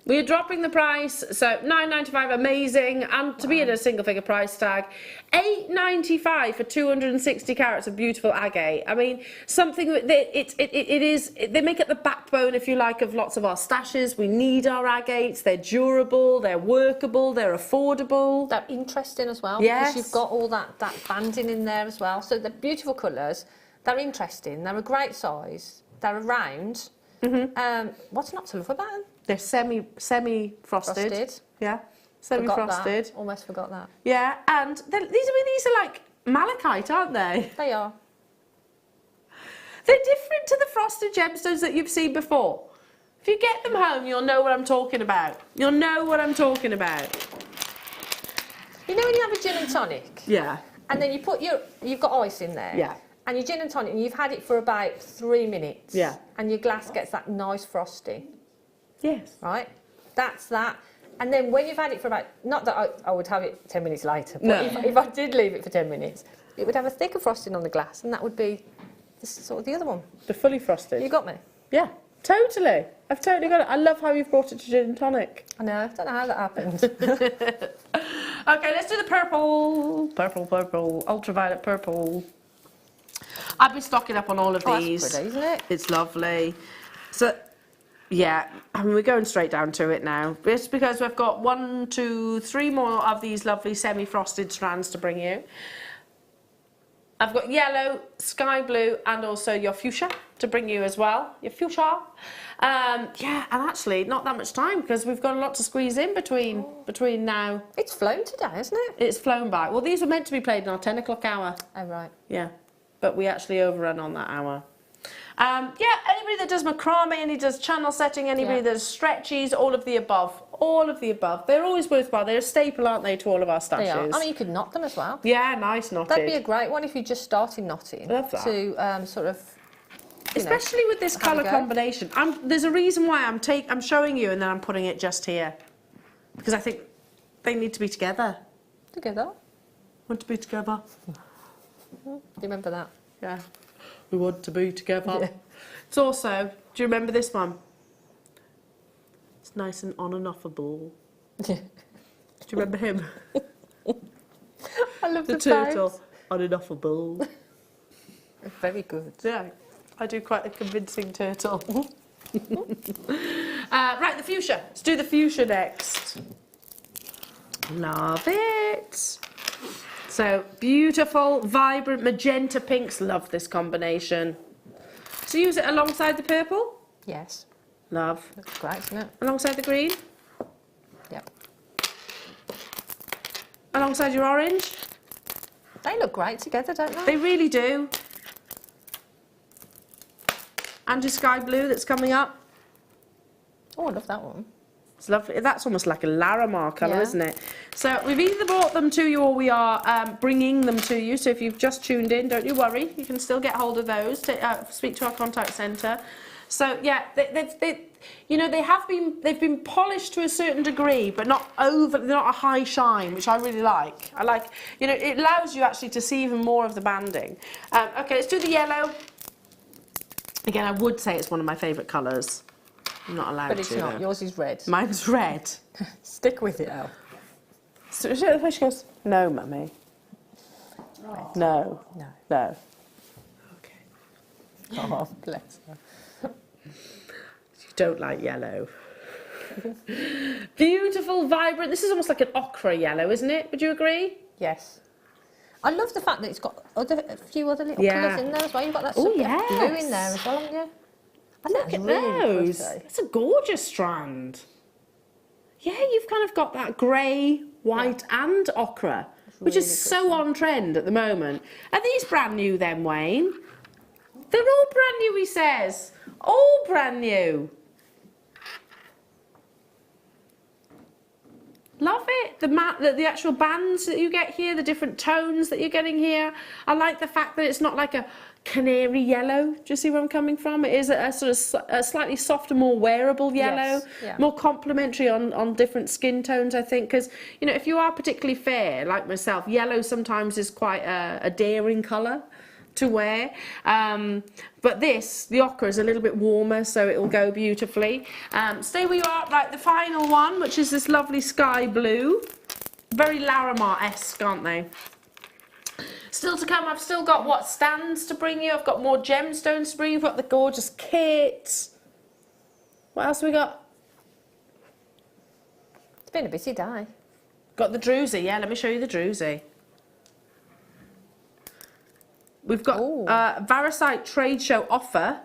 We're dropping the price, so £9.95, amazing, and to be in a single figure price tag, £8.95 for 260 carats of beautiful agate. I mean, something that they make it the backbone, if you like, of lots of our stashes. We need our agates. They're durable, they're workable, they're affordable. They're interesting as well, Yes. because you've got all that banding in there as well. So they're beautiful colours. They're interesting. They're a great size. They're round. What's not to love about them? They're semi-frosted. Frosted. Yeah, Forgot semi-frosted. that. Almost forgot that. Yeah, and these are like malachite, aren't they? They are. They're different to the frosted gemstones that you've seen before. If you get them home, you'll know what I'm talking about. You'll know what I'm talking about. You know when you have a gin and tonic? Yeah. And then you've got ice in there. Yeah. And your gin and tonic, and you've had it for about 3 minutes. Yeah. And your glass gets that nice frosting. Yes. Right? That's that. And then when you've had it for about, not that I would have it 10 minutes later, but No. if I did leave it for 10 minutes, it would have a thicker frosting on the glass, and that would be sort of the other one. The fully frosted. You got me? Yeah, totally. I've totally got it. I love how you've brought it to gin and tonic. I know, I don't know how that happened. Okay, let's do the purple. Purple. Ultraviolet purple. I've been stocking up on all of these. That's pretty, isn't it? It's lovely. So, yeah, I mean, we're going straight down to it now. It's because we've got 1, 2, 3 more of these lovely semi-frosted strands to bring you. I've got yellow, sky blue, and also your fuchsia to bring you as well. Your fuchsia. Yeah, and actually, not that much time because we've got a lot to squeeze in between now. It's flown today, hasn't it? It's flown by. Well, these were meant to be played in our 10 o'clock hour. Oh, right. Yeah, but we actually overrun on that hour. Yeah, anybody that does macrame, anybody does channel setting, anybody that does stretchies, all of the above. All of the above. They're always worthwhile. They're a staple, aren't they, to all of our stashes? They are. I mean, you could knot them as well. Yeah, nice knotted. That'd be a great one if you just started knotting. Love that. To sort of... Especially with this colour combination. There's a reason why I'm showing you and then I'm putting it just here. Because I think they need to be together. Together. Want to be together. Remember that? Yeah. We want to be together. Yeah. It's also, do you remember this one? It's nice and on and offable. Yeah. Do you remember him? I love The the turtle. pose. On and offable. Very good. Yeah. I do quite a convincing turtle. Right, the fuchsia. Let's do the fuchsia next. Love it. So, beautiful, vibrant magenta pinks. Love this combination. So use it alongside the purple? Yes. Love. That's great, isn't it? Alongside the green? Yep. Alongside your orange? They look great together, don't they? They really do. And your sky blue that's coming up. Oh, I love that one. It's lovely. That's almost like a Larimar colour, Yeah. isn't it? So we've either brought them to you or we are bringing them to you. So if you've just tuned in, don't you worry. You can still get hold of those. Speak to our contact centre. So yeah, they've been polished to a certain degree, but not over. They're not a high shine, which I really like. I like, it allows you actually to see even more of the banding. Okay, let's do the yellow. Again, I would say it's one of my favourite colours. I'm not allowed to. But it's not. Though. Yours is red. Mine's red. Stick with it, Elle. So she goes, no, mummy. Red. No. No. No. Okay. Oh, bless her. You don't like yellow. Beautiful, vibrant. This is almost like an ochre yellow, isn't it? Would you agree? Yes. I love the fact that it's got a few other little Yeah. colours in there as well. You've got that Oh, sort of yes. blue in there as well, haven't you? I think Look that's at really those. pretty. It's a gorgeous strand. Yeah, you've kind of got that grey, white and ochre, which really is so on trend at the moment. Are these brand new then, Wayne? They're all brand new, he says. All brand new. Love it. The actual bands that you get here, the different tones that you're getting here. I like the fact that it's not like a canary yellow. Do you see where I'm coming from? It is a sort of a slightly softer, more wearable yellow, Yes, yeah. more complementary on different skin tones, I think. Because, if you are particularly fair, like myself, yellow sometimes is quite a daring colour to wear. But this, the ochre, is a little bit warmer, so it will go beautifully. Stay where you are. Right, the final one, which is this lovely sky blue. Very Larimar-esque, aren't they? Still to come, I've still got what stands to bring you. I've got more gemstones to bring you. I've got the gorgeous kit. What else have we got? It's been a busy day. Got the Drusy, yeah, let me show you the Drusy. We've got Variscite trade show offer.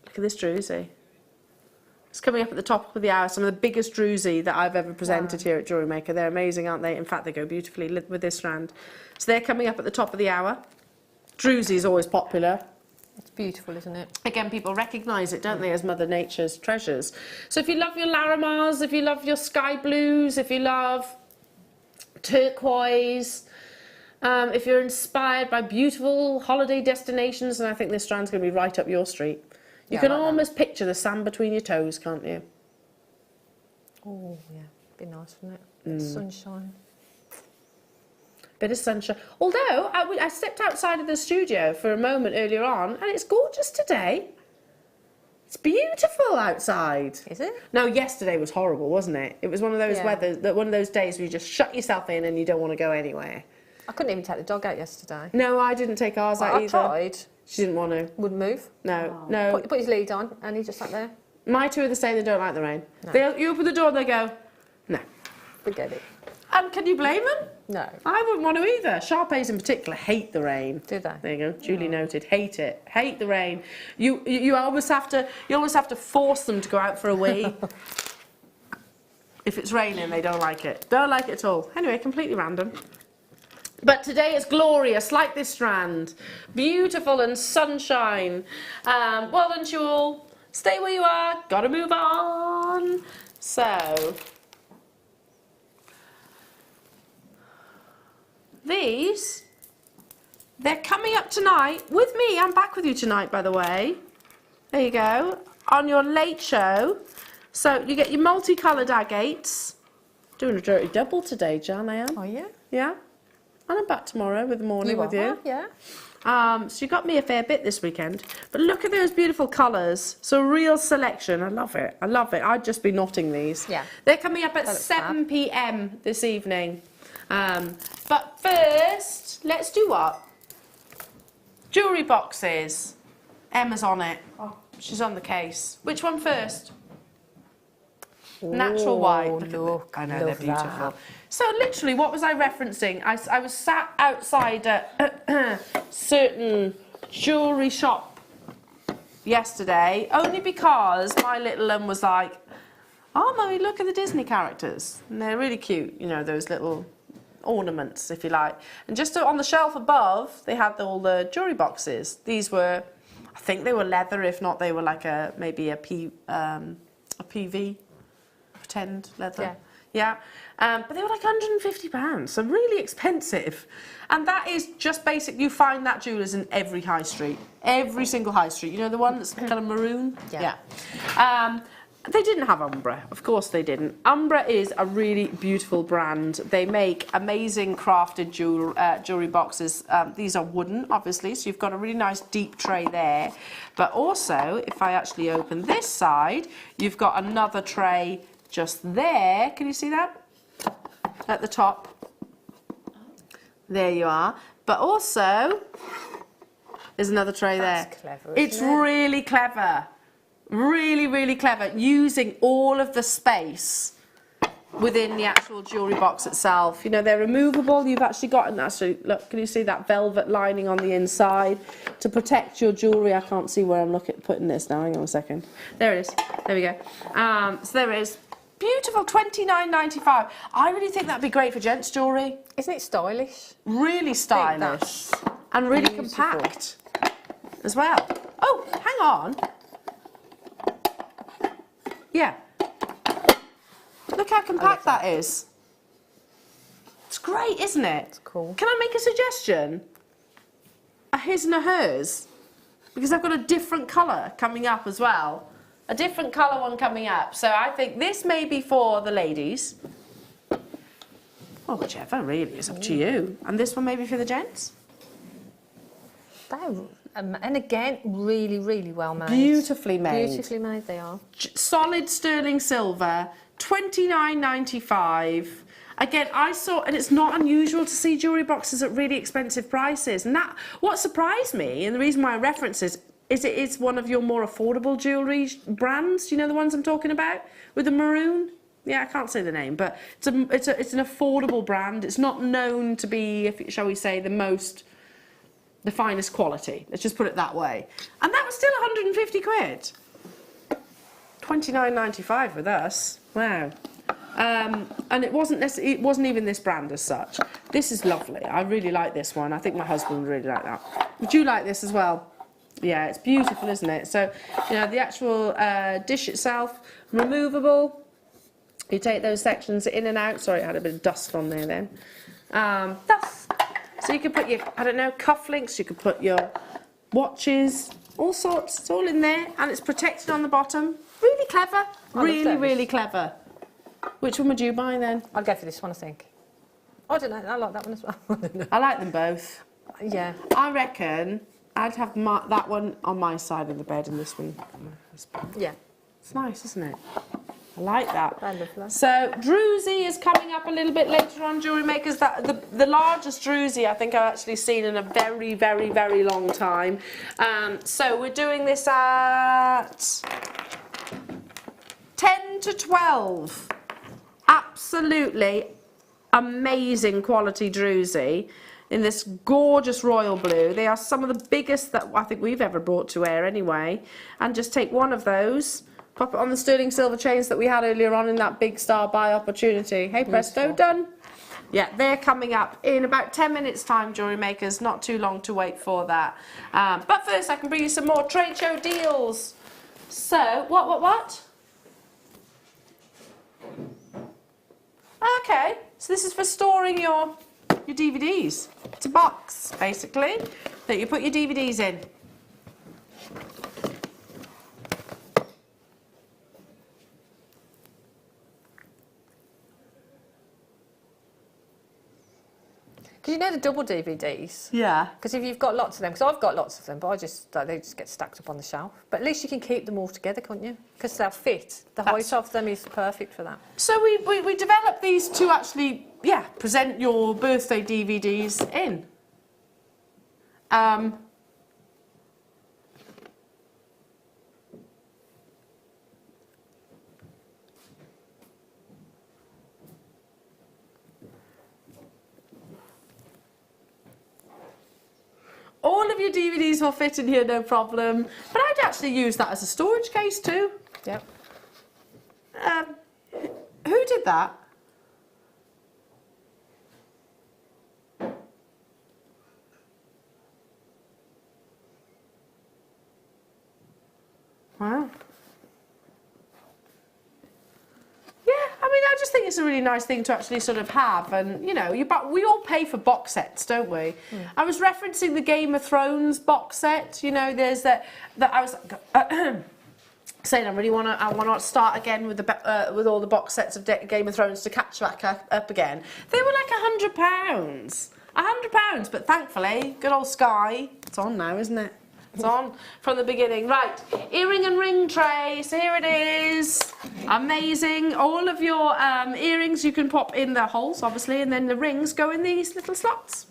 Look at this Drusy. It's coming up at the top of the hour, some of the biggest Drusy that I've ever presented here at Jewellery Maker. They're amazing, aren't they? In fact, they go beautifully with this strand. So they're coming up at the top of the hour. Drusy is always popular. It's beautiful, isn't it? Again, people recognise it, don't they, as Mother Nature's treasures. So if you love your Larimars, if you love your sky blues, if you love turquoise, if you're inspired by beautiful holiday destinations, and I think this strand's going to be right up your street. You can almost picture the sand between your toes, can't you? Oh, yeah. Be nice, wouldn't it? Sunshine. Bit of sunshine. Although, I stepped outside of the studio for a moment earlier on, and it's gorgeous today. It's beautiful outside. Is it? No, yesterday was horrible, wasn't it? It was one of those one of those days where you just shut yourself in and you don't want to go anywhere. I couldn't even take the dog out yesterday. No, I didn't take ours out either. I tried. She didn't want to. Wouldn't move. No, no. Put his lead on, and he just sat there. My two are the same. They don't like the rain. No. You open the door and they go, no. Forget it. And can you blame them? No. I wouldn't want to either. Sharpays in particular hate the rain. Do they? There you go. Duly noted. Hate it. Hate the rain. You almost have to force them to go out for a wee. If it's raining, they don't like it. Don't like it at all. Anyway, completely random. But today it's glorious, like this strand. Beautiful and sunshine. Well done, Jewel. Stay where you are. Gotta move on. So, these, they're coming up tonight with me. I'm back with you tonight, by the way. There you go. On your late show. So, you get your multicoloured agates. Doing a dirty double today, Jan, I am. Oh, yeah? Yeah. And I'm back tomorrow with the morning with you. Yeah. So you got me a fair bit this weekend. But look at those beautiful colours. So real selection. I love it. I love it. I'd just be knotting these. Yeah. They're coming up at 7 p.m. this evening. But first, let's do what? Jewellery boxes. Emma's on it. Oh, she's on the case. Which one first? Natural white. Look, I know, they're beautiful. That. So literally, what was I referencing? I was sat outside a certain jewellery shop yesterday, only because my little one was like, oh, Mummy, look at the Disney characters. And they're really cute, you know, those little ornaments, if you like. And just on the shelf above, they had all the jewellery boxes. These were, I think they were leather, if not they were like maybe a PV. Pretend leather. Yeah. But they were like £150, so really expensive. And that is just basic. You find that jewellers in every high street. Every single high street. You know, the one that's kind of maroon? Yeah. They didn't have Umbra. Of course they didn't. Umbra is a really beautiful brand. They make amazing crafted jewellery boxes. These are wooden, obviously, so you've got a really nice deep tray there. But also, if I actually open this side, you've got another tray just there. Can you see that? At the top. There you are. But also, there's another tray there. That's clever, it's really clever. Really, really clever. Using all of the space within the actual jewellery box itself. You know, they're removable. You've actually got, look, can you see that velvet lining on the inside to protect your jewellery? I can't see where I'm putting this now. Hang on a second. There it is. There we go. So there it is. Beautiful, £29.95. I really think that'd be great for gents' jewellery. Isn't it stylish? Really stylish. And really compact as well. Oh, hang on. Yeah. Look how compact that is. It's great, isn't it? It's cool. Can I make a suggestion? A his and a hers. Because I've got a different colour coming up as well. A different colour one coming up. So I think this may be for the ladies. Or whichever, really. It's up to you. And this one maybe for the gents. And again, really, really well made. Beautifully made. Beautifully made they are. Solid sterling silver, $29.95. Again, I saw, and it's not unusual to see jewellery boxes at really expensive prices. And that, what surprised me, and the reason why I reference it is one of your more affordable jewellery brands. Do you know the ones I'm talking about? With the maroon? Yeah, I can't say the name, but it's an affordable brand. It's not known to be, shall we say, the finest quality. Let's just put it that way. And that was still 150 quid. $29.95 with us. Wow. And it wasn't even this brand as such. This is lovely. I really like this one. I think my husband would really like that. Would you like this as well? Yeah, it's beautiful, isn't it? So, you know, the actual dish itself, removable. You take those sections in and out. Sorry, I had a bit of dust on there then. Dust. So you can put your, I don't know, cufflinks. You can put your watches, all sorts. It's all in there, and it's protected on the bottom. Really clever. Really clever. Which one would you buy then? I'd go for this one, I think. I don't know. I like that one as well. I like them both. Yeah. I reckon I'd have that one on my side of the bed and this one on my husband. Yeah. It's nice, isn't it? I like that. I love that. So Drusy is coming up a little bit later on, Jewellery Makers. The largest Drusy I think I've actually seen in a very, very, very long time. So we're doing this at 10 to 12. Absolutely amazing quality Drusy in this gorgeous royal blue. They are some of the biggest that I think we've ever brought to air anyway. And just take one of those, pop it on the sterling silver chains that we had earlier on in that big star buy opportunity. Hey presto, done. Yeah, they're coming up in about 10 minutes time, Jewellery Makers. Not too long to wait for that. But first I can bring you some more trade show deals. So, what? Okay, so this is for storing your DVDs. It's a box, basically, that you put your DVDs in. Because you know the double DVDs? Yeah. Because if you've got lots of them, because I've got lots of them, but they just get stacked up on the shelf. But at least you can keep them all together, can't you? Because they'll fit. The height of them is perfect for that. So we developed these to actually, present your birthday DVDs in. All of your DVDs will fit in here, no problem. But I'd actually use that as a storage case too. Yep. Who did that? Wow. Yeah, I mean, I just think it's a really nice thing to actually sort of have, and you know, we all pay for box sets, don't we? I was referencing the Game of Thrones box set. You know, there's that I was saying I want to start again with with all the box sets of Game of Thrones to catch back up again. They were like £100, £100, but thankfully, good old Sky, it's on now, isn't it? It's on from the beginning. Right, earring and ring tray. So here it is. Amazing. All of your earrings you can pop in the holes, obviously, and then the rings go in these little slots.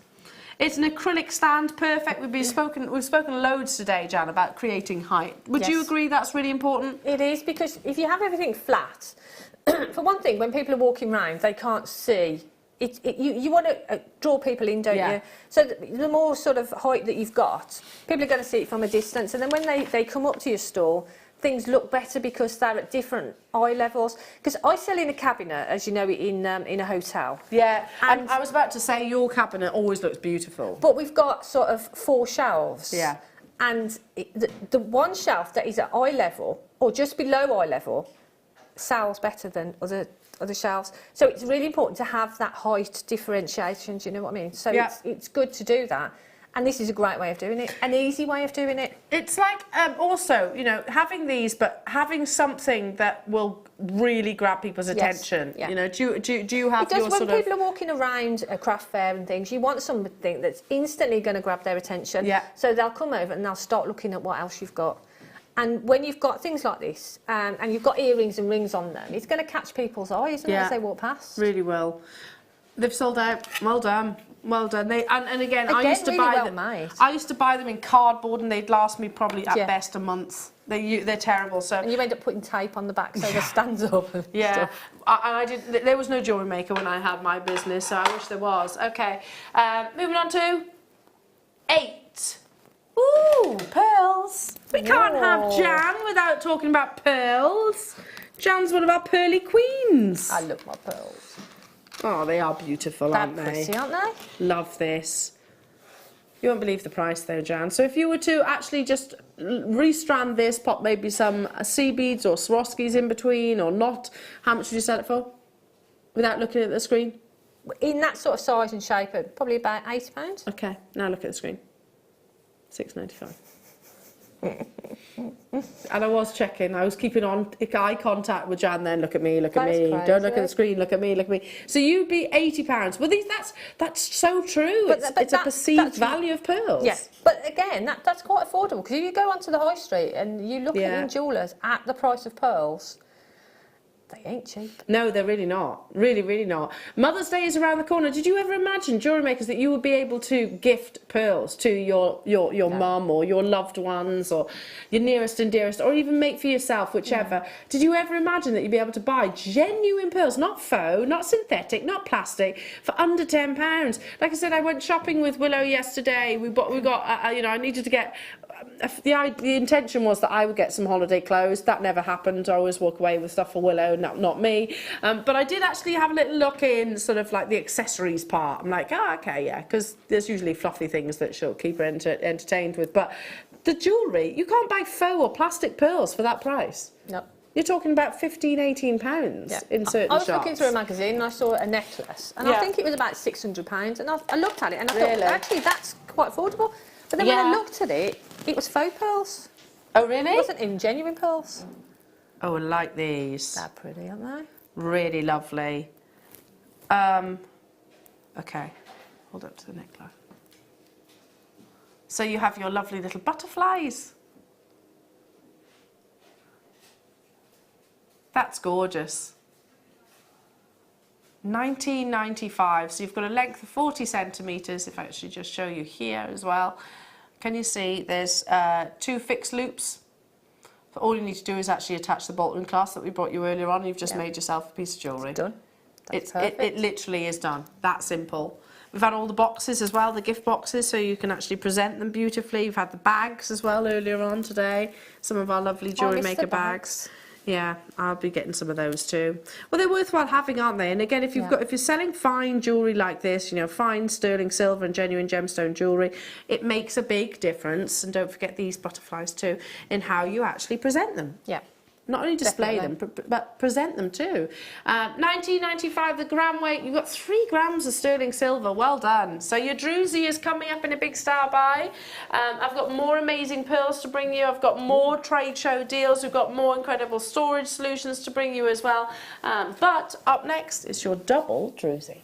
It's an acrylic stand, perfect. We've spoken loads today, Jan, about creating height. Would you agree that's really important? It is, because if you have everything flat, for one thing, when people are walking around, they can't see. You want to draw people in, don't you? So the more sort of height that you've got, people are going to see it from a distance, and then when they come up to your store, things look better because they're at different eye levels. Because I sell in a cabinet, as you know, in a hotel. Yeah, and I was about to say your cabinet always looks beautiful. But we've got sort of 4 shelves. Yeah. And the one shelf that is at eye level, or just below eye level, sells better than other shelves. So it's really important to have that height differentiation, do you know what I mean? So it's good to do that. And this is a great way of doing it, an easy way of doing it. It's like also, you know, having these, but having something that will really grab people's attention. Yeah. You know, do you have It does, your when sort people of... are walking around a craft fair and things, you want something that's instantly going to grab their attention. Yeah. So they'll come over and they'll start looking at what else you've got. And when you've got things like this, and you've got earrings and rings on them, it's going to catch people's eyes as they walk past. Really will. They've sold out. Well done. Well done. And again, I used to really buy well them. made. I used to buy them in cardboard, and they'd last me probably at best a month. They're terrible. So And you end up putting tape on the back so they stand up and stuff. I did. There was no jewellery maker when I had my business, so I wish there was. Okay, moving on to 8. Ooh, pearls. We can't have Jan without talking about pearls. Jan's one of our pearly queens. I love my pearls. Oh, they are beautiful, They're aren't they? pretty, aren't they? Love this. You won't believe the price though, Jan. So if you were to actually just restrand this, pop maybe some sea beads or Swarovskis in between or not, how much would you sell it for? Without looking at the screen? In that sort of size and shape, probably about £80. Okay, now look at the screen. £6.95. And I was checking, I was keeping on eye contact with Jan then, look at me, look at me, Crazy. don't look at the screen, look at me, look at me. So you'd be £80. Well, that's so true, But it's a perceived that's- value of pearls. Yes, but again, that's quite affordable, because if you go onto the high street and you look Yeah. at jewellers at the price of pearls, they ain't cheap. No, they're really not. Really, really not. Mother's Day is around the corner. Did you ever imagine, jewellery makers, that you would be able to gift pearls to your mum or your loved ones or your nearest and dearest, or even make for yourself, whichever? Did you ever imagine that you'd be able to buy genuine pearls, not faux, not synthetic, not plastic, for under £10? Like I said, I went shopping with Willow yesterday. We got you know, I needed to get... The intention was that I would get some holiday clothes. That never happened. I always walk away with stuff for Willow, not me. But I did actually have a little look in sort of like the accessories part. I'm like, oh, okay, yeah, because there's usually fluffy things that she'll keep her entertained with. But the jewellery, you can't buy faux or plastic pearls for that price. No. You're talking about £15, £18 in certain shops. I was looking through a magazine and I saw a necklace, and I think it was about £600. And I looked at it and I thought, actually, that's quite affordable. But then when I looked at it, it was faux pearls. Oh, really? It wasn't even genuine pearls. Oh, I like these. They're pretty, aren't they? Really lovely. Okay, hold up to the neckline. So you have your lovely little butterflies. That's gorgeous. £19.95. So you've got a length of 40 centimetres. If I actually just show you here as well. Can you see there's 2 fixed loops? So all you need to do is actually attach the bolt and clasp that we brought you earlier on. You've just made yourself a piece of jewellery. Done. It literally is done. That simple. We've had all the boxes as well, the gift boxes, so you can actually present them beautifully. We've had the bags as well earlier on today. Some of our lovely Jewellery Maker bags. Yeah, I'll be getting some of those too. Well, they're worthwhile having, aren't they? And again, if you're selling fine jewellery like this, you know, fine sterling silver and genuine gemstone jewellery, it makes a big difference. And don't forget these butterflies too, in how you actually present them. Yeah. Not only display them, but present them too. £19.95 the gram weight. You've got 3 grams of sterling silver. Well done. So your Drusy is coming up in a big star buy. I've got more amazing pearls to bring you. I've got more trade show deals. We've got more incredible storage solutions to bring you as well. But up next is your double Drusy.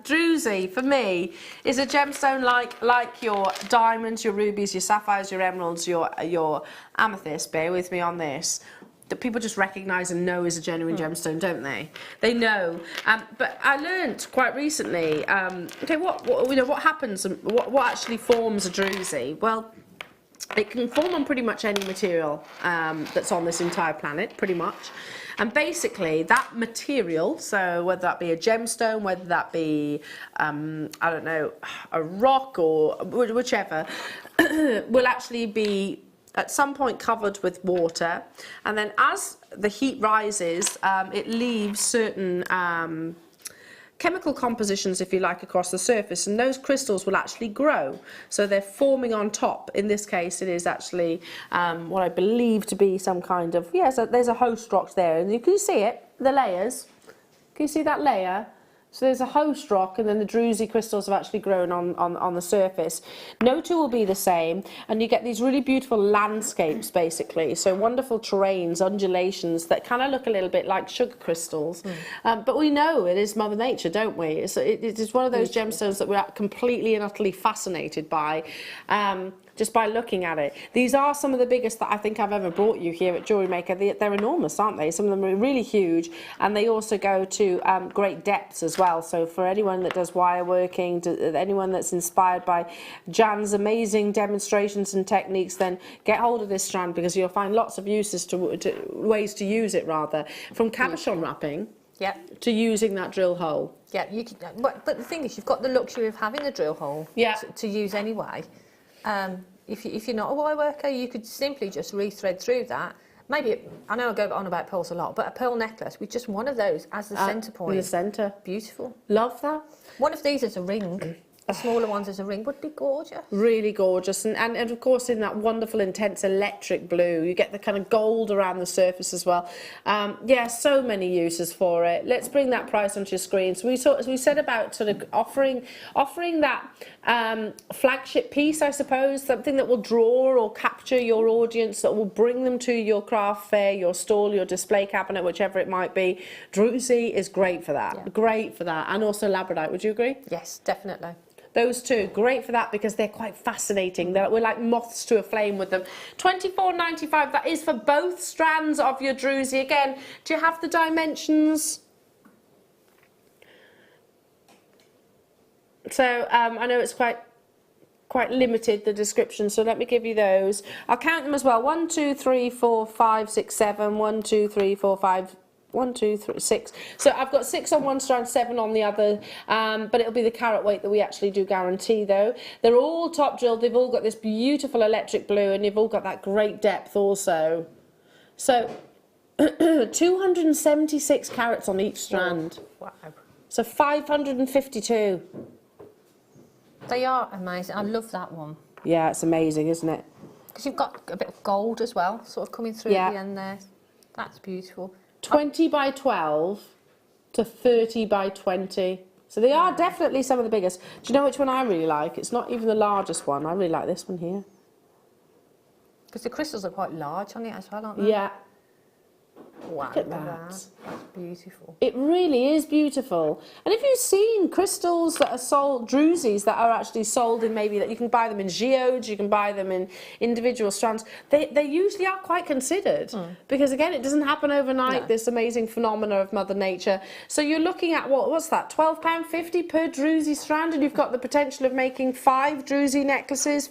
Drusy for me is a gemstone like your diamonds, your rubies, your sapphires, your emeralds, your amethyst. Bear with me on this. That people just recognise and know is a genuine gemstone, don't they? They know. But I learnt quite recently. Okay, what happens? What actually forms a Drusy? Well, it can form on pretty much any material that's on this entire planet, pretty much. And basically, that material, so whether that be a gemstone, whether that be, I don't know, a rock or whichever, will actually be at some point covered with water, and then as the heat rises, it leaves certain chemical compositions, if you like, across the surface, and those crystals will actually grow. So they're forming on top. In this case, it is actually what I believe to be some kind of, so there's a host rock there, and you can see it, the layers. Can you see that layer? So there's a host rock, and then the Drusy crystals have actually grown on the surface. No two will be the same, and you get these really beautiful landscapes, basically. So wonderful terrains, undulations that kind of look a little bit like sugar crystals. But we know it is Mother Nature, don't we? It is one of those gemstones that we're completely and utterly fascinated by. Just by looking at it. These are some of the biggest that I think I've ever brought you here at Jewellery Maker. They're enormous, aren't they? Some of them are really huge, and they also go to great depths as well. So for anyone that does wire working, anyone that's inspired by Jan's amazing demonstrations and techniques, then get hold of this strand, because you'll find lots of ways to use it, rather. From cabochon wrapping to using that drill hole. Yeah, you can, but the thing is, you've got the luxury of having the drill hole to use anyway. If you're not a wire worker, you could simply just re-thread through that. Maybe, I know I go on about pearls a lot, but a pearl necklace with just one of those as the centre point. In the centre. Beautiful. Love that. One of these as a ring. The smaller ones as a ring would be gorgeous. Really gorgeous, and of course in that wonderful intense electric blue, you get the kind of gold around the surface as well. So many uses for it. Let's bring that price onto your screen. So we said about sort of offering that flagship piece, I suppose, something that will draw or capture your audience, that will bring them to your craft fair, your stall, your display cabinet, whichever it might be. Drusy is great for that, great for that, and also labradorite. Would you agree? Yes, definitely. Those two, great for that, because they're quite fascinating. We're like moths to a flame with them. £24.95, that is for both strands of your Drusy. Again, do you have the dimensions? So I know it's quite limited, the description, so let me give you those. I'll count them as well. 1, 2, 3, 4, 5, 6, 7. 1, 2, 3, 4, 5. 1, 2, 3, 6. So I've got 6 on one strand, 7 on the other, but it'll be the carat weight that we actually do guarantee, though. They're all top drilled. They've all got this beautiful electric blue, and they've all got that great depth also. So 276 carats on each strand. Wow. So 552. They are amazing. I love that one. Yeah, it's amazing, isn't it? Because you've got a bit of gold as well, sort of coming through at the end there. That's beautiful. 20 by 12 to 30 by 20. So they are definitely some of the biggest. Do you know which one I really like? It's not even the largest one. I really like this one here. Because the crystals are quite large on it as well, aren't they? Yeah. Wow, Look at that. that. That's beautiful. It really is beautiful. And if you've seen crystals that are sold, Drusys that are actually sold in, maybe that you can buy them in geodes, you can buy them in individual strands, they usually are quite considered. Because again, it doesn't happen overnight, this amazing phenomena of Mother Nature. So you're looking at, what's that, £12.50 per Drusy strand, and you've got the potential of making 5 Drusy necklaces,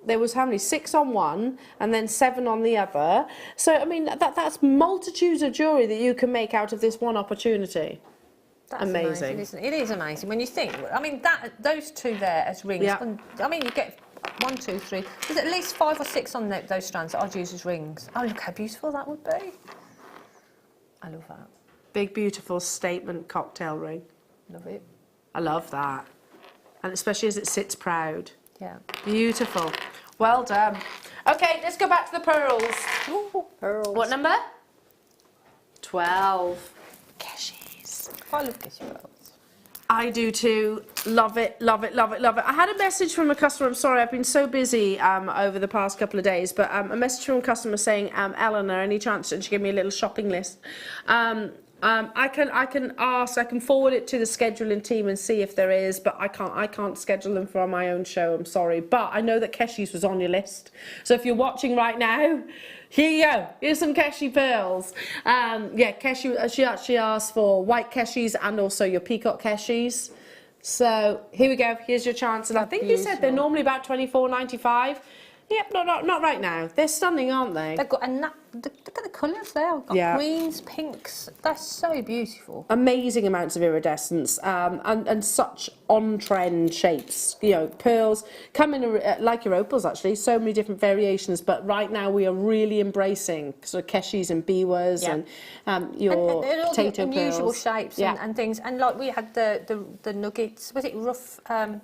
there was how many? 6 on one, and then 7 on the other. So, I mean, that's multitudes of jewellery that you can make out of this one opportunity. That's amazing, isn't it? It is amazing when you think. I mean, those two there as rings. Yeah. And, I mean, you get 1, 2, 3. There's at least 5 or 6 on those strands that I'd use as rings. Oh, look how beautiful that would be. I love that. Big, beautiful statement cocktail ring. Love it. I love that. And especially as it sits proud. Yeah. Beautiful. Well done. Okay, let's go back to the pearls. Ooh, pearls. What number? 12. Keshies. I love this pearls. I do too. Love it, love it, love it, love it. I had a message from a customer. I'm sorry, I've been so busy over the past couple of days, but a message from a customer saying, Eleanor, any chance? And she gave me a little shopping list. I can forward it to the scheduling team and see if there is, but I can't schedule them for my own show, I'm sorry. But I know that Keshies was on your list. So if you're watching right now, here you go. Here's some Keshi pearls. Keshi, she actually asked for white Keshies and also your peacock Keshies. So here we go. Here's your chance. And I think you said they're normally about £24.95. Yep, not right now. They're stunning, aren't they? They've got, and look at the colours there. I've got Yeah. greens, pinks. They're so beautiful. Amazing amounts of iridescence and such on-trend shapes. You know, pearls come in like your opals, actually. So many different variations. But right now we are really embracing sort of keshis and biwas and your and all potato the unusual pearls. shapes and things. And like we had the nuggets. Was it rough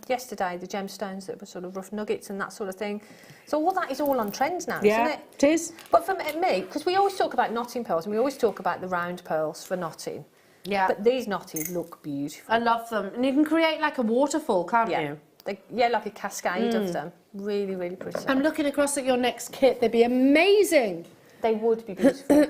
yesterday? The gemstones that were sort of rough nuggets and that sort of thing. So all that is all on trends now, isn't it? It is. But for me, because we always talk about knotting pearls, and we always talk about the round pearls for knotting. Yeah. But these knotties look beautiful. I love them. And you can create like a waterfall, can't you? Like a cascade of them. Really, really pretty. I'm looking across at your next kit. They'd be amazing. They would be beautiful.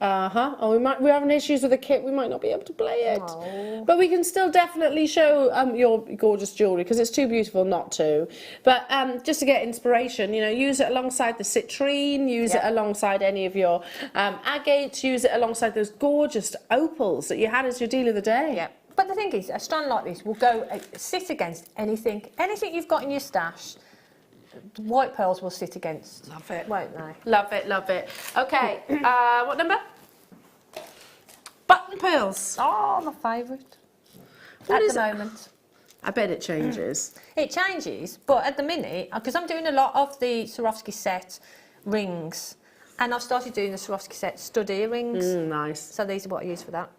Oh, we're having issues with the kit. We might not be able to play it. Oh. But we can still definitely show your gorgeous jewellery because it's too beautiful not to. But just to get inspiration, you know, use it alongside the citrine, use it alongside any of your agates, use it alongside those gorgeous opals that you had as your deal of the day. Yeah. But the thing is, a strand like this will go sit against anything you've got in your stash. White pearls will sit against. Love it. Won't they? Love it, love it. Okay, what number? Button pearls. Oh, my favourite. At the moment. I bet it changes. It changes, but at the minute, because I'm doing a lot of the Swarovski set rings, and I've started doing the Swarovski set stud earrings. Nice. So these are what I use for that.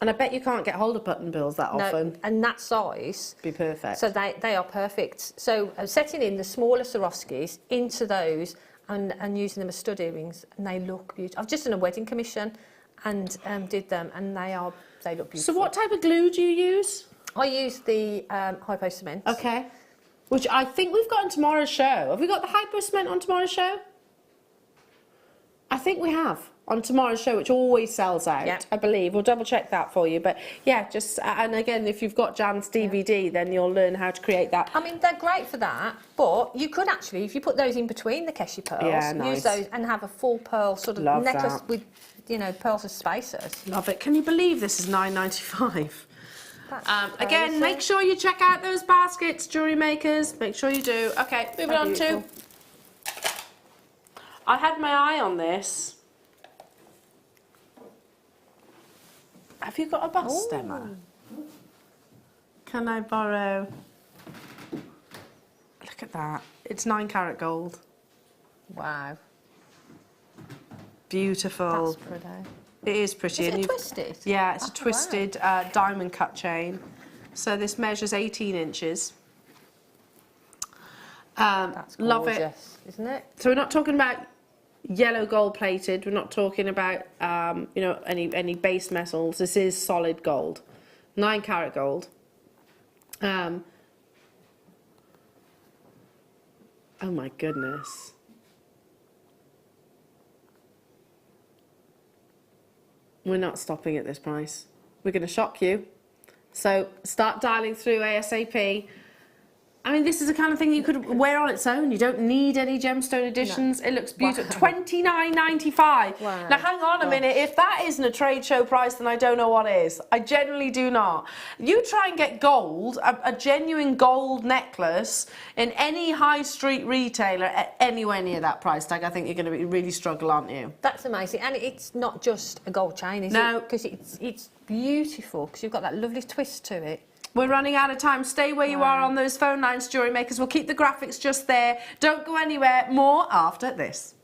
And I bet you can't get hold of button pearls that often. No, and that size. Be perfect. So they are perfect. So setting in the smaller Swarovskis into those and using them as stud earrings, and they look beautiful. I've just done a wedding commission and did them, and they look beautiful. So what type of glue do you use? I use the hypo cement. Okay. Which I think we've got on tomorrow's show. Have we got the hypo cement on tomorrow's show? I think we have on tomorrow's show, which always sells out, I believe. We'll double check that for you. But yeah, just, and again, if you've got Jan's DVD, then you'll learn how to create that. I mean, they're great for that, but you could actually, if you put those in between the keshi pearls, use those and have a full pearl sort of necklace with, you know, pearls as spacers. Love it. Can you believe this is $9.95? That's Again, make sure you check out those baskets, jewellery makers. Make sure you do. Okay, moving on to... I had my eye on this. Have you got a bust, Emma? Can I borrow? Look at that. It's 9 karat gold. Wow. Beautiful. That's pretty. It is pretty. Is it twisted? Yeah, it's a Oh, twisted diamond cut chain. So this measures 18 inches. That's gorgeous, love it, isn't it? So we're not talking about yellow gold plated. We're not talking about you know, any base metals. This is solid gold, 9 karat gold. Oh my goodness. We're not stopping at this price. We're going to shock you. So start dialing through ASAP. I mean, this is the kind of thing you could wear on its own. You don't need any gemstone additions. No. It looks beautiful. Wow. $29.95. Wow. Now, hang on a minute. If that isn't a trade show price, then I don't know what is. I genuinely do not. You try and get gold, a genuine gold necklace, in any high street retailer at anywhere near that price tag. I think you're going to really struggle, aren't you? That's amazing. And it's not just a gold chain, is it? No. Because it's beautiful, because you've got that lovely twist to it. We're running out of time. Stay where you are on those phone lines, jewellery makers. We'll keep the graphics just there. Don't go anywhere. More after this.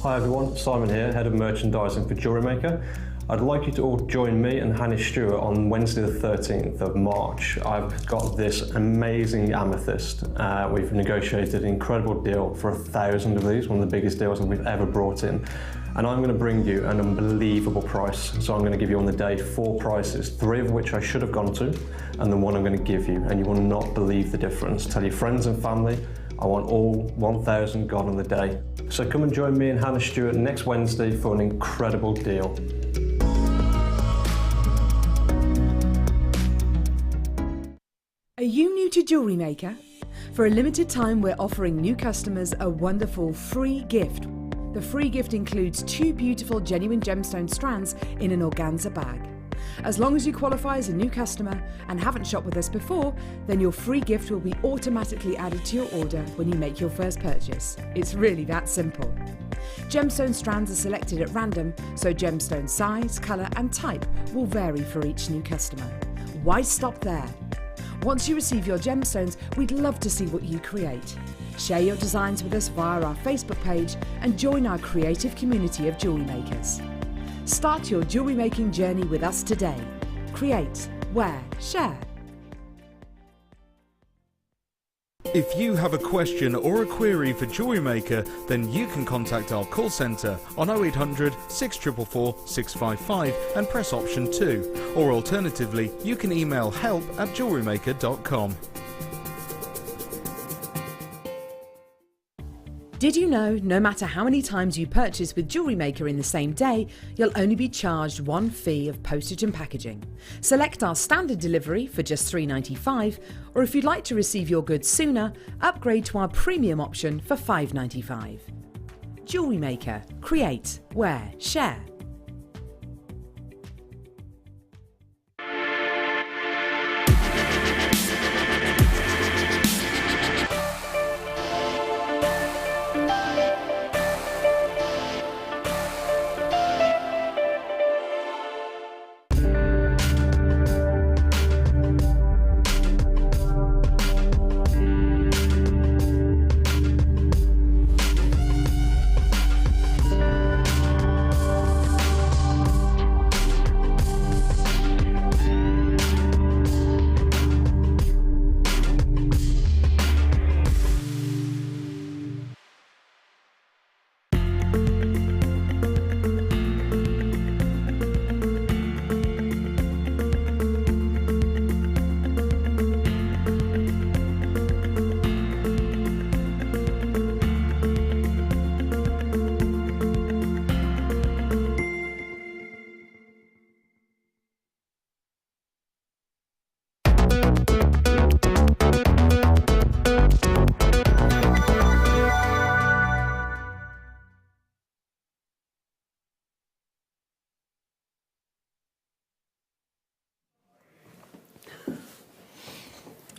Hi everyone, Simon here, Head of Merchandising for Jewellery Maker. I'd like you to all join me and Hannah Stewart on Wednesday the 13th of March. I've got this amazing amethyst. We've negotiated an incredible deal for 1,000 of these, one of the biggest deals that we've ever brought in. And I'm going to bring you an unbelievable price. So I'm going to give you on the day 4 prices, 3 of which I should have gone to, and the one I'm going to give you, and you will not believe the difference. Tell your friends and family, I want all 1,000 gone on the day. So come and join me and Hannah Stewart next Wednesday for an incredible deal. Are you new to Jewellery Maker? For a limited time, we're offering new customers a wonderful free gift. The free gift includes 2 beautiful genuine gemstone strands in an organza bag. As long as you qualify as a new customer and haven't shopped with us before, then your free gift will be automatically added to your order when you make your first purchase. It's really that simple. Gemstone strands are selected at random, so gemstone size, colour and type will vary for each new customer. Why stop there? Once you receive your gemstones, we'd love to see what you create. Share your designs with us via our Facebook page and join our creative community of jewellery makers. Start your jewellery making journey with us today. Create, wear, share. If you have a question or a query for Jewellery Maker, then you can contact our call centre on 0800 644 655 and press option 2. Or alternatively, you can email help@jewellerymaker.com. Did you know no matter how many times you purchase with Jewellery Maker in the same day, you'll only be charged one fee of postage and packaging? Select our standard delivery for just $3.95, or if you'd like to receive your goods sooner, upgrade to our premium option for $5.95. Jewellery Maker. Create, wear, share.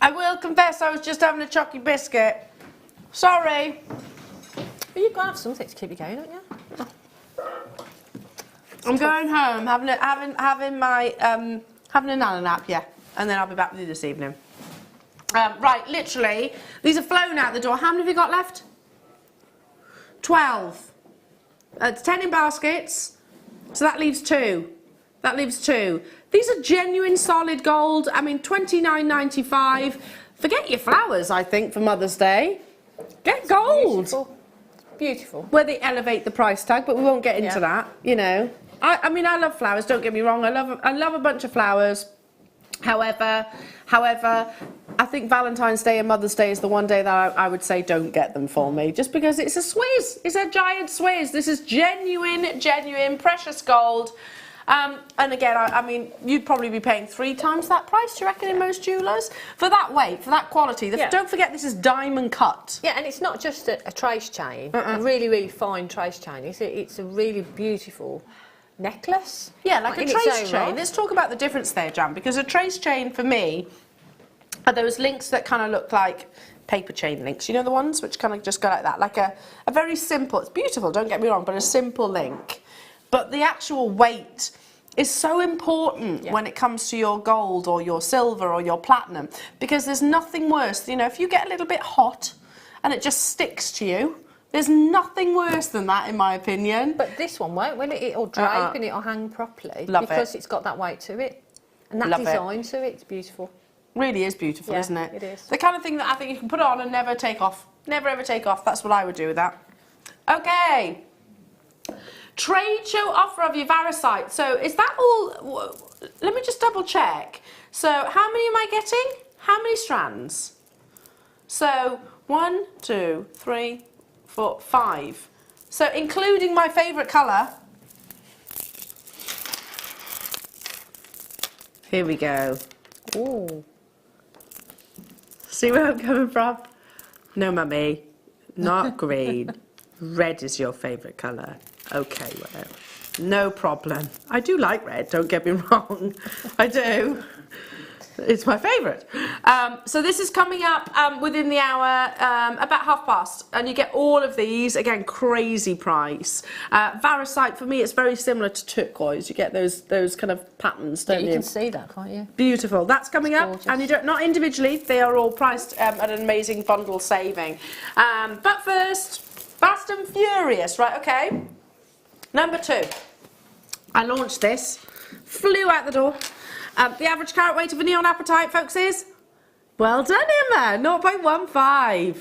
I will confess I was just having a chocolate biscuit. Sorry. But you've got to have something to keep you going, haven't you? I'm going home, having a nana nap, yeah, and then I'll be back with you this evening. Right, literally, these are flown out the door. How many have you got left? 12. It's 10 in baskets, so that leaves 2. That leaves 2. These are genuine solid gold. I mean, $29.95. Forget your flowers, I think, for Mother's Day. Get gold. Beautiful. Beautiful. Where they elevate the price tag, but we won't get into that, you know. I mean, I love flowers, don't get me wrong. I love a bunch of flowers. However, I think Valentine's Day and Mother's Day is the one day that I would say don't get them for me, just because it's a swizz. It's a giant swizz. This is genuine, precious gold. And again, I mean, you'd probably be paying 3 times that price, do you reckon, in most jewellers? For that weight, for that quality. Don't forget this is diamond cut. Yeah, and it's not just a trace chain, a really fine trace chain. It's a really beautiful necklace. Yeah, like a trace chain. Let's talk about the difference there, Jan, because a trace chain for me are those links that kind of look like paper chain links. You know the ones which kind of just go like that, like a very simple, it's beautiful, don't get me wrong, but a simple link. But the actual weight is so important when it comes to your gold or your silver or your platinum, because there's nothing worse, you know, if you get a little bit hot and it just sticks to you, there's nothing worse than that, in my opinion. But this one won't, will it? It'll drape and it'll hang properly. Because it's got that weight to it. And that design to it, it's beautiful. Really is beautiful, isn't it? It is. The kind of thing that I think you can put on and never take off. Never ever take off. That's what I would do with that. Okay. Trade show offer of your Variscite. So is that all? Let me just double check. So how many am I getting? How many strands? So 1, 2, 3, 4, 5. So including my favourite colour. Here we go. Ooh. See where I'm coming from? No, mummy. Not green. Red is your favourite colour. Okay, well, no problem. I do like red, don't get me wrong. I do. It's my favourite. So this is coming up within the hour, about past, and you get all of these. Again, crazy price. Variscite, for me, it's very similar to turquoise. You get those kind of patterns, don't you? You can see that, can't you? Beautiful. That's coming up, gorgeous. and you don't, not individually. They are all priced at an amazing bundle saving. But first, Fast and Furious, right? Okay. Number 2. I launched this, flew out the door. The average carat weight of a neon apatite, folks, is, well done, Emma, 0.15.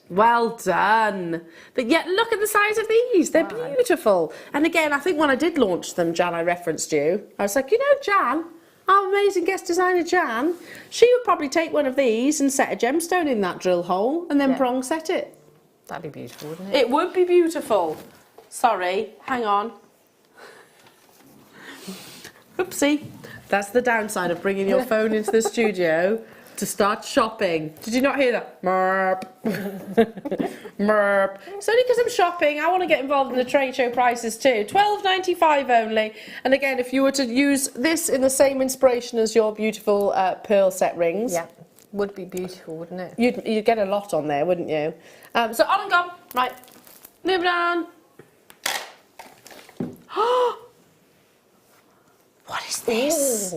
Well done. But yet, look at the size of these. They're beautiful. And again, I think when I did launch them, Jan, I referenced you. I was like, you know, Jan, our amazing guest designer, Jan, she would probably take one of these and set a gemstone in that drill hole and then prong set it. That'd be beautiful, wouldn't it? It would be beautiful. Sorry, hang on. Oopsie. That's the downside of bringing your phone into the studio to start shopping. Did you not hear that? Merp. Merp. It's only because I'm shopping. I want to get involved in the trade show prices too. $12.95 only. And again, if you were to use this in the same inspiration as your beautiful pearl set rings. Yeah, would be beautiful, wouldn't it? You'd get a lot on there, wouldn't you? So on and gone. Right. Moving on. What is this?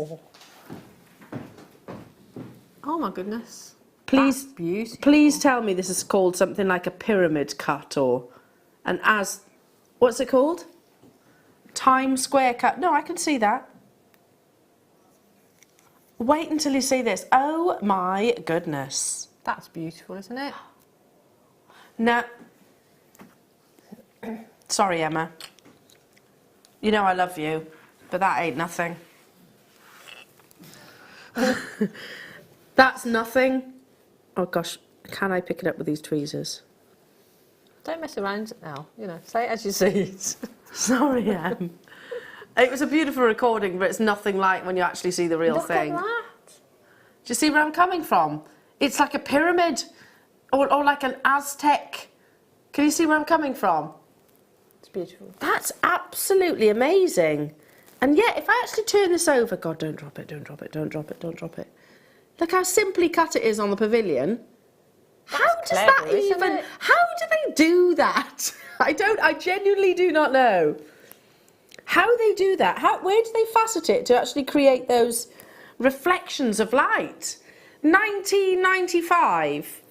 Oh my goodness. Please, That's beautiful. please tell me this is called something like a pyramid cut or what's it called? Times Square cut. No, I can see that. Wait until you see this. Oh my goodness. That's beautiful, isn't it? No. Sorry, Emma. You know I love you, but that ain't nothing. That's nothing. Oh gosh, can I pick it up with these tweezers? Don't mess around now, you know, say it as you see it. Sorry, Em. It was a beautiful recording, but it's nothing like when you actually see the real thing. Look at that. Do you see where I'm coming from? It's like a pyramid or like an Aztec. Can you see where I'm coming from? It's beautiful. That's absolutely amazing. And yet, if I actually turn this over, God, don't drop it, don't drop it, don't drop it, don't drop it. Look how simply cut it is on the pavilion. How does that clever, isn't even, it? how do they do that? I genuinely do not know. How they do that? Where do they facet it to actually create those reflections of light? 1995.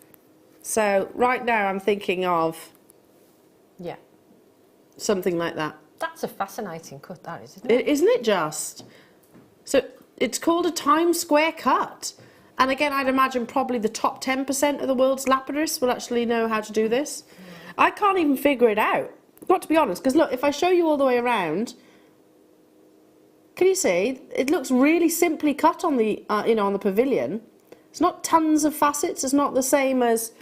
So right now I'm thinking of Yeah. something like that. That's a fascinating cut, that is, isn't it? Isn't it just? So it's called a Times Square cut. And again, I'd imagine probably the top 10% of the world's lapidarists will actually know how to do this. I can't even figure it out, got to be honest, because look, if I show you all the way around, can you see? It looks really simply cut on the, on the pavilion. It's not tons of facets. It's not the same as,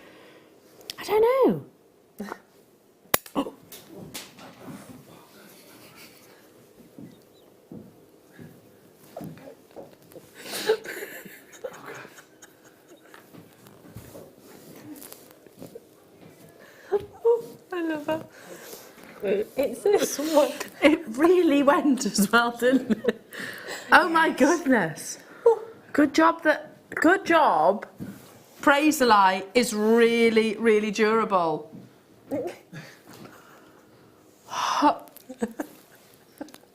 I don't know. Oh. I love that. It's this one. It really went as well, didn't it? Oh my goodness. Good job. Praise the lie is really, really durable.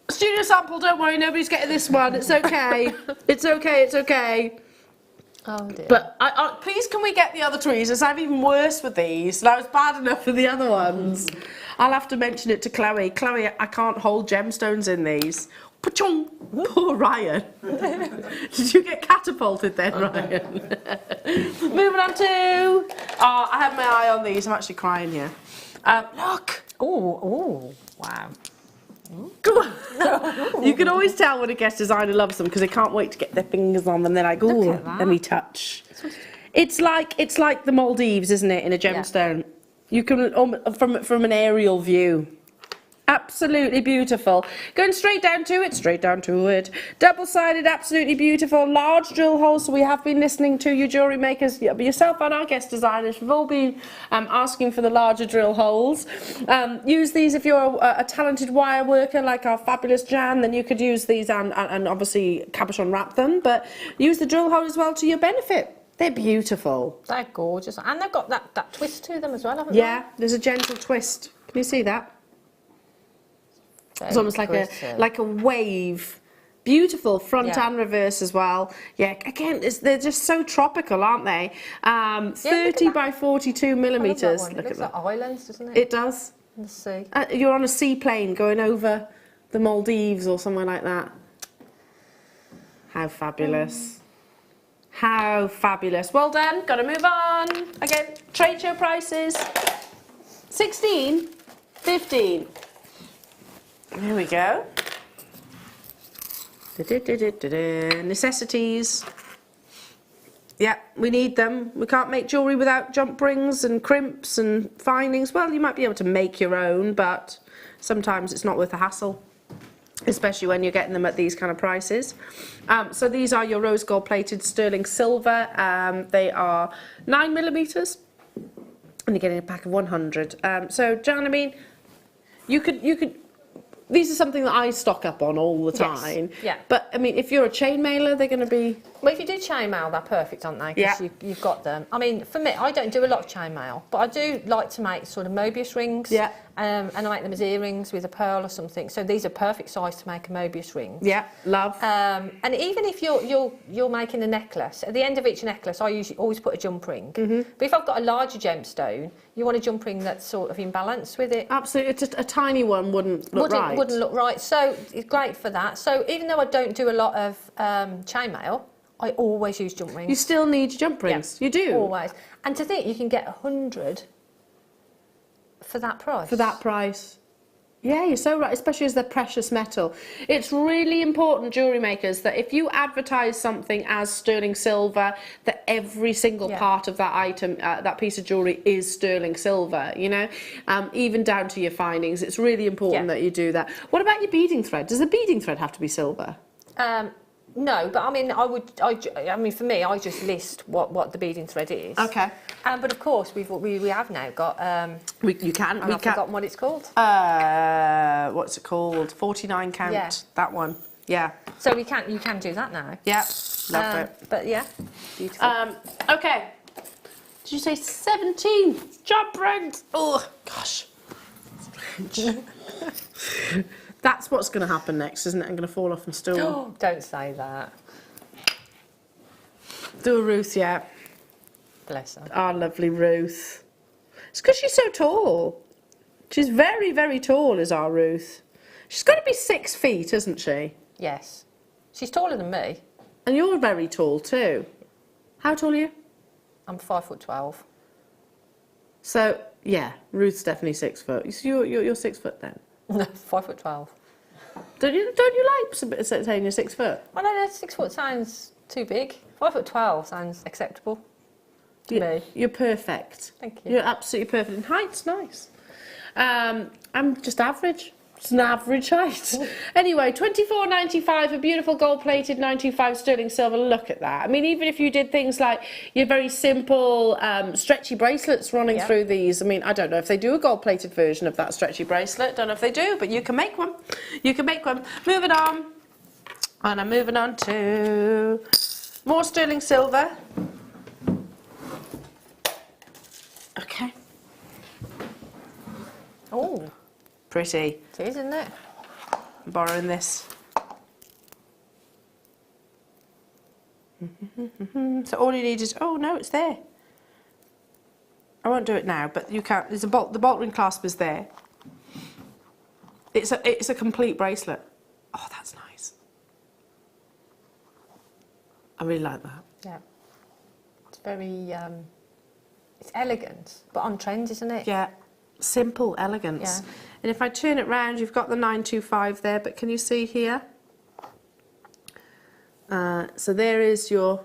Studio sample, don't worry, nobody's getting this one. It's okay. It's okay, it's okay. Oh dear. But please can we get the other tweezers? I'm even worse with these, and I was bad enough with the other ones. I'll have to mention it to Chloe. Chloe, I can't hold gemstones in these. Pachong! Poor Ryan. Did you get catapulted then, Ryan? Moving on to... Oh, I have my eye on these. I'm actually crying here. Look! Oh, wow. Go on. You can always tell when a guest designer loves them because they can't wait to get their fingers on them. They're like, Look ooh, at that. let me touch. It's like the Maldives, isn't it, in a gemstone? You can from an aerial view. Absolutely beautiful. Going straight down to it. Double-sided, absolutely beautiful. Large drill holes. So we have been listening to you, jewellery makers, yourself and our guest designers. We've all been asking for the larger drill holes. Use these if you're a talented wire worker like our fabulous Jan, then you could use these and obviously cabochon wrap them, but use the drill hole as well to your benefit. They're beautiful. They're gorgeous. And they've got that twist to them as well, haven't they? Yeah, there's a gentle twist. Can you see that? It's almost like a wave. Beautiful front and reverse as well. Yeah, again, they're just so tropical, aren't they? 30 by 42 millimetres. Look at that. Islands, doesn't it? It does. In the sea. You're on a seaplane going over the Maldives or somewhere like that. How fabulous. How fabulous. Well done. Got to move on. Again, trade show prices. 16, 15. There we go. Necessities. Yeah, we need them. We can't make jewellery without jump rings and crimps and findings. Well, you might be able to make your own, but sometimes it's not worth the hassle, especially when you're getting them at these kind of prices. So these are your rose gold plated sterling silver. They are 9 millimetres, and you're getting a pack of 100. So, Jan, I mean, you could. These are something that I stock up on all the time. Yes. Yeah. But, I mean, if you're a chain mailer, they're going to be... Well, if you do chain mail, they're perfect, aren't they? Because you've got them. I mean, for me, I don't do a lot of chain mail, but I do like to make sort of Mobius rings. Yeah. And I make them as earrings with a pearl or something. So these are perfect size to make a Mobius ring. Yeah, love. And even if you're making a necklace, at the end of each necklace, I usually always put a jump ring. But if I've got a larger gemstone, you want a jump ring that's sort of in balance with it. Absolutely, it's just a tiny one wouldn't look right. Wouldn't look right. So it's great for that. So even though I don't do a lot of chainmail, I always use jump rings. You still need jump rings. Yeah, You do. Always. And to think you can get 100 for that price. For that price. Yeah, you're so right, especially as they're precious metal. It's really important, jewellery makers, that if you advertise something as sterling silver, that every single part of that item, that piece of jewellery is sterling silver, you know, even down to your findings. It's really important that you do that. What about your beading thread? Does the beading thread have to be silver? No, but I mean, I mean, for me, I just list what the beading thread is. Okay. But of course, we have now got. I've forgotten what it's called. What's it called? 49 count. Yeah. That one. Yeah. So you can do that now. Yeah. Love it. But yeah, beautiful. Okay. Did you say 17 jump rings? Oh gosh. That's what's going to happen next, isn't it? I'm going to fall off my stool. Oh, don't say that. Do a Ruth, yeah. Bless her. Our lovely Ruth. It's because she's so tall. She's very, very tall, is our Ruth. She's got to be 6 feet, isn't she? Yes. She's taller than me. And you're very tall too. How tall are you? I'm 5'12". So, yeah, Ruth's definitely 6 foot. So you're 6 foot then? No, 5'12". Don't you like saying you're 6 foot? Well, no, 6 foot sounds too big. 5'12" sounds acceptable to me. You're perfect. Thank you. You're absolutely perfect. And height's nice. I'm just average. It's an average height. Anyway, $24.95, a beautiful gold-plated 925 sterling silver. Look at that. I mean, even if you did things like your very simple stretchy bracelets running through these. I mean, I don't know if they do a gold-plated version of that stretchy bracelet. Don't know if they do, but you can make one. You can make one. Moving on. And I'm moving on to more sterling silver. Okay. Oh. Pretty. It is, isn't it? I'm borrowing this. So all you need is, oh no, it's there. I won't do it now, but you can't. There's a bolt. The bolt ring clasp is there. It's a complete bracelet. Oh, that's nice. I really like that. Yeah. It's very. It's elegant, but on trend, isn't it? Yeah. Simple elegance. Yeah. And if I turn it round, you've got the 925 there, but can you see here? So there is your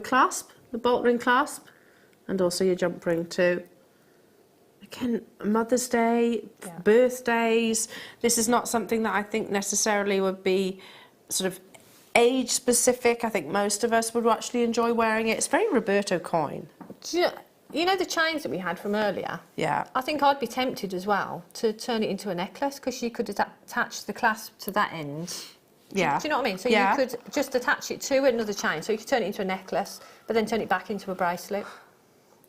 clasp, the bolt ring clasp, and also your jump ring too. again, Mother's Day, birthdays. This is not something that I think necessarily would be sort of age specific. I think most of us would actually enjoy wearing it. It's very Roberto coin. You know the chains that we had from earlier? Yeah. I think I'd be tempted as well to turn it into a necklace, because you could attach the clasp to that end. Yeah. Do you know what I mean? So you could just attach it to another chain. So you could turn it into a necklace, but then turn it back into a bracelet.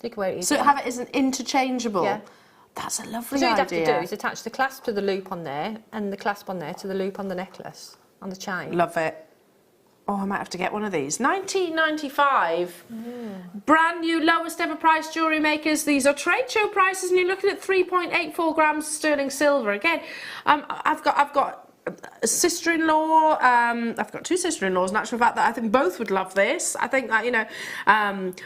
You could wear it easily. So have it as an interchangeable? Yeah. That's a lovely So idea. what you'd have to do is attach the clasp to the loop on there, and the clasp on there to the loop on the necklace, on the chain. Love it. Oh, I might have to get one of these. 1995. Brand new, lowest ever price Jewellery Makers. These are trade show prices, and you're looking at 3.84 grams sterling silver. Again, I've got a sister-in-law. I've got two sister-in-laws, in actual fact, that I think both would love this. I think that, you know,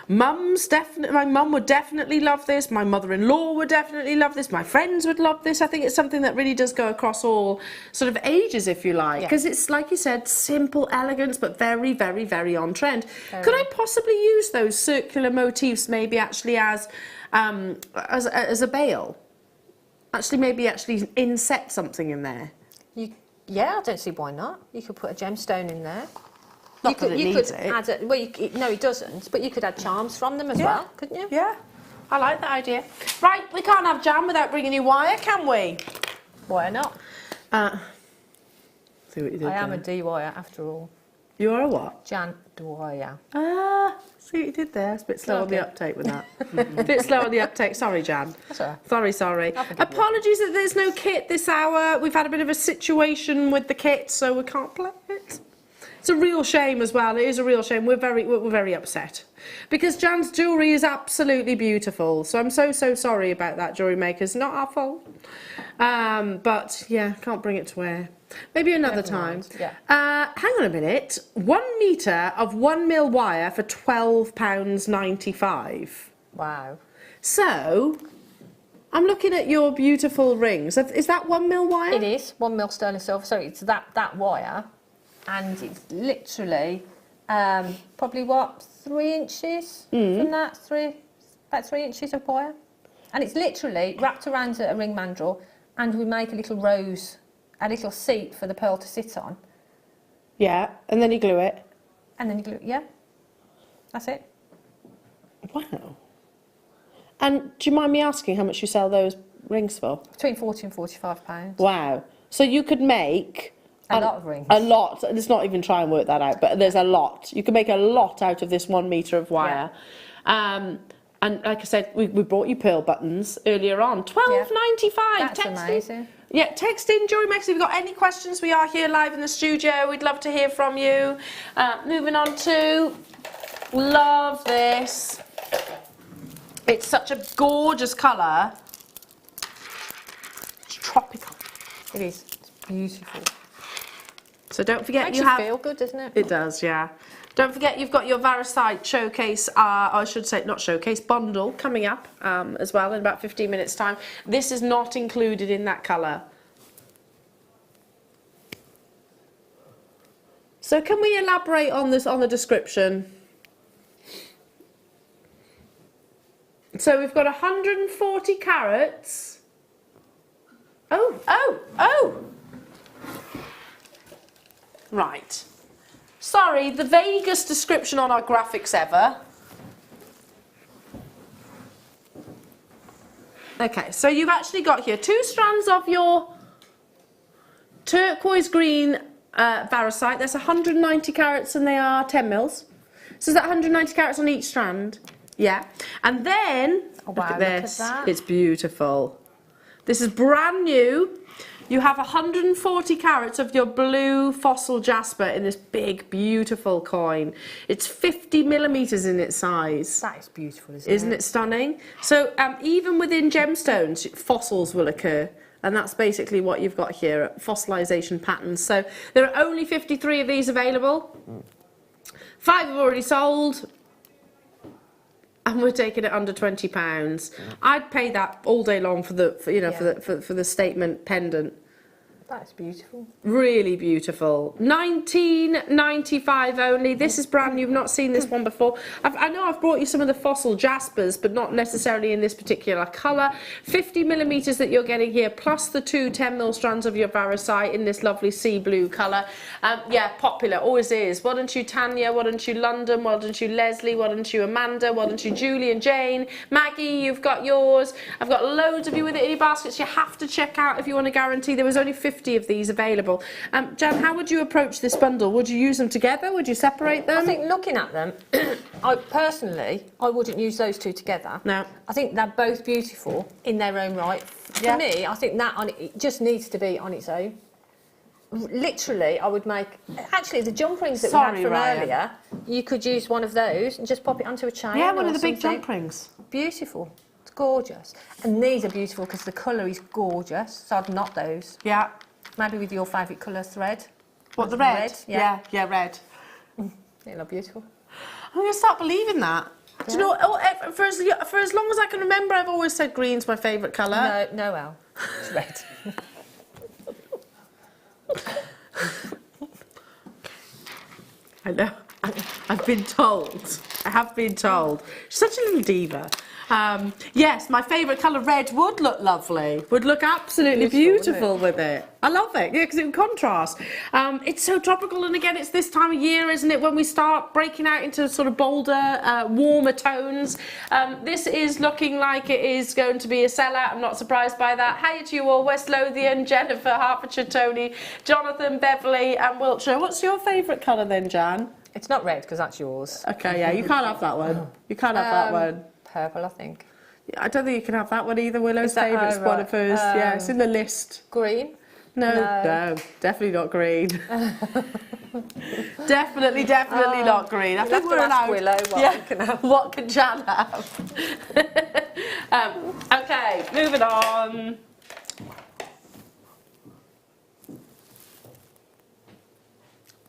my mum would definitely love this. My mother-in-law would definitely love this. My friends would love this. I think it's something that really does go across all sort of ages, if you like, because it's, like you said, simple elegance, but very, very, very on trend. Could I possibly use those circular motifs maybe actually as a bail? Actually, maybe actually inset something in there. Yeah, I don't see why not. You could put a gemstone in there. Not that it needs it. Add no, it doesn't. But you could add charms from them as well, couldn't you? Yeah, I like that idea. Right, we can't have jam without bringing you wire, can we? Why not? See what you did I am there. a D-wire after all. You are a what? Jan Dwyer. See what you did there? It's a bit slow on the uptake with that. A bit slow on the uptake. Sorry, Jan. That's all right. Sorry. Apologies that there's no kit this hour. We've had a bit of a situation with the kit, so we can't play it. It's a real shame as well. It is a real shame. We're very upset because Jan's jewellery is absolutely beautiful. So I'm so sorry about that, Jewellery Makers. Not our fault. But yeah, can't bring it to wear. Maybe another time. Yeah. Hang on a minute. 1 metre of 1mm wire for £12.95. Wow. So, I'm looking at your beautiful rings. Is that 1mm wire? It is 1mm sterling silver. So it's that wire, and it's literally probably what 3 inches from that. About 3 inches of wire, and it's literally wrapped around a ring mandrel, and we make a little rose. A little seat for the pearl to sit on. Yeah, and then you glue it. And then you glue it, yeah. That's it. Wow. And do you mind me asking how much you sell those rings for? Between £40 and £45. Wow. So you could make... A lot of rings. A lot. Let's not even try and work that out, but there's a lot. You can make a lot out of this 1 metre of wire. Yeah. And like I said, we brought you pearl buttons earlier on. £12.95. That's amazing. Yeah, text in, Jewellery Maker, if you've got any questions. We are here live in the studio. We'd love to hear from you. Moving on to, love this. It's such a gorgeous colour. It's tropical. It is. It's beautiful. So don't forget Makes you you have... feel good, doesn't it? It does, yeah. Don't forget you've got your Variscite showcase, or I should say not showcase, bundle coming up as well in about 15 minutes time. This is not included in that colour. So can we elaborate on this, on the description? So we've got 140 carats. Oh! Right. Sorry, the vaguest description on our graphics ever. Okay, so you've actually got here 2 strands of your turquoise green Variscite. That's 190 carats and they are 10 mils. So is that 190 carats on each strand? Yeah. And then, look at this. Look at that. It's beautiful. This is brand new. You have 140 carats of your blue fossil jasper in this big, beautiful coin. It's 50 millimetres in its size. That is beautiful, isn't it? Isn't it stunning? So even within gemstones, fossils will occur. And that's basically what you've got here, fossilization patterns. So there are only 53 of these available. 5 have already sold. And we're taking it under £20. I'd pay that all day long for the, for the statement pendant. That's beautiful. Really beautiful. £19.95 only. This is brand new. You've not seen this one before. I know I've brought you some of the fossil jaspers, but not necessarily in this particular colour. 50mm that you're getting here, plus the two 10mm strands of your Variscite in this lovely sea blue colour. Yeah, popular, always is. Why don't you Tanya, why don't you London, why don't you Leslie, why don't you Amanda, why don't you Julie and Jane, Maggie, you've got yours. I've got loads of you with it in your baskets. You have to check out if you want to guarantee. There was only 50 of these available. Jan, how would you approach this bundle? Would you use them together? Would you separate them? I think looking at them, I wouldn't use those two together. No. I think they're both beautiful in their own right. Yeah. For me, I think that it just needs to be on its own. Literally, I would make... Actually, the jump rings that we had from earlier, you could use one of those and just pop it onto a chain. Yeah, one of the something. big jump rings. Beautiful. It's gorgeous. And these are beautiful because the colour is gorgeous, so I'd knot those. Yeah. Maybe with your favourite colour thread. What, the red? Yeah. Yeah, red. They look beautiful. I'm going to start believing that. Yeah. Do you know what? For as long as I can remember, I've always said green's my favourite colour. No, Al. It's red. I know. I've been told. I have been told. She's such a little diva. Yes, my favourite colour, red, would look lovely. Would look absolutely beautiful with it. I love it, yeah, because it would contrast. It's so topical, and again, it's this time of year, isn't it, when we start breaking out into sort of bolder, warmer tones. This is looking like it is going to be a sellout. I'm not surprised by that. Hiya to you all, West Lothian, Jennifer, Hertfordshire, Tony, Jonathan, Beverley and Wiltshire. What's your favourite colour then, Jan? It's not red, because that's yours. Okay, yeah, you can't have that one. You can't have that one. Purple, I think. Yeah, I don't think you can have that one either. Willow's favourite's one of hers. Yeah, it's in the list. Green? No, definitely not green. definitely not green. I think we're allowed. Willow what can have. What can Jan have? Okay, moving on.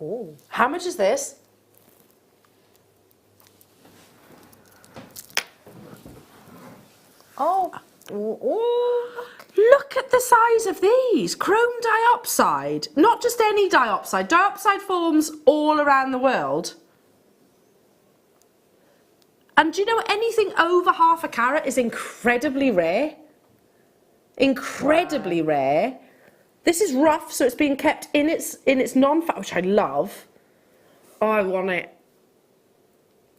Oh. How much is this? Oh. Look at the size of these. Chrome diopside. Not just any diopside. Diopside forms all around the world. And do you know anything over half a carat is incredibly rare? Incredibly rare. This is rough, so it's being kept in its non-fat, which I love. Oh, I want it.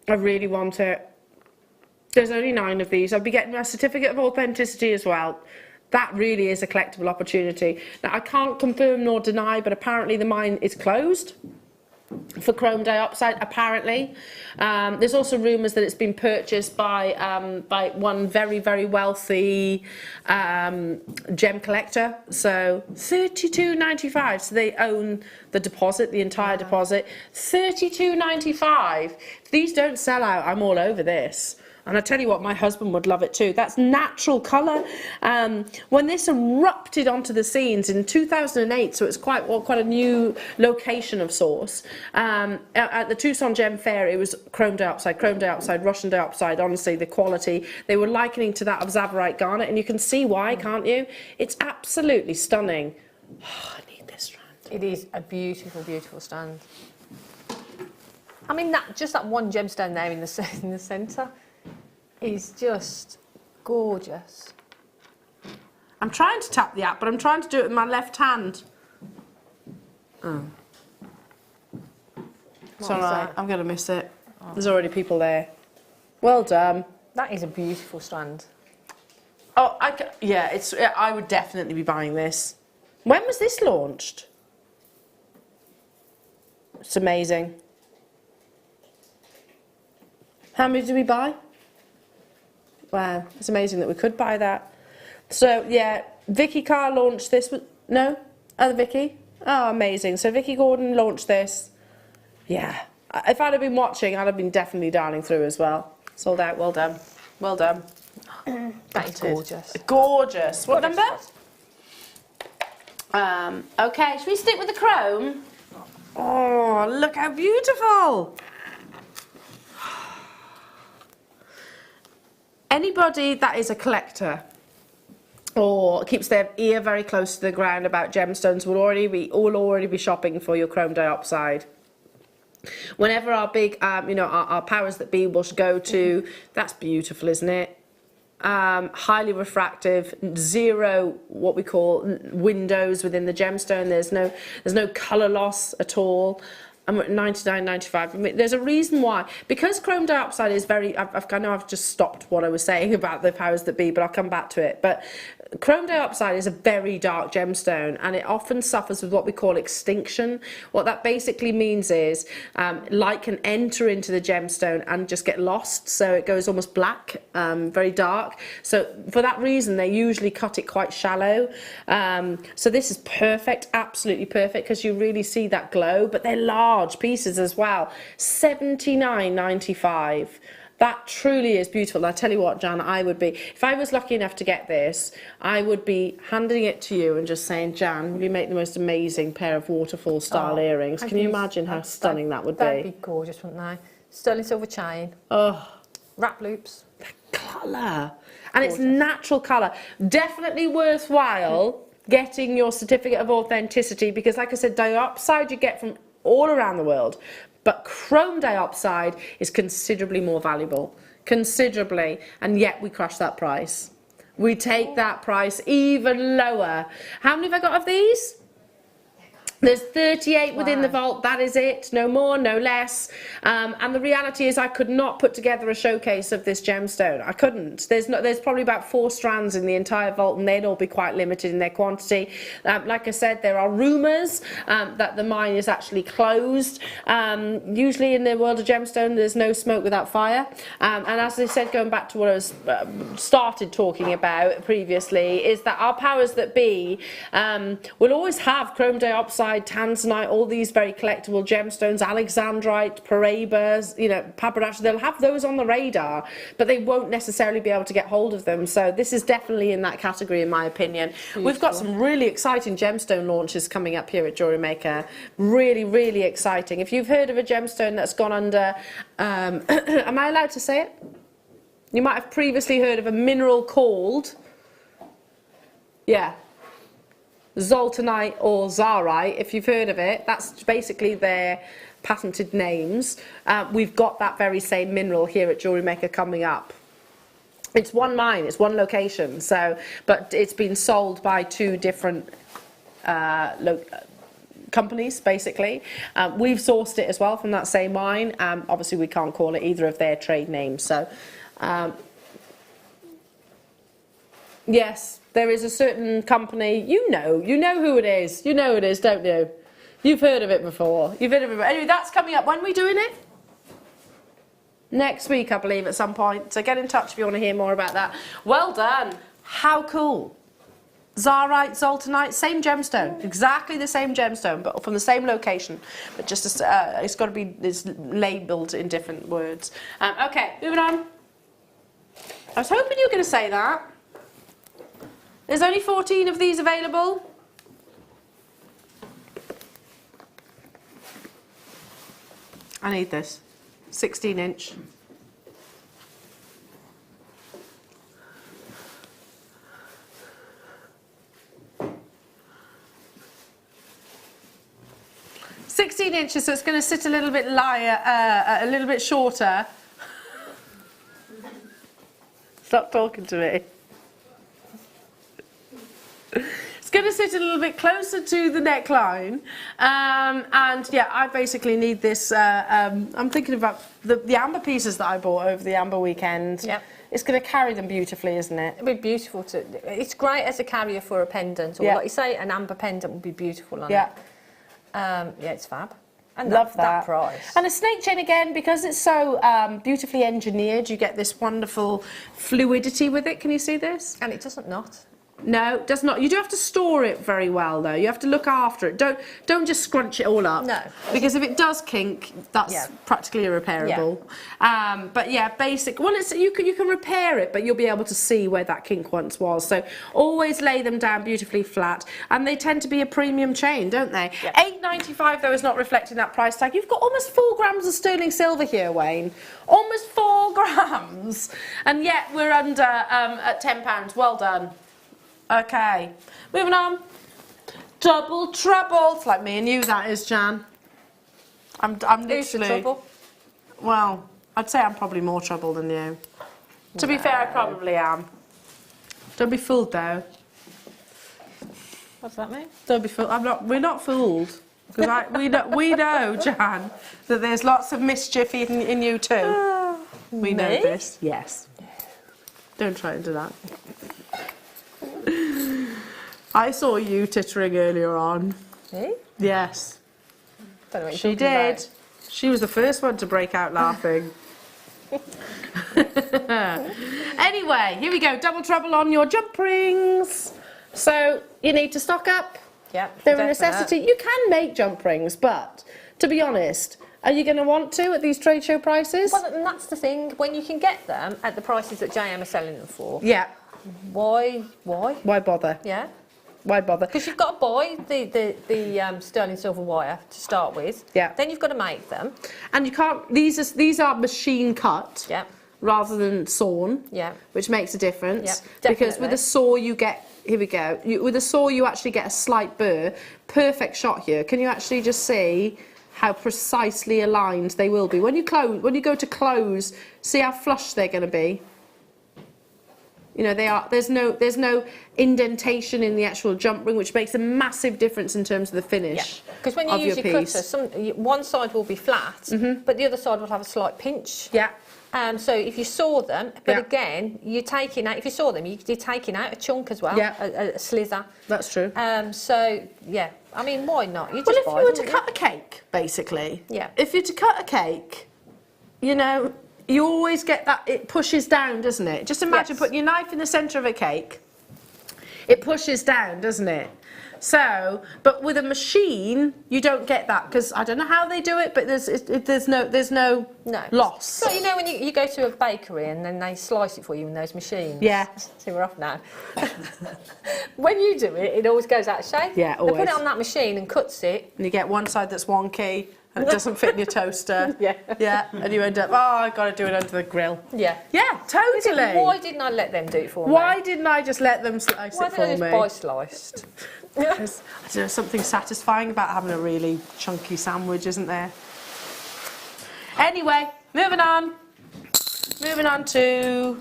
I really want it. There's only 9 of these. I'll be getting my certificate of authenticity as well. That really is a collectible opportunity. Now, I can't confirm nor deny, but apparently the mine is closed for chrome diopside, apparently. There's also rumours that it's been purchased by one very, very wealthy gem collector. So $32.95. So they own the deposit, the entire deposit. $32.95. If these don't sell out, I'm all over this. And I tell you what, my husband would love it too. That's natural colour. When this erupted onto the scenes in 2008, so it's quite a new location of source. At the Tucson Gem Fair, it was chrome diopside, Russian diopside. Honestly, the quality, they were likening to that of Zavarite garnet, and you can see why, can't you? It's absolutely stunning. Oh, I need this strand. It is a beautiful, beautiful strand. I mean, just that one gemstone there in the centre is just gorgeous. I'm trying to tap the app, but I'm trying to do it with my left hand. Oh. It's all right, I'm going to miss it. Oh. There's already people there. Well done. That is a beautiful strand. Oh, I would definitely be buying this. When was this launched? It's amazing. How many did we buy? Wow, it's amazing that we could buy that. So, yeah, Vicky Carr launched this. No? Other Vicky? Oh, amazing. So Vicky Gordon launched this. Yeah. If I'd have been watching, I'd have been definitely dialing through as well. Sold out. Well done. Well done. That is gorgeous. Gorgeous. What number? Okay, should we stick with the chrome? Oh, look how beautiful. Anybody that is a collector or keeps their ear very close to the ground about gemstones will already be shopping for your chrome diopside. Whenever our big, our powers that be will go to, that's beautiful, isn't it? Highly refractive, zero what we call windows within the gemstone. There's no colour loss at all. And we're at 99.95. I mean, there's a reason why. Because chrome diopside is very, I know I've just stopped what I was saying about the powers that be, but I'll come back to it. But chrome diopside is a very dark gemstone, and it often suffers with what we call extinction. What that basically means is light can enter into the gemstone and just get lost, so it goes almost black, very dark. So for that reason, they usually cut it quite shallow. So this is perfect, absolutely perfect, because you really see that glow, but they're large pieces as well. 79.95. That truly is beautiful. I tell you what, Jan, I would be, if I was lucky enough to get this, I would be handing it to you and just saying, Jan, will you make the most amazing pair of waterfall style earrings? Can you imagine how stunning that would be? That'd be gorgeous, wouldn't they? Sterling silver chain. Oh, wrap loops. the colour. And it's natural colour. Definitely worthwhile getting your certificate of authenticity, because like I said, diopside you get from all around the world. But chrome diopside is considerably more valuable, considerably, and yet we crush that price. We take that price even lower. How many have I got of these? There's 38 within the vault, that is it, no more, no less. And the reality is I could not put together a showcase of this gemstone. I couldn't. There's probably about 4 strands in the entire vault, and they'd all be quite limited in their quantity. Like I said, there are rumours that the mine is actually closed. Usually in the world of gemstone, there's no smoke without fire. And as I said, going back to what I was started talking about previously, is that our powers that be will always have chrome diopside, tanzanite, all these very collectible gemstones, alexandrite, paraiba, papadachia. They'll have those on the radar, but they won't necessarily be able to get hold of them. So this is definitely in that category, in my opinion. Beautiful. We've got some really exciting gemstone launches coming up here at Jewellery Maker. Really, really exciting. If you've heard of a gemstone that's gone under, am I allowed to say it? You might have previously heard of a mineral called, zoltanite or zarite. If you've heard of it, that's basically their patented names. We've got that very same mineral here at Jewellery Maker coming up. It's one mine, it's one location, but it's been sold by 2 different companies, basically. We've sourced it as well from that same mine. Obviously we can't call it either of their trade names, so yes, there is a certain company, you know who it is. You know who it is, don't you? You've heard of it before. Anyway, that's coming up. When are we doing it? Next week, I believe, at some point. So get in touch if you want to hear more about that. Well done. How cool. Zarite, zoltanite, same gemstone. Exactly the same gemstone, but from the same location. But just it's got to be labelled in different words. Okay, moving on. I was hoping you were going to say that. There's only 14 of these available. I need this. 16-inch. Inches, so it's going to sit a little bit a little bit shorter. Stop talking to me. It's going to sit a little bit closer to the neckline, and yeah, I basically need this. I'm thinking about the amber pieces that I bought over the amber weekend. Yep. It's going to carry them beautifully, isn't it? It'd be beautiful to. It's great as a carrier for a pendant, or like you say, an amber pendant would be beautiful on it. Yeah, it's fab. And love that price. And a snake chain again, because it's so beautifully engineered. You get this wonderful fluidity with it. Can you see this? And it doesn't knot. No, it does not. You do have to store it very well, though. You have to look after it. Don't just scrunch it all up. No. Because if it does kink, that's practically irreparable. Yeah. But yeah, basic. Well, you can repair it, but you'll be able to see where that kink once was. So always lay them down beautifully flat, and they tend to be a premium chain, don't they? Yep. $8.95 though is not reflecting that price tag. You've got almost 4 grams of sterling silver here, Wayne. Almost 4 grams, and yet we're under at £10. Well done. Okay, moving on. Double trouble. It's like me and you, that is, Jan. I'm Who's the literally... trouble? Well, I'd say I'm probably more trouble than you. To be fair, I probably am. Don't be fooled, though. What does that mean? Don't be fooled. We're not fooled. Because we know, Jan, that there's lots of mischief in you too. We know Me? this. Yes. Don't try and do that. I saw you tittering earlier on. Me? Yes. Don't know what you're She talking did. about. She was the first one to break out laughing. Anyway, here we go. Double trouble on your jump rings. So you need to stock up. Yeah, They're a definite. necessity. You can make jump rings, but to be honest, are you going to want to at these trade show prices? Well, and that's the thing. When you can get them at the prices that JM are selling them for, Yeah. why? Why bother? Yeah. Why bother? Because you've got to buy the sterling silver wire to start with. Yeah. Then you've got to make them. And you can't. These are machine cut. Yeah. Rather than sawn. Yeah. Which makes a difference. Yeah, because with a saw you get. Here we go. With a saw you actually get a slight burr. Perfect shot here. Can you actually just see how precisely aligned they will be when you go to close? See how flush they're going to be. You know, they are. There's no indentation in the actual jump ring, which makes a massive difference in terms of the finish. Yeah. Because when you of use your your piece. cutter, one side will be flat, but the other side will have a slight pinch. Yeah. So if you saw them, but Yeah. again, you're taking out. If you saw them, you're taking out a chunk as well. Yeah. A slither. That's true. So yeah, I mean, why not? You Well, just if buy you were them, to wouldn't cut a cake, basically. Yeah. If you're to cut a cake, you know, you always get that, it pushes down, doesn't it? Just imagine Yes. putting your knife in the centre of a cake. It pushes down, doesn't it? So, but with a machine, you don't get that, because I don't know how they do it, but there's no No. loss. So you know when you go to a bakery and then they slice it for you in those machines? Yeah. See, we're off now. When you do it, it always goes out of shape. Yeah, They put always. it on that machine and cuts it. And you get one side that's wonky, and it doesn't fit in your toaster. Yeah. Yeah, and you end up, oh, I've got to do it under the grill. Yeah. Yeah, totally. Why didn't I let them do it for me? Why didn't I just let them slice Why it did for I just me? buy sliced? There's, I don't know, something satisfying about having a really chunky sandwich, isn't there? Anyway, moving on. Moving on to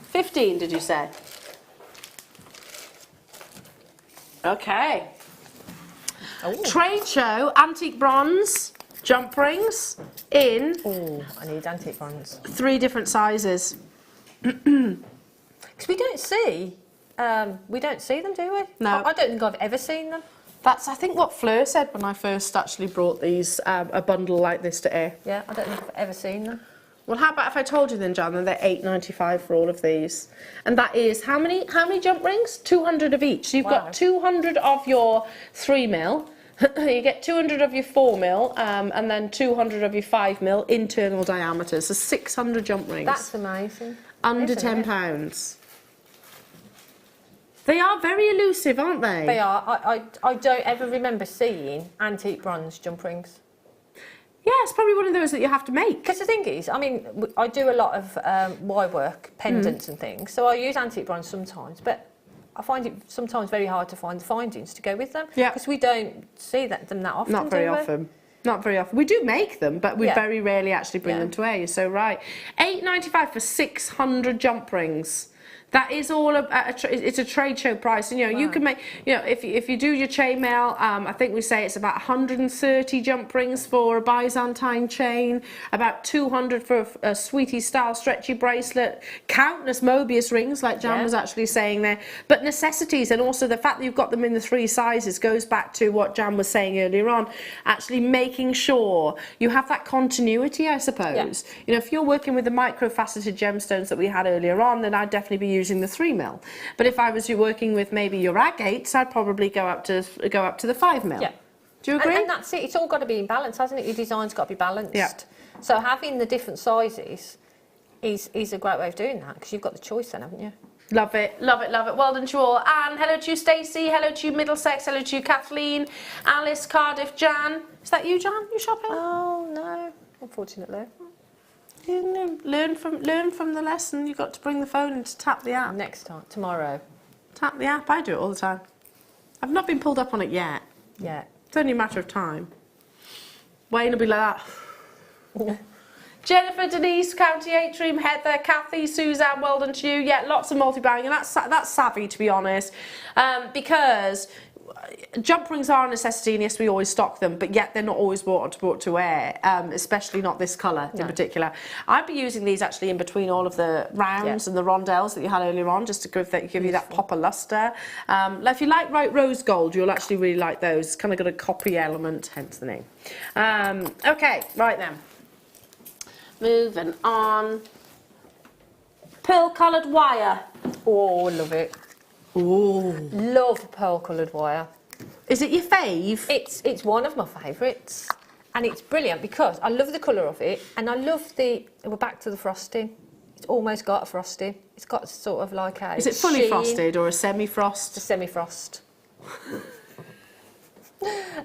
15, did you say? Okay. Oh. Trade show, antique bronze, jump rings in Oh, I need antique ones. 3 different sizes. Because we don't see them, do we? No. I don't think I've ever seen them. That's, I think, what Fleur said when I first actually brought these, a bundle like this to air. Yeah, I don't think I've ever seen them. Well, how about if I told you then, Jan, that they're £8.95 for all of these? And that is, how many jump rings? 200 of each. So you've Wow. got 200 of your 3mm, you get 200 of your 4mm, and then 200 of your 5mm internal diameter. So 600 jump rings. That's amazing. under isn't it? £10. They are very elusive, aren't they? They are. I don't ever remember seeing antique bronze jump rings. Yeah, it's probably one of those that you have to make. Because the thing is, I mean, I do a lot of wire work, pendants and things, so I use antique bronze sometimes, but I find it sometimes very hard to find the findings to go with them. Yeah. Because we don't see them that often, Not very do we? often. Not very often. We do make them, but we Yeah. very rarely actually bring Yeah. them to air. You're so right. £8.95 for 600 jump rings. That is all it's a trade show price. You know, you can make, you know, if you do your chainmail, I think we say it's about 130 jump rings for a Byzantine chain, about 200 for a Sweetie style stretchy bracelet, countless Mobius rings, like Jan was actually saying there. But necessities, and also the fact that you've got them in the 3 sizes goes back to what Jan was saying earlier on, actually making sure you have that continuity, I suppose. Yeah. You know, if you're working with the micro-faceted gemstones that we had earlier on, then I'd definitely be using the 3mm. But if I was working with maybe your agates, I'd probably go up to the 5mm. Yeah. Do you agree? And that's it. It's all got to be in balance, hasn't it? Your design's got to be balanced. Yeah. So having the different sizes is a great way of doing that, because you've got the choice then, haven't you? Love it, love it, love it. Well done to you all. And hello to you, Stacey. Hello to you, Middlesex. Hello to you, Kathleen. Alice, Cardiff, Jan. Is that you, Jan? You shopping? Oh no, unfortunately. You know, learn from the lesson. You got to bring the phone in to tap the app. Next time, tomorrow. Tap the app. I do it all the time. I've not been pulled up on it yet. Yeah. It's only a matter of time. Wayne will be like that. Jennifer, Denise, County Atrium, Heather, Kathy, Suzanne, well done to you. Yeah, lots of multi-buying, and that's savvy, to be honest, because jump rings are a necessity, and yes, we always stock them, but yet they're not always brought to wear, especially not this colour in particular. I'd be using these actually in between all of the rounds and the rondelles that you had earlier on, just to give you that pop of lustre. If you like rose gold, you'll actually really like those. It's kind of got a coppery element, hence the name. Okay, right then. Moving on. Pearl coloured wire. Oh, love it. Oh, Love pearl coloured wire. is it your fave? It's one of my favourites, and it's brilliant because I love the colour of it, and I love we're back to the frosting. It's almost got a frosting. It's got sort of like a Is it fully sheen. frosted or a semi-frost? It's a semi-frost.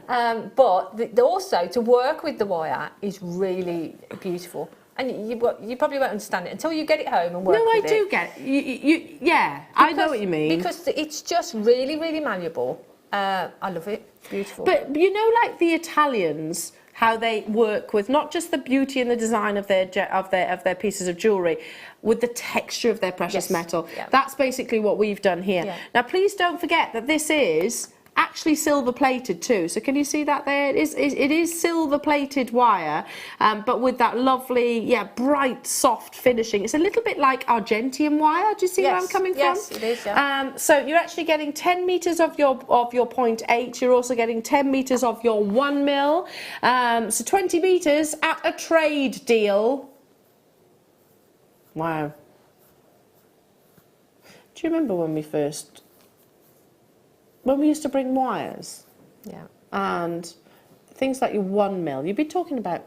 But also to work with the wire is really beautiful. And you probably won't understand it until you get it home and work with it. No, I do get it. Yeah, I know what you mean. Because it's just really, really malleable. I love it. Beautiful. But you know, like the Italians, how they work with not just the beauty and the design of their pieces of jewellery, with the texture of their precious metal. Yeah. That's basically what we've done here. Yeah. Now, please don't forget that this is actually silver plated too. So can you see that there? It is silver plated wire, but with that lovely, bright, soft finishing. It's a little bit like Argentium wire. Do you see where I'm coming from? Yes, it is. Yeah. So you're actually getting 10 metres of your 0.8. You're also getting 10 metres of your 1 mil. So 20 metres at a trade deal. Wow. Do you remember when we used to bring wires? Yeah. And things like your 1 mil, you'd be talking about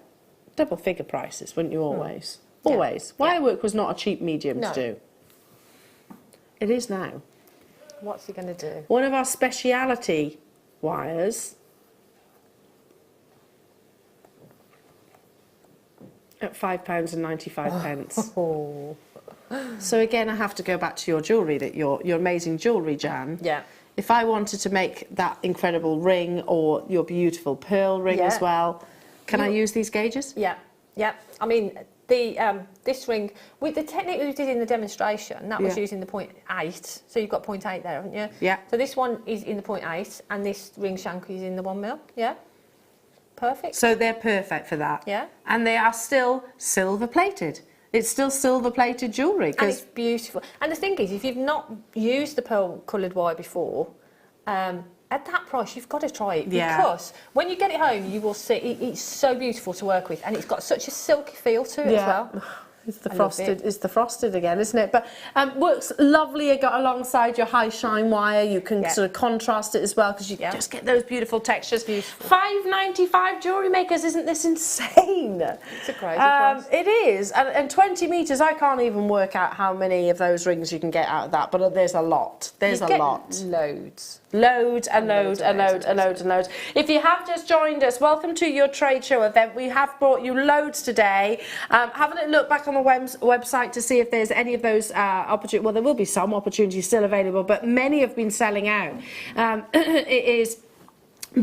double figure prices, wouldn't you, always? Yeah. Always. Wire work was not a cheap medium No. to do. It is now. What's he going to do? One of our speciality wires at £5.95. Oh. So again, I have to go back to your jewellery, your amazing jewellery, Jan. Yeah. If I wanted to make that incredible ring or your beautiful pearl ring as well, can I use these gauges? Yeah. Yeah. I mean, this ring, with the technique we did in the demonstration, that was using the 0.8. So you've got 0.8 there, haven't you? Yeah. So this one is in the 0.8, and this ring shank is in the 1 mil. Yeah. Perfect. So they're perfect for that. Yeah. And they are still silver plated. It's still silver plated jewellery. And it's beautiful. And the thing is, if you've not used the pearl coloured wire before, at that price you've got to try it, because when you get it home you will see it's so beautiful to work with, and it's got such a silky feel to it as well. It's the frosted. It's the frosted again, isn't it? But works lovely alongside your high shine wire. You can sort of contrast it as well, because you just get those beautiful textures. Beautiful. £5.95 Jewellery Makers. Isn't this insane? It's a crazy price. It is, and 20 metres. I can't even work out how many of those rings you can get out of that, but there's a lot. There's a lot. Loads. Loads and loads and loads and loads and loads. If you have just joined us, welcome to your trade show event. We have brought you loads today. Have a little look back on the website to see if there's any of those opportunities. Well, there will be some opportunities still available, but many have been selling out. It is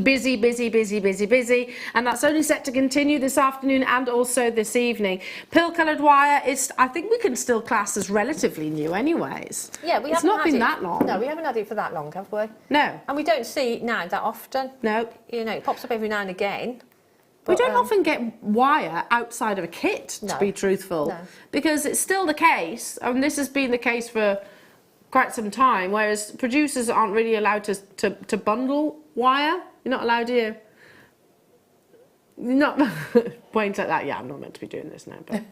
busy, busy, busy, busy, busy, and that's only set to continue this afternoon and also this evening. Pearl coloured wire is, I think we can still class as relatively new anyways. Yeah, we haven't It's not had been it. that long. No, we haven't had it for that long, have we? No. And we don't see it now that often. No. You know, it pops up every now and again. We But, don't often get wire outside of a kit, to No. be truthful, No. because it's still the case, and this has been the case for quite some time, whereas producers aren't really allowed to bundle wire. You're not allowed to. Not points like that. Yeah, I'm not meant to be doing this now, but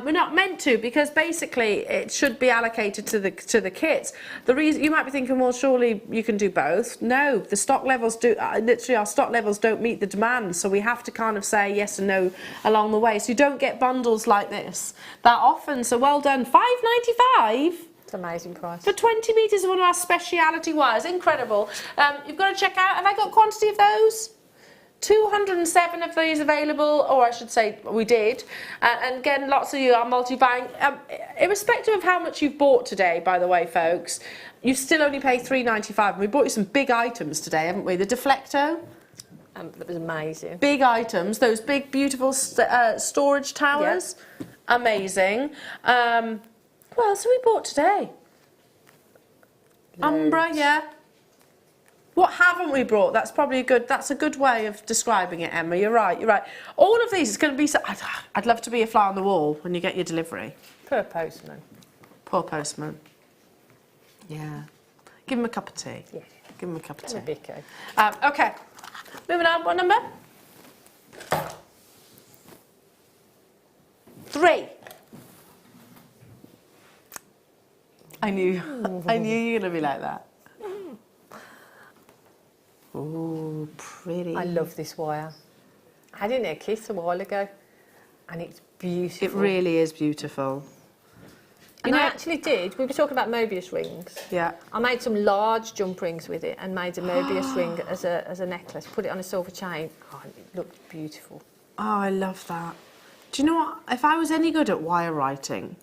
we're not meant to, because basically it should be allocated to the kits. The reason you might be thinking, well, surely you can do both. No, the stock levels do. Literally, our stock levels don't meet the demand, so we have to kind of say yes and no along the way. So you don't get bundles like this that often. So well done, £5.95. It's an amazing price. For 20 metres of one of our speciality wires. Incredible. You've got to check out, have I got quantity of those? 207 of these available, or I should say we did. And again, lots of you are multi-buying. Irrespective of how much you've bought today, by the way, folks, you still only pay £3.95. We bought you some big items today, haven't we? The deflecto. That was amazing. Big items, those big, beautiful storage towers. Yep. Amazing. What else have we bought today? Loads. Umbra, yeah. What haven't we brought? That's probably that's a good way of describing it, Emma. You're right, you're right. All of these, it's going to be, I'd love to be a fly on the wall when you get your delivery. Poor postman. Poor postman. Yeah. Give him a cup of tea. Yeah. Give him a cup of tea. A bico. Okay. Moving on, what number? 3. I knew you were going to be like that. Oh, pretty. I love this wire. I had it in a kit a while ago, and it's beautiful. It really is beautiful. And I actually did. We were talking about Mobius rings. Yeah. I made some large jump rings with it and made a Mobius ring as a necklace. Put it on a silver chain. Oh, it looked beautiful. Oh, I love that. Do you know what? If I was any good at wire writing,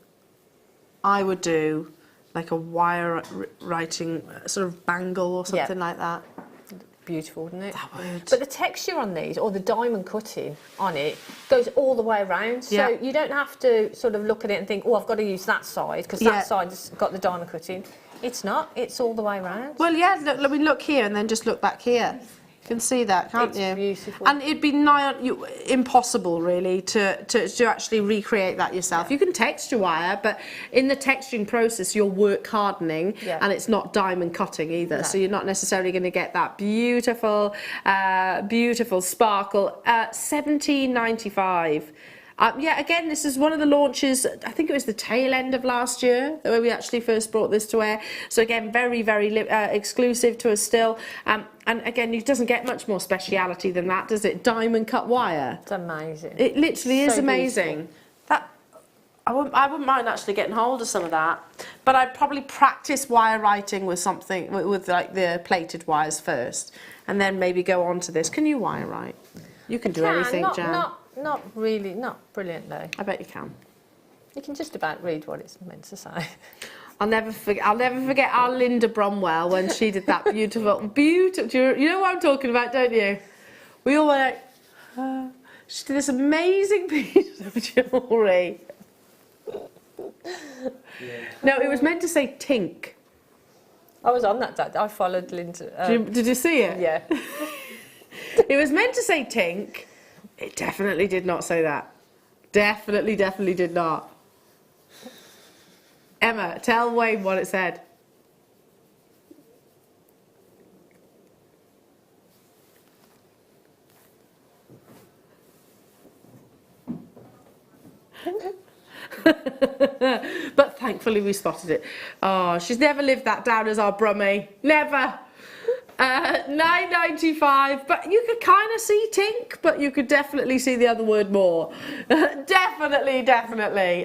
I would do like a wire writing sort of bangle or something like that. Beautiful, wouldn't it? That would. But the texture on these, or the diamond cutting on it, goes all the way around. So you don't have to sort of look at it and think, oh, I've got to use that side because that side's got the diamond cutting. It's not. It's all the way around. Well, yeah. Look here and then just look back here. You can see that, can't you? It's beautiful. And it'd be impossible, really, to actually recreate that yourself. Yeah. You can texture wire, but in the texturing process, you're work hardening, and it's not diamond cutting either. No. So you're not necessarily going to get that beautiful, beautiful sparkle. $17.95. Yeah, again, this is one of the launches, I think it was the tail end of last year, where we actually first brought this to air. So again, very, very exclusive to us still. And again, it doesn't get much more speciality than that, does it? Diamond cut wire. It's amazing. It literally is So amazing. beautiful. That I wouldn't mind actually getting hold of some of that. But I'd probably practice wire writing with something, with like the plated wires first, and then maybe go on to this. Can you wire write? You can do anything, Jan. Not really, not brilliantly. I bet you can. You can just about read what it's meant to say. I'll never forget our Linda Bromwell when she did that beautiful. You know what I'm talking about, don't you? We all went, she did this amazing piece of jewellery. No, it was meant to say tink. I was on that day. I followed Linda. Did you see it? Yeah. It was meant to say tink. It definitely did not say that. Definitely did not. Emma, tell Wayne what it said. But thankfully we spotted it. Oh, she's never lived that down as our Brummie. Never. $9.95, but you could kind of see tink, but you could definitely see the other word more. Definitely.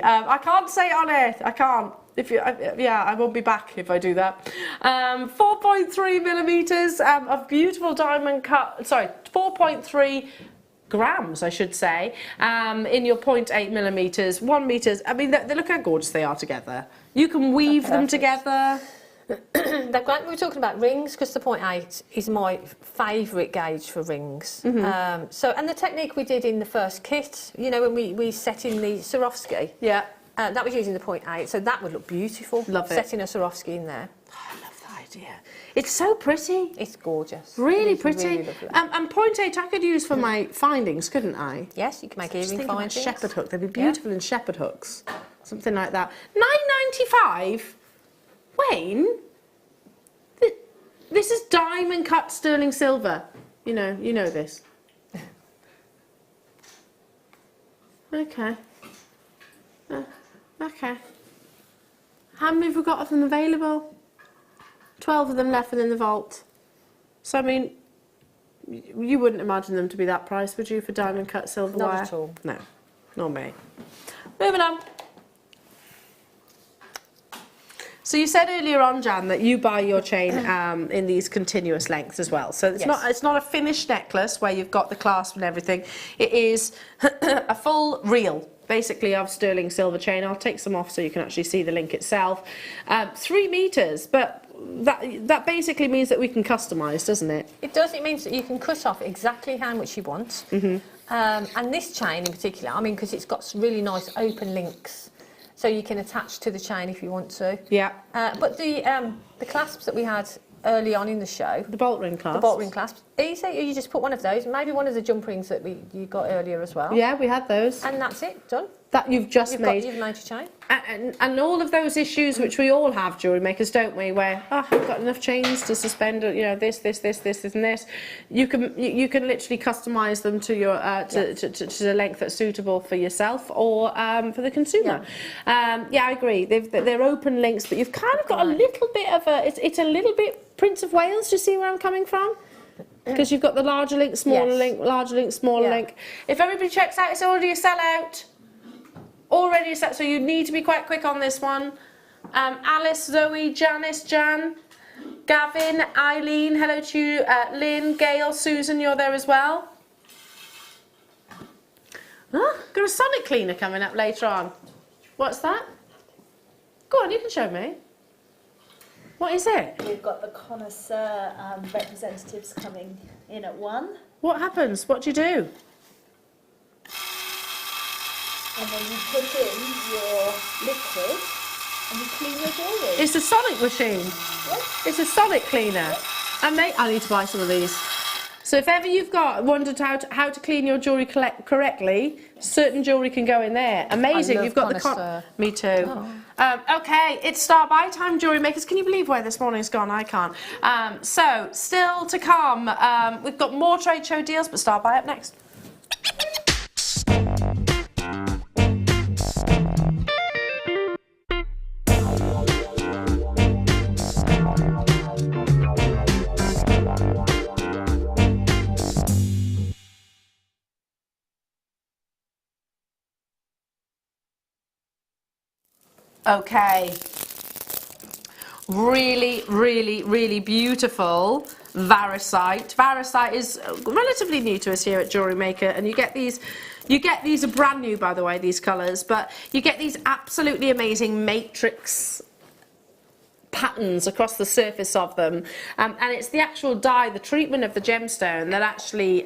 I can't say it on air. I can't. I won't be back if I do that. 4.3 millimeters of beautiful diamond cut. Sorry, 4.3 grams, I should say, in your 0.8 millimeters, 1 meters. I mean, look how gorgeous they are together. You can weave them together. They're great. We were talking about rings because the 0.8 is my favourite gauge for rings. Mm-hmm. And the technique we did in the first kit, you know, when we set in the Swarovski, that was using the 0.8, so that would look beautiful. Love it. Setting a Swarovski in there. Oh, I love that idea. It's so pretty. It's gorgeous. Really pretty. Really lovely. And 0.8 I could use for my findings, couldn't I? Yes, you can make Just earring think about findings. shepherd hook. They'd be beautiful in shepherd hooks. Something like that. $9.95. Wayne, this is diamond cut sterling silver. You know this. Okay. Okay. How many have we got of them available? 12 of them left within the vault. So I mean, you wouldn't imagine them to be that priced, would you, for diamond cut silver wire? Not at all. No, nor me. Moving on. So you said earlier on, Jan, that you buy your chain in these continuous lengths as well. So it's not a finished necklace where you've got the clasp and everything. It is a full reel, basically, of sterling silver chain. I'll take some off so you can actually see the link itself. 3 meters, but that basically means that we can customise, doesn't it? It does. It means that you can cut off exactly how much you want. And this chain in particular, I mean, because it's got really nice open links. So you can attach to the chain if you want to. Yeah. But the clasps that we had early on in the show, The bolt ring clasp. the bolt ring clasps, easy. You just put one of those, maybe one of the jump rings that you got earlier as well. Yeah, we had those. And that's it, done. That you've just made. You've made your chain. And all of those issues which we all have, jewellery makers, don't we? Where I haven't got enough chains to suspend, you know, this, and this. You can literally customise them to your to the length that's suitable for yourself or for the consumer. Yeah, I agree. They're open links, but you've kind of got a little bit of a. It's a little bit Prince of Wales. Do you see where I'm coming from? Because you've got the larger link, smaller link, larger link, smaller link. If everybody checks out, it's already a sellout. Already a set, so you need to be quite quick on this one. Alice, Zoe, Janice, Jan, Gavin, Eileen, hello to you, Lynn, Gail, Susan, you're there as well. Got a sonic cleaner coming up later on. What's that? Go on, you can show me. What is it? We've got the connoisseur representatives coming in at 1. What happens? What do you do? And then you put in your liquid and you clean your jewellery. It's a sonic machine. Yes. It's a sonic cleaner. And I need to buy some of these. So if ever you've wondered how to clean your jewellery correctly, certain jewellery can go in there. Amazing. You've got the me too. Oh. Okay, it's start by time, jewellery makers. Can you believe where this morning's gone? I can't. So still to come, we've got more trade show deals, but start by up next. Okay, really beautiful Variscite. Variscite is relatively new to us here at Jewellery Maker, and you get these are brand new, by the way, these colours, but you get these absolutely amazing matrix patterns across the surface of them, and it's the actual dye, the treatment of the gemstone that actually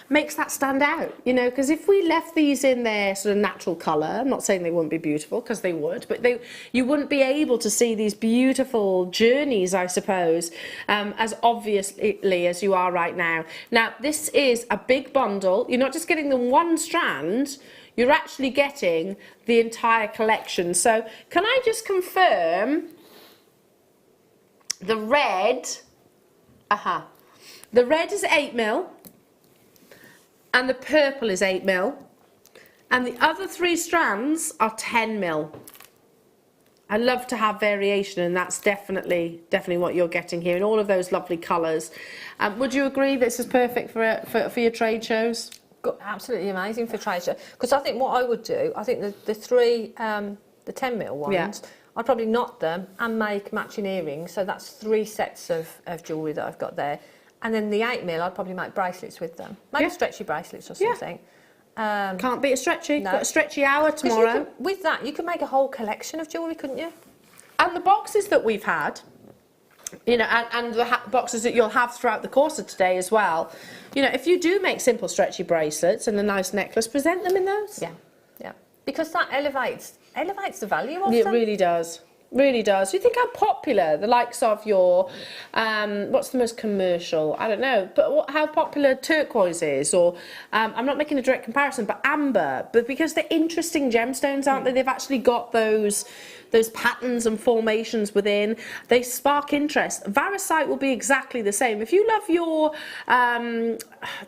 makes that stand out, you know, because if we left these in their sort of natural colour, I'm not saying they wouldn't be beautiful, because they would, but you wouldn't be able to see these beautiful journeys, I suppose, as obviously as you are right now. Now, this is a big bundle. You're not just getting the one strand, you're actually getting the entire collection. So can I just confirm the red, the red is 8mm, and the purple is 8mm, and the other 3 strands are 10mm. I love to have variation, and that's definitely what you're getting here in all of those lovely colours. Would you agree this is perfect for your trade shows? Absolutely amazing for trade show, because I think what I would do, I think the 3, the 10mm ones, I'd probably knot them and make matching earrings. So that's 3 sets of jewellery that I've got there. And then the 8mm, I'd probably make bracelets with them. Maybe stretchy bracelets or something. Can't beat a stretchy. No. Got a stretchy hour tomorrow. With that, you could make a whole collection of jewellery, couldn't you? And the boxes that we've had, you know, and the boxes that you'll have throughout the course of today as well. You know, if you do make simple stretchy bracelets and a nice necklace, present them in those. Yeah. Because that elevates the value of them. It really does. Really does. You think how popular the likes of your, what's the most commercial? I don't know, but how popular turquoise is, or I'm not making a direct comparison, but amber. But because they're interesting gemstones, aren't they? They've actually got those patterns and formations within. They spark interest. Variscite will be exactly the same. If you love your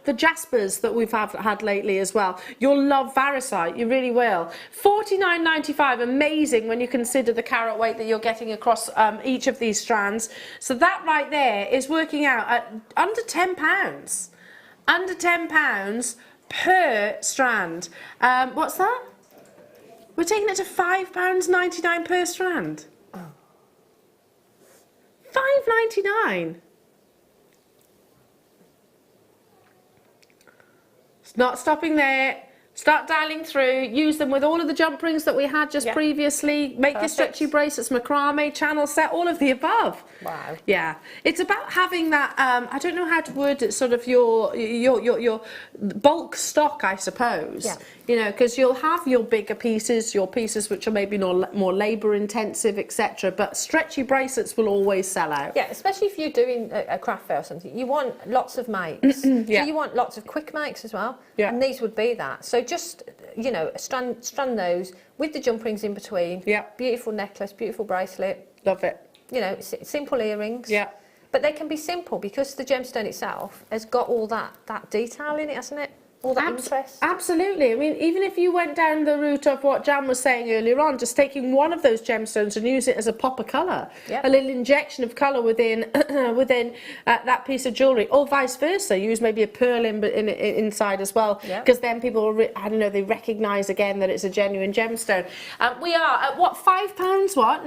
the jaspers that we've had lately as well, you'll love Variscite. You really will. $49.95, amazing when you consider the carat weight that you're getting across each of these strands. So that right there is working out at under £10. Under £10 per strand. What's that? We're taking it to £5.99 per strand. £5.99. It's not stopping there. Start dialing through. Use them with all of the jump rings that we had just previously. Make your stretchy bracelets, macrame, channel set, all of the above. Wow. Yeah. It's about having that, I don't know how to word it, sort of your bulk stock, I suppose. Yeah. You know, because you'll have your bigger pieces, your pieces which are maybe more labour intensive, etc. But stretchy bracelets will always sell out. Yeah, especially if you're doing a craft fair or something. You want lots of makes. So you want lots of quick makes as well. Yeah. And these would be that. So just, you know, strand those with the jump rings in between. Yeah. Beautiful necklace, beautiful bracelet. Love it. You know, simple earrings. Yeah. But they can be simple because the gemstone itself has got all that detail in it, hasn't it? All that interest. Absolutely. I mean, even if you went down the route of what Jan was saying earlier on, just taking one of those gemstones and use it as a pop of colour, a little injection of colour within that piece of jewellery, or vice versa. Use maybe a pearl inside as well, because then people, I don't know, they recognise again that it's a genuine gemstone. We are at what, £5? What,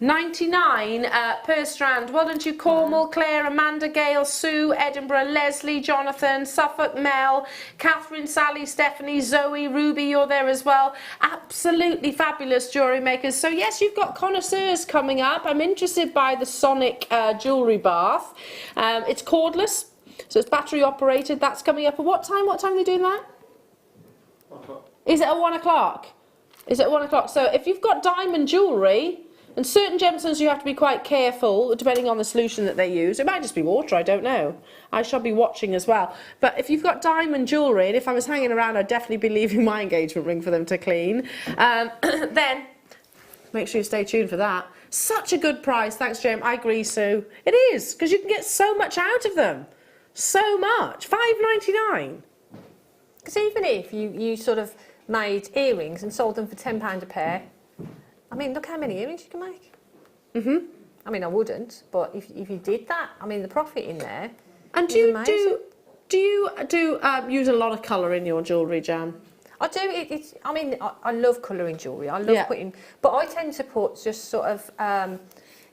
99 per strand. Well done to you, Cornwall, Claire, Amanda, Gail, Sue, Edinburgh, Leslie, Jonathan, Suffolk, Mel, Catherine, Sally, Stephanie, Zoe, Ruby, you're there as well. Absolutely fabulous jewellery makers. So yes, you've got connoisseurs coming up. I'm interested by the Sonic jewellery bath. It's cordless, so it's battery operated. That's coming up at what time? What time are they doing that? 1 o'clock. Is it at 1 o'clock? Is it at 1 o'clock? So if you've got diamond jewellery, and certain gemstones you have to be quite careful, depending on the solution that they use. It might just be water, I don't know. I shall be watching as well. But if you've got diamond jewellery, and if I was hanging around, I'd definitely be leaving my engagement ring for them to clean. Then, make sure you stay tuned for that. Such a good price, thanks, Jim. I agree, Sue. It is, because you can get so much out of them. So much. £5.99. Because even if you sort of made earrings and sold them for £10 a pair, I mean, look how many earrings you can make. I mean, I wouldn't, but if you did that, I mean, the profit in there. And do you use a lot of colour in your jewellery, Jan? I do. I mean, I love colouring jewellery. I love putting, but I tend to put just sort of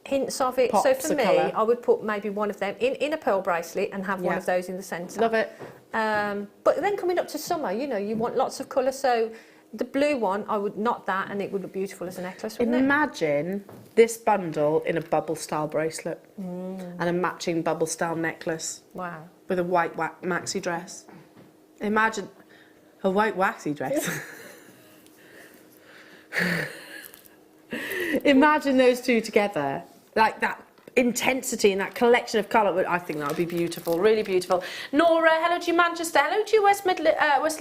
hints of it. Pops so for me, colour. I would put maybe one of them in a pearl bracelet and have one of those in the centre. Love it. But then coming up to summer, you know, you want lots of colour, so. The blue one, I would knot that and it would look beautiful as a necklace, wouldn't it? Imagine this bundle in a bubble style bracelet and a matching bubble style necklace. Wow. With a white maxi dress. Imagine a white waxy dress. Imagine those two together, like that intensity and that collection of colour. I think that would be beautiful, really beautiful. Nora, hello to you, Manchester. Hello to you, West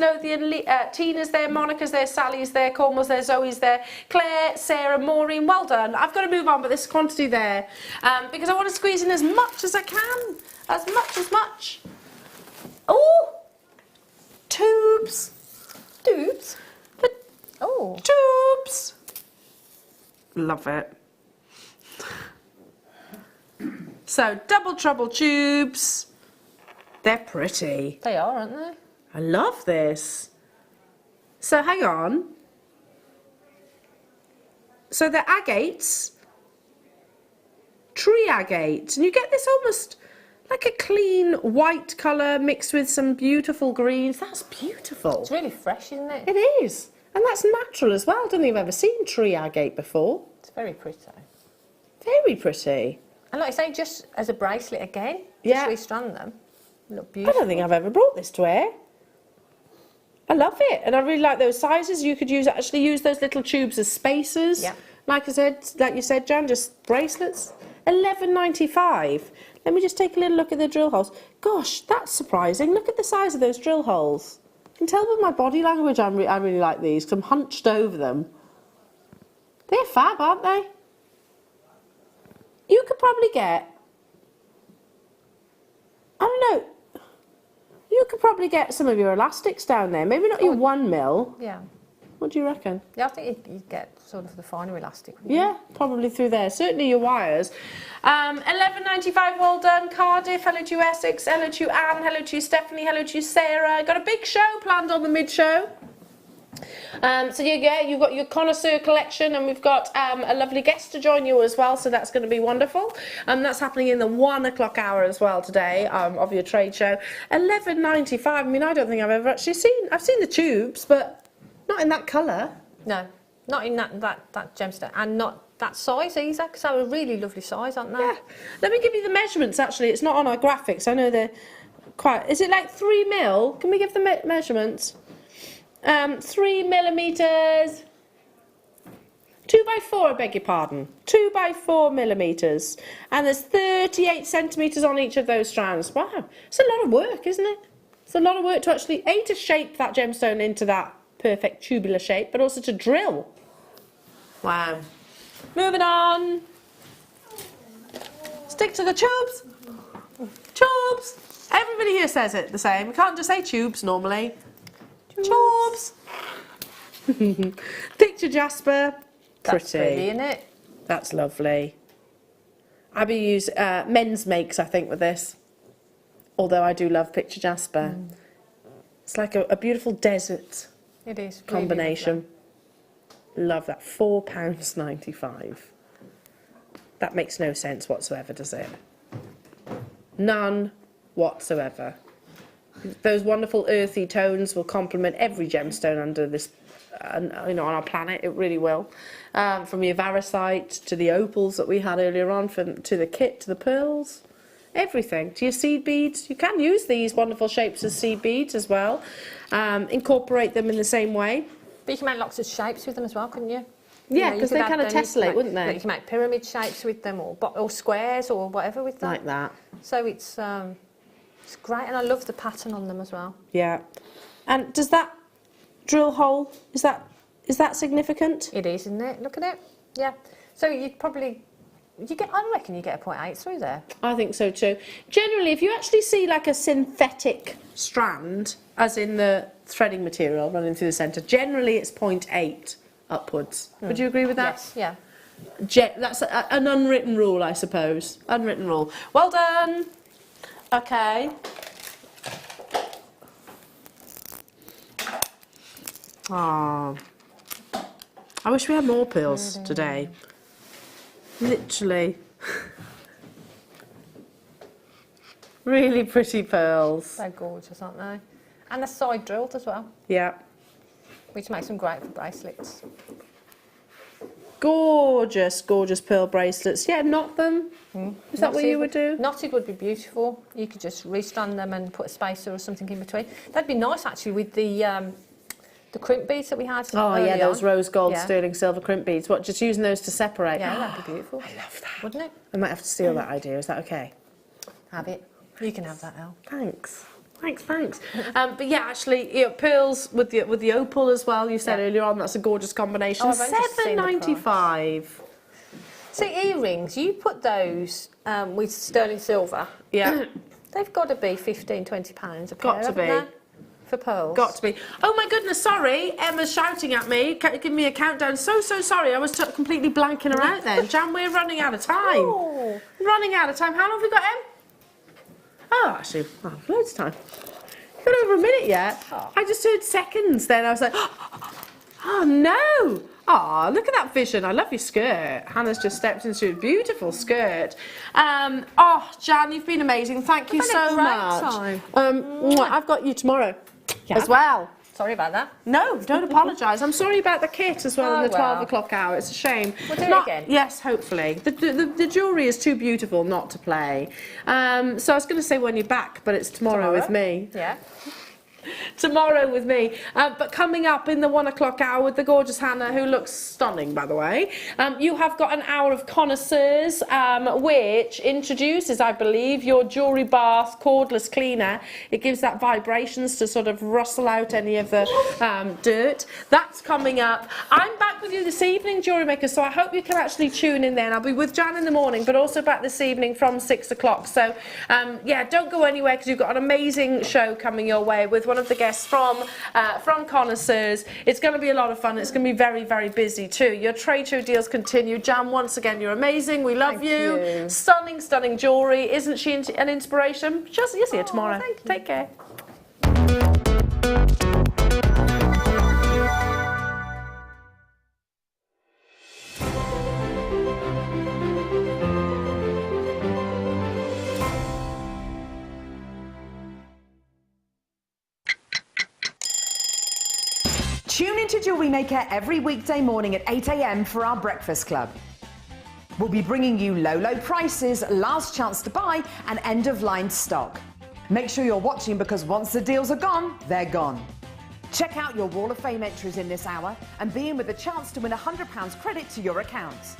Lothian. Tina's there, Monica's there, Sally's there, Cornwall's there, Zoe's there, Claire, Sarah, Maureen. Well done. I've got to move on, but there's quantity there because I want to squeeze in as much as I can. As much. Oh, tubes. Tubes? Tubes. Love it. So, double trouble tubes. They're pretty. They are, aren't they? I love this. So, hang on. So, they're agates. Tree agates. And you get this almost like a clean white colour mixed with some beautiful greens. That's beautiful. It's really fresh, isn't it? It is. And that's natural as well. I don't think I've ever seen tree agate before. It's very pretty. Very pretty. And like I say, just as a bracelet again, just restrand them. Look beautiful. I don't think I've ever brought this to wear. I love it, and I really like those sizes. You could actually use those little tubes as spacers. Yeah. Like you said, Jan, just bracelets. £11.95. Let me just take a little look at the drill holes. Gosh, that's surprising. Look at the size of those drill holes. You can tell with my body language I really like these because I'm hunched over them. They're fab, aren't they? You could probably get, I don't know, you could probably get some of your elastics down there. Maybe not your 1 mil. Yeah. What do you reckon? Yeah, I think you'd get sort of the finer elastic. Yeah, probably through there. Certainly your wires. £11.95, well done. Cardiff, hello to you, Essex, hello to you, Anne, hello to you, Stephanie, hello to you, Sarah. Got a big show planned on the mid-show. So you've got your connoisseur collection, and we've got a lovely guest to join you as well, so that's going to be wonderful. That's happening in the 1 o'clock hour as well today of your trade show. £11.95. I mean, I don't think I've ever actually I've seen the tubes, but not in that colour. No, not in that gemstone, and not that size either, because they're a really lovely size, aren't they? Yeah. Let me give you the measurements, actually. It's not on our graphics. I know they're quite... Is it like 3 mil? Can we give the measurements? 3 millimetres. 2 by 4, I beg your pardon. 2 by 4 millimetres. And there's 38 centimetres on each of those strands. Wow. It's a lot of work, isn't it? It's a lot of work to actually, to shape that gemstone into that perfect tubular shape, but also to drill. Wow. Moving on. Stick to the tubes. Tubes. Everybody here says it the same. We can't just say tubes normally. Tubes. Picture jasper. That's pretty, isn't it? That's lovely. Abby used men's makes, I think, with this. Although I do love picture jasper. It's like a beautiful desert It is. combination. Really Love that. £4.95. That makes no sense whatsoever, does it? None whatsoever. Those wonderful earthy tones will complement every gemstone under this, on our planet. It really will. From your Variscite to the opals that we had earlier on, to the kit, to the pearls, everything. To your seed beads. You can use these wonderful shapes as seed beads as well. Incorporate them in the same way. But you can make lots of shapes with them as well, couldn't you? Yeah, because they kind of tessellate, wouldn't they? You can make pyramid shapes with them, or squares, or whatever with them. Like that. So it's great, and I love the pattern on them as well. Yeah. And does that drill hole, is that significant? It is, isn't it? Look at it. Yeah. So I reckon you get a 0.8 through there. I think so too. Generally, if you actually see like a synthetic strand, as in the threading material running through the centre, generally it's 0.8 upwards. Would you agree with that? Yes, yeah. That's an unwritten rule, I suppose. Unwritten rule. Well done. Okay. Ah. I wish we had more pearls today. Literally. Really pretty pearls. They're gorgeous, aren't they? And they're side drilled as well, Yeah. which makes them great for bracelets. Gorgeous, gorgeous pearl bracelets. Yeah, knot them. Is that what you would do? Knotted would be beautiful. You could just restrand them and put a spacer or something in between. That'd be nice actually with the crimp beads that we had. Oh yeah, those rose gold Yeah. sterling silver crimp beads. What, just using those to separate? Yeah, that'd be beautiful. I love that. Wouldn't it? I might have to steal that idea. Is that okay? Have it. You can have that, Elle. Thanks. Thanks. But yeah, actually, pearls with the opal as well. You said earlier on that's a gorgeous combination. Oh, I've only just seen the £7.95. See, earrings, you put those with sterling silver. Yeah. They've got to be £15, £20 a pair. Got to haven't be. they? For pearls. Got to be. Oh my goodness, sorry. Emma's shouting at me, giving me a countdown. So sorry. I was completely blanking her out then. Jan, we're running out of time. Oh. Running out of time. How long have we got, Em? Oh, actually, loads of time. You've got over a minute yet. Oh. I just heard seconds then. I was like, oh no. Oh, look at that vision. I love your skirt. Hannah's just stepped into a beautiful skirt. Oh, Jan, you've been amazing. Thank you so much. I've got you tomorrow as well. Sorry about that. No, don't apologise. I'm sorry about the kit as well in the 12 well. o'clock hour. It's a shame. We'll do it again. Yes, hopefully. The jewellery is too beautiful not to play. So I was going to say when you're back, but it's tomorrow with me. Yeah. Tomorrow with me. But coming up in the 1 o'clock hour with the gorgeous Hannah, who looks stunning, by the way, you have got an hour of connoisseurs, which introduces, I believe, your jewellery bath cordless cleaner. It gives that vibrations to sort of rustle out any of the dirt. That's coming up. I'm back with you this evening, Jewellery Maker, so I hope you can actually tune in then. I'll be with Jan in the morning, but also back this evening from 6 o'clock. So, yeah, don't go anywhere because you've got an amazing show coming your way with one of the guests from Connoisseurs. It's going to be a lot of fun. It's going to be very, very busy too. Your trade show deals continue. Jan, once again, you're amazing. We love you. Stunning, stunning jewellery. Isn't she an inspiration? You'll see her tomorrow. Take care. Tune into Jewellery Maker every weekday morning at 8 a.m. for our breakfast club. We'll be bringing you low prices, last chance to buy, and end-of-line stock. Make sure you're watching because once the deals are gone, they're gone. Check out your Wall of Fame entries in this hour and be in with a chance to win £100 credit to your account.